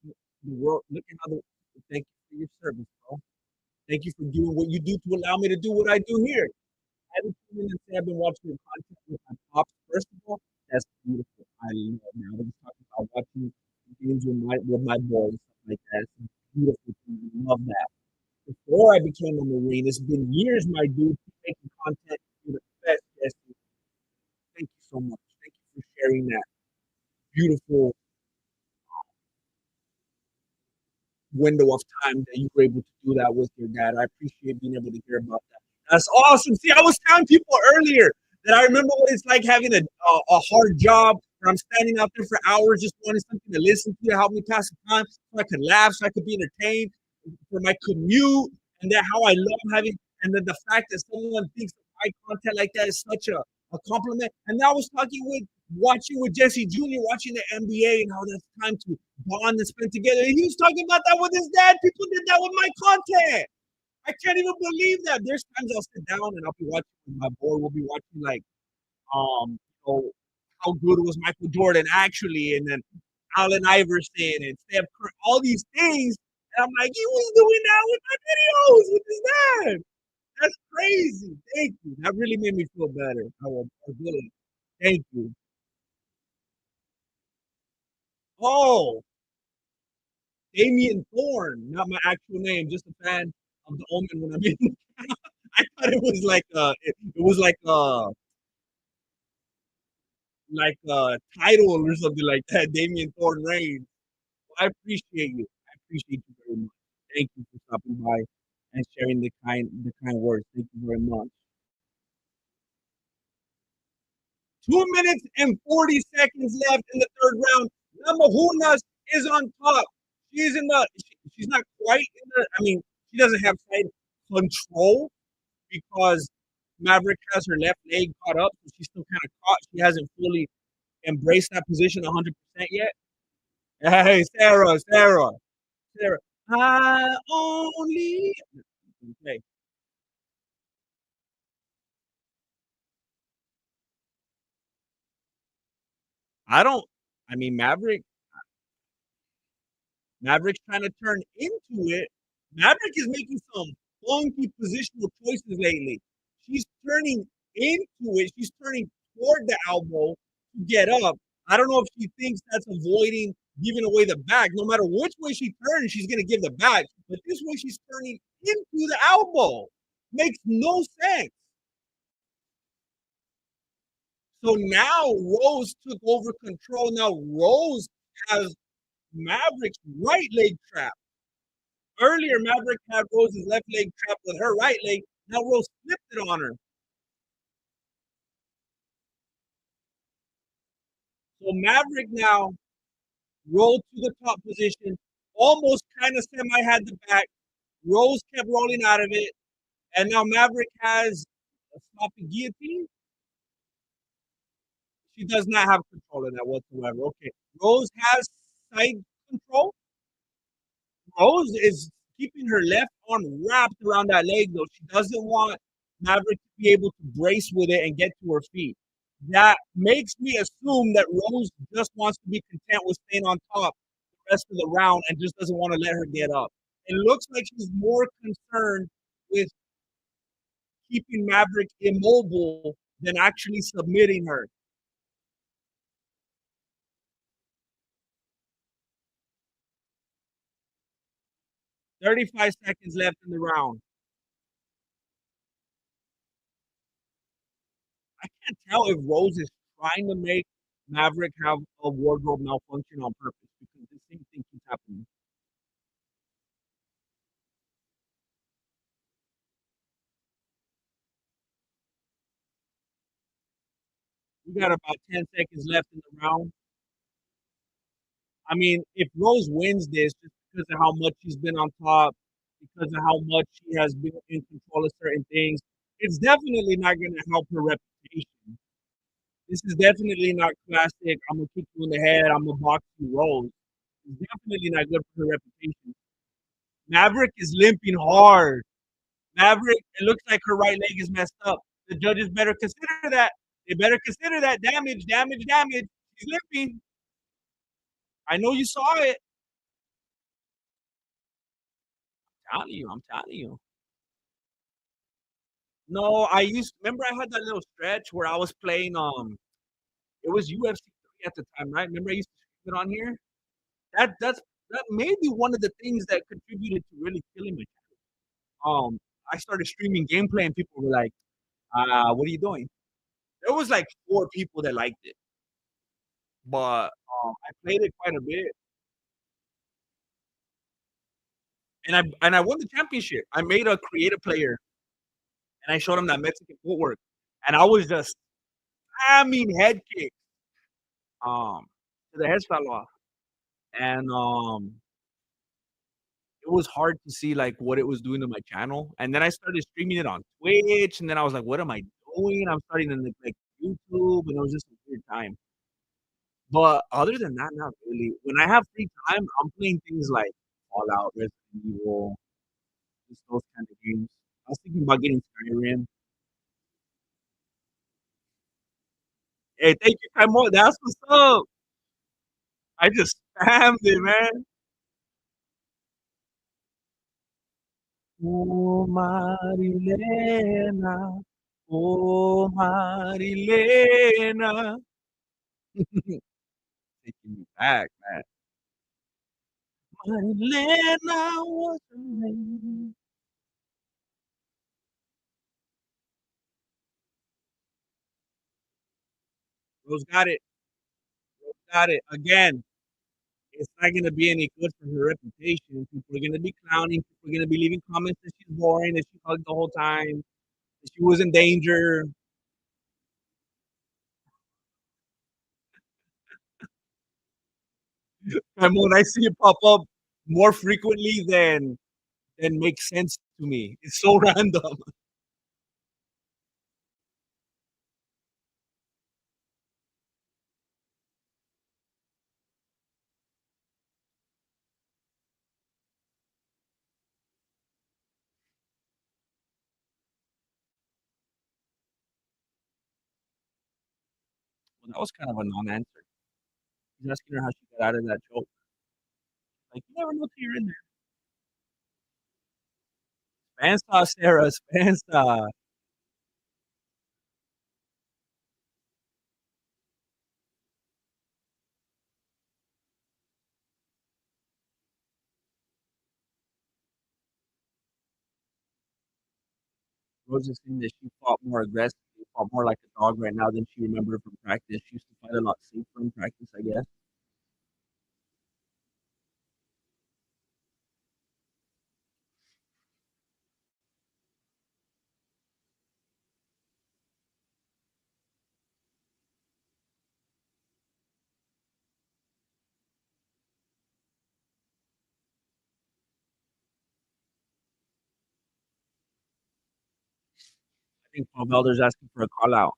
The world, look at how the. Thank you for your service, bro. Thank you for doing what you do to allow me to do what I do here. I haven't come in and say I've been watching your content with my pops. First of all, that's beautiful. I love it. I was talking about watching games with my boys, stuff like that. It's beautiful. I love that. Before I became a Marine, it's been years, my dude, making content. You're the best. Yes, thank you so much. Thank you for sharing that beautiful window of time that you were able to do that with your dad. I appreciate being able to hear about that. That's awesome. See, I was telling people earlier that I remember what it's like having a hard job where I'm standing out there for hours just wanting something to listen to help me pass the time so I could laugh, so I could be entertained for my commute, and that how I love having, and then the fact that someone thinks of my content like that is such a compliment. And now I was watching with Jesse Jr., watching the NBA and how there's time to bond and spend together. And he was talking about that with his dad. People did that with my content. I can't even believe that. There's times I'll sit down and I'll be watching my boy. We'll be watching like you know, how good was Michael Jordan actually, and then Allen Iverson and Steph Curry, all these things. And I'm like, he was doing that with my videos with his dad. That's crazy. Thank you. That really made me feel better. I will really. Thank you. Oh, Damian Thorne, not my actual name, just a fan of the Omen when I'm in. I thought it was like a title or something like that. Damian Thorne Reigns. Well, I appreciate you. I appreciate you very much. Thank you for stopping by and sharing the kind words. Thank you very much. 2 minutes and 40 seconds left in the third round. Namajunas is on top. She's in the. She's not quite in the. I mean, she doesn't have side control because Maverick has her left leg caught up, so she's still kind of caught. She hasn't fully embraced that position 100% yet. Hey, Sarah. I only okay. I don't I mean, Maverick's trying to turn into it. Maverick is making some funky positional choices lately. She's turning into it. She's turning toward the elbow to get up. I don't know if she thinks that's avoiding giving away the back. No matter which way she turns, she's going to give the back. But this way, she's turning into the elbow. Makes no sense. So now Rose took over control. Now Rose has Maverick's right leg trap. Earlier, Maverick had Rose's left leg trapped with her right leg. Now Rose flipped it on her. So Maverick now rolled to the top position, almost kind of semi had the back. Rose kept rolling out of it, and now Maverick has a sloppy guillotine. She does not have control of that whatsoever. Okay, Rose has side control. Rose is keeping her left arm wrapped around that leg, though. She doesn't want Maverick to be able to brace with it and get to her feet. That makes me assume that Rose just wants to be content with staying on top the rest of the round and just doesn't want to let her get up. It looks like she's more concerned with keeping Maverick immobile than actually submitting her. 35 seconds left in the round. I can't tell if Rose is trying to make Maverick have a wardrobe malfunction on purpose because the same thing keeps happening. We got about 10 seconds left in the round. I mean, if Rose wins this just because of how much she's been on top, because of how much she has been in control of certain things, it's definitely not going to help her reputation. This is definitely not classic. I'm gonna kick you in the head. I'm gonna box you, Rose. It's definitely not good for her reputation. Maverick is limping hard. Maverick, it looks like her right leg is messed up. The judges better consider that. They better consider that damage, damage, damage. She's limping. I know you saw it. I'm telling you. No, I used remember I had that little stretch where I was playing it was UFC 3 at the time, right? Remember I used to stream it on here? That's that may be one of the things that contributed to really killing me. I started streaming gameplay and people were like, what are you doing? There was like 4 people that liked it, but I played it quite a bit and I won the championship. I made a creative player and I showed him that Mexican footwork and I was just spamming head kicks. To the heads fell off. And it was hard to see like what it was doing to my channel. And then I started streaming it on Twitch, and then I was like, what am I doing? I'm starting to neglect YouTube, and it was just a weird time. But other than that, not really. When I have free time, I'm playing things like Fallout, Resident Evil, just those kind of games. I was thinking about getting Skyrim. Hey, thank you, Kamo. That's what's up. I just spammed it, man. Oh, Marilena. Oh, Marilena. Taking me back, man. Marilena was her name. Rose got it. Rose got it. Again, it's not going to be any good for her reputation. People are going to be clowning. People are going to be leaving comments that she's boring, that she hugged the whole time, that she was in danger. And when I see it pop up more frequently than makes sense to me, it's so random. Well, that was kind of a non-answer. He's asking her how she got out of that choke. Like, you never know till you're in there. Spansa, Sarah, Spansa. Rose is saying that she fought more aggressively, fought more like a dog right now than she remembered from practice. She used to fight a lot safer in practice, I guess. I think Paul Felder's asking for a call out.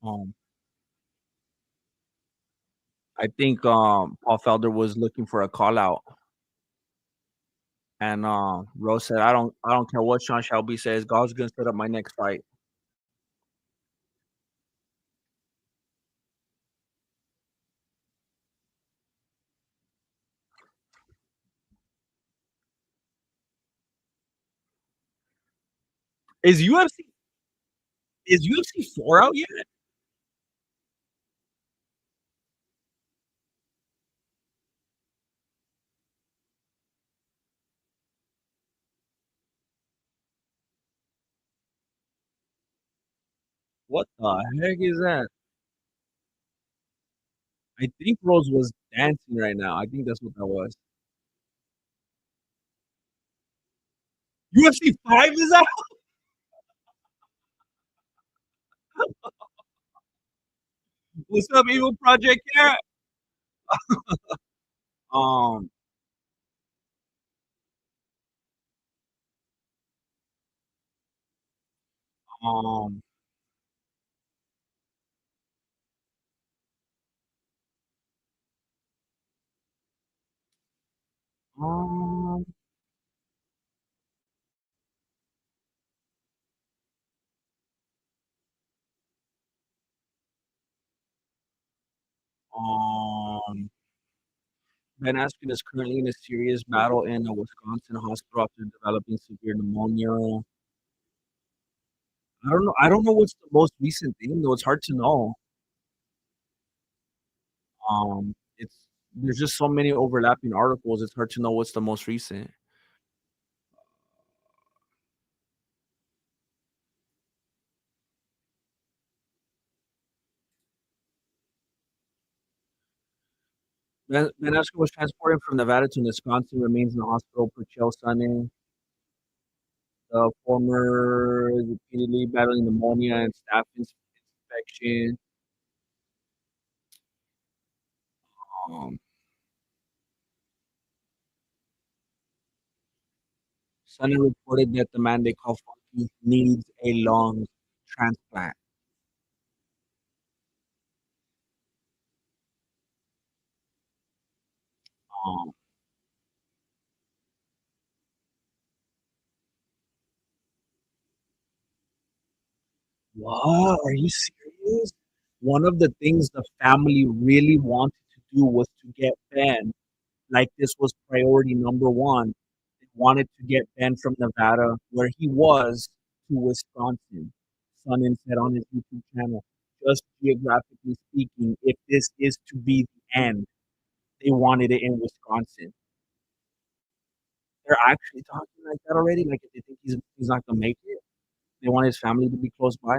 Um, I think Paul Felder was looking for a call out, and Rose said, "I don't care what Sean Shelby says. God's gonna set up my next fight." Is UFC 4 out yet? What the heck is that? I think Rose was dancing right now. I think that's what that was. UFC 5 is out? What's up, Evil Project Cat? Um, um, um, um, Ben Askren is currently in a serious battle in a Wisconsin hospital after developing severe pneumonia. I don't know what's the most recent thing, though. It's hard to know. It's there's just so many overlapping articles. It's hard to know what's the most recent. Ben Askren was transported from Nevada to Wisconsin, remains in the hospital per Chael Sonnen. The former repeatedly battling pneumonia and staph infection. Um, Sonnen reported that the man they call Funky needs a lung transplant. Um, what? Are you serious? One of the things the family really wanted to do was to get Ben. Like this was priority number one. They wanted to get Ben from Nevada, where he was, to Wisconsin. Sonnen said on his YouTube channel, just geographically speaking, if this is to be the end, they wanted it in Wisconsin. They're actually talking like that already. Like if they think he's not gonna make it, they want his family to be close by.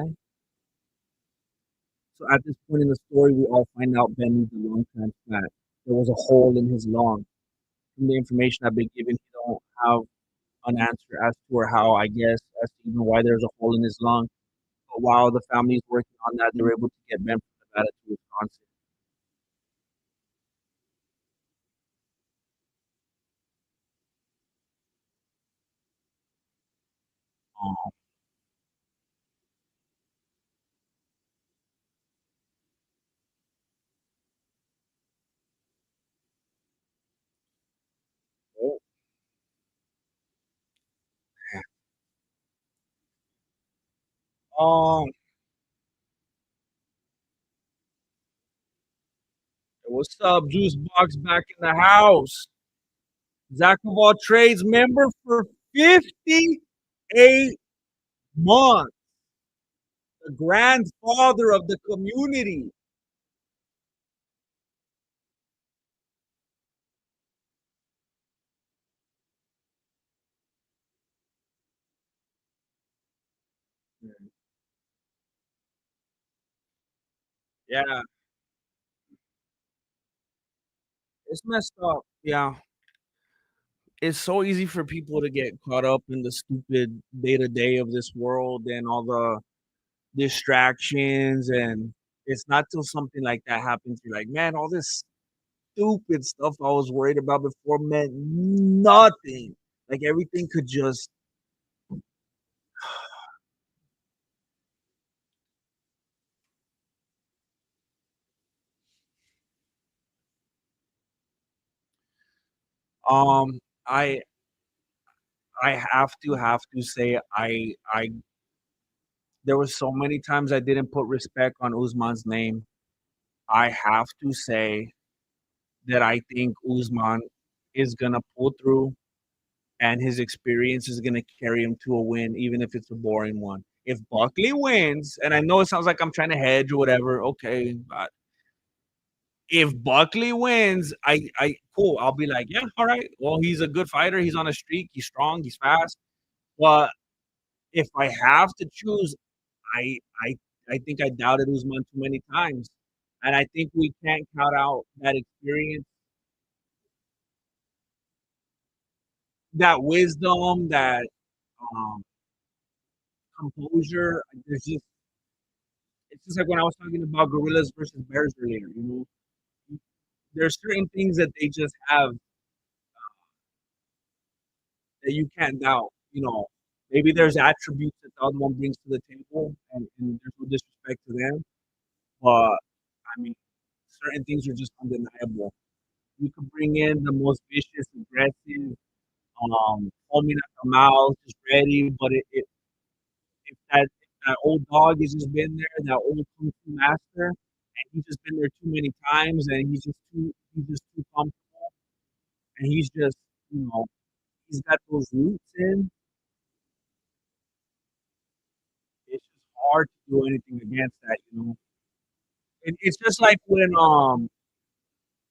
So at this point in the story, we all find out Ben needs a lung transplant. There was a hole in his lung. From the information I've been given, he don't have an answer as to or how, I guess, as to even why there's a hole in his lung. But while the family is working on that, they were able to get Ben from Nevada to Wisconsin. Oh, oh, um, what's up, Juice Box back in the house? Jack of all trades member for 58 months. The grandfather of the community. Yeah, it's messed up. Yeah, it's so easy for people to get caught up in the stupid day to day of this world and all the distractions. And it's not till something like that happens, you're like, man, all this stupid stuff I was worried about before meant nothing. Like everything could just, um, I I have to say I there was so many times I didn't put respect on Usman's name. I have to say that I think Usman is gonna pull through, and his experience is gonna carry him to a win, even if it's a boring one. If Buckley wins, and I know it sounds like I'm trying to hedge or whatever, okay, but if Buckley wins, I cool. I'll be like, yeah, all right. Well, he's a good fighter. He's on a streak. He's strong. He's fast. But if I have to choose, I I I think I doubted Usman too many times, and I think we can't count out that experience, that wisdom, that um, composure. It's just like when I was talking about gorillas versus bears earlier. There's certain things that they just have that you can't doubt. Maybe there's attributes that the other one brings to the table, and there's no disrespect to them, but I mean, certain things are just undeniable. You could bring in the most vicious, aggressive, foaming at the mouth, just ready. But if that old dog has just been there, that old kung fu master, and he's just been there too many times, and he's just too comfortable, and he's got those roots in. It's just hard to do anything against that. It's just like when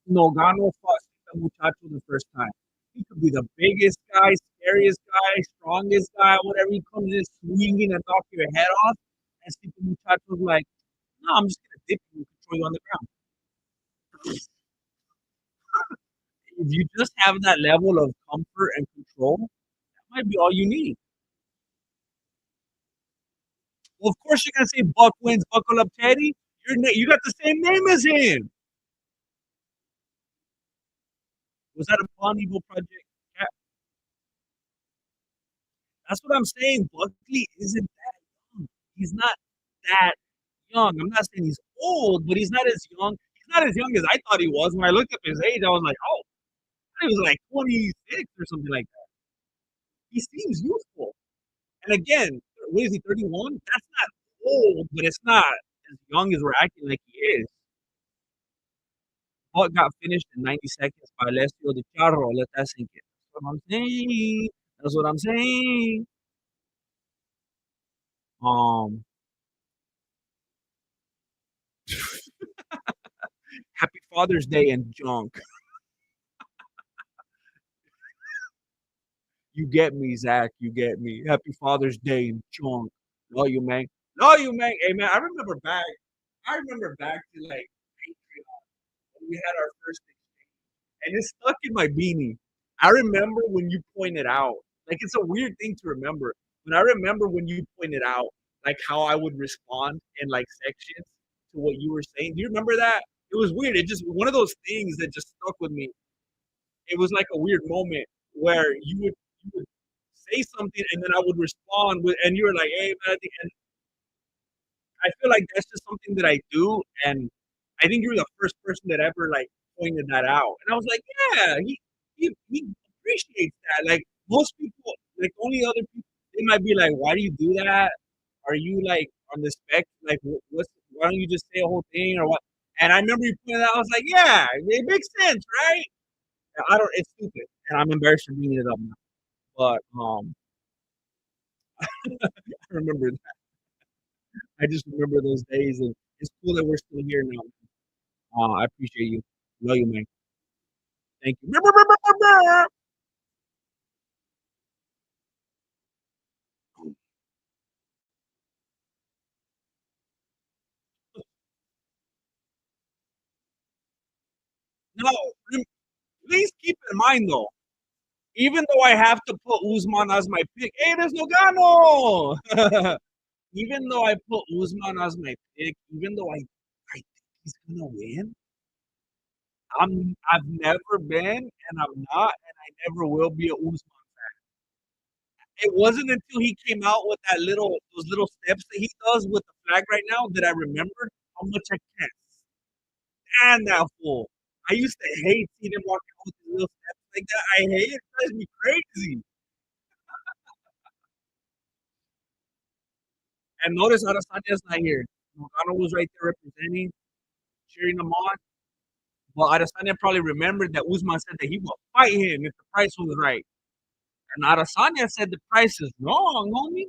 Nogano fought the Muchacho the first time. He could be the biggest guy, scariest guy, strongest guy, whatever. He comes in swinging and knock your head off. And Stipe Muchacho's like, no, I'm just gonna dip you and control you on the ground. If you just have that level of comfort and control, that might be all you need. Well, of course you're gonna say Buck wins, buckle up, Teddy. You got the same name as him. Was that a Pawn Evil Project? Cat? That's what I'm saying. Buckley isn't that young. He's not that young. I'm not saying he's old, but he's not as young. He's not as young as I thought he was. When I looked up his age, I was like, oh, he was like 26 or something like that. He seems youthful. And again, what is he, 31? That's not old, but it's not as young as we're acting like he is. But got finished in 90 seconds by Alessio Di Charro. Let that sink in. That's what I'm saying. That's what I'm saying. Um, Happy Father's Day and junk. You get me, Zach. You get me. Happy Father's Day and junk. Love you, man. Love you, man. Hey, man. I remember back to like Patreon when we had our first and it's stuck in my beanie. I remember when you pointed out, like it's a weird thing to remember, but I remember when you pointed out like how I would respond in like sections to what you were saying. Do you remember that? It was weird. It just one of those things that just stuck with me. It was like a weird moment where you would say something, and then I would respond with, and you were like, "Hey, man," and I feel like that's just something that I do, and I think you're the first person that ever like pointed that out, and I was like, "Yeah, he appreciates that." Like most people, like only other people, they might be like, "Why do you do that? Are you like on the spec? Like, what's? Why don't you just say a whole thing or what?" And I remember you pointed out, I was like, "Yeah, it makes sense, right?" I don't. It's stupid, and I'm embarrassed for bringing it up now. But I remember that. I just remember those days, and it's cool that we're still here now. I appreciate you. Love you, man. Thank you. No, please keep in mind though, even though I have to put Usman as my pick, hey, there's no Gano. Even though I put Usman as my pick, even though I think he's gonna win, I've never been, and I'm not, and I never will be a Usman. It wasn't until he came out with those little steps that he does with the flag right now that I remembered how much I can't stand that fool. I used to hate seeing him walking out with his little steps like that. I hate it. It drives me crazy. And notice Adesanya's not here. Morgano was right there representing, cheering him on. Well, Adesanya probably remembered that Usman said that he will fight him if the price was right. And Adesanya said the price is wrong, homie.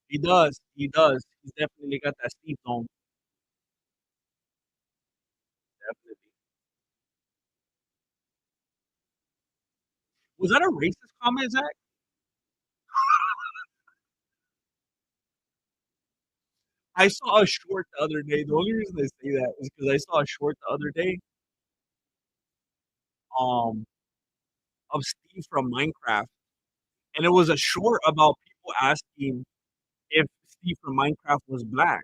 He does. He does. He's definitely got that steep on. Definitely. Was that a racist comment, Zach? I saw a short the other day. The only reason I say that is because I saw a short the other day um of Steve from Minecraft. And it was a short about people asking if Steve from Minecraft was black.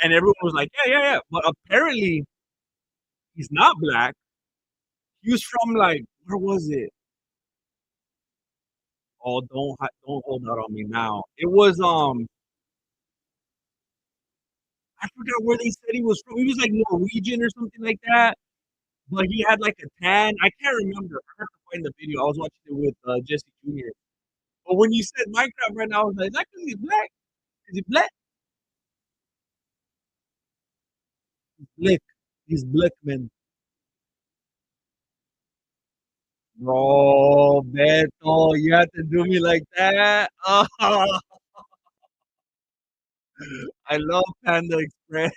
And everyone was like, yeah, yeah, yeah. But apparently he's not black. He was from like, where was it? Oh, don't hold that on me now. It was I forgot where they said he was from. He was like Norwegian or something like that. But he had like a tan. I can't remember. I have to find the video. I was watching it with Jesse Jr. But when you said Minecraft right now, I was like, is that because he's black? Is he black? Black. He's black, man. Bro, Beto, you have to do me like that. Oh, I love Panda Express.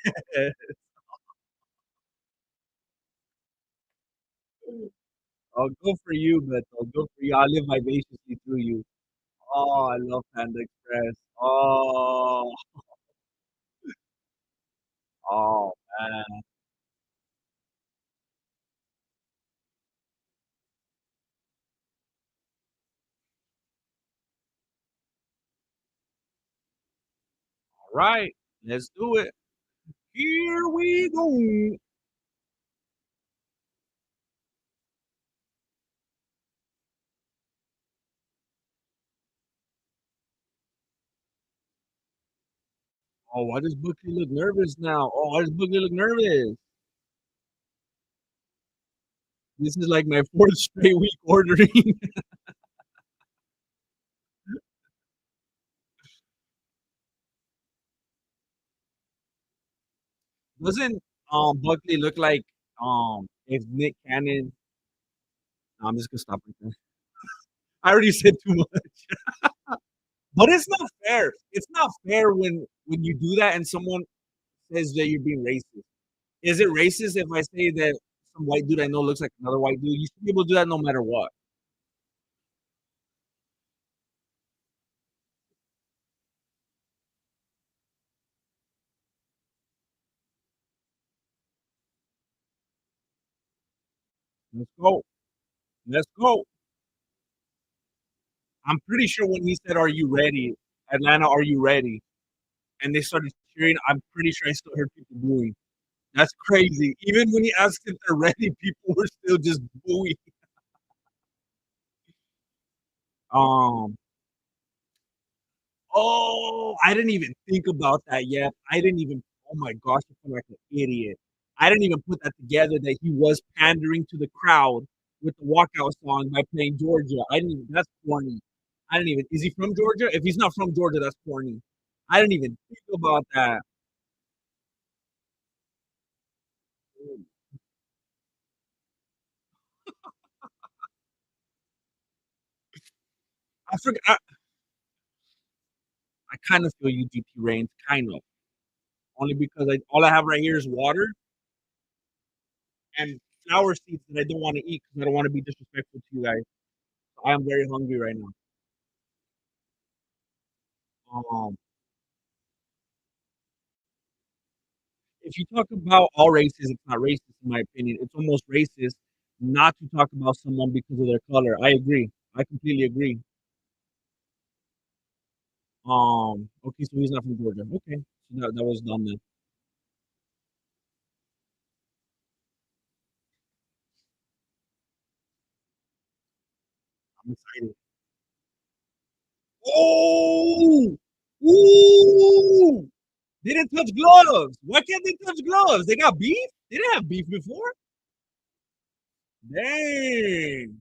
Oh, go for you, Beto. Go for you. I live vivaciously through you. Oh, I love Panda Express. Oh, oh man. All right, let's do it. Here we go. Oh, why does Buckley look nervous now? Oh, why does Buckley look nervous? This is like my fourth straight week ordering. Doesn't Buckley look like if Nick Cannon? No, I'm just gonna stop right there. I already said too much. But it's not fair. It's not fair when you do that and someone says that you're being racist. Is it racist if I say that some white dude I know looks like another white dude? You should be able to do that no matter what. Let's go. Let's go. I'm pretty sure when he said, "Are you ready?" Atlanta, are you ready? and they started cheering. I'm pretty sure I still heard people booing. That's crazy. Even when he asked if they're ready, people were still just booing. Um, oh, I didn't even think about that yet. I didn't even oh my gosh, I feel like an idiot. I didn't even put that together that he was pandering to the crowd with the walkout song by playing Georgia. I didn't even that's corny. I didn't even is he from Georgia? If he's not from Georgia, that's corny. I didn't even think about that. I forgot I kind of feel you, DP Reigns, kind of. Only because all I have right here is water and flower seeds that I don't want to eat because I don't want to be disrespectful to you guys. I am very hungry right now. Um, if you talk about all races, it's not racist in my opinion. It's almost racist not to talk about someone because of their color. I agree. I completely agree. Okay, so he's not from Georgia. Okay, so that was dumb then. I'm excited. Oh, ooh! They didn't touch gloves. Why can't they touch gloves? They got beef. They didn't have beef before. Dang.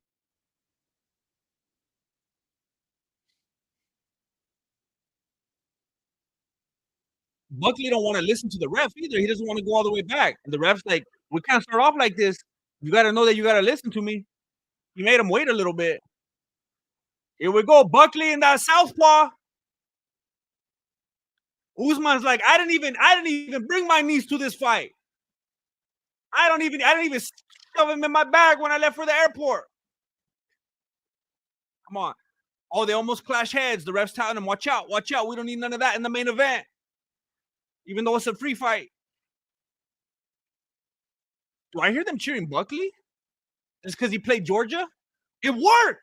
Buckley don't want to listen to the ref either. He doesn't want to go all the way back. And the ref's like, we can't start off like this. You got to know that you got to listen to me. He made him wait a little bit. Here we go, Buckley in that southpaw. Usman's like, I didn't even bring my knees to this fight. I didn't even shove him in my bag when I left for the airport. Come on. Oh, they almost clash heads. The ref's telling him, watch out, watch out. We don't need none of that in the main event. Even though it's a free fight. Do I hear them cheering Buckley? Just because he played Georgia? It worked.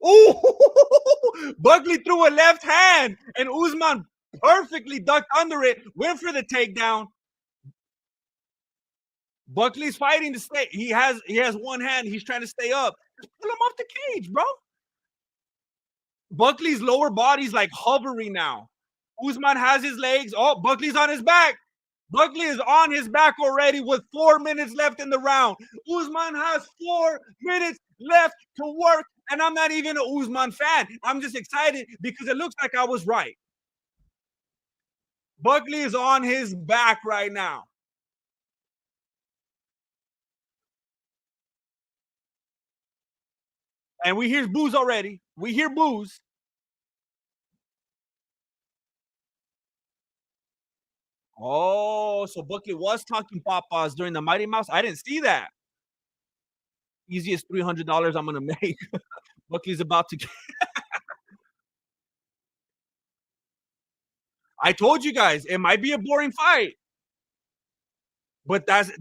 Oh, Buckley threw a left hand, and Usman perfectly ducked under it, went for the takedown. Buckley's fighting to stay. He has one hand. He's trying to stay up. Just pull him off the cage, bro. Buckley's lower body's like hovering now. Usman has his legs. Oh, Buckley's on his back. Buckley is on his back already with 4 minutes left in the round. Usman has 4 minutes left to work, and I'm not even an Usman fan. I'm just excited because it looks like I was right. Buckley is on his back right now. And we hear boos already. We hear boos. Oh, so Buckley was talking papas during the Mighty Mouse. I didn't see that. Easiest $300 I'm gonna make. Buckley's about to. I told you guys it might be a boring fight, but that's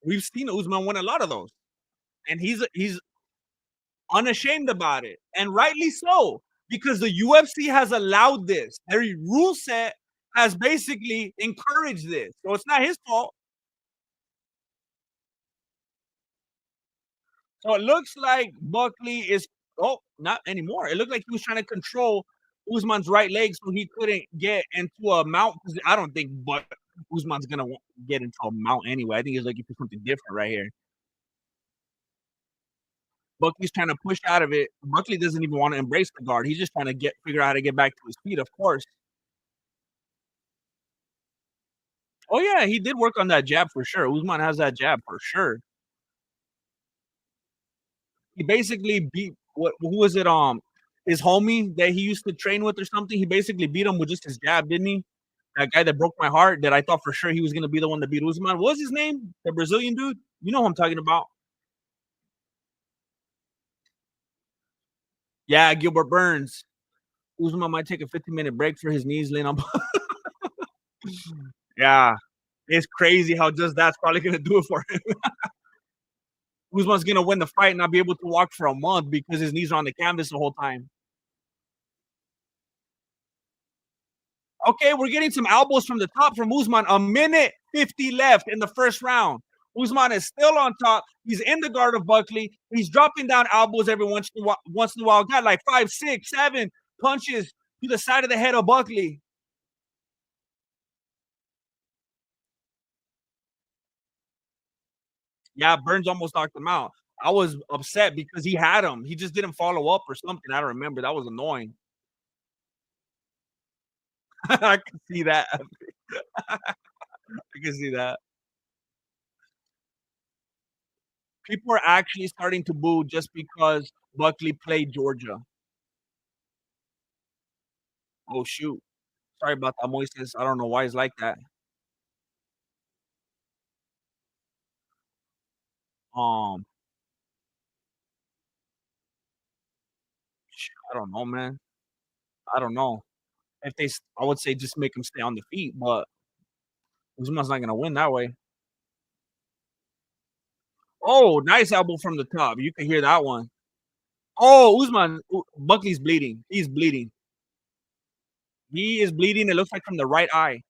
we've seen Usman win a lot of those, and he's unashamed about it, and rightly so because the UFC has allowed this. Their rule set has basically encouraged this, so it's not his fault. So it looks like Buckley is not anymore. It looked like he was trying to control Usman's right leg so he couldn't get into a mount. I don't think Usman's gonna get into a mount anyway. I think he's looking for something different right here. Buckley's trying to push out of it. Buckley doesn't even want to embrace the guard. He's just trying to figure out how to get back to his feet, of course. Oh yeah, he did work on that jab for sure. Usman has that jab for sure. He basically beat who was it? His homie that he used to train with or something. He basically beat him with just his jab, didn't he? That guy that broke my heart. That I thought for sure he was gonna be the one to beat Usman. What was his name? The Brazilian dude. You know who I'm talking about? Yeah, Gilbert Burns. Usman might take a 15-minute break for his knees laying on. Yeah, it's crazy how just that's probably gonna do it for him. Usman's gonna win the fight and not be able to walk for a month because his knees are on the canvas the whole time. Okay, we're getting some elbows from the top from Usman. A minute 50 left in the first round. Usman is still on top. He's in the guard of Buckley. He's dropping down elbows every once in a while. Got like 5, 6, 7 punches to the side of the head of Buckley. Yeah, Burns almost knocked him out. I was upset because he had him. He just didn't follow up or something. I don't remember. That was annoying. I can see that. I can see that. People are actually starting to boo just because Buckley played Georgia. Oh shoot. Sorry about that, Moises. I don't know why he's like that. Um, I don't know, man. I don't know. If they, I would say just make him stay on the feet, but Usman's not gonna win that way. Oh, nice elbow from the top. You can hear that one. Oh, Buckley's bleeding. He's bleeding. He is bleeding. It looks like from the right eye.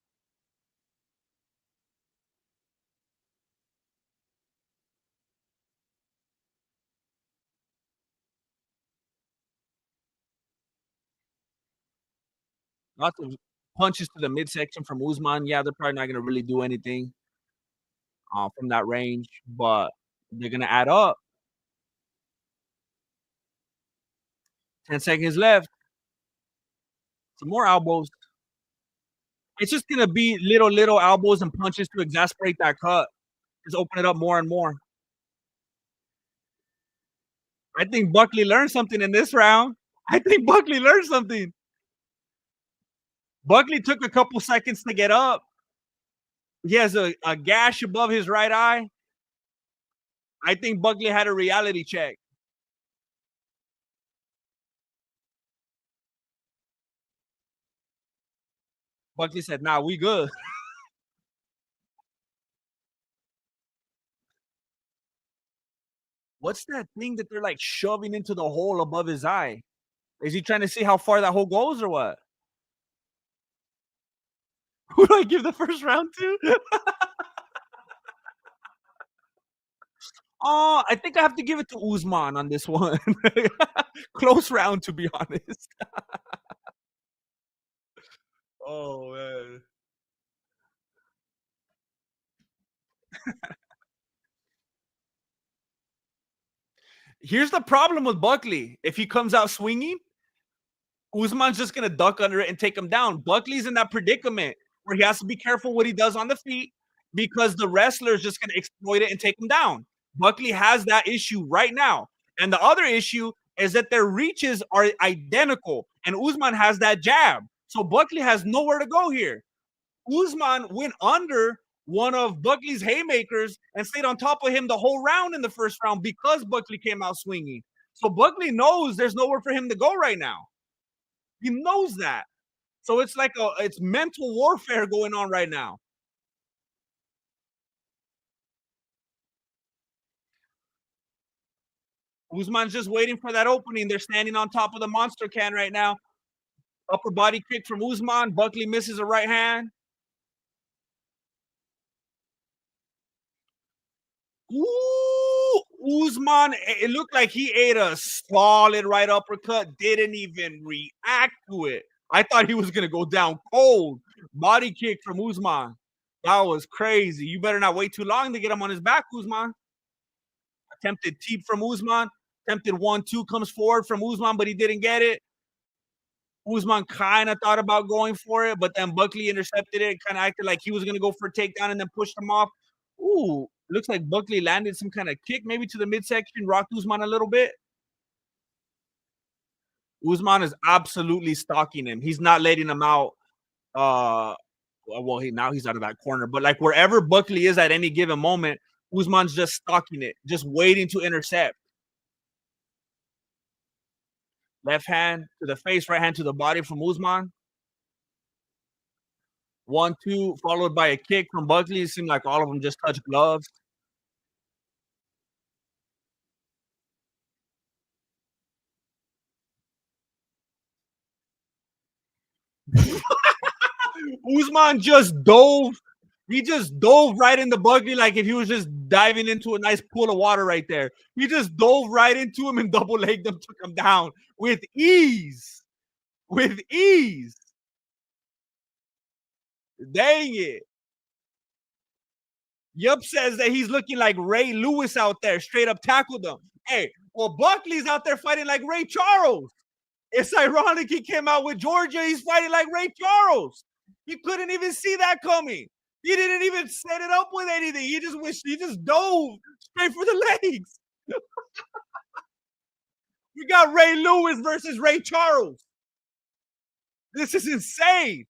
Lots of punches to the midsection from Usman. Yeah, they're probably not gonna really do anything from that range, but they're gonna add up. 10 seconds left. Some more elbows. It's just gonna be little elbows and punches to exasperate that cut. Just open it up more and more. I think Buckley learned something in this round. I think Buckley learned something. Buckley took a couple seconds to get up. He has a gash above his right eye. I think Buckley had a reality check. Buckley said, "Nah, we good." What's that thing that they're like shoving into the hole above his eye? Is he trying to see how far that hole goes or what? Who do I give the first round to? Oh, I think I have to give it to Usman on this one. Close round, to be honest. Oh man. Here's the problem with Buckley. If he comes out swinging, Usman's just gonna duck under it and take him down. Buckley's in that predicament where he has to be careful what he does on the feet because the wrestler is just gonna exploit it and take him down. Buckley has that issue right now. And the other issue is that their reaches are identical, and Usman has that jab. So Buckley has nowhere to go here. Usman went under one of Buckley's haymakers and stayed on top of him the whole round in the first round because Buckley came out swinging. So Buckley knows there's nowhere for him to go right now. He knows that. So it's like it's mental warfare going on right now. Usman's just waiting for that opening. They're standing on top of the monster can right now. Upper body kick from Usman. Buckley misses a right hand. Ooh, Usman, it looked like he ate a solid right uppercut, didn't even react to it. I thought he was going to go down cold. Body kick from Usman. That was crazy. You better not wait too long to get him on his back, Usman. Attempted teep from Usman. Attempted 1-2 comes forward from Usman, but he didn't get it. Usman kind of thought about going for it, but then Buckley intercepted it, kind of acted like he was going to go for a takedown and then pushed him off. Ooh, looks like Buckley landed some kind of kick, maybe to the midsection, rocked Usman a little bit. Usman is absolutely stalking him. He's not letting him out. Well, now he's out of that corner, but like wherever Buckley is at any given moment, Usman's just stalking it, just waiting to intercept. Left hand to the face, right hand to the body from Usman. 1-2, followed by a kick from Buckley. It seemed like all of them just touched gloves. Usman just dove. He just dove right into Buckley like if he was just diving into a nice pool of water right there. He just dove right into him and double legged him, took him down with ease. With ease. Dang it. Yup says that he's looking like Ray Lewis out there, straight up tackled him. Hey, well, Buckley's out there fighting like Ray Charles. It's ironic he came out with Georgia. He's fighting like Ray Charles. He couldn't even see that coming. He didn't even set it up with anything. He just dove straight for the legs. We got Ray Lewis versus Ray Charles. This is insane.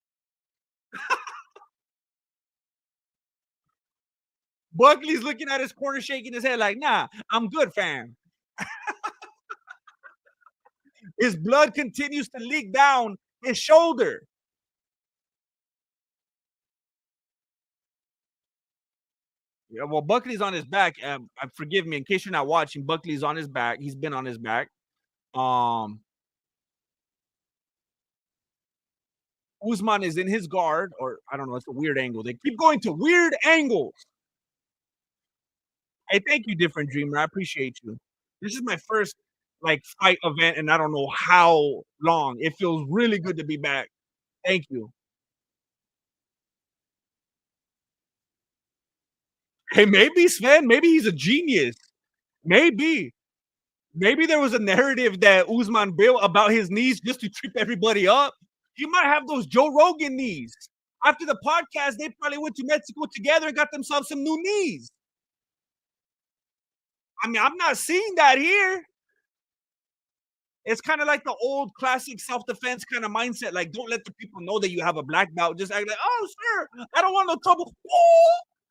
Buckley's looking at his corner, shaking his head like, nah, I'm good, fam. His blood continues to leak down his shoulder. Yeah, well, Buckley's on his back. Forgive me, in case you're not watching, Buckley's on his back. He's been on his back. Usman is in his guard, or I don't know, it's a weird angle. They keep going to weird angles. Hey, thank you, Different Dreamer. I appreciate you. This is my first like fight event, and I don't know how long. It feels really good to be back. Thank you. Hey, maybe Sven, maybe he's a genius. Maybe. Maybe there was a narrative that Usman built about his knees just to trip everybody up. He might have those Joe Rogan knees. After the podcast, they probably went to Mexico together and got themselves some new knees. I mean, I'm not seeing that here. It's kind of like the old classic self-defense kind of mindset. Like, don't let the people know that you have a black belt. Just act like, oh, sir, I don't want no trouble.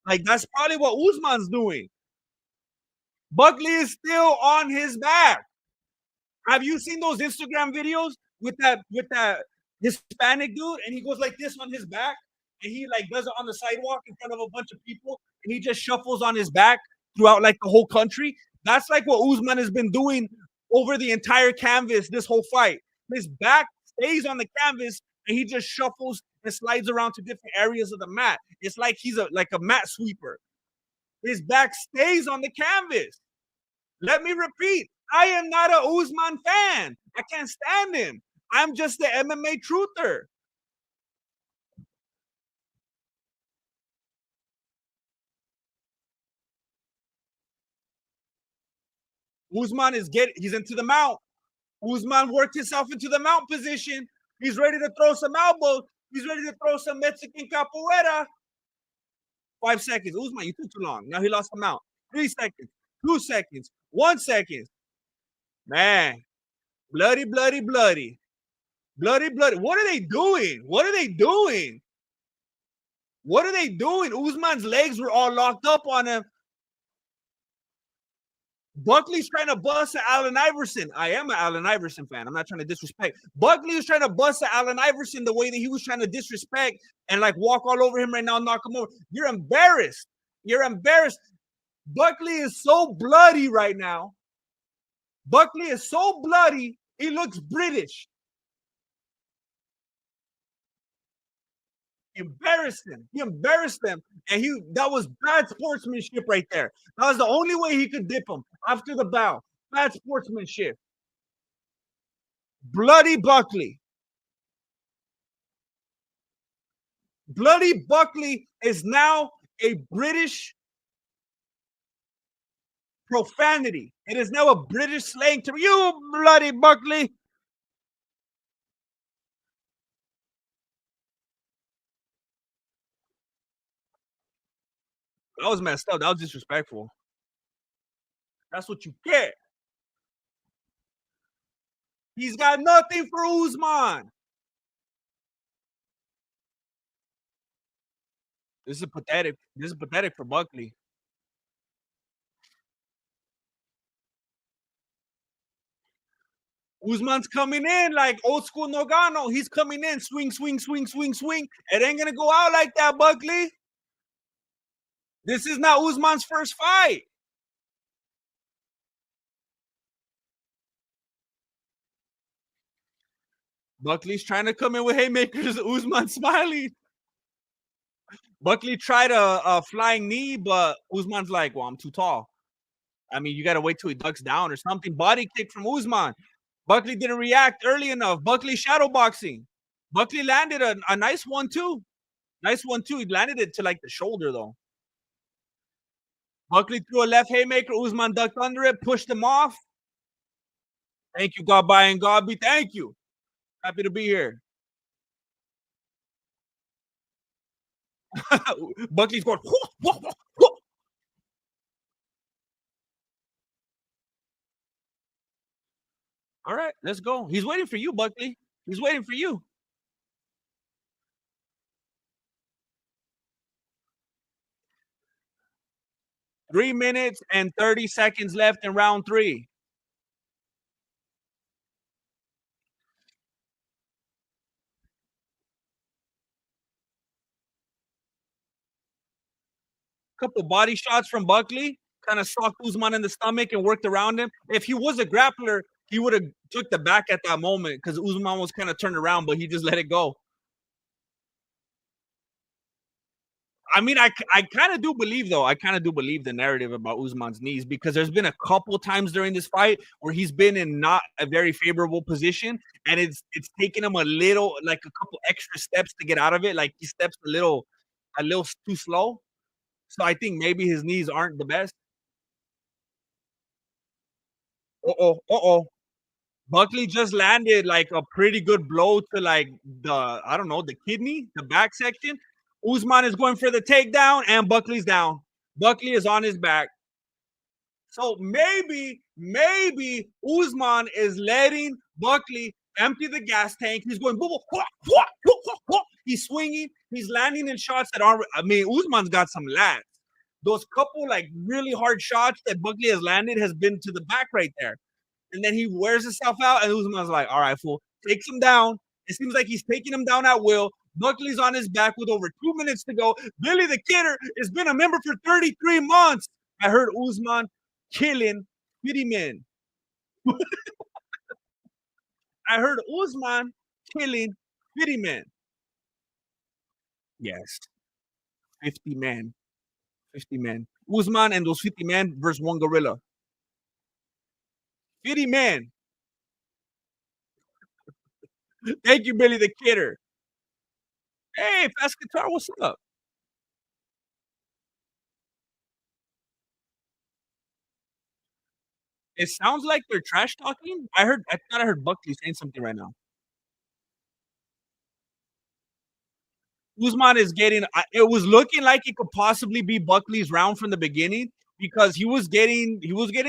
Like, that's probably what Usman's doing. Buckley is still on his back. Have you seen those Instagram videos with that Hispanic dude? And he goes like this on his back, and he like does it on the sidewalk in front of a bunch of people, and he just shuffles on his back throughout like the whole country. That's like what Usman has been doing over the entire canvas this whole fight. His back stays on the canvas, and he just shuffles and slides around to different areas of the mat. It's like he's like a mat sweeper. His back stays on the canvas. Let me repeat, I am not a Usman fan. I can't stand him. I'm just the MMA truther. Usman he's into the mount. Usman worked himself into the mount position. He's ready to throw some elbows. He's ready to throw some Mexican capoeira. 5 seconds. Usman, you took too long. Now he lost the mount. 3 seconds. 2 seconds. 1 second. Man, bloody, bloody, bloody. Bloody, bloody. What are they doing? What are they doing? What are they doing? Usman's legs were all locked up on him. Buckley's trying to bust at Allen Iverson. I am an Allen Iverson fan. I'm not trying to disrespect. Buckley was trying to bust at Allen Iverson the way that he was trying to disrespect and like walk all over him right now and knock him over. You're embarrassed. You're embarrassed. Buckley is so bloody right now. Buckley is so bloody. He looks British. He embarrassed him. He embarrassed them. And that was bad sportsmanship right there. That was the only way he could dip him after the bow. Bad sportsmanship. Bloody Buckley. Bloody Buckley is now a British profanity. It is now a British slang term. You bloody Buckley. That was messed up. That was disrespectful. That's what you get. He's got nothing for Usman. This is pathetic. This is pathetic for Buckley. Usman's coming in like old school Nogano. He's coming in, swing, swing, swing, swing, swing. It ain't gonna go out like that, Buckley. This is not Usman's first fight. Buckley's trying to come in with haymakers. Usman smiling. Buckley tried a flying knee, but Usman's like, "Well, I'm too tall. I mean, you gotta wait till he ducks down or something." Body kick from Usman. Buckley didn't react early enough. Buckley shadow boxing. Buckley landed a nice one too. Nice one too. He landed it to like the shoulder though. Buckley threw a left haymaker. Usman ducked under it, pushed him off. Thank you, God by and God be. Thank you. Happy to be here. Buckley's going. "Whoa, whoa, whoa, whoa." All right, let's go. He's waiting for you, Buckley. He's waiting for you. 3 minutes and 30 seconds left in round three. Couple body shots from Buckley, kind of socked Usman in the stomach and worked around him. If he was a grappler, he would have took the back at that moment because Usman was kind of turned around, but he just let it go. I mean, I kind of do believe though. I kind of do believe the narrative about Usman's knees because there's been a couple times during this fight where he's been in not a very favorable position, and it's taken him a little, like a couple extra steps to get out of it. Like he steps a little too slow. So I think maybe his knees aren't the best. Uh-oh, uh-oh. Buckley just landed like a pretty good blow to like the I don't know the kidney, the back section. Usman is going for the takedown, and Buckley's down. Buckley is on his back. So maybe Usman is letting Buckley empty the gas tank. He's going, he's swinging, he's landing in shots that aren't. I mean, Usman's got some lats. Those couple like really hard shots that Buckley has landed has been to the back right there. And then he wears himself out, and Usman's like, "All right, fool, takes him down." It seems like he's taking him down at will. Buckley's on his back with over 2 minutes to go. Billy the Kidder has been a member for 33 months. I heard Usman killing Fitty Men. I heard Usman killing Fitty Men. Yes, 50 men. 50 men. Usman and those 50 men versus one gorilla. 50 men. Thank you, Billy the Kidder. Hey, Fast Guitar, what's up? It sounds like they're trash talking. I thought I heard Buckley saying something right now. Usman is getting it was looking like it could possibly be Buckley's round from the beginning because he was getting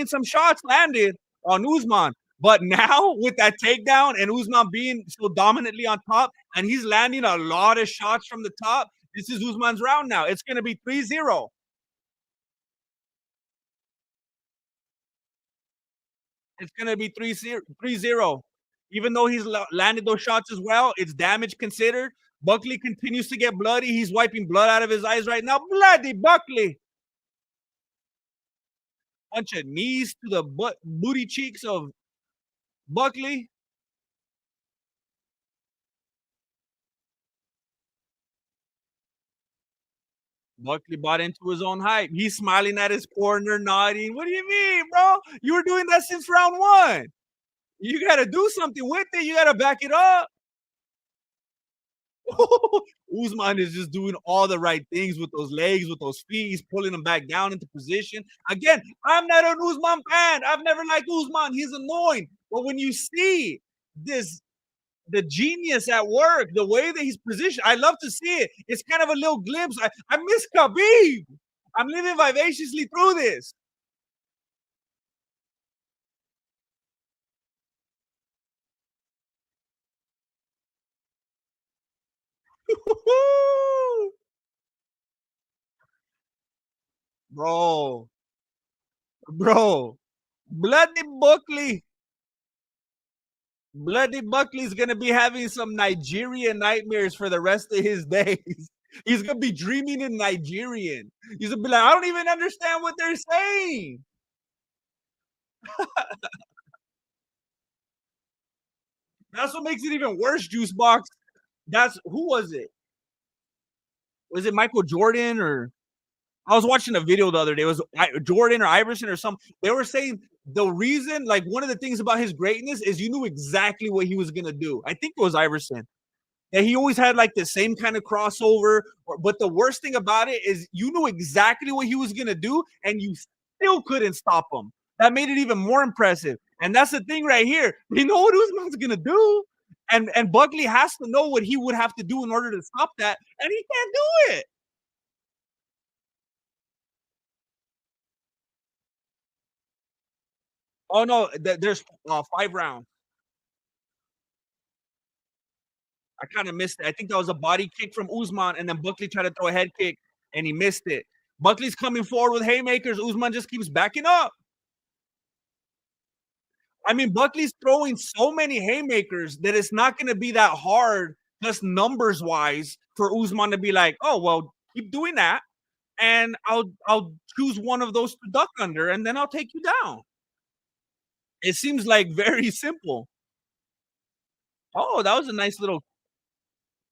some shots landed on Usman. But now with that takedown and Usman being so dominantly on top and he's landing a lot of shots from the top, this is Usman's round now. It's going to be 3-0. It's going to be 3-0. Even though he's landed those shots as well, it's damage considered. Buckley continues to get bloody. He's wiping blood out of his eyes right now. Bloody Buckley. Bunch of knees to the booty cheeks of Buckley. Buckley bought into his own hype. He's smiling at his corner, nodding. What do you mean, bro? You were doing that since round one. You got to do something with it. You got to back it up. Usman is just doing all the right things with those legs, with those feet. He's pulling them back down into position. Again, I'm not an Usman fan. I've never liked Usman. He's annoying. But when you see this, the genius at work, the way that he's positioned, I love to see it. It's kind of a little glimpse. I miss Khabib. I'm living vivaciously through this. bro, bro, bloody Buckley. Bloody Buckley's gonna be having some Nigerian nightmares for the rest of his days. He's gonna be dreaming in Nigerian. He's gonna be like, I don't even understand what they're saying. That's what makes it even worse, Juice Box. That's who was it? Was it Michael Jordan or I was watching a video the other day. It was Jordan or Iverson or some. They were saying the reason, like one of the things about his greatness is you knew exactly what he was gonna do. I think it was Iverson. And he always had like the same kind of crossover. But the worst thing about it is you knew exactly what he was gonna do, and you still couldn't stop him. That made it even more impressive. And that's the thing right here. You know what Usman's gonna do, and Buckley has to know what he would have to do in order to stop that, and he can't do it. Oh no, there's 5 rounds. I kind of missed it. I think that was a body kick from Usman, and then Buckley tried to throw a head kick, and he missed it. Buckley's coming forward with haymakers. Usman just keeps backing up. I mean, Buckley's throwing so many haymakers that it's not going to be that hard, just numbers wise, for Usman to be like, "Oh well, keep doing that, and I'll choose one of those to duck under, and then I'll take you down." It seems like very simple. Oh, that was a nice little.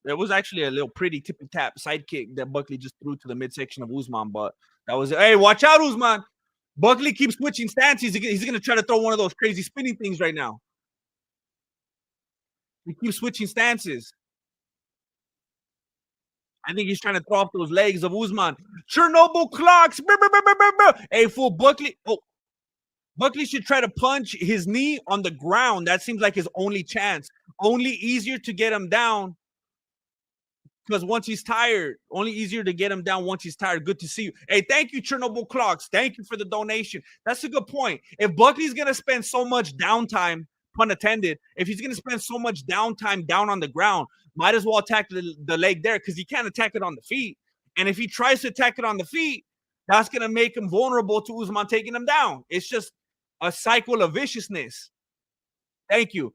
It was actually a little pretty tippy tap sidekick that Buckley just threw to the midsection of Usman, but that was it. Hey, watch out, Usman. Buckley keeps switching stance. He's going to try to throw one of those crazy spinning things right now. He keeps switching stances. I think he's trying to throw off those legs of Usman. Chernobyl clocks. Brr, brr, brr, brr, brr. Hey, fool, Buckley. Oh, Buckley should try to punch his knee on the ground. That seems like his only chance. Only easier to get him down because once he's tired, only easier to get him down once he's tired. Good to see you. Hey, thank you, Chernobyl Clocks. Thank you for the donation. That's a good point. If Buckley's going to spend so much downtime, pun intended, if he's going to spend so much downtime down on the ground, might as well attack the leg there because he can't attack it on the feet. And if he tries to attack it on the feet, that's going to make him vulnerable to Usman taking him down. It's just a cycle of viciousness. Thank you.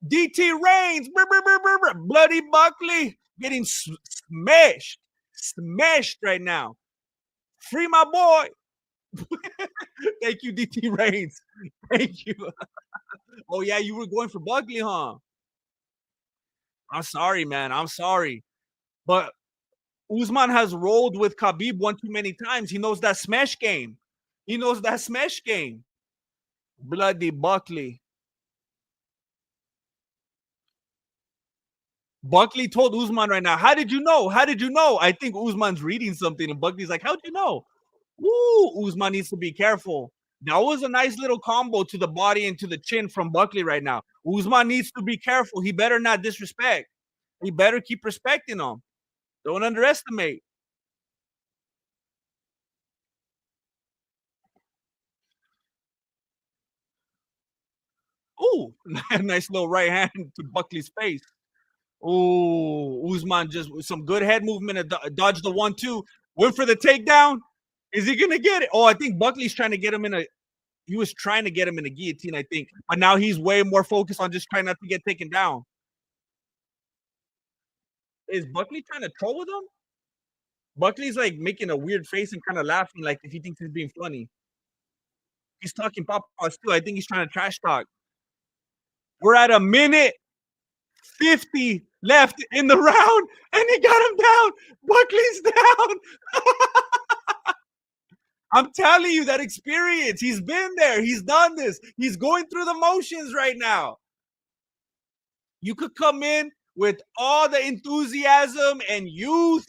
DT Reigns, Bloody Buckley, getting smashed, smashed right now. Free my boy. Thank you, DT Reigns. Thank you. Oh yeah, you were going for Buckley, huh? I'm sorry, man. I'm sorry, but Usman has rolled with Khabib one too many times. He knows that smash game. He knows that smash game. Bloody Buckley. Buckley told Usman right now, how did you know? How did you know? I think Usman's reading something, and Buckley's like, how'd you know? Ooh, Usman needs to be careful. That was a nice little combo to the body and to the chin from Buckley right now. Usman needs to be careful. He better not disrespect. He better keep respecting him. Don't underestimate. Ooh, nice little right hand to Buckley's face. Ooh, Usman just with some good head movement and dodged the 1-2. Went for the takedown. Is he gonna get it? Oh, I think Buckley's trying to get him in a. He was trying to get him in a guillotine, I think, but now he's way more focused on just trying not to get taken down. Is Buckley trying to troll with him? Buckley's like making a weird face and kind of laughing, like if he thinks he's being funny. He's talking pop too. I think he's trying to trash talk. We're at a minute 50 left in the round, and he got him down. Buckley's down. I'm telling you that experience. He's been there. He's done this. He's going through the motions right now. You could come in with all the enthusiasm and youth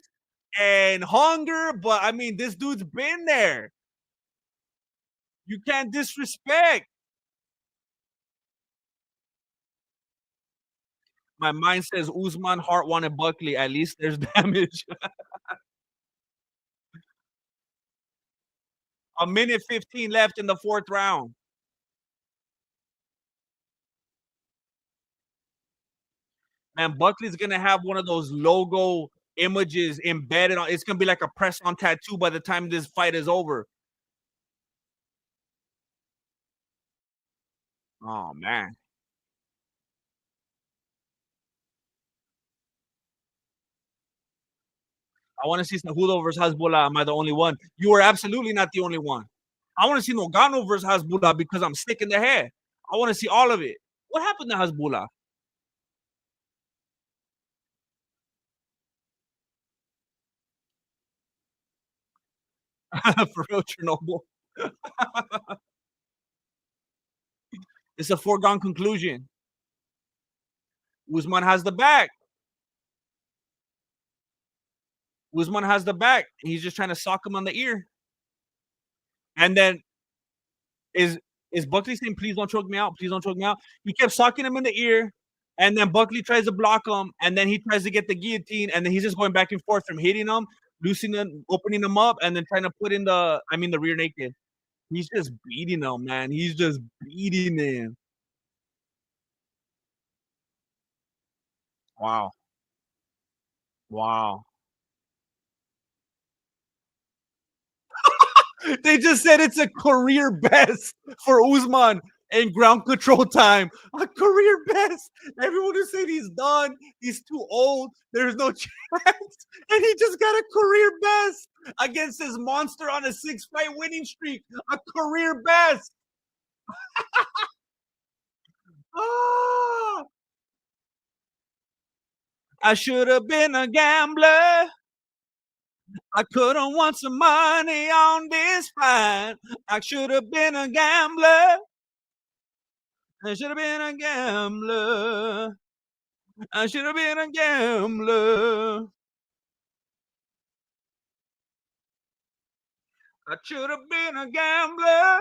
and hunger, but I mean, this dude's been there. You can't disrespect. My mind says Usman, Hart wanted Buckley. At least there's damage. A minute 15 left in the fourth round. Man, Buckley's gonna have one of those logo images embedded on. It's gonna be like a press-on tattoo by the time this fight is over. Oh man, I want to see Cejudo versus Hasbullah. Am I the only one? You are absolutely not the only one. I want to see Nogano versus Hasbullah because I'm sick in the head. I want to see all of it. What happened to Hasbullah? For real, Chernobyl. It's a foregone conclusion. Usman has the back. Usman has the back. He's just trying to sock him on the ear. And then is is Buckley saying, "Please don't choke me out. Please don't choke me out." He kept socking him in the ear, and then Buckley tries to block him, and then he tries to get the guillotine, and then he's just going back and forth from hitting him, loosening him, opening him up, and then trying to put in the rear naked. He's just beating him, man. He's just beating him. Wow. Wow. They just said it's a career best for Usman in ground control time. A career best. Everyone is saying he's done. He's too old. There's no chance. And he just got a career best against this monster on a 6-fight winning streak. A career best. Ah, I should have been a gambler. I could have won some money on this fight. I should have been a gambler. I should have been a gambler. I should have been a gambler. I should have been a gambler.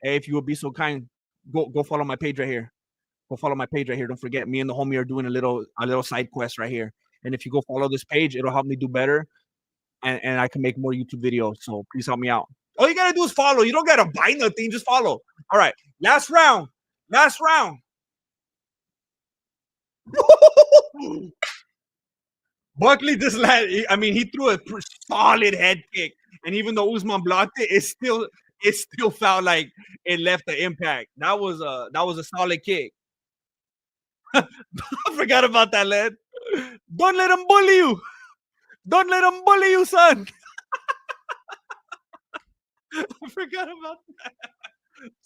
Hey, if you would be so kind, go follow my page right here. Go follow my page right here. Don't forget, me and the homie are doing a little side quest right here. And if you go follow this page, it'll help me do better, and I can make more YouTube videos. So please help me out. All you gotta do is follow. You don't gotta buy nothing. Just follow. All right. Last round. Last round. Buckley just landed. I mean, he threw a solid head kick, and even though Usman blocked it, it still felt like it left the impact. That was a solid kick. I forgot about that, lad. Don't let him bully you. Don't let him bully you, son. I forgot about that.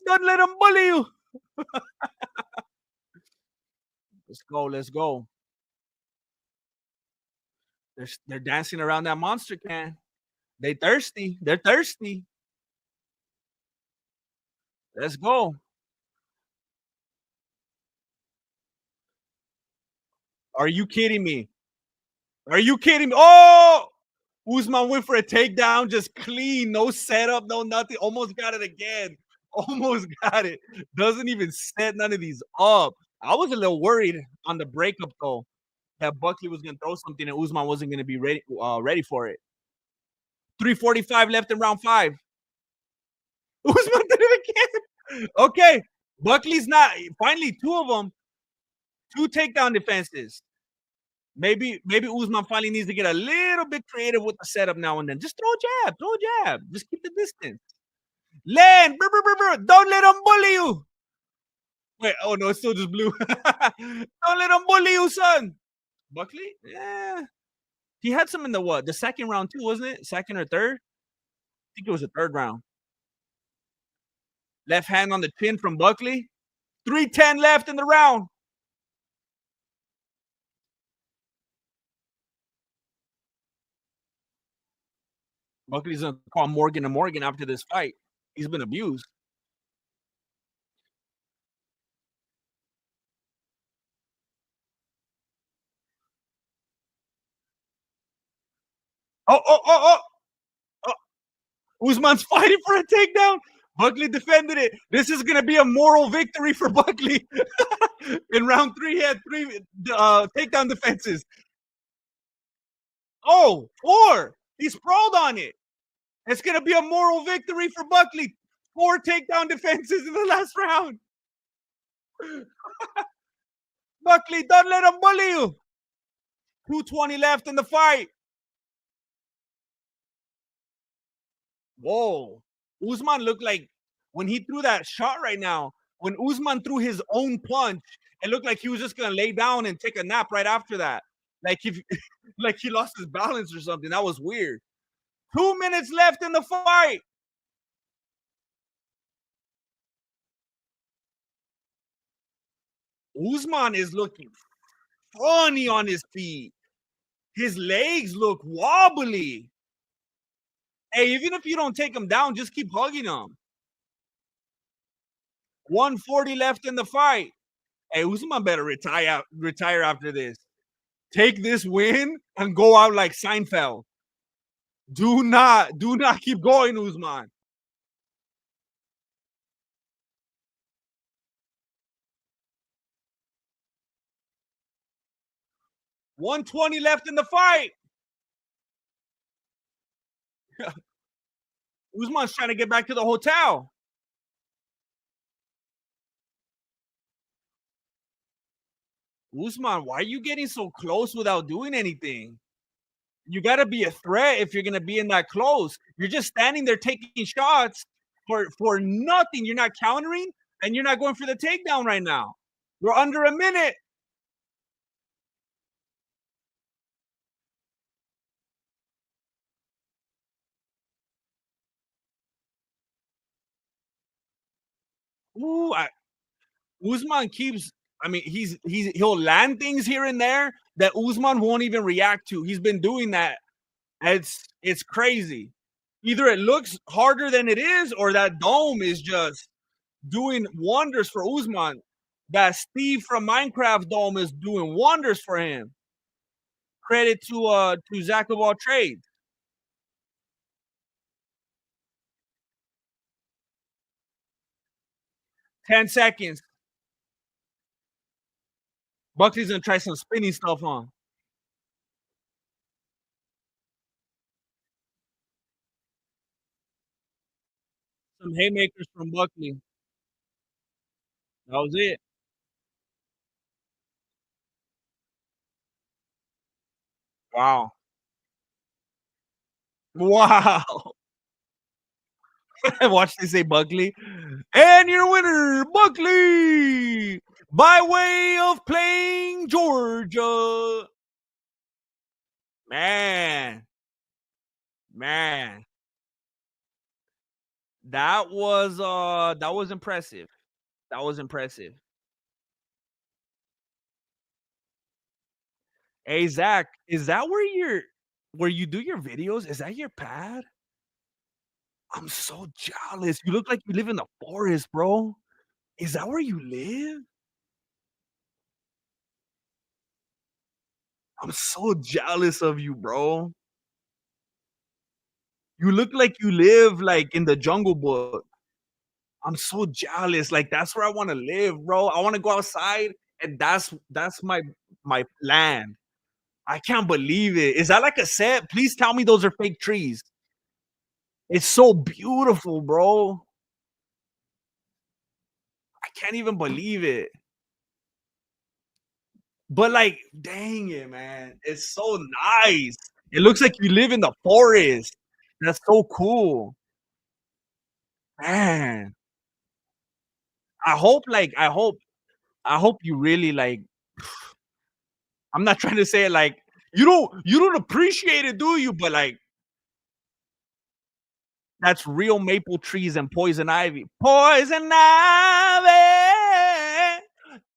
Don't let him bully you. Let's go. Let's go. They're dancing around that monster can. They thirsty. They're thirsty. Let's go. Are you kidding me? Are you kidding me? Oh, Usman went for a takedown, just clean, no setup, no nothing. Almost got it again. Almost got it. Doesn't even set none of these up. I was a little worried on the breakup though that Buckley was gonna throw something and Usman wasn't gonna be ready for it. 3:45 left in round 5. Usman did it again. Okay, Buckley's not. Finally, two of them, two takedown defenses. Maybe Usman finally needs to get a little bit creative with the setup now and then. Just throw a jab. Just keep the distance. Land, brr, brr, brr, brr. Don't let him bully you. Wait, oh no, it's still just blue. Don't let him bully you, son. Buckley? Yeah. He had some in the what? The second round too, wasn't it? Second or third? I think it was the third round. Left hand on the chin from Buckley. 3:10 left in the round. Buckley's gonna call Morgan and Morgan after this fight. He's been abused. Oh, oh, oh, oh. Usman's fighting for a takedown. Buckley defended it. This is going to be a moral victory for Buckley. In round 3, he had 3 takedown defenses. Oh, 4. He sprawled on it. It's going to be a moral victory for Buckley. 4 takedown defenses in the last round. Buckley, don't let him bully you. 2:20 left in the fight. Whoa. Usman looked like when he threw that shot right now, when Usman threw his own punch, it looked like he was just gonna lay down and take a nap right after that. Like if like he lost his balance or something. That was weird. 2 minutes left in the fight. Usman is looking funny on his feet. His legs look wobbly. Hey, even if you don't take him down, just keep hugging him. 140 left in the fight. Hey, Usman better retire after this. Take this win and go out like Seinfeld. Do not keep going, Usman. 120 left in the fight. Usman's trying to get back to the hotel. Usman, why are you getting so close without doing anything? You got to be a threat if you're going to be in that close. You're just standing there taking shots for nothing. You're not countering and you're not going for the takedown right now. We're under a minute. Ooh, Usman keeps. I mean, he'll land things here and there that Usman won't even react to. He's been doing that. It's crazy. Either it looks harder than it is, or that dome is just doing wonders for Usman. That Steve from Minecraft dome is doing wonders for him. Credit to Zach of all trades. 10 seconds. Buckley's gonna try some spinning stuff on. Some haymakers from Buckley. That was it. Wow. Wow. Watch they say Buckley. And your winner, Buckley, by way of playing Georgia. Man, man, that was impressive. That was impressive. Hey Zach, is that where you do your videos? Is that your pad? I'm so jealous. You look like you live in the forest, bro. Is that where you live? I'm so jealous of you, bro. You look like you live like in the Jungle Book. I'm so jealous. Like that's where I want to live, bro. I want to go outside, and that's my land. I can't believe it. Is that like a set? Please tell me those are fake trees. It's so beautiful, bro. I can't even believe it. But like, dang it, man. It's so nice. It looks like you live in the forest. That's so cool. Man. I hope you really like I'm not trying to say it like you don't appreciate it, do you? But like that's real maple trees and poison ivy. Poison ivy.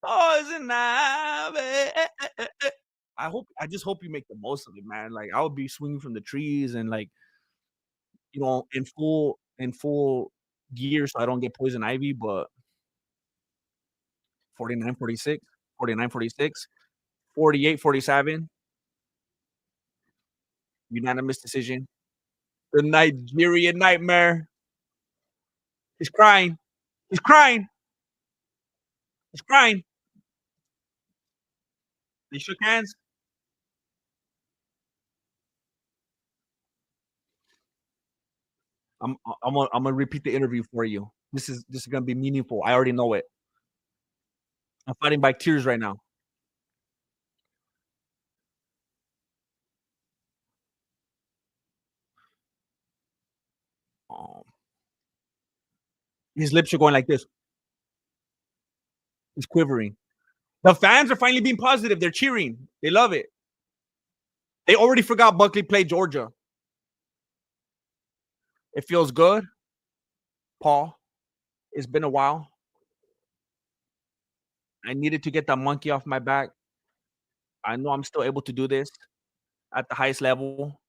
Poison ivy. I just hope you make the most of it, man. Like I would be swinging from the trees and like, in full gear so I don't get poison ivy, but 49, 46, 49, 46, 48, 47, unanimous decision. The Nigerian nightmare. He's crying. He's crying. He's crying. They shook hands. I'm gonna repeat the interview for you. This is gonna be meaningful. I already know it. I'm fighting back tears right now. Um, his lips are going like this. He's quivering. The fans are finally being positive. They're cheering. They love it. They already forgot Buckley played Georgia. It feels good, Paul. It's been a while. I needed to get that monkey off my back. I know I'm still able to do this at the highest level.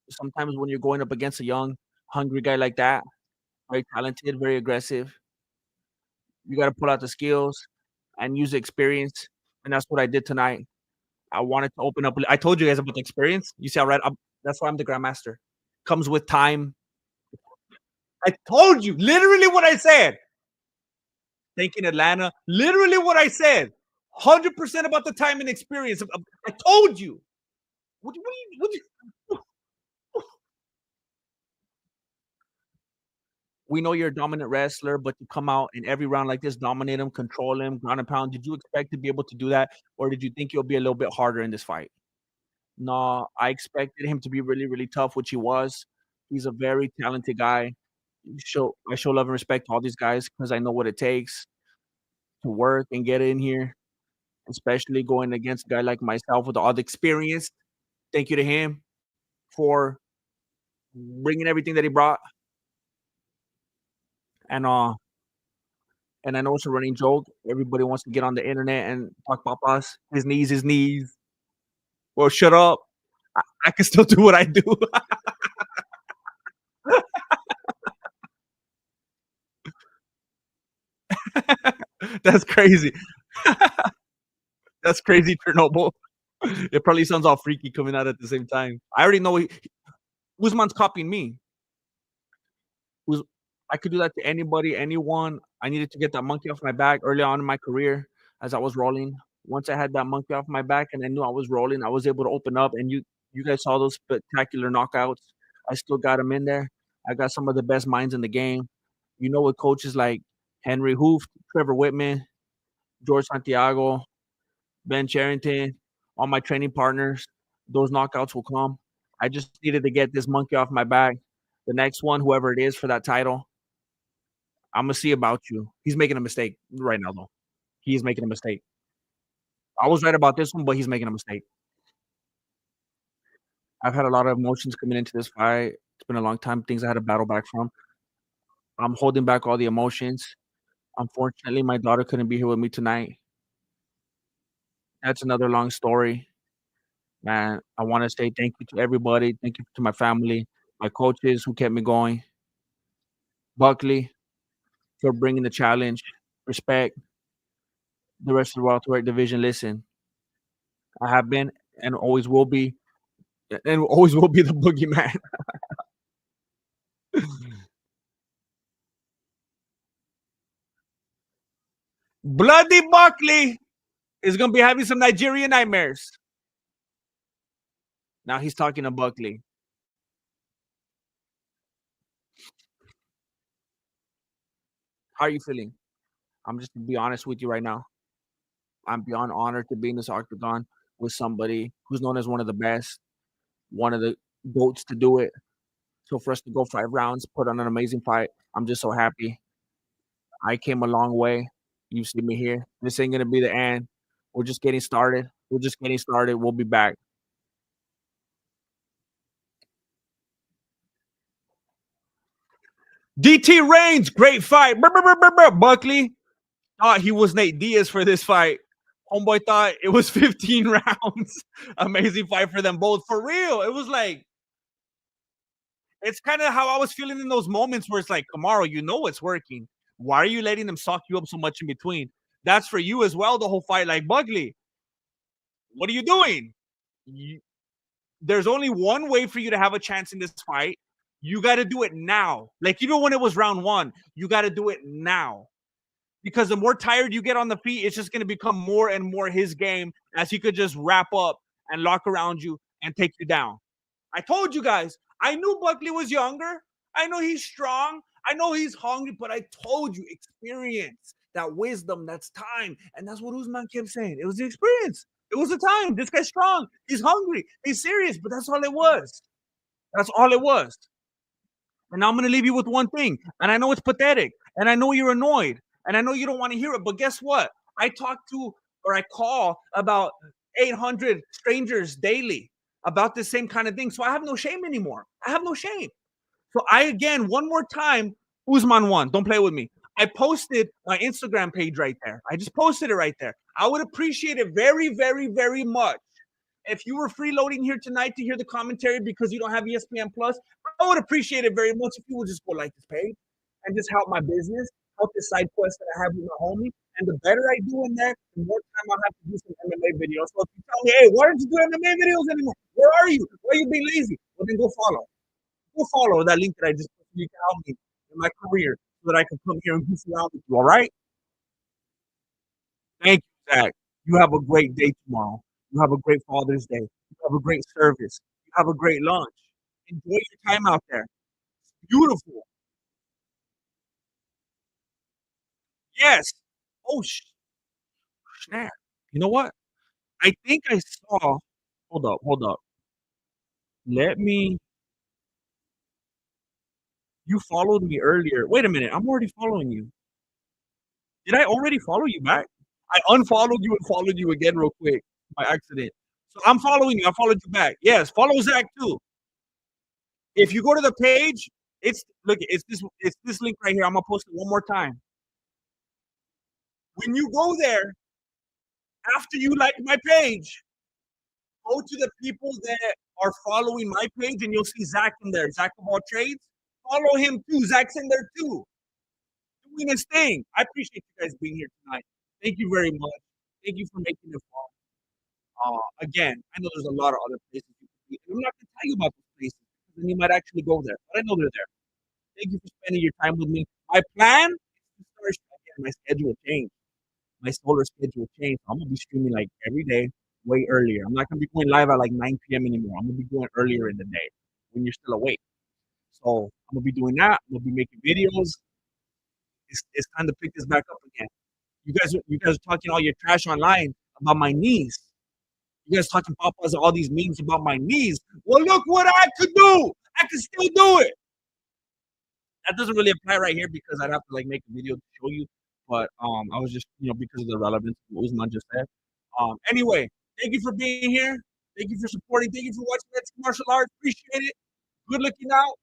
Sometimes when you're going up against a young, hungry guy like that, very talented, very aggressive, you got to pull out the skills and use the experience. And that's what I did tonight. I wanted to open up. I told you guys about the experience. You see, that's why I'm the grandmaster. Comes with time. I told you literally what I said. Thinking Atlanta, literally what I said. 100% about the time and experience. I told you. What we know you're a dominant wrestler, but to come out in every round like this, dominate him, control him, ground and pound. Did you expect to be able to do that, or did you think it'll be a little bit harder in this fight? No, I expected him to be really, really tough, which he was. He's a very talented guy. I show love and respect to all these guys because I know what it takes to work and get in here, especially going against a guy like myself with all the experience. Thank you to him for bringing everything that he brought. And and I know it's a running joke. Everybody wants to get on the internet and talk about us. His knees, his knees. Well, shut up. I can still do what I do. That's crazy. That's crazy, Chernobyl. It probably sounds all freaky coming out at the same time. I already know Usman's copying me. Us I could do that to anybody, anyone. I needed to get that monkey off my back early on in my career as I was rolling. Once I had that monkey off my back and I knew I was rolling, I was able to open up, and you guys saw those spectacular knockouts. I still got them in there. I got some of the best minds in the game. You know, with coaches like Henry Hooft, Trevor Whitman, George Santiago, Ben Charrington, all my training partners, those knockouts will come. I just needed to get this monkey off my back. The next one, whoever it is for that title, Imma see about you. He's making a mistake right now, though. He is making a mistake. I was right about this one, but he's making a mistake. I've had a lot of emotions coming into this fight. It's been a long time, things I had to battle back from. I'm holding back all the emotions. Unfortunately, my daughter couldn't be here with me tonight. That's another long story. Man, I wanna say thank you to everybody. Thank you to my family, my coaches who kept me going, Buckley for bringing the challenge, respect, the rest of the welterweight division. Listen, I have been and always will be and always will be the boogeyman. Bloody Buckley is gonna be having some Nigerian nightmares. Now he's talking to Buckley. How are you feeling? I'm just to be honest with you right now. I'm beyond honored to be in this octagon with somebody who's known as one of the best, one of the GOATs to do it. So for us to go 5 rounds, put on an amazing fight, I'm just so happy. I came a long way. You see me here. This ain't gonna be the end. We're just getting started. We're just getting started. We'll be back. DT Reigns, great fight. Brr, brr, brr, brr, brr. Buckley thought he was Nate Diaz for this fight. Homeboy thought it was 15 rounds. Amazing fight for them both. For real. It was like, it's kind of how I was feeling in those moments where it's like, Kamaro, you know it's working. Why are you letting them sock you up so much in between? That's for you as well, the whole fight. Like, Buckley, what are you doing? You, there's only one way for you to have a chance in this fight. You got to do it now. Like, even when it was round 1, you got to do it now. Because the more tired you get on the feet, it's just going to become more and more his game as he could just wrap up and lock around you and take you down. I told you guys, I knew Buckley was younger. I know he's strong. I know he's hungry, but I told you, experience, that wisdom, that's time. And that's what Usman kept saying. It was the experience. It was the time. This guy's strong. He's hungry. He's serious, but that's all it was. That's all it was. And now I'm going to leave you with one thing. And I know it's pathetic. And I know you're annoyed. And I know you don't want to hear it. But guess what? I talk to or I call about 800 strangers daily about this same kind of thing. So I have no shame anymore. I have no shame. So I, again, one more time, Usman won. Don't play with me. I posted my Instagram page right there. I just posted it right there. I would appreciate it very, very, very much if you were freeloading here tonight to hear the commentary because you don't have ESPN Plus, I would appreciate it very much if you would just go like this page and just help my business, help this side quest that I have with my homie. And the better I do in there, the more time I'll have to do some MMA videos. So if you tell me, hey, why don't you do MMA videos anymore? Where are you? Why are you being lazy? Well, then go follow. Go follow that link that I just put so you can help me in my career so that I can come here and goof around with you. All right? Thank you, Zach. You have a great day tomorrow. You have a great Father's Day. You have a great service. You have a great lunch. Enjoy your time out there. It's beautiful. Yes. Oh, snap. You know what? I think I saw. Hold up. Hold up. Let me. You followed me earlier. Wait a minute. I'm already following you. Did I already follow you back? I unfollowed you and followed you again real quick by accident. So I'm following you. I followed you back. Yes, follow Zach too. If you go to the page, it's this link right here. I'm gonna post it one more time. When you go there, after you like my page, go to the people that are following my page, and you'll see Zach in there. Zach of all trades. Follow him too. Zach's in there too, doing his thing. I appreciate you guys being here tonight. Thank you very much. Thank you for making it fun. Again, I know there's a lot of other places you can be, and I'm not going to tell you about those places because then you might actually go there. But I know they're there. Thank you for spending your time with me. My plan is to start again. My schedule changed. My solar schedule changed. I'm gonna be streaming like every day, way earlier. I'm not gonna be going live at like 9 p.m. anymore. I'm gonna be going earlier in the day when you're still awake. So I'm gonna be doing that. I'm gonna be making videos. It's time to pick this back up again. You guys are talking all your trash online about my knees. You guys talking papas all these memes about my knees. Well, look what I could do. I can still do it. That doesn't really apply right here because I'd have to like make a video to show you. But I was just because of the relevance of what Usman just said. Anyway, thank you for being here. Thank you for supporting. Thank you for watching Let's Martial Arts. Appreciate it. Good looking out.